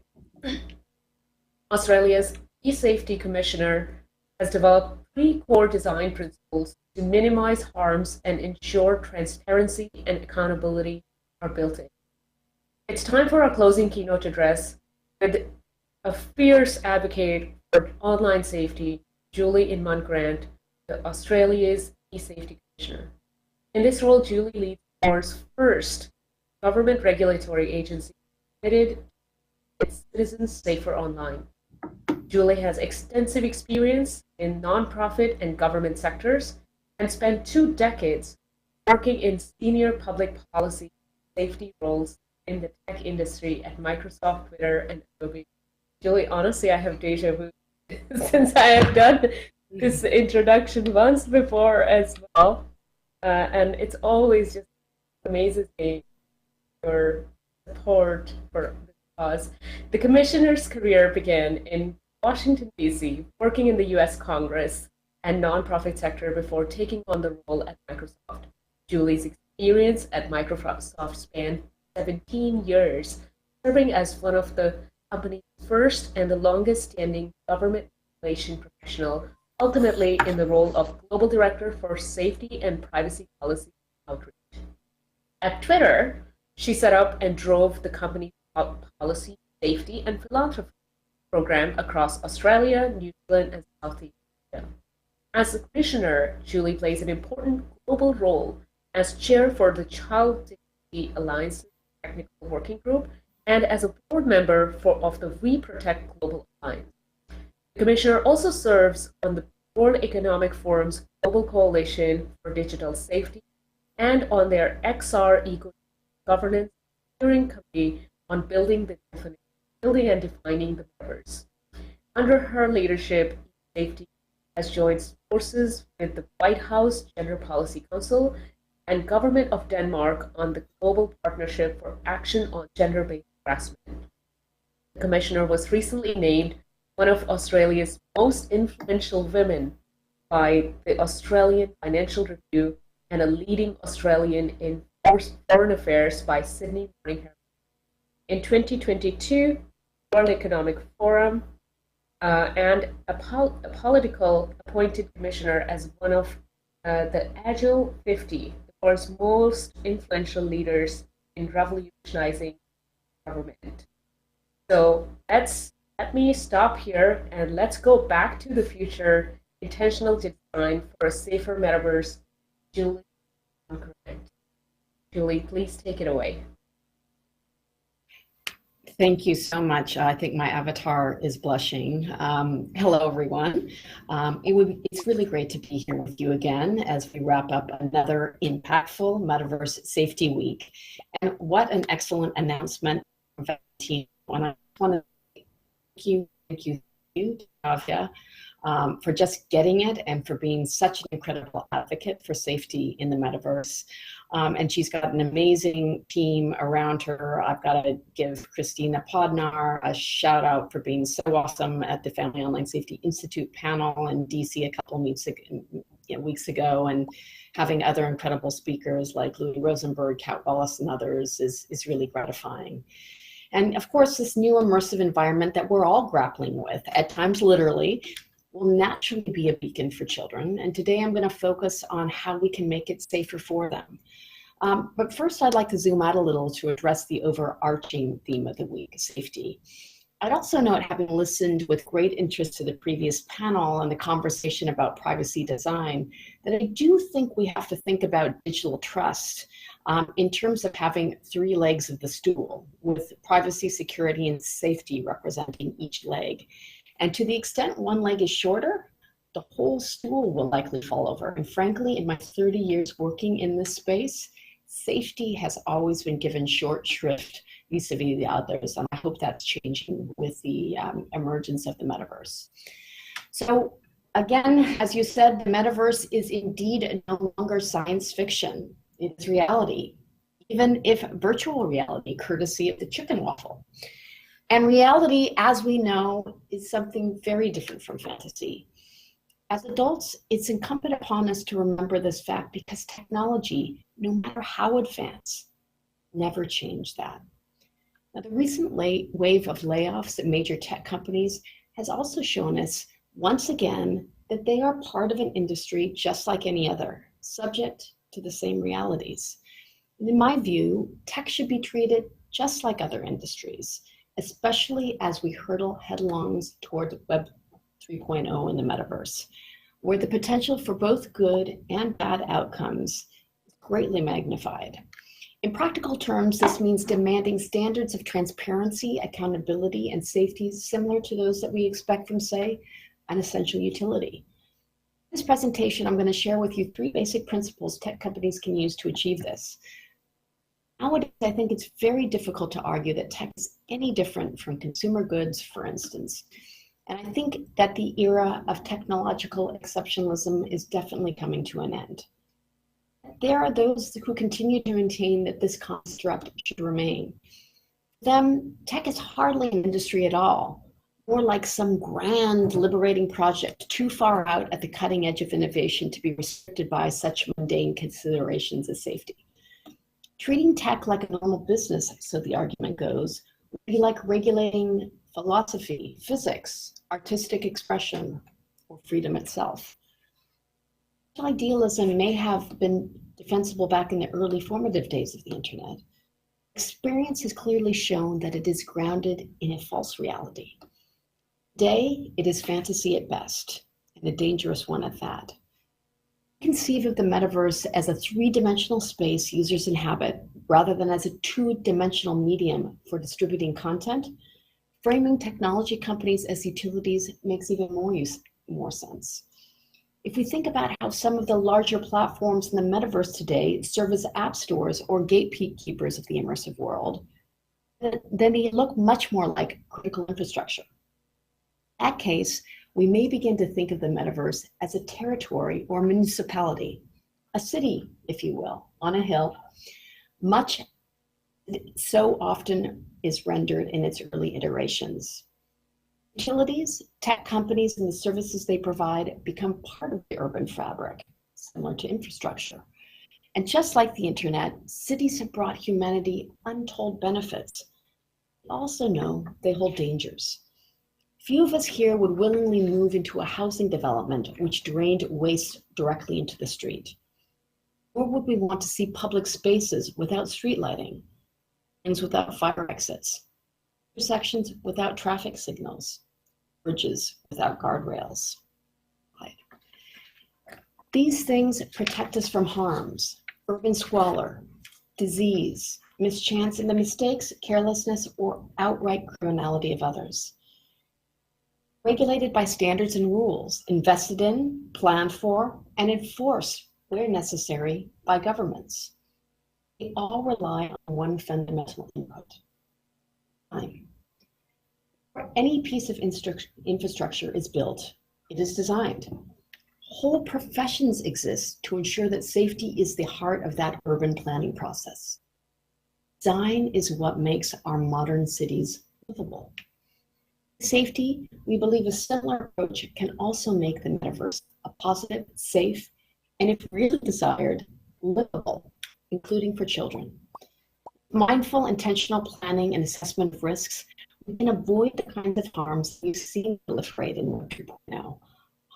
S1: Australia's e-safety commissioner has developed 3 core design principles to minimize harms and ensure transparency and accountability are built in. It's time for our closing keynote address with a fierce advocate for online safety, Julie Inman-Grant, Australia's e-safety commissioner. In this role, Julie leads the world's first government regulatory agency committed to its citizens safer online. Julie has extensive experience in nonprofit and government sectors and spent 2 decades working in senior public policy safety roles in the tech industry at Microsoft, Twitter, and Adobe. Julie, honestly, I have deja vu since I have done this introduction once before as well. And it's always just amazes me your support for the cause. The commissioner's career began in Washington, D.C., working in the U.S. Congress and nonprofit sector before taking on the role at Microsoft. Julie's experience at Microsoft spanned 17 years, serving as one of the company's first and the longest-standing government relation professional, ultimately in the role of Global Director for Safety and Privacy Policy Outreach. At Twitter, she set up and drove the company's policy, safety, and philanthropy program across Australia, New Zealand, and Southeast Asia. As the commissioner, Julie plays an important global role as chair for the Child Safety Alliance Technical Working Group and as a board member of the We Protect Global Alliance. The commissioner also serves on the World Economic Forum's Global Coalition for Digital Safety and on their XR Eco Governance Steering Committee on building and defining the metaverse. Under her leadership, safety has joined forces with the White House Gender Policy Council and Government of Denmark on the Global Partnership for Action on Gender-Based Harassment. The commissioner was recently named one of Australia's most influential women by the Australian Financial Review and a leading Australian in foreign affairs by Sydney Morning Herald. In 2022, World Economic Forum and a political appointed commissioner as one of the Agile 50, the world's most influential leaders in revolutionizing government. So let me stop here and let's go back to the future, intentional design for a safer metaverse. Julie, please take it away.
S15: Thank you so much. I think my avatar is blushing. Hello, everyone. It's really great to be here with you again as we wrap up another impactful Metaverse Safety Week. And what an excellent announcement from the team. I want to thank you, Kavya, for just getting it and for being such an incredible advocate for safety in the metaverse. And she's got an amazing team around her. I've got to give Christina Podnar a shout out for being so awesome at the Family Online Safety Institute panel in DC a couple weeks ago, and having other incredible speakers like Louis Rosenberg, Kat Wallace, and others is really gratifying. And of course, this new immersive environment that we're all grappling with, at times literally, will naturally be a beacon for children. And today I'm going to focus on how we can make it safer for them. But first, I'd like to zoom out a little to address the overarching theme of the week, safety. I'd also note, having listened with great interest to the previous panel and the conversation about privacy design, that I do think we have to think about digital trust in terms of having 3 legs of the stool, with privacy, security, and safety representing each leg. And to the extent one leg is shorter, the whole stool will likely fall over. And frankly, in my 30 years working in this space, safety has always been given short shrift vis-a-vis the others. And I hope that's changing with the emergence of the metaverse. So again, as you said, the metaverse is indeed no longer science fiction. It's reality, even if virtual reality, courtesy of the chicken waffle. And reality, as we know, is something very different from fantasy. As adults, it's incumbent upon us to remember this fact because technology, no matter how advanced, never change that. Now, the recent wave of layoffs at major tech companies has also shown us, once again, that they are part of an industry just like any other, subject to the same realities. And in my view, tech should be treated just like other industries, especially as we hurtle headlong toward Web 3.0 in the metaverse, where the potential for both good and bad outcomes is greatly magnified. In practical terms, this means demanding standards of transparency, accountability, and safety similar to those that we expect from, say, an essential utility. In this presentation, I'm going to share with you 3 basic principles tech companies can use to achieve this. Nowadays, I think it's very difficult to argue that tech is any different from consumer goods, for instance. And I think that the era of technological exceptionalism is definitely coming to an end. There are those who continue to maintain that this construct should remain. For them, tech is hardly an industry at all, more like some grand liberating project too far out at the cutting edge of innovation to be restricted by such mundane considerations as safety. Treating tech like a normal business, so the argument goes, would be like regulating philosophy, physics, artistic expression, or freedom itself. Idealism may have been defensible back in the early formative days of the internet. Experience has clearly shown that it is grounded in a false reality. Today, it is fantasy at best, and a dangerous one at that. Conceive of the metaverse as a 3-dimensional space users inhabit rather than as a 2-dimensional medium for distributing content. Framing technology companies as utilities makes even more sense. If we think about how some of the larger platforms in the metaverse today serve as app stores or gatekeepers of the immersive world, then they look much more like critical infrastructure. In that case, we may begin to think of the metaverse as a territory or municipality, a city, if you will, on a hill, much so often is rendered in its early iterations. Utilities, tech companies, and the services they provide become part of the urban fabric, similar to infrastructure. And just like the internet, cities have brought humanity untold benefits. We also know they hold dangers. Few of us here would willingly move into a housing development which drained waste directly into the street. Or would we want to see public spaces without street lighting, things without fire exits, intersections without traffic signals, bridges without guardrails. These things protect us from harms, urban squalor, disease, mischance, and the mistakes, carelessness, or outright criminality of others. Regulated by standards and rules, invested in, planned for, and enforced where necessary by governments. They all rely on one fundamental input: time. Before any piece of infrastructure is built, it is designed. Whole professions exist to ensure that safety is the heart of that urban planning process. Design is what makes our modern cities livable. Safety, we believe a similar approach can also make the metaverse a positive, safe, and if really desired, livable, including for children. Mindful, intentional planning and assessment of risks, we can avoid the kinds of harms we've seen proliferate in Web 3.0,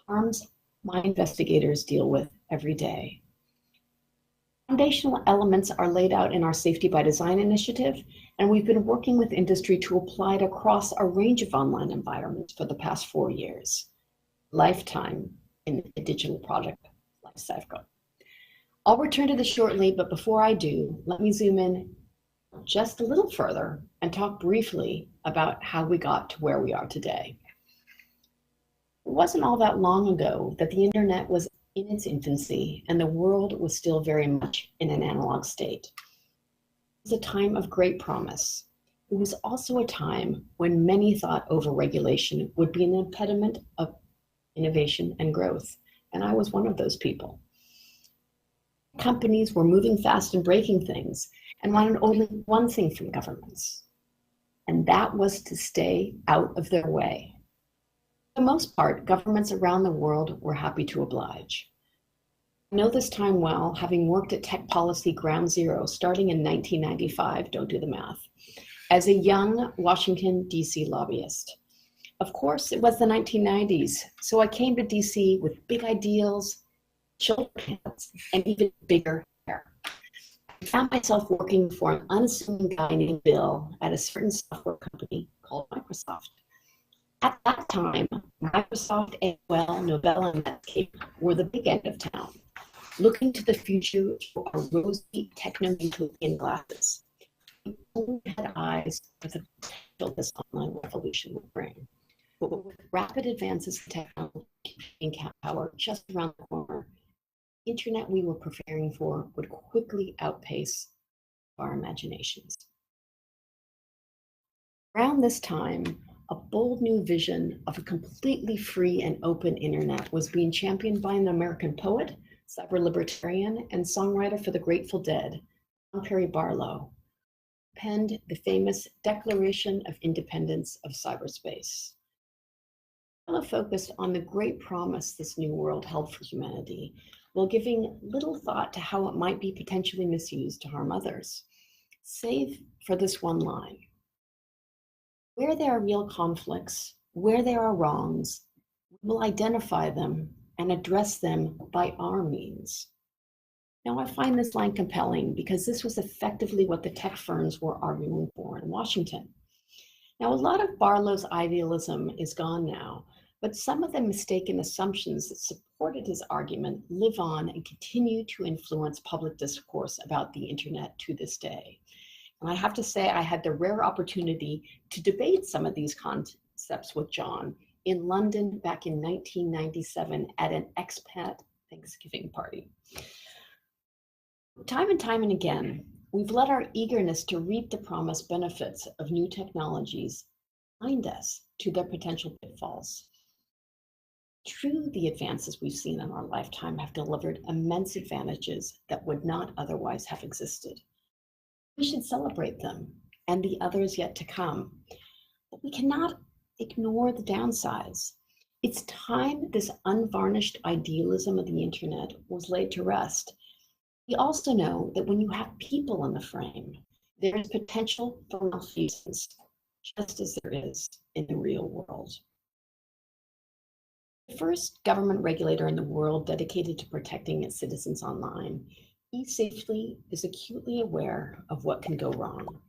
S15: harms my investigators deal with every day. Foundational elements are laid out in our Safety by Design initiative, and we've been working with industry to apply it across a range of online environments for the past 4 years. Lifetime in a digital project lifecycle. I'll return to this shortly, but before I do, let me zoom in just a little further and talk briefly about how we got to where we are today. It wasn't all that long ago that the internet was in its infancy and the world was still very much in an analog state. It was a time of great promise. It was also a time when many thought overregulation would be an impediment of innovation and growth, and I was one of those people. Companies were moving fast and breaking things and wanted only one thing from governments, and that was to stay out of their way. For the most part, governments around the world were happy to oblige. I know this time well, having worked at tech policy ground zero starting in 1995, don't do the math, as a young Washington, D.C. lobbyist. Of course, it was the 1990s, so I came to D.C. with big ideals, shoulder pads, and even bigger hair. I found myself working for an unassuming guy named Bill at a certain software company called Microsoft. At that time, Microsoft, AOL, Novell, and Netscape were the big end of town, looking to the future for our rosy techno-utopian glasses. We only had eyes for the potential this online revolution would bring. But with rapid advances in technology and power just around the corner, the internet we were preparing for would quickly outpace our imaginations. Around this time, a bold new vision of a completely free and open internet was being championed by an American poet, cyber libertarian, and songwriter for the Grateful Dead, John Perry Barlow, who penned the famous Declaration of Independence of Cyberspace. Barlow focused on the great promise this new world held for humanity, while giving little thought to how it might be potentially misused to harm others, save for this one line: where there are real conflicts, where there are wrongs, we will identify them and address them by our means. Now, I find this line compelling because this was effectively what the tech firms were arguing for in Washington. Now, a lot of Barlow's idealism is gone now, but some of the mistaken assumptions that supported his argument live on and continue to influence public discourse about the internet to this day. And I have to say, I had the rare opportunity to debate some of these concepts with John in London back in 1997 at an expat Thanksgiving party. Time and time and again, we've let our eagerness to reap the promised benefits of new technologies blind us to their potential pitfalls. True, the advances we've seen in our lifetime have delivered immense advantages that would not otherwise have existed. We should celebrate them and the others yet to come, but we cannot ignore the downsides. It's time this unvarnished idealism of the internet was laid to rest. We also know that when you have people in the frame, there is potential for malfeasance, just as there is in the real world. The first government regulator in the world dedicated to protecting its citizens online, eSafely is acutely aware of what can go wrong.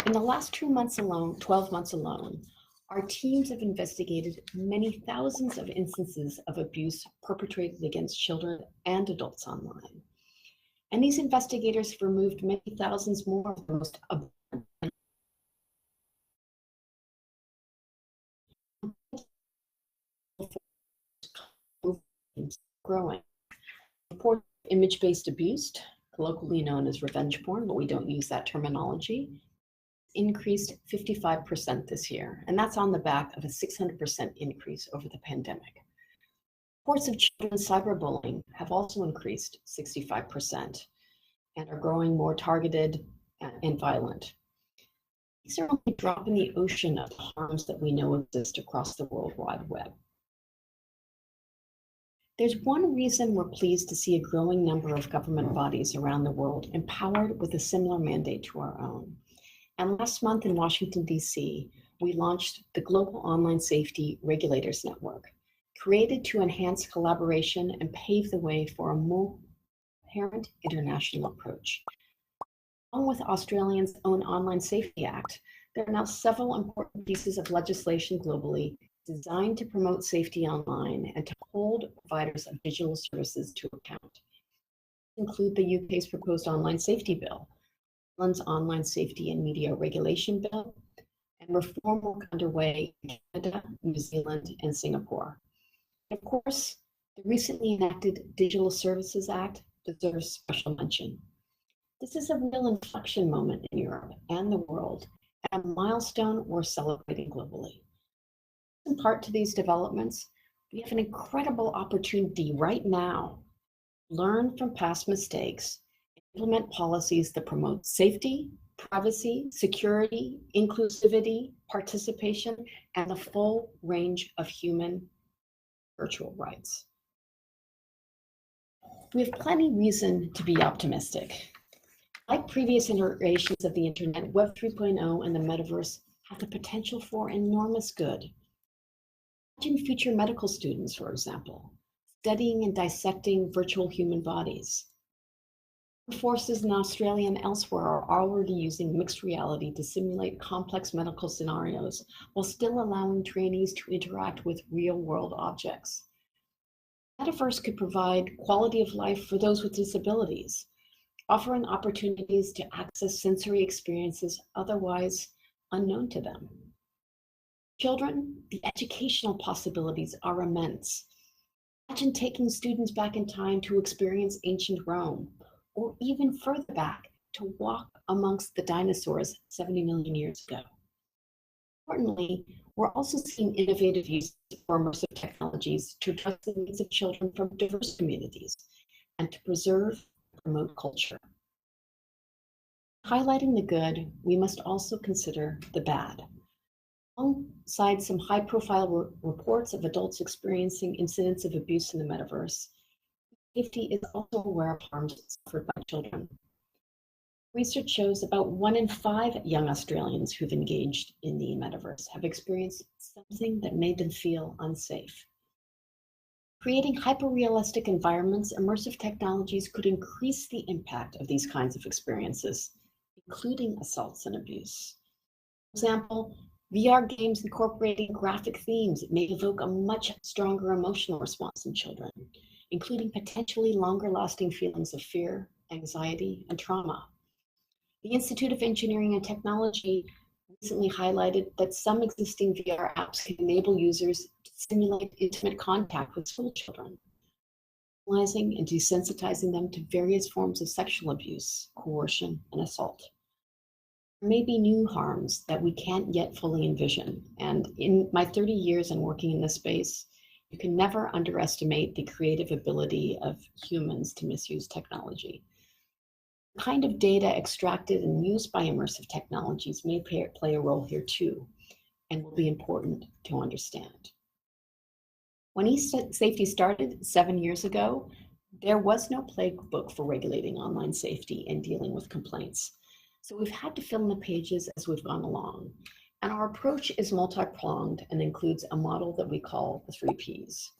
S15: In the last 12 months alone, our teams have investigated many thousands of instances of abuse perpetrated against children and adults online. And these investigators have removed many thousands more of the most abhorrent growing. Report image-based abuse, colloquially known as revenge porn, but we don't use that terminology, increased 55% this year. And that's on the back of a 600% increase over the pandemic. Reports of children's cyberbullying have also increased 65% and are growing more targeted and violent. These are only a drop in the ocean of harms that we know exist across the World Wide Web. There's one reason we're pleased to see a growing number of government bodies around the world empowered with a similar mandate to our own. And last month in Washington, D.C., we launched the Global Online Safety Regulators Network, created to enhance collaboration and pave the way for a more coherent international approach. Along with Australia's own Online Safety Act, there are now several important pieces of legislation globally designed to promote safety online and to hold providers of digital services to account. Include the UK's proposed online safety bill, Ireland's online safety and media regulation bill, and reform work underway in Canada, New Zealand, and Singapore. And of course, the recently enacted Digital Services Act deserves special mention. This is a real inflection moment in Europe and the world, and a milestone worth celebrating globally. In part to these developments, we have an incredible opportunity right now to learn from past mistakes Implement policies that promote safety, privacy, security, inclusivity, participation, and the full range of human virtual rights. We have plenty reason to be optimistic. Like previous iterations of the internet, Web 3.0 and the metaverse have the potential for enormous good. Imagine future medical students, for example, studying and dissecting virtual human bodies. Forces in Australia and elsewhere are already using mixed reality to simulate complex medical scenarios while still allowing trainees to interact with real-world objects. Metaverse could provide quality of life for those with disabilities, offering opportunities to access sensory experiences otherwise unknown to them. Children, the educational possibilities are immense. Imagine taking students back in time to experience ancient Rome, or even further back to walk amongst the dinosaurs 70 million years ago. Importantly, we're also seeing innovative use of immersive technologies to address the needs of children from diverse communities and to preserve and promote culture. Highlighting the good, we must also consider the bad. Alongside some high-profile reports of adults experiencing incidents of abuse in the metaverse, safety is also aware of harms suffered by children. Research shows about 1 in 5 young Australians who've engaged in the metaverse have experienced something that made them feel unsafe. Creating hyper-realistic environments, immersive technologies could increase the impact of these kinds of experiences, including assaults and abuse. For example, VR games incorporating graphic themes may evoke a much stronger emotional response in children, including potentially longer-lasting feelings of fear, anxiety, and trauma. The Institute of Engineering and Technology recently highlighted that some existing VR apps can enable users to simulate intimate contact with school children, normalizing and desensitizing them to various forms of sexual abuse, coercion, and assault. There may be new harms that we can't yet fully envision, and in my 30 years in working in this space, you can never underestimate the creative ability of humans to misuse technology. The kind of data extracted and used by immersive technologies may play a role here too, and will be important to understand. When e-safety started 7 years ago, there was no playbook for regulating online safety and dealing with complaints. So we've had to fill in the pages as we've gone along. And our approach is multi-pronged and includes a model that we call the 3 Ps.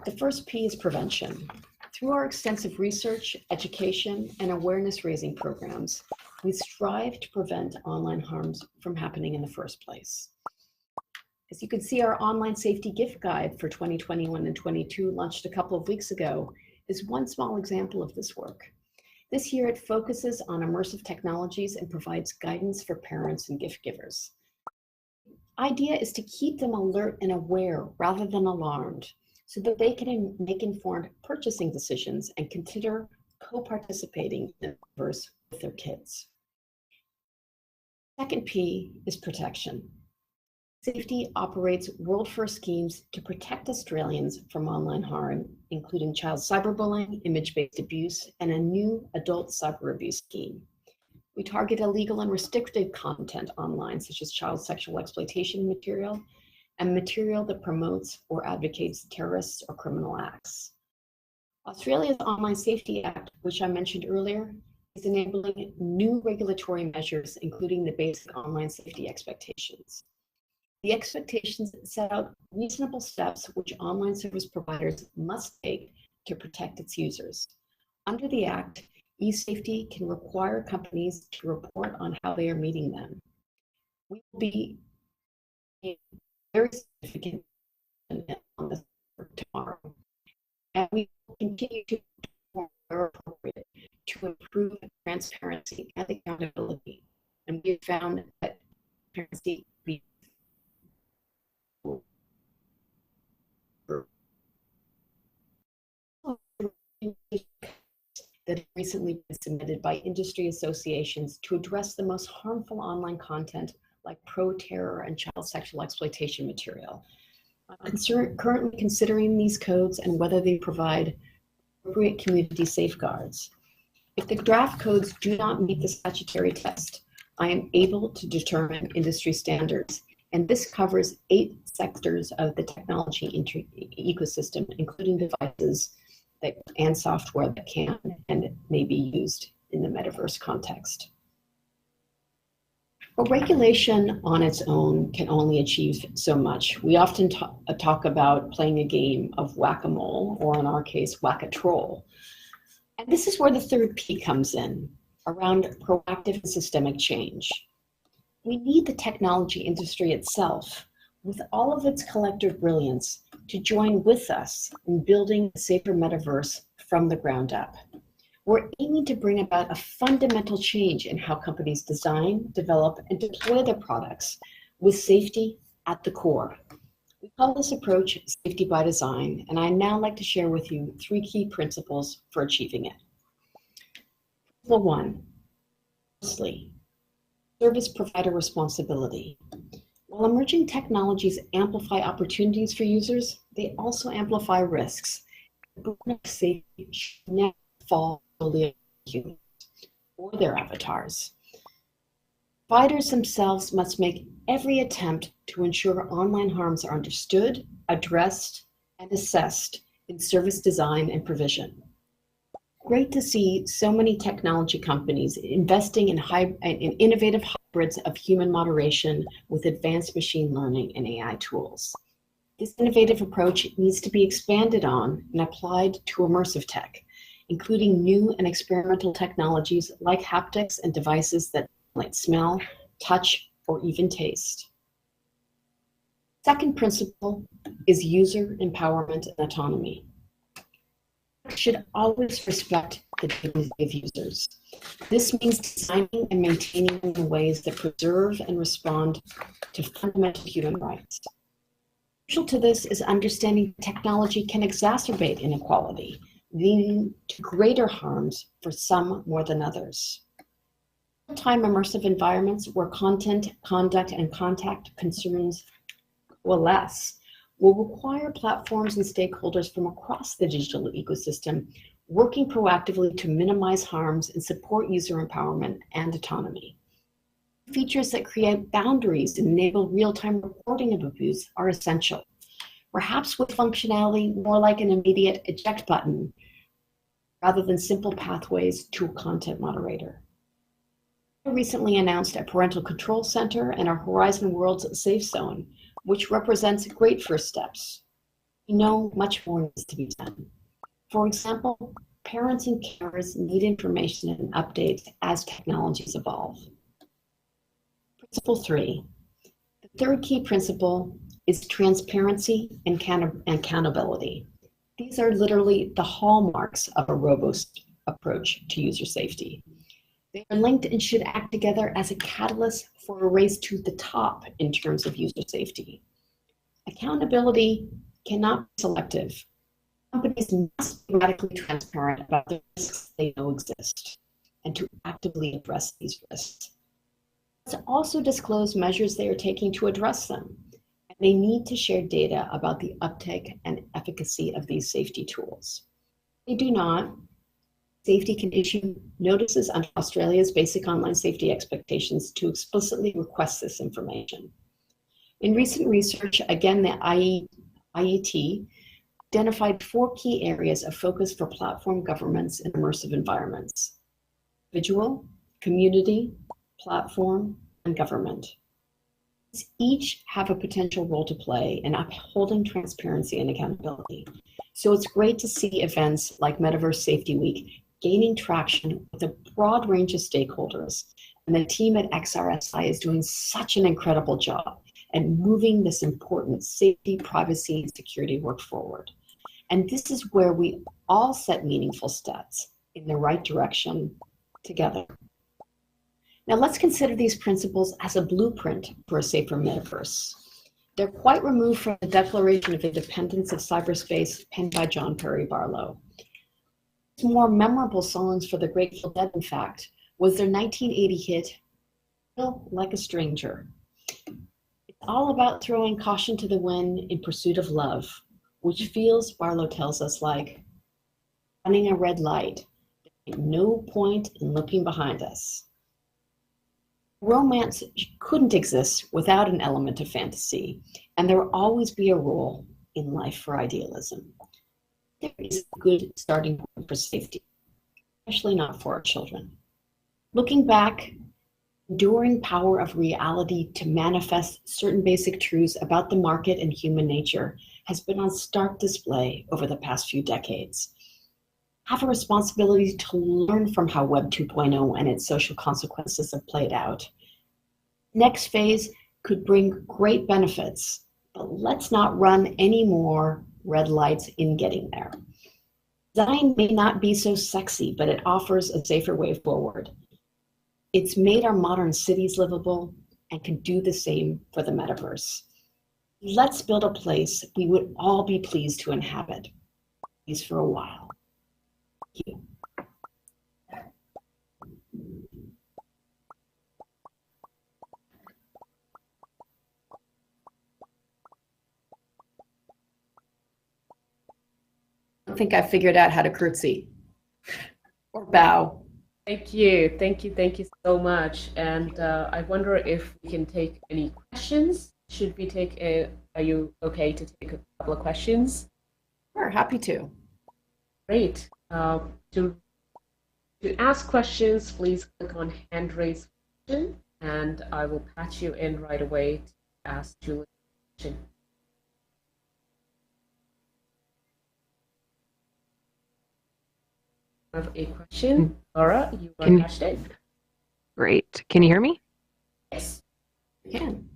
S15: The first P is prevention. Through our extensive research, education, and awareness-raising programs, we strive to prevent online harms from happening in the first place. As you can see, our online safety gift guide for 2021 and 22, launched a couple of weeks ago, is one small example of this work. This year, it focuses on immersive technologies and provides guidance for parents and gift givers. The idea is to keep them alert and aware rather than alarmed, so that they can make informed purchasing decisions and consider co-participating in the metaverse with their kids. Second P is protection. Safety operates world-first schemes to protect Australians from online harm, including child cyberbullying, image-based abuse, and a new adult cyber abuse scheme. We target illegal and restricted content online, such as child sexual exploitation material and material that promotes or advocates terrorist or criminal acts. Australia's Online Safety Act, which I mentioned earlier, is enabling new regulatory measures, including the basic online safety expectations. The expectations set out reasonable steps which online service providers must take to protect its users. Under the Act, eSafety can require companies to report on how they are meeting them. We will be very significant on this tomorrow, and we will continue to perform where appropriate to improve transparency and accountability. And we have found that transparency that have recently been submitted by industry associations to address the most harmful online content like pro-terror and child sexual exploitation material. I'm currently considering these codes and whether they provide appropriate community safeguards. If the draft codes do not meet the statutory test, I am able to determine industry standards, and this covers 8 sectors of the technology ecosystem, including devices and software that can and may be used in the metaverse context. But regulation on its own can only achieve so much. We often talk about playing a game of whack-a-mole, or in our case, whack-a-troll. And this is where the third P comes in, around proactive and systemic change. We need the technology industry itself, with all of its collective brilliance, to join with us in building a safer metaverse from the ground up. We're aiming to bring about a fundamental change in how companies design, develop, and deploy their products, with safety at the core. We call this approach safety by design, and I'd now like to share with you 3 key principles for achieving it. Principle 1, firstly, service provider responsibility. While emerging technologies amplify opportunities for users, they also amplify risks. The burden of safety should never fall solely on humans or their avatars. Providers themselves must make every attempt to ensure online harms are understood, addressed, and assessed in service design and provision. Great to see so many technology companies investing in innovative hybrids of human moderation with advanced machine learning and AI tools. This innovative approach needs to be expanded on and applied to immersive tech, including new and experimental technologies like haptics and devices that like smell, touch, or even taste. Second principle is user empowerment and autonomy. Should always respect the dignity of users. This means designing and maintaining in ways that preserve and respond to fundamental human rights. Crucial to this is understanding technology can exacerbate inequality, leading to greater harms for some more than others. Real-time immersive environments where content, conduct, and contact concerns coalesce will require platforms and stakeholders from across the digital ecosystem working proactively to minimize harms and support user empowerment and autonomy. Features that create boundaries and enable real-time reporting of abuse are essential, perhaps with functionality more like an immediate eject button rather than simple pathways to a content moderator. I recently announced a parental control center and our Horizon Worlds Safe Zone, which represents great first steps. We know much more needs to be done. For example, parents and carers need information and updates as technologies evolve. Principle 3. The third key principle is transparency and accountability. These are literally the hallmarks of a robust approach to user safety. They are linked and should act together as a catalyst for a race to the top in terms of user safety. Accountability cannot be selective. Companies must be radically transparent about the risks they know exist and to actively address these risks. To also disclose measures they are taking to address them. And they need to share data about the uptake and efficacy of these safety tools. If they do not, safety can issue notices under Australia's basic online safety expectations to explicitly request this information. In recent research, again, the IET identified 4 key areas of focus for platform governments in immersive environments: individual, community, platform, and government. These each have a potential role to play in upholding transparency and accountability. So it's great to see events like Metaverse Safety Week gaining traction with a broad range of stakeholders. And the team at XRSI is doing such an incredible job at moving this important safety, privacy, and security work forward. And this is where we all set meaningful steps in the right direction together. Now let's consider these principles as a blueprint for a safer metaverse. They're quite removed from the Declaration of Independence of Cyberspace penned by John Perry Barlow. More memorable songs for the Grateful Dead, in fact, was their 1980 hit, Feel Like a Stranger. It's all about throwing caution to the wind in pursuit of love, which feels, Barlow tells us, like running a red light. No point in looking behind us. Romance couldn't exist without an element of fantasy, and there will always be a role in life for idealism. There is a good starting point for safety, especially not for our children. Looking back, enduring power of reality to manifest certain basic truths about the market and human nature has been on stark display over the past few decades. Have a responsibility to learn from how Web 2.0 and its social consequences have played out. Next phase could bring great benefits, but let's not run any more red lights in getting there. Design may not be so sexy, but it offers a safer way forward. It's made our modern cities livable and can do the same for the metaverse. Let's build a place we would all be pleased to inhabit, at least for a while. Thank you. I don't think I figured out how to curtsy or bow.
S1: Thank you. Thank you so much. And I wonder if we can take any questions. Should we take are you okay to take a couple of questions?
S15: Sure, happy to.
S1: Great. To ask questions, please click on hand raise question, and I will patch you in right away to ask Julie a question. I have a question. Laura, you are patched in.
S2: Great. Can you hear me?
S15: Yes, you can.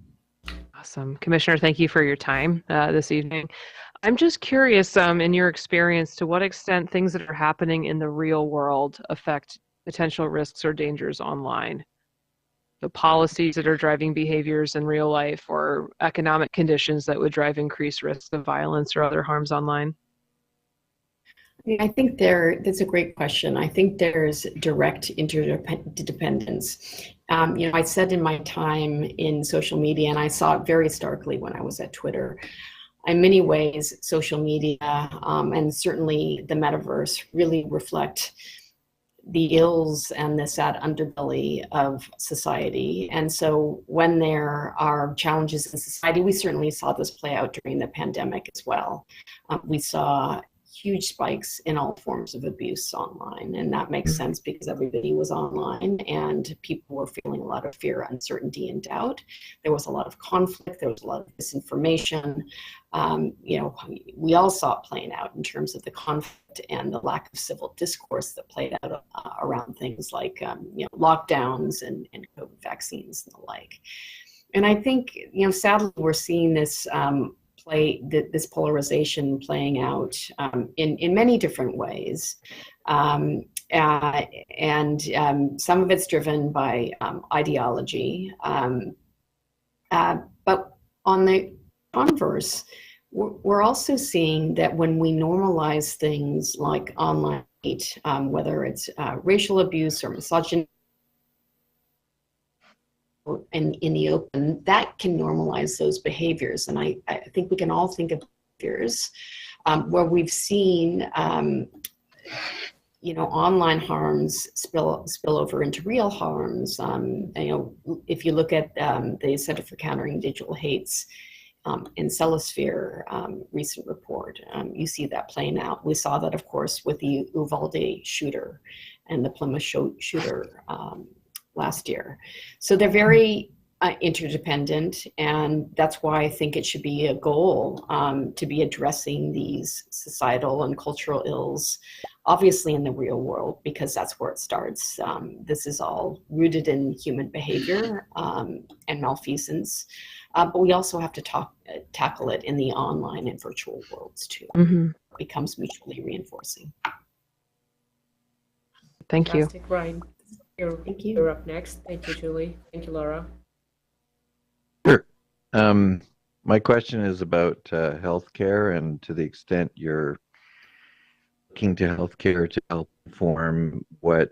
S2: Awesome. Commissioner, thank you for your time this evening. I'm just curious, in your experience, to what extent things that are happening in the real world affect potential risks or dangers online? The policies that are driving behaviors in real life, or economic conditions that would drive increased risks of violence or other harms online?
S15: I think that's a great question. I think there's direct interdependence. I said in my time in social media, and I saw it very starkly when I was at Twitter, in many ways, social media and certainly the metaverse really reflect the ills and the sad underbelly of society. And so when there are challenges in society, we certainly saw this play out during the pandemic as well. We saw huge spikes in all forms of abuse online. And that makes sense because everybody was online and people were feeling a lot of fear, uncertainty, and doubt. There was a lot of conflict. There was a lot of misinformation. We all saw it playing out in terms of the conflict and the lack of civil discourse that played out around things like lockdowns and COVID vaccines and the like. And I think, sadly, we're seeing this this polarization playing out in many different ways. And some of it's driven by ideology. But on the converse, we're also seeing that when we normalize things like online hate, whether it's racial abuse or misogyny, in the open, that can normalize those behaviors. And I think we can all think of behaviors where we've seen online harms spill over into real harms. If you look at the Center for Countering Digital Hates in Celosphere recent report, you see that playing out. We saw that, of course, with the Uvalde shooter and the Plymouth shooter last year. So they're very interdependent, and that's why I think it should be a goal to be addressing these societal and cultural ills, obviously in the real world, because that's where it starts. This is all rooted in human behavior and malfeasance, but we also have to tackle it in the online and virtual worlds too. It becomes mutually reinforcing.
S2: Thank you.
S1: Fantastic, Ryan. You're up next. Thank you, Julie. Thank you, Laura.
S13: Sure. My question is about healthcare, and to the extent you're looking to healthcare to help inform what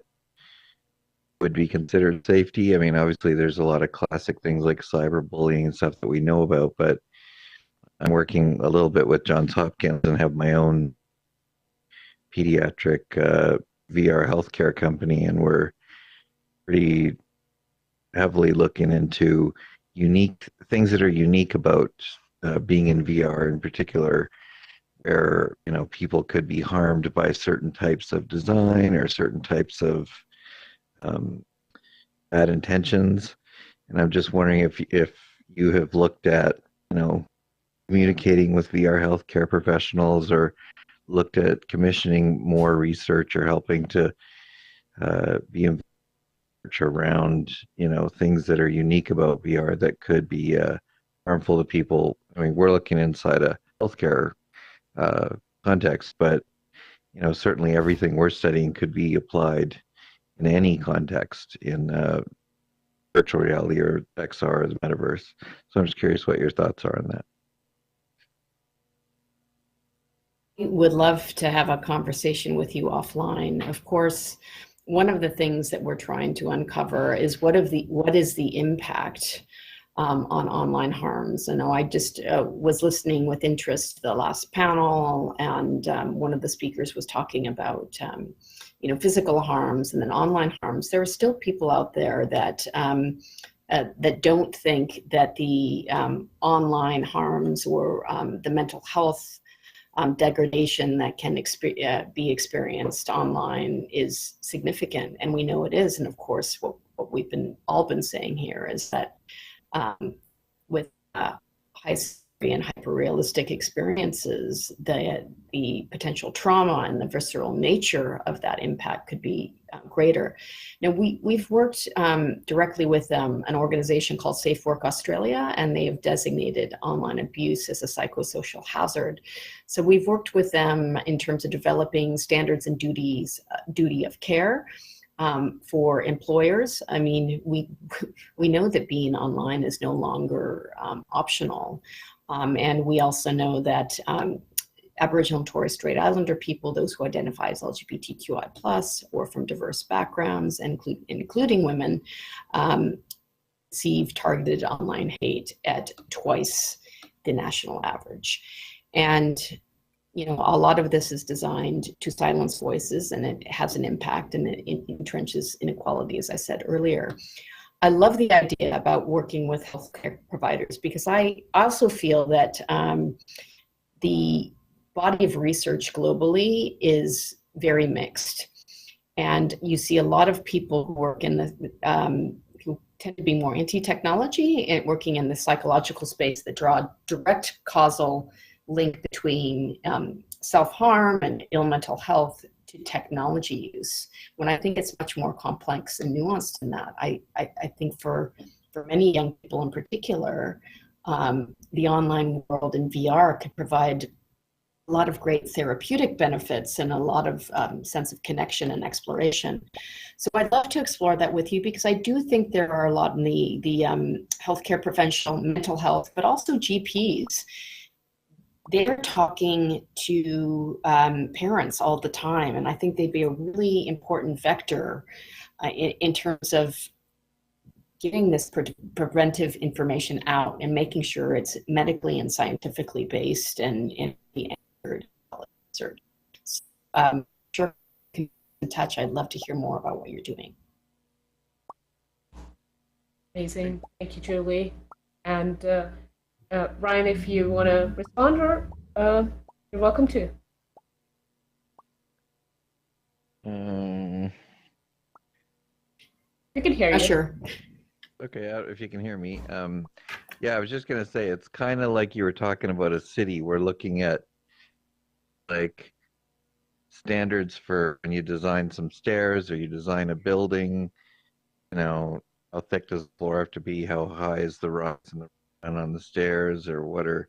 S13: would be considered safety. I mean, obviously, there's a lot of classic things like cyberbullying and stuff that we know about, but I'm working a little bit with Johns Hopkins and have my own pediatric VR healthcare company, and we're pretty heavily looking into unique things that are unique about being in VR in particular, where people could be harmed by certain types of design or certain types of bad intentions. And I'm just wondering if you have looked at communicating with VR healthcare professionals, or looked at commissioning more research, or helping to be involved around things that are unique about VR that could be harmful to people. I mean, we're looking inside a healthcare context, but certainly everything we're studying could be applied in any context in virtual reality or XR or the metaverse. So I'm just curious what your thoughts are on that.
S15: Would love to have a conversation with you offline. Of course, one of the things that we're trying to uncover is what is the impact on online harms. I know I just was listening with interest to the last panel, and one of the speakers was talking about physical harms and then online harms. There are still people out there that that don't think that the online harms or the mental health degradation that can be experienced online is significant, and we know it is. And of course, what we've all been saying here is that with high and hyper-realistic experiences, the potential trauma and the visceral nature of that impact could be greater. Now, we've worked directly with an organization called Safe Work Australia, and they have designated online abuse as a psychosocial hazard. So we've worked with them in terms of developing standards and duty of care for employers. I mean, we know that being online is no longer optional. And we also know that Aboriginal and Torres Strait Islander people, those who identify as LGBTQI+, or from diverse backgrounds, including women, receive targeted online hate at twice the national average. And a lot of this is designed to silence voices, and it has an impact, and it entrenches inequality, as I said earlier. I love the idea about working with healthcare providers, because I also feel that the body of research globally is very mixed. And you see a lot of people who work in the, who tend to be more anti-technology and working in the psychological space that draw a direct causal link between self-harm and ill mental health to technology use, when I think it's much more complex and nuanced than that. I think for many young people in particular, the online world in VR could provide a lot of great therapeutic benefits and a lot of sense of connection and exploration. So I'd love to explore that with you, because I do think there are a lot in the healthcare professional, mental health, but also GPs. They're talking to parents all the time, and I think they'd be a really important vector in terms of getting this preventive information out and making sure it's medically and scientifically based and the research. Sure, in touch. I'd love to hear more about what you're doing.
S1: Amazing. Thank you, Julie. And Ryan, if you want to respond, or you're welcome to. We can hear you.
S15: Sure.
S13: Okay, if you can hear me. Yeah, I was just going to say, it's kind of like you were talking about a city. We're looking at like standards for when you design some stairs or you design a building, how thick does the floor have to be? How high is the rocks and on the stairs, or what are,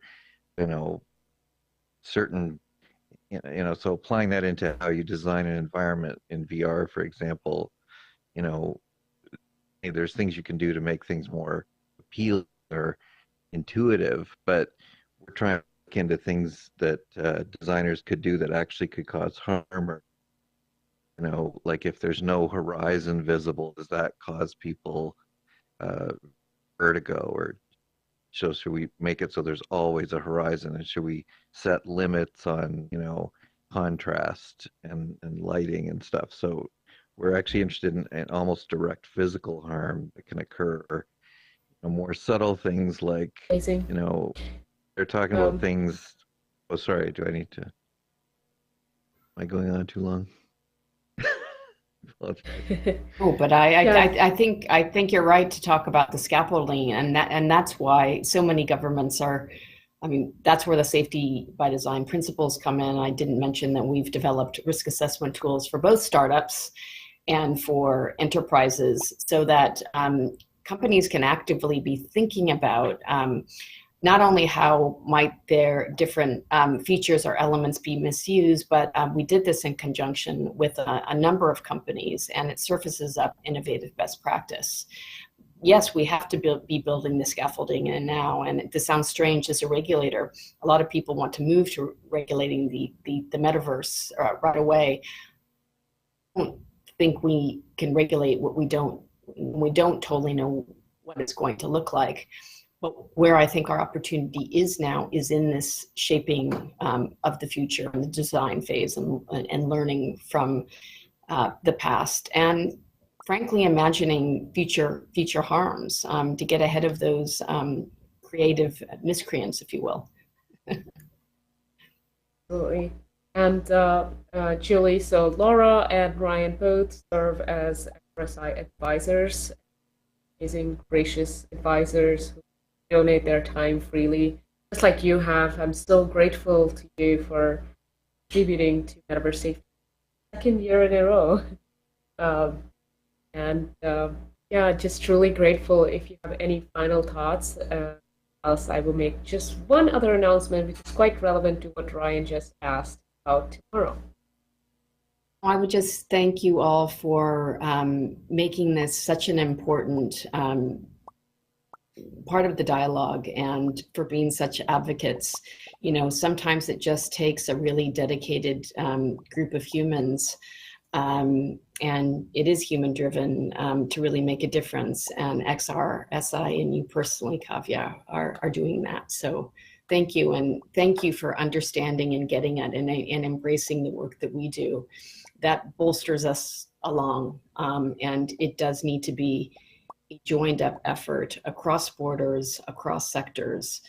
S13: certain, so applying that into how you design an environment in VR, for example, there's things you can do to make things more appealing or intuitive, but we're trying to look into things that designers could do that actually could cause harm, or like if there's no horizon visible, does that cause people vertigo? Or should we make it so there's always a horizon, and should we set limits on contrast and lighting and stuff. So we're actually interested in almost direct physical harm that can occur. More subtle things like,
S1: Amazing.
S13: they're talking about things. Oh, sorry. Do I need to? Am I going on too long?
S15: Oh, but I think you're right to talk about the scaffolding, and that's why so many governments are. I mean, that's where the safety by design principles come in. I didn't mention that we've developed risk assessment tools for both startups and for enterprises, so that companies can actively be thinking about not only how might their different features or elements be misused, but we did this in conjunction with a number of companies, and it surfaces up innovative best practice. Yes, we have to be building the scaffolding in now, and this sounds strange as a regulator. A lot of people want to move to regulating the metaverse right away. I don't think we can regulate what we don't totally know what it's going to look like. But where I think our opportunity is now is in this shaping of the future and the design phase and learning from the past, and frankly imagining future harms to get ahead of those creative miscreants, if you will.
S1: Absolutely. And Julie, so Laura and Ryan both serve as RSI advisors, amazing, gracious advisors who donate their time freely, just like you have. I'm so grateful to you for contributing to Metaverse Safety second year in a row. Yeah, just truly grateful. If you have any final thoughts, else I will make just one other announcement, which is quite relevant to what Ryan just asked about tomorrow.
S15: I would just thank you all for making this such an important part of the dialogue and for being such advocates. Sometimes it just takes a really dedicated group of humans, and it is human driven to really make a difference. And XR, SI, and you personally, Kavya, are doing that. So thank you, and thank you for understanding and getting it and embracing the work that we do. That bolsters us along, and it does need to be a joined up effort across borders, across sectors,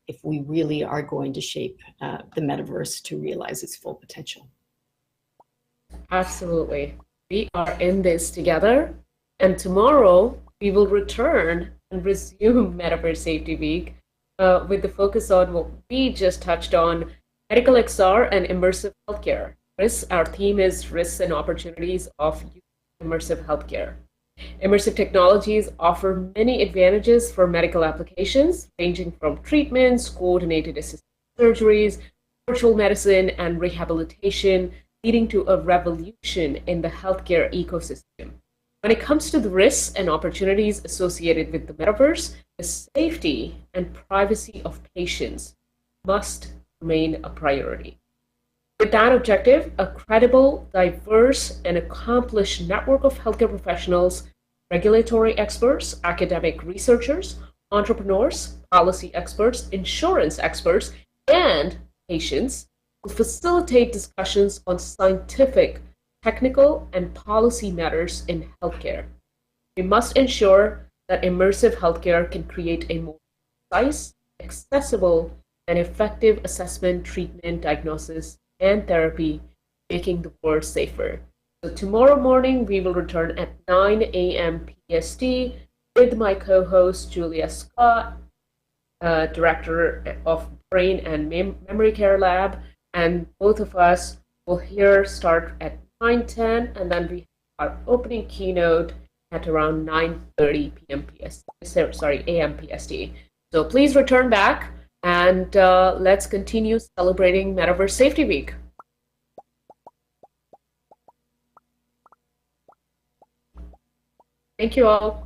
S15: if we really are going to shape the metaverse to realize its full potential.
S1: Absolutely. We are in this together, and tomorrow we will return and resume Metaverse Safety Week with the focus on what we just touched on, medical XR and immersive healthcare. Our theme is risks and opportunities of immersive healthcare. Immersive technologies offer many advantages for medical applications, ranging from treatments, coordinated assisted surgeries, virtual medicine, and rehabilitation, leading to a revolution in the healthcare ecosystem. When it comes to the risks and opportunities associated with the metaverse, the safety and privacy of patients must remain a priority. With that objective, a credible, diverse, and accomplished network of healthcare professionals, regulatory experts, academic researchers, entrepreneurs, policy experts, insurance experts, and patients will facilitate discussions on scientific, technical, and policy matters in healthcare. We must ensure that immersive healthcare can create a more precise, accessible, and effective assessment, treatment, diagnosis, and therapy, making the world safer. So tomorrow morning, we will return at 9 a.m. PST with my co-host, Julia Scott, Director of Brain and Memory Care Lab, and both of us will start at 9:10, and then we have our opening keynote at around 9:30 p.m. a.m. PST. So please return back, and let's continue celebrating Metaverse Safety Week. Thank you all.